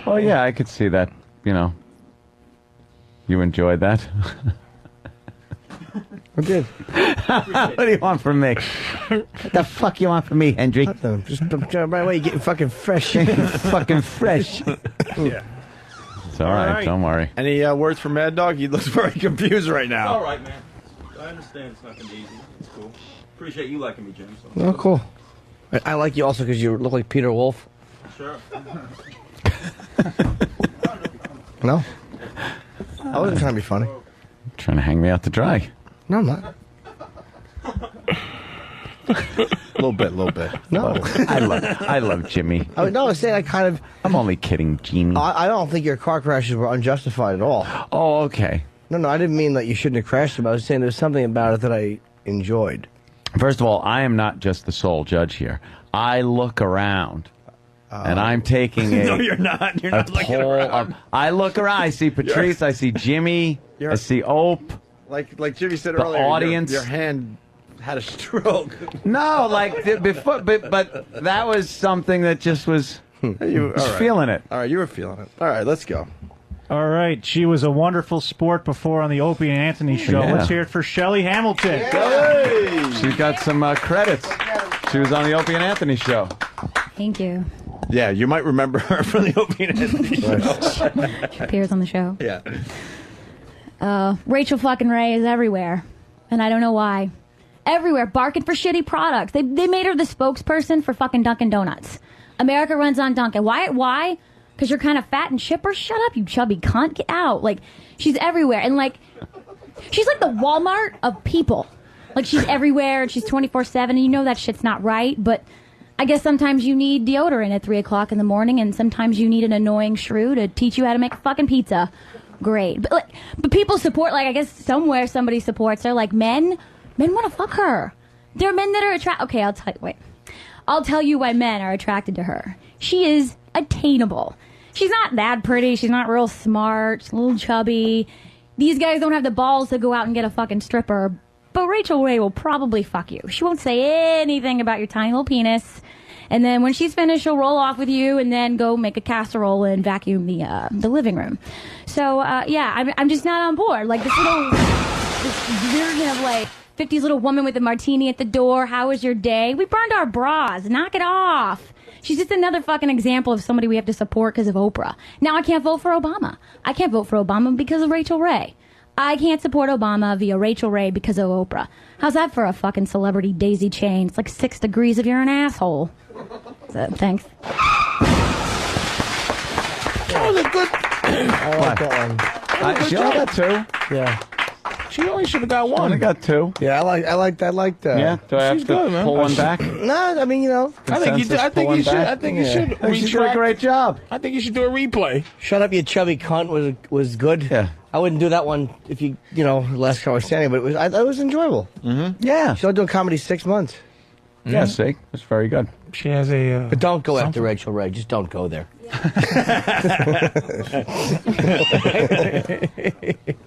Well, yeah, I could see that. You know, you enjoyed that. I did. What do you want from me? What the fuck you want from me, Hendry? Just right away, you're getting fucking fresh. Fucking fresh. Yeah. It's all right. Don't worry. Any words from Mad Dog? He looks very confused right now. All right, man. I understand it's not gonna be easy. It's cool. Appreciate you liking me, Jim. So. Oh, cool. I like you also because you look like Peter Wolf. Sure. No? I wasn't trying to be funny. Trying to hang me out to dry. No, I'm not. Little bit. No. I love Jimmy. No, I was saying I'm only kidding, Jimmy. I don't think your car crashes were unjustified at all. Oh, okay. No, I didn't mean that you shouldn't have crashed them. I was saying there's something about it that I enjoyed. First of all, I am not just the sole judge here. I look around, and I'm taking a No, you're not. You're not looking around. I look around. I see Patrice. I see Jimmy. I see Ope. Like Jimmy said The earlier, audience. your hand had a stroke. No, before, but that was something that just was. You was feeling it. All right, you were feeling it. All right, let's go. All right, she was a wonderful sport before on the Opie and Anthony show. Yeah. Let's hear it for Shelley Hamilton. Hey! She got some credits. She was on the Opie and Anthony show. Thank you. Yeah, you might remember her from the Opie and Anthony show. She appears on the show. Yeah. Rachel fucking Ray is everywhere, and I don't know why. Everywhere, barking for shitty products. They made her the spokesperson for fucking Dunkin' Donuts. America runs on Dunkin'. Why? Because you're kind of fat and chipper? Shut up, you chubby cunt. Get out. Like, she's everywhere. And, like, she's like the Walmart of people. Like, she's everywhere, and she's 24/7, and you know that shit's not right, but I guess sometimes you need deodorant at 3 o'clock in the morning, and sometimes you need an annoying shrew to teach you how to make a fucking pizza. Great. But people support, like, I guess somewhere somebody supports her. Like, men want to fuck her. There are men that are attracted. Okay, I'll tell you why men are attracted to her. She is attainable. She's not that pretty. She's not real smart. She's a little chubby. These guys don't have the balls to go out and get a fucking stripper. But Rachel Ray will probably fuck you. She won't say anything about your tiny little penis. And then when she's finished, she'll roll off with you and then go make a casserole and vacuum the living room. So, yeah, I'm just not on board. Like, this version of, like, 50s little woman with a martini at the door. How was your day? We burned our bras. Knock it off. She's just another fucking example of somebody we have to support because of Oprah. Now I can't vote for Obama. I can't vote for Obama because of Rachel Ray. I can't support Obama via Rachel Ray because of Oprah. How's that for a fucking celebrity daisy chain? It's like 6 degrees if you're an asshole. So, thanks. That was a good. I like that one. She only got 2. Yeah. She only should have got one. Only got 2. Yeah, I like that. Yeah, do I have She's to good, man. pull one back? No, I mean, you know. I think you should. She did a great job. I think you should do a replay. Shut up, you chubby cunt was good. Yeah. I wouldn't do that one if you last time I was standing, but it was enjoyable. Mm-hmm. Yeah. She's only doing comedy 6 months. Yeah, see? That's very good. She has a... but don't go after Rachel Ray. Just don't go there.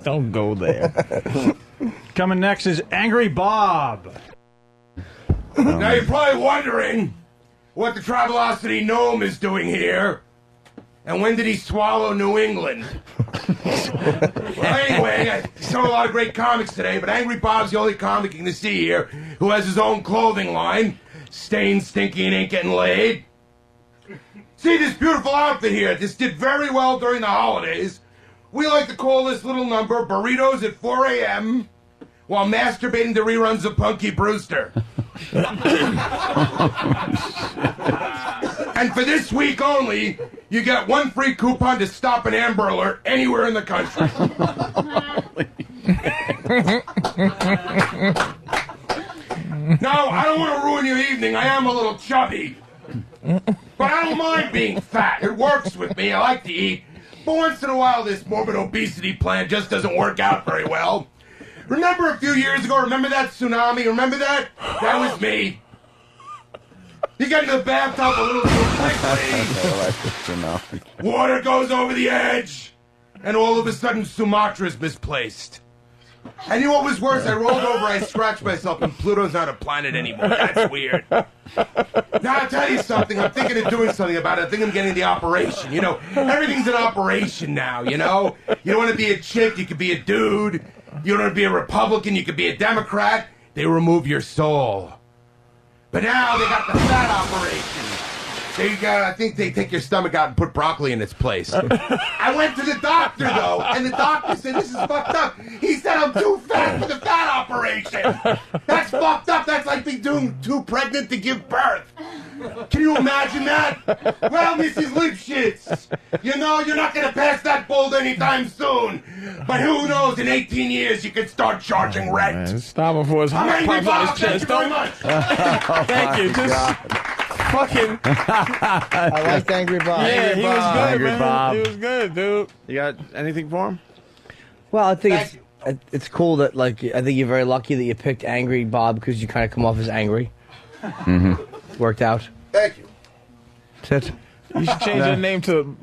Don't go there. Coming next is Angry Bob. Now you're probably wondering what the Travelocity Gnome is doing here, and when did he swallow New England? Well, anyway, I saw a lot of great comics today, but Angry Bob's the only comic you can see here who has his own clothing line. Stained, stinky, and ain't getting laid. See this beautiful outfit here? This did very well during the holidays. We like to call this little number Burritos at 4 a.m. while masturbating to reruns of Punky Brewster. And for this week only, you get 1 free coupon to stop an Amber Alert anywhere in the country. Now, I don't want to ruin your evening. I am a little chubby. But I don't mind being fat. It works with me. I like to eat. But once in a while, this morbid obesity plan just doesn't work out very well. Remember a few years ago? Remember that tsunami? Remember that? That was me. You get in the bathtub a little too quickly. Water goes over the edge. And all of a sudden, Sumatra's misplaced. And you know what was worse? I rolled over, I scratched myself, and Pluto's not a planet anymore. That's weird. Now, I'll tell you something. I'm thinking of doing something about it. I think I'm getting the operation. You know, everything's an operation now, you know? You don't want to be a chick, you could be a dude. You don't want to be a Republican, you could be a Democrat. They remove your soul. But now they got the fat operation. I think they take your stomach out and put broccoli in its place. I went to the doctor, though, and the doctor said, this is fucked up. He said I'm too fat for the fat operation. That's fucked up. That's like being too pregnant to give birth. Can you imagine that? Well, Mrs. Lipschitz, you know you're not going to pass that boulder anytime soon. But who knows, in 18 years you could start charging rent. Man, stop him for his heart pops out his chest. Thank you very much. Thank you. Just fucking. I liked Angry Bob. Yeah, he was good, Angry man. Bob. He was good, dude. You got anything for him? Well, I think it's cool that, like, I think you're very lucky that you picked Angry Bob because you kind of come off as angry. Mm-hmm. Worked out. Thank you. That's it. You should change your name to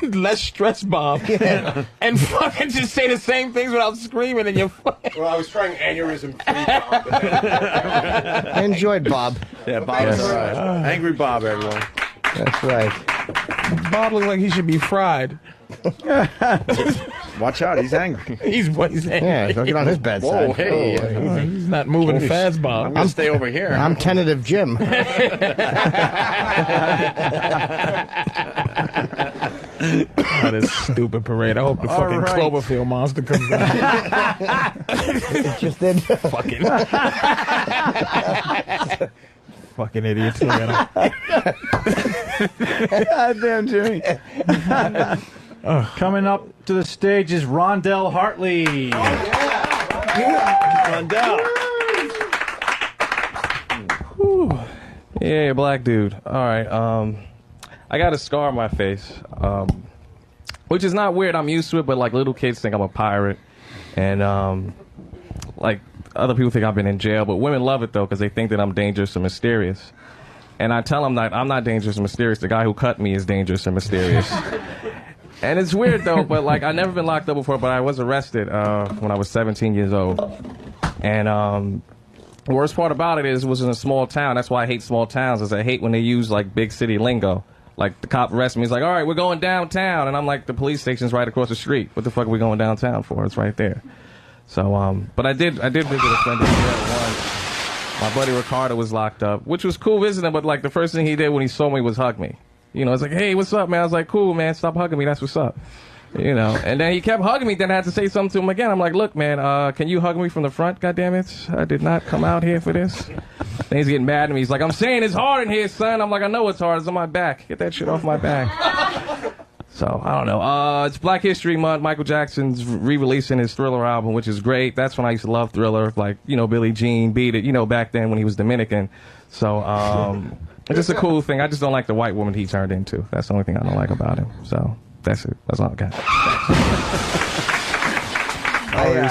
Less Stress Bob. Yeah. And fucking just say the same things without screaming in your fucking. Well, I was trying aneurysm free. I enjoyed Bob. Yeah, Bob is all right. Angry Bob, everyone. That's right. Bob looks like he should be fried. Watch out, he's angry. He's angry. Yeah, don't get on his bad side. Whoa, hey. Oh, he's not moving fast, Bob. I'm going to stay over here. I'm tentative Jim. Oh, this stupid parade. I hope the fucking right. Cloverfield monster comes out. It just did. Fucking. Fucking idiot. Goddamn, Jimmy. Coming up to the stage is Rondell Hartley. Rondell. Yeah, black dude. All right. I got a scar on my face, which is not weird. I'm used to it, but like little kids think I'm a pirate, and like other people think I've been in jail. But women love it though because they think that I'm dangerous and mysterious. And I tell them that I'm not dangerous and mysterious. The guy who cut me is dangerous and mysterious. And it's weird though, but like I've never been locked up before, but I was arrested when I was 17 years old. And the worst part about it is it was in a small town. That's why I hate small towns, is I hate when they use like big city lingo. Like the cop arrests me, he's like, all right, we're going downtown. And I'm like, the police station's right across the street. What the fuck are we going downtown for? It's right there. So, but I did visit a friend in jail once. My buddy Ricardo was locked up, which was cool visiting him, but like the first thing he did when he saw me was hug me. You know, it's like, hey, what's up, man? I was like, cool, man, stop hugging me. That's what's up. You know, and then he kept hugging me. Then I had to say something to him again. I'm like, look, man, can you hug me from the front? God damn it. I did not come out here for this. Then he's getting mad at me. He's like, I'm saying it's hard in here, son. I'm like, I know it's hard. It's on my back. Get that shit off my back. So, I don't know. It's Black History Month. Michael Jackson's re-releasing his Thriller album, which is great. That's when I used to love Thriller. Like, you know, Billie Jean, Beat It, you know, back then when he was Dominican. So, it's just a cool thing. I just don't like the white woman he turned into. That's the only thing I don't like about him. So, that's it. That's all I got.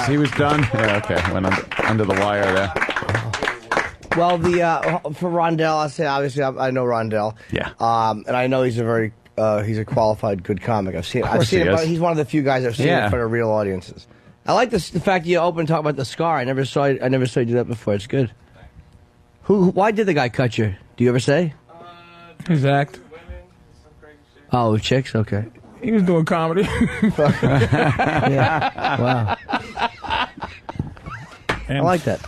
He was done? Yeah, okay. Went under the wire there. Well, for Rondell, I'll say obviously I know Rondell. Yeah. And I know he's a qualified good comic. I've seen he him. is. He's one of the few guys I've seen in front of real audiences. I like the fact you open and talk about the scar. I never saw you do that before. It's good. Why did the guy cut you? Do you ever say? His act. Oh, chicks. Okay. He was doing comedy. Yeah. Wow. I like that.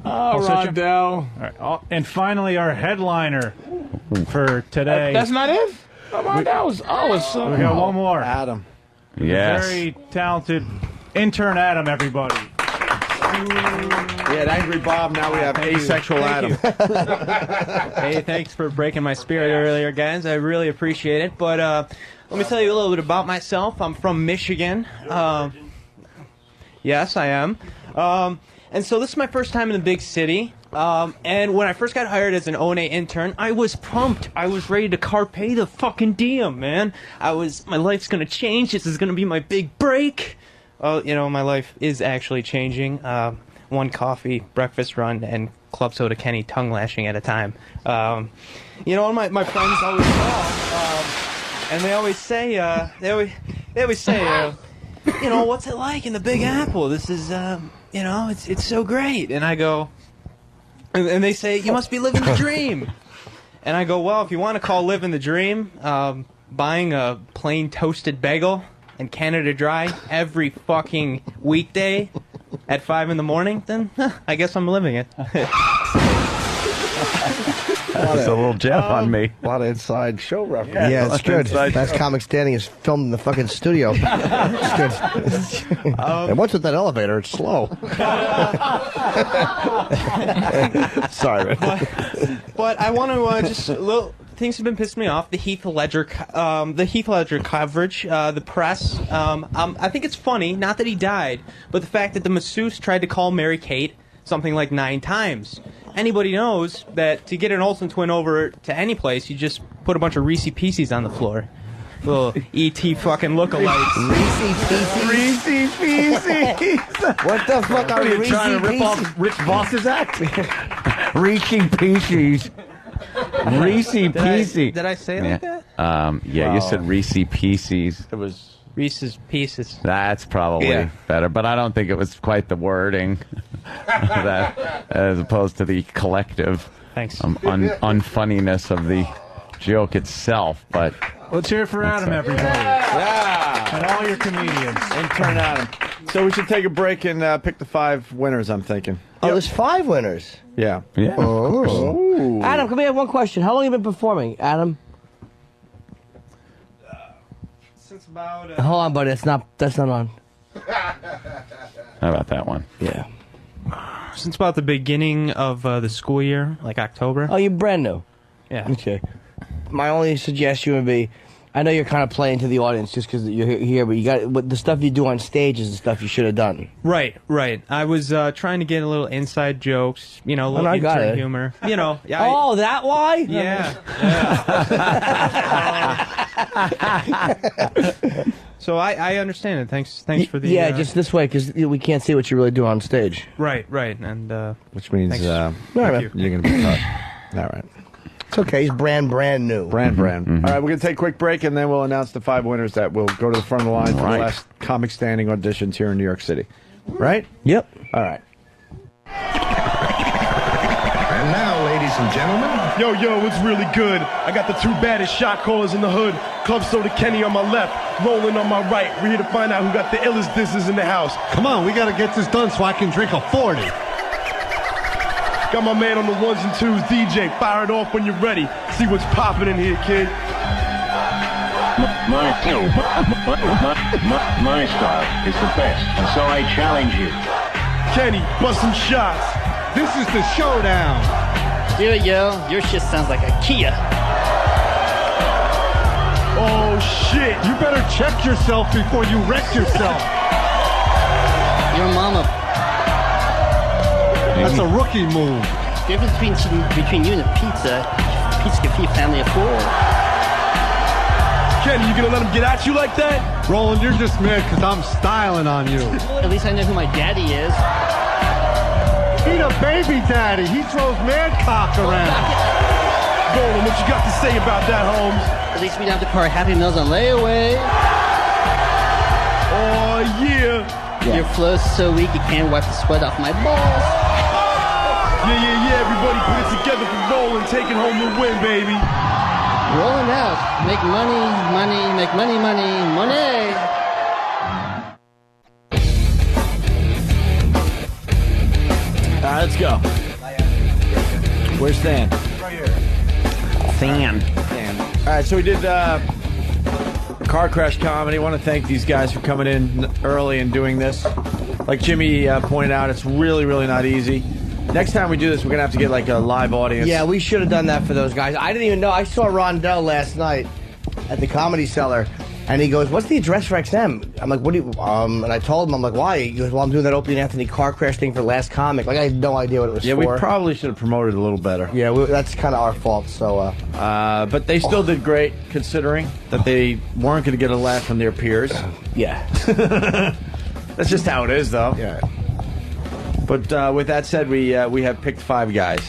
Oh, Rondell. All right. And finally, our headliner for today. That's not it? Oh, Rondell was. Oh, we got one more. Adam. Yes. Very talented intern Adam, everybody. We had Angry Bob, now we have Asexual Adam. Hey, thanks for breaking my spirit earlier, guys. I really appreciate it. But let me tell you a little bit about myself. I'm from Michigan. Yes, I am. And so this is my first time in the big city. And when I first got hired as an O&A intern, I was pumped. I was ready to carpe the fucking diem, man. My life's gonna change. This is gonna be my big break. Well, you know, my life is actually changing. One coffee, breakfast run, and Club Soda Kenny tongue lashing at a time. You know, my friends always call, and they always say, you know, what's it like in the Big Apple? This is, you know, it's so great. And I go, and they say, you must be living the dream. And I go, well, if you want to call living the dream, buying a plain toasted bagel and Canada Dry every fucking weekday at 5 in the morning, then I guess I'm living it. That's a little jab on me. A lot of inside show reference. Yeah, it's good. Last Comic Standing is filmed in the fucking studio. It's good. And what's with that elevator? It's slow. Sorry, but I want to just little things have been pissing me off. The Heath Ledger coverage, the press. I think it's funny, not that he died, but the fact that the masseuse tried to call Mary Kate something like 9 times. Anybody knows that to get an Olsen twin over to any place, you just put a bunch of Reese Pieces on the floor. Little E.T. fucking lookalikes. Reese Pieces. What the fuck are you trying to rip off Rich Voss's act? Reese Pieces. Reese Pieces. Did I say it like that? Yeah, you said Reese Pieces. It was Reese's Pieces. That's probably better, but I don't think it was quite the wording that, as opposed to the collective unfunniness of the joke itself. But let's hear it for Adam, everybody. Yeah. And all your comedians. Intern Adam. So we should take a break and pick the 5 winners, I'm thinking. Oh, there's 5 winners. Yeah. Oh. Adam, come here. I have one question. How long have you been performing, Adam? Since about. Hold on, buddy. That's not on. How about that one? Yeah. Since about the beginning of the school year, like October. Oh, you're brand new. Yeah. Okay. My only suggestion would be, I know you're kind of playing to the audience just because you're here, but you got the stuff you do on stage is the stuff you should have done. Right. I was trying to get a little inside jokes, you know, a little intern humor. You know. Oh, that why? Yeah. So I understand it. Thanks for the. Yeah, just this way because we can't see what you really do on stage. Right, and which means Thank you're going to be cut. All right. It's okay. He's brand new. Brand. All right, we're going to take a quick break, and then we'll announce the 5 winners that will go to the front of the line for the last Comic Standing auditions here in New York City. Right? Yep. All right. And now, ladies and gentlemen. Yo, it's really good. I got the 2 baddest shot callers in the hood. Club Soda Kenny on my left, Rolling on my right. We're here to find out who got the illest disses in the house. Come on, we got to get this done so I can drink a 40. Got my man on the 1s and 2s, DJ. Fire it off when you're ready. See what's popping in here, kid. My style is the best, and so I challenge you. Kenny, bust some shots. This is the showdown. Do it, yo. Your shit sounds like a Kia. Oh, shit. You better check yourself before you wreck yourself. Your mama. That's a rookie move. The difference between you and a pizza can feed a family of 4. Kenny, you gonna let him get at you like that? Roland, you're just mad because I'm styling on you. At least I know who my daddy is. He's a baby daddy. He throws man cock around. Roland, what you got to say about that, Holmes? At least we don't have to call Happy Meals on layaway. Oh, yeah. Your flow's so weak you can't wipe the sweat off my balls. Yeah, everybody put it together for Roland, taking home the win, baby. Rolling out. Make money, make money. All right, let's go. Where's Stan? Right here. Stan. All right, so we did car crash comedy. I want to thank these guys for coming in early and doing this. Like Jimmy pointed out, it's really, really not easy. Next time we do this, we're going to have to get like a live audience. Yeah, we should have done that for those guys. I didn't even know. I saw Rondell last night at the Comedy Cellar, and he goes, "What's the address for XM?" I'm like, "What do you?" And I told him, "I'm like, why?" He goes, "Well, I'm doing that Opie and Anthony car crash thing for Last Comic." Like, I had no idea what it was Yeah, for. we probably should have promoted it a little better. Yeah, that's kind of our fault. So, but they still did great considering that they weren't going to get a laugh from their peers. Yeah, that's just how it is, though. Yeah. But with that said, we have picked 5 guys,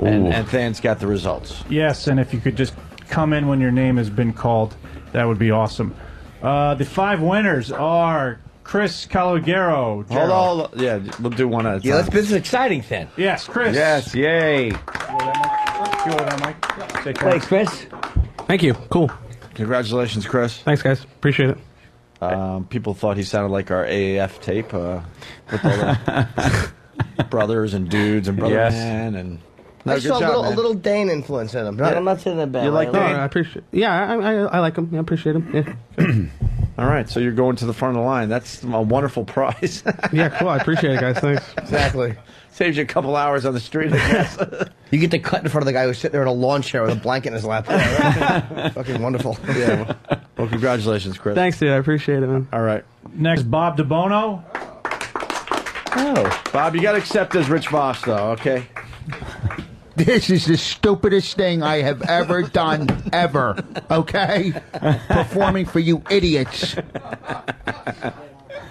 and Than's got the results. Yes, and if you could just come in when your name has been called, that would be awesome. The 5 winners are Chris Calogero. Hold on, yeah, we'll do one at a time. Yeah, this is exciting, Than. Yes, Chris. Yes, yay. Thanks, Chris. Thank you. Cool. Congratulations, Chris. Thanks, guys. Appreciate it. People thought he sounded like our AAF tape with all the brothers and dudes and brother man and. No, I good saw job, a little Dane influence in him. I'm not saying that bad. You like No, Dane? I appreciate. Yeah, I like him. Yeah, I appreciate him. Yeah. All right, so you're going to the front of the line. That's a wonderful prize. Yeah, cool. I appreciate it, guys. Thanks. Exactly. Saves you a couple hours on the street, I guess. You get to cut in front of the guy who's sitting there in a lawn chair with a blanket in his lap. Fucking wonderful. Yeah. Well, congratulations, Chris. Thanks, dude. I appreciate it, man. All right. Next, Bob DeBono. Oh, Bob, you got to accept as Rich Voss, though. Okay. This is the stupidest thing I have ever done, ever. Okay? Performing for you idiots.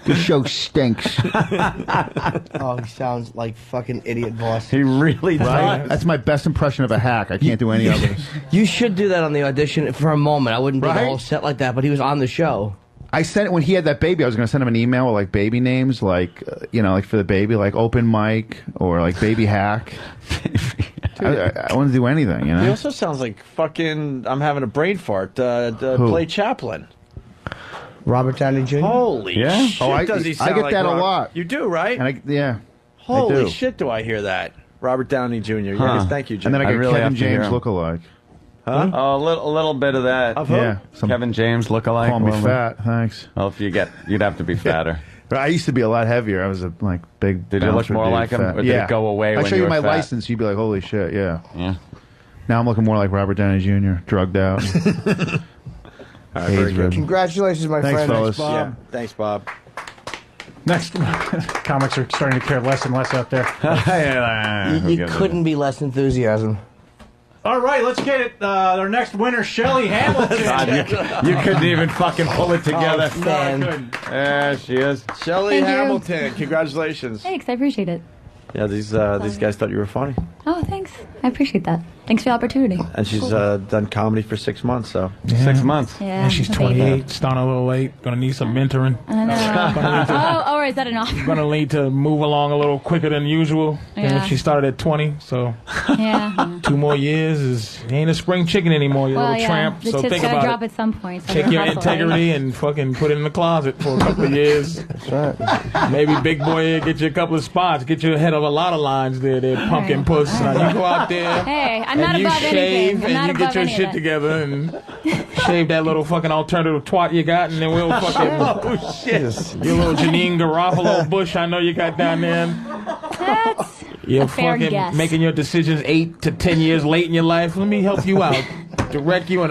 This show stinks. Oh, he sounds like fucking idiot boss. He really does. Right? That's my best impression of a hack. I can't do any others. You should do that on the audition for a moment. I wouldn't do the Right? whole set like that, but he was on the show. I sent when he had that baby. I was going to send him an email with like baby names, like like for the baby, like open mic or like baby hack. I want to do anything, He also sounds like fucking. I'm having a brain fart. Play Chaplin. Robert Downey Jr. Holy shit! Oh, does he sound I get like that Robert? a lot. You do, right? And I Holy do. shit! Do I hear that? Robert Downey Jr. Huh. Yes, thank you, Jim. And then I get really Kevin have to hear James him. lookalike. Huh? Oh, a little bit of that. Of who? Yeah, Kevin James lookalike. Call me Well, fat. Thanks. Well, if you'd have to be fatter. But I used to be a lot heavier. I was a big. Did you look bouncer more dude, like him, fat. or did it go away I when show you you were my fat? license, you'd be like, "Holy shit, yeah." Yeah. Now I'm looking more like Robert Downey Jr., drugged out. All right, very good. Congratulations, my Thanks, friend. fellas. Yeah, thanks, Bob. Next, comics are starting to care less and less out there. You couldn't be less enthusiasm. All right, let's get it. Our next winner, Shelley Hamilton. God, you couldn't even fucking pull it together. Oh, man. No, I couldn't. There she is. Shelley Thank you. Hamilton, congratulations. Thanks, I appreciate it. Yeah, these guys thought you were funny, Oh, thanks. I appreciate that. Thanks for the opportunity. and she's done comedy for 6 months. So 6 months. Yeah. And she's I think- 28, starting a little late. Gonna need some mentoring. I know. Oh, or is that enough? Gonna need to move along a little quicker than usual. And Yeah. if she started at 20, so Yeah. 2 more years is you ain't a spring chicken anymore. You're a Well, little yeah. tramp. The So tits think gotta about drop it. at some point. So I Take gotta your hustle, right? integrity and fucking put it in the closet for a couple of years. That's right. Maybe big boy here, get you a couple of spots, get you ahead of a lot of lines there, pumpkin right. puss. Now you go out there. Hey, I'm and not you above shave anything. I'm and not you above get your any of shit that. together and shave that little fucking alternative twat you got, and then we'll fucking oh shit! your little Janine Garofalo bush I know you got down there. That's You're a fair fucking guess. making your decisions 8 to 10 years late in your life. Let me help you out, direct you in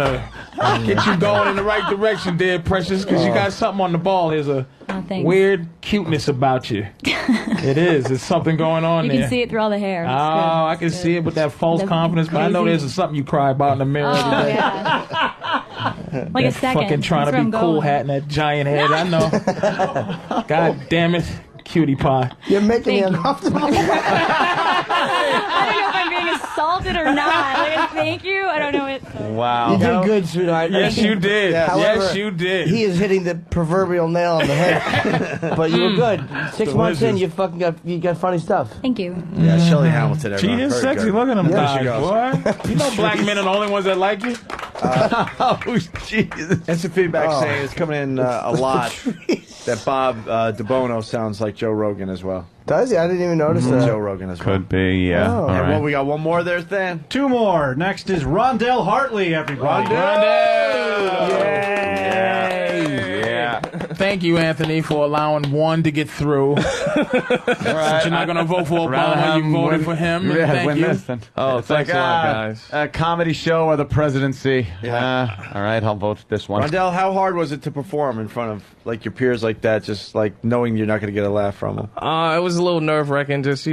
get you going in the right direction, dear precious, because you got something on the ball. There's a Oh, thanks. weird cuteness about you. It is. There's something going on You there. can see it through all the hair. Oh, It's good. I can see it with that false The confidence, but I know crazy- there's something you cry about in the mirror Oh, every day. yeah. Like a That second. fucking trying That's to where be I'm cool going. hat and that giant head. I know. God damn it, cutie pie. You're making me Thank you. uncomfortable. I don't know if I'm being assaulted or not. Like, thank you. I don't know it. Wow. You did good, sweetheart. Yes, you did. However, Yes, you did. He is hitting the proverbial nail on the head. But you were good. 6 months in, Delicious. you got funny stuff. Thank you. Yeah, Shelley Hamilton. She everyone. is Very sexy. good. Look at them Yeah. thighs, boy. You know black men are the only ones that like you. Oh, Jesus. And some feedback Oh. saying it's coming in a lot that Bob DeBono sounds like Joe Rogan as well. Does he? I didn't even notice that. Joe Rogan as well. Could be, yeah. Oh. All And right. well, we got one more there, Than. 2 more. Next is Rondell Hartley, everybody. Rondell! Yeah. Thank you, Anthony, for allowing one to get through. Since you're not going to vote for Obama, you voted for him. Yeah, Thank win you. this then. Oh, It's thanks like, a lot, guys. A comedy show or the presidency. All right, I'll vote for this one. Rondell, how hard was it to perform in front of like your peers like that, just like knowing you're not going to get a laugh from them? It was a little nerve-wracking, just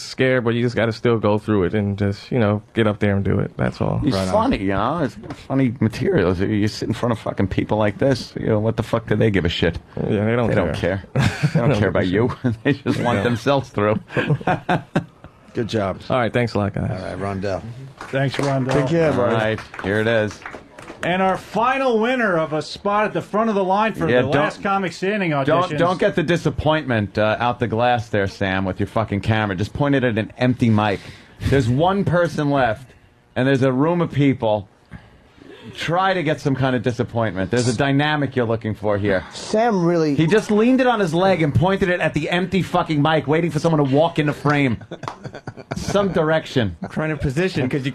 scared, but you just got to still go through it and just, get up there and do it. That's all. He's funny, It's funny material. You sit in front of fucking people like this. What the fuck do they give a shit? Yeah, they don't care. They don't care about you. They just want themselves through. Good job. All right, thanks a lot, guys. All right, Rondell. Thanks, Rondell. Take care, All buddy. right, here it is. And our final winner of a spot at the front of the line for Yeah, the last comic standing auditions. Don't get the disappointment out the glass there, Sam, with your fucking camera. Just point it at an empty mic. There's one person left, and there's a room of people. Try to get some kind of disappointment. There's a dynamic you're looking for here. Sam really... He just leaned it on his leg and pointed it at the empty fucking mic, waiting for someone to walk into frame. Some direction. I'm trying to position because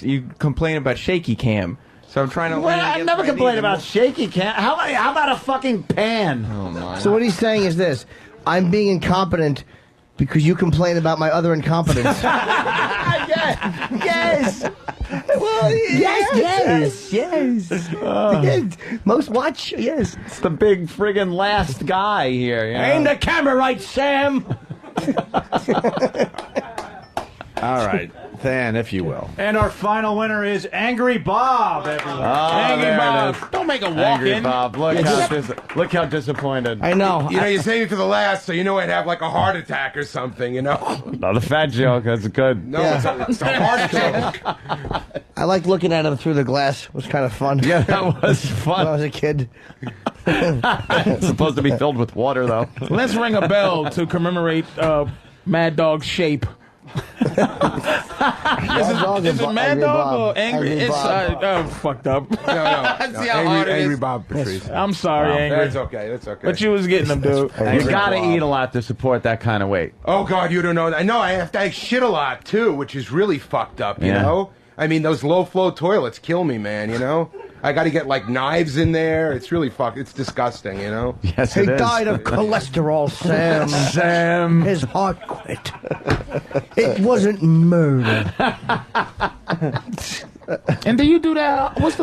you complain about shaky cam. So I'm trying to. Well, I never complained about shaky cam. How about a fucking pan? Oh my. So what he's saying is this: I'm being incompetent because you complain about my other incompetence. Yes. Well, yes. Yes. Most watch. Yes. It's the big friggin' last guy here. Aim the camera right, Sam. All right, Than, if you will. And our final winner is Angry Bob, everyone. Angry Bob. Don't make a walk Angry in. Bob. Look how disappointed. I know. You saved me for the last, so I'd have like a heart attack or something, No, the fat joke. That's good. No, it's a heart joke. I liked looking at him through the glass. It was kind of fun. Yeah, that was fun. When I was a kid. It's supposed to be filled with water, though. Let's ring a bell to commemorate Mad Dog's shape. Is it Mad Dog or Angry? Angry It's Bob. fucked up. No. Angry Bob Patrice. I'm sorry, Angry. That's okay. That's okay. But you was getting them, dude. You gotta eat a lot to support that kind of weight. Oh God, you don't know that. No, I shit a lot too, which is really fucked up. You know, I mean, those low flow toilets kill me, man. I got to get like knives in there. It's really It's disgusting. Yes, He it is. died of cholesterol, Sam. Sam. His heart quit. It wasn't murder. And do you do that? What's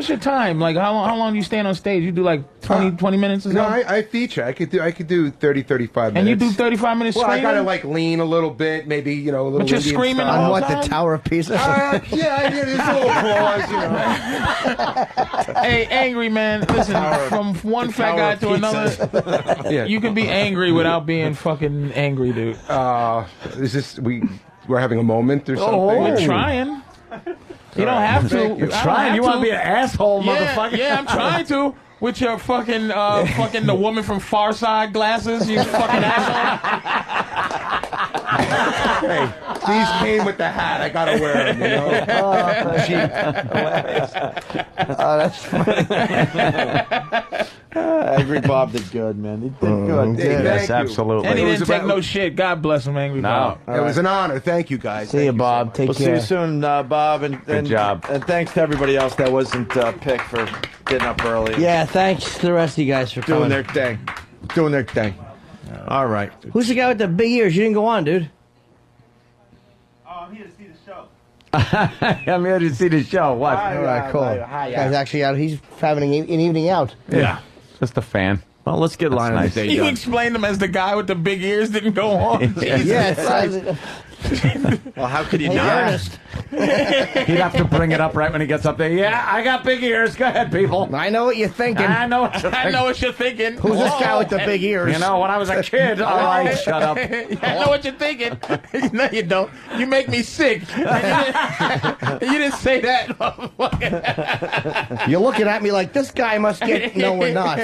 your time? Like how long do you stand on stage? You do like 20 minutes or No, something? I feature. I could do 30, 35 minutes. And you do 35 minutes Well, I screaming? gotta like lean a little bit, maybe a little. But you're Indian screaming style. all On what, time? the Tower of Pisa? Yeah, there's a little applause. Hey, Angry man, listen, from one fat guy to another, Yeah. you can be angry without being fucking angry, dude. Is this we're having a moment or something? We're trying. You don't have to. Thank you. I don't Trying? have You want to to be an asshole, motherfucker? Yeah, I'm trying to. With your fucking the woman from Far Side glasses, you fucking asshole. Hey, these came with the hat. I gotta wear them. That's funny. Angry Bob did good, man. He did good. Hey, Yes, thank you. absolutely. And he It didn't was take about- no shit. God bless him, Angry Bob. It was an honor. Thank you, guys. See you, Bob. Take We'll see care. you soon, Bob. And job. And thanks to everybody else that wasn't picked for getting up early. Yeah, thanks to the rest of you guys for Doing coming. their thing. Doing their thing. All right. Who's the guy with the big ears? You didn't go on, dude. I'm here to see the show. I'm here to see the show. What? All right, cool. Guy's actually out. He's having an evening out. Yeah. Just a fan. Well, let's get line nice. of the day You done. explained him as the guy with the big ears didn't go on. Jesus. Yeah, Well, how could you Hey, not? Ernest. He'd have to bring it up right when he gets up there. Yeah, I got big ears. Go ahead, people. I know what you're thinking. I know what you're I know what you're thinking. Who's this guy with the big ears? You know, when I was a kid. All right, shut up. I know what you're thinking. No, you don't. You make me sick. You didn't say that. You're looking at me like this guy must get. No, we're not.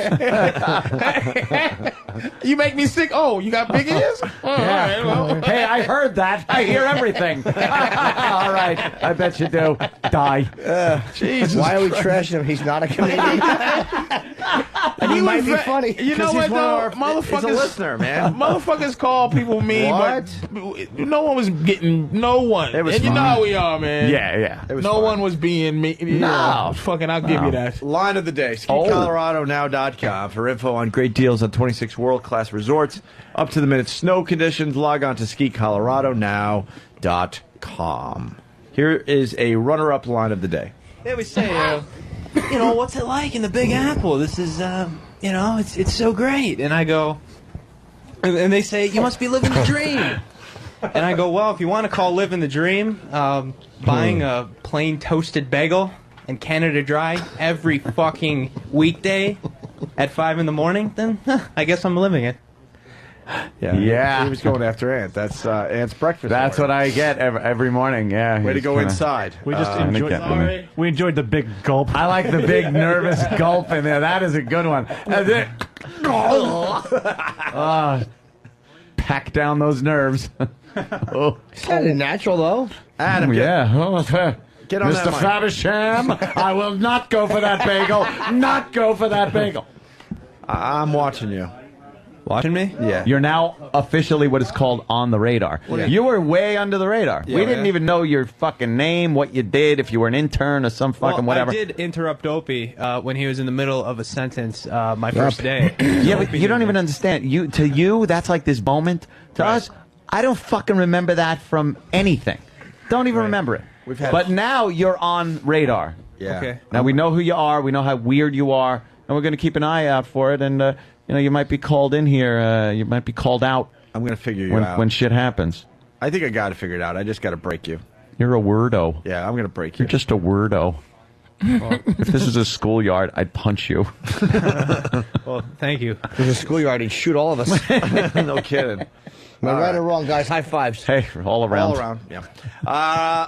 You make me sick. Oh, you got big ears? Oh, all right, well. Hey, I heard that. I hear everything. All right, I bet you do. Die. Jesus Why are we Christ. trashing him? He's not a comedian. And he might be funny. You know what, though? Motherfuckers, he's a listener, man. Motherfuckers call people mean, but no one was getting no one. It was and you fun. know how we are, man. Yeah. It was no fun. one was being mean. No. Fucking, I'll give you that. Line of the day. SkiColoradoNow.com for info on great deals on 26 world-class resorts. Up to the minute snow conditions. Log on to SkiColoradoNow.com. Here is a runner-up line of the day. They always say, you know, what's it like in the Big Apple? This is, you know, it's so great. And I go, and they say, you must be living the dream. And I go, well, if you want to call living the dream, buying a plain toasted bagel and Canada Dry every fucking weekday at 5 in the morning, then I guess I'm living it. Yeah. He was going after Ant. That's Ant's breakfast. That's what I get every morning. Yeah. Way to he's go kinda- inside. We just kinda enjoyed. getting me. We enjoyed the big gulp. I like the big nervous gulp in there. That is a good one. And then, pack down those nerves. It's kind of natural, though. Adam, yeah. get on that Mr. mic. Faversham, I will not go for that bagel. Not go for that bagel. I'm watching you. Watching me? Yeah. You're now officially what is called on the radar. Yeah. You were way under the radar. Yeah, we didn't yeah. even know your fucking name, what you did, if you were an intern or some fucking whatever. I did interrupt Opie when he was in the middle of a sentence my first day. Yeah, but you don't even understand. To you, that's like this moment. To us, I don't fucking remember that from anything. Don't even remember it. But now you're on radar. Yeah. Okay. Now we know who you are. We know how weird you are, and we're going to keep an eye out for it. And you know, you might be called in here. You might be called out. I'm going to figure you when, out. when shit happens. I think I got it figured out. I just got to break you. You're a wordo. Yeah, I'm going to break you. You're just a wordo. If this was a schoolyard, I'd punch you. Well, thank you. If it was a schoolyard, he'd shoot all of us. No kidding. Am I All right right. or wrong, guys? High fives. Hey, all around. All around, yeah.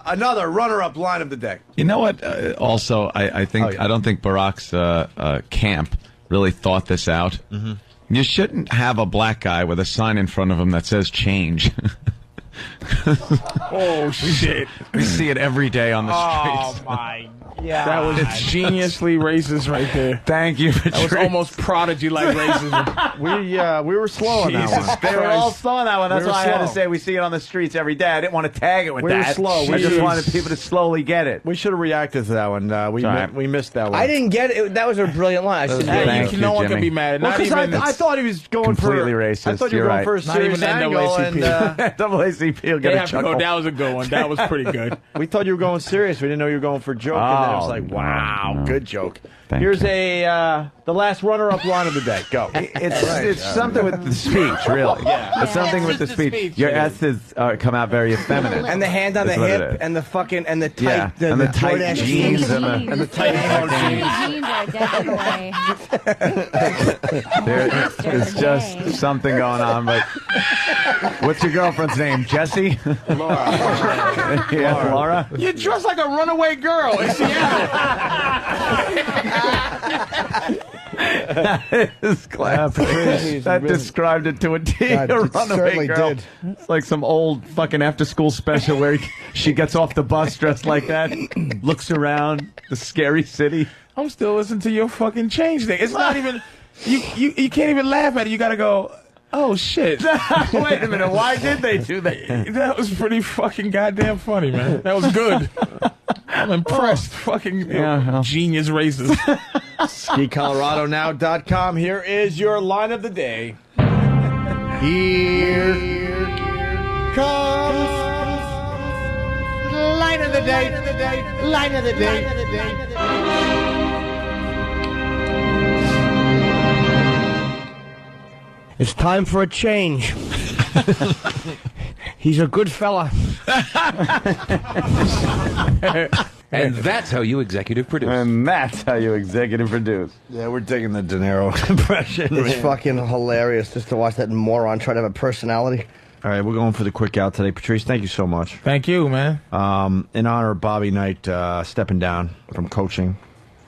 Another runner-up line of the day. You know what? Also, I think I don't think Barack's camp really thought this out. Mm-hmm. You shouldn't have a black guy with a sign in front of him that says "change." Oh shit! We see it every day on the Oh streets. my god! That was geniusly racist right there. Thank you. That was almost prodigy-like racism. We were slow on that Jesus one. They were all slow on that one. That's We were why I had to slow. say we see it on the streets every day. I didn't want to tag it with We were that. slow. I We just should- wanted people to slowly get it. We should have reacted to that one. We missed that one. I didn't get it. That was a brilliant line. I should Thank you, no one Jimmy. can be mad. Well, Not 'cause even. I thought he was going Completely for racist. I thought you were You're going right. for a Not serious even angle, NAACP. and NAACP will they get a have to go. chuckle. That was a good one. That was pretty good. we thought you were going serious. We didn't know you were going for a joke, and then it was Oh, like, wow, no. good joke. Thank Here's you. the last runner-up line of the day. Go. It's something with the speech, really. Yeah. It's something with the speech. Your S's come out very effeminate. And the hand on the That's what it hip, is. and the fucking, and the tight, Yeah, and the tight DoorDash jeans and the- and the tight Jeans are a dead giveaway. There's just something going on, but what's your girlfriend's name? Jessie? Laura. Yeah, Laura. You dress like a runaway girl in Seattle. That is classic. That described it to a T. God, A it runaway certainly girl. did. It's like some old fucking after-school special where she gets off the bus dressed like that, looks around the scary city. I'm still listening to your fucking change thing. It's not even. You can't even laugh at it. You gotta go. Oh shit! Wait a minute. Why did they do that? That was pretty fucking goddamn funny, man. That was good. I'm impressed. Fucking genius racist. SkiColoradoNow.com. Here is your line of the day. Here comes line of the day. Line of the day. It's time for a change. He's a good fella. And that's how you executive produce. And that's how you executive produce. Yeah, we're digging the De Niro impression. It's man. fucking hilarious just to watch that moron try to have a personality. All right, we're going for the quick out today. Patrice, thank you so much. Thank you, man. In honor of Bobby Knight stepping down from coaching,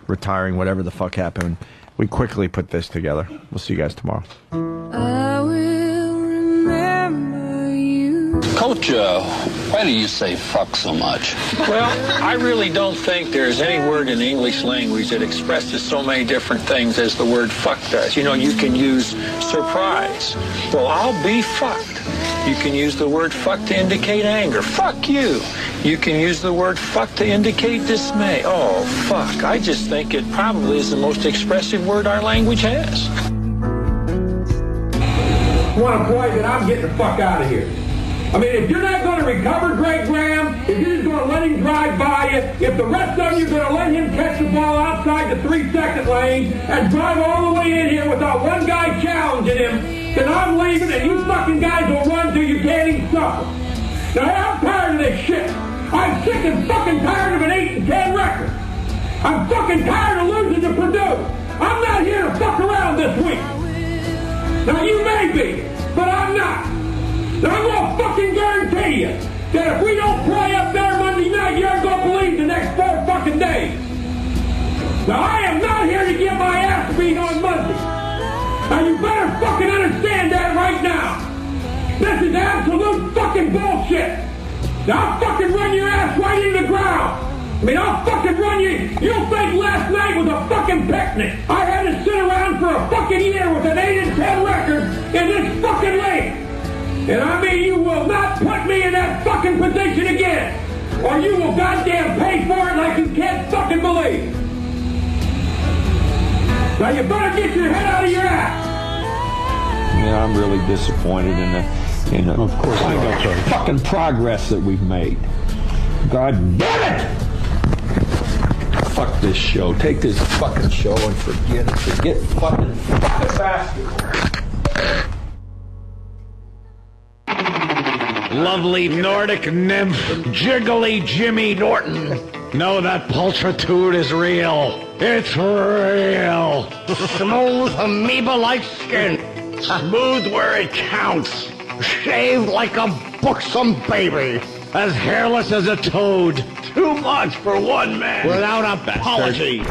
retiring, whatever the fuck happened, we quickly put this together. We'll see you guys tomorrow. I will remember you. Coach, why do you say fuck so much? Well, I really don't think there's any word in the English language that expresses so many different things as the word fuck does. You know, you can use surprise. Well, I'll be fucked. You can use the word fuck to indicate anger. Fuck you. You can use the word fuck to indicate dismay. Oh, fuck. I just think it probably is the most expressive word our language has. Want to play, then I'm getting the fuck out of here. I mean, if you're not going to recover Greg Graham, if you're just going to let him drive by you, if the rest of you are going to let him catch the ball outside the 3-second lane and drive all the way in here without one guy challenging him, then I'm leaving and you fucking guys will run till you can't even suffer. Now, I'm tired of this shit. I'm sick and fucking tired of an 8-10 record. I'm fucking tired of losing to Purdue. I'm not here to fuck around this week. Now, you may be, but I'm not. Now, I'm going to fucking guarantee you that if we don't play up there Monday night, you aren't going to believe the next 4 fucking days. Now, I am not here to get my ass beat on Monday. Now, you better fucking understand that right now. This is absolute fucking bullshit. Now, I'll fucking run your ass right into the ground. I mean, I'll fucking run you. You'll think last night was a fucking picnic. I had to sit around for a fucking year with an 8-10 record in this fucking league. And I mean, you will not put me in that fucking position again. Or you will goddamn pay for it like you can't fucking believe. Now, you better get your head out of your ass. Yeah, I'm really disappointed in the of course, fucking progress that we've made. God damn it! Fuck this show. Take this fucking show and forget it. Forget fucking basketball. Lovely Nordic nymph, jiggly Jimmy Norton. No, that pulchritude is real. It's real. Smooth amoeba-like skin. Smooth where it counts. Shaved like a buxom baby. As hairless as a toad. Too much for one man. Without apology.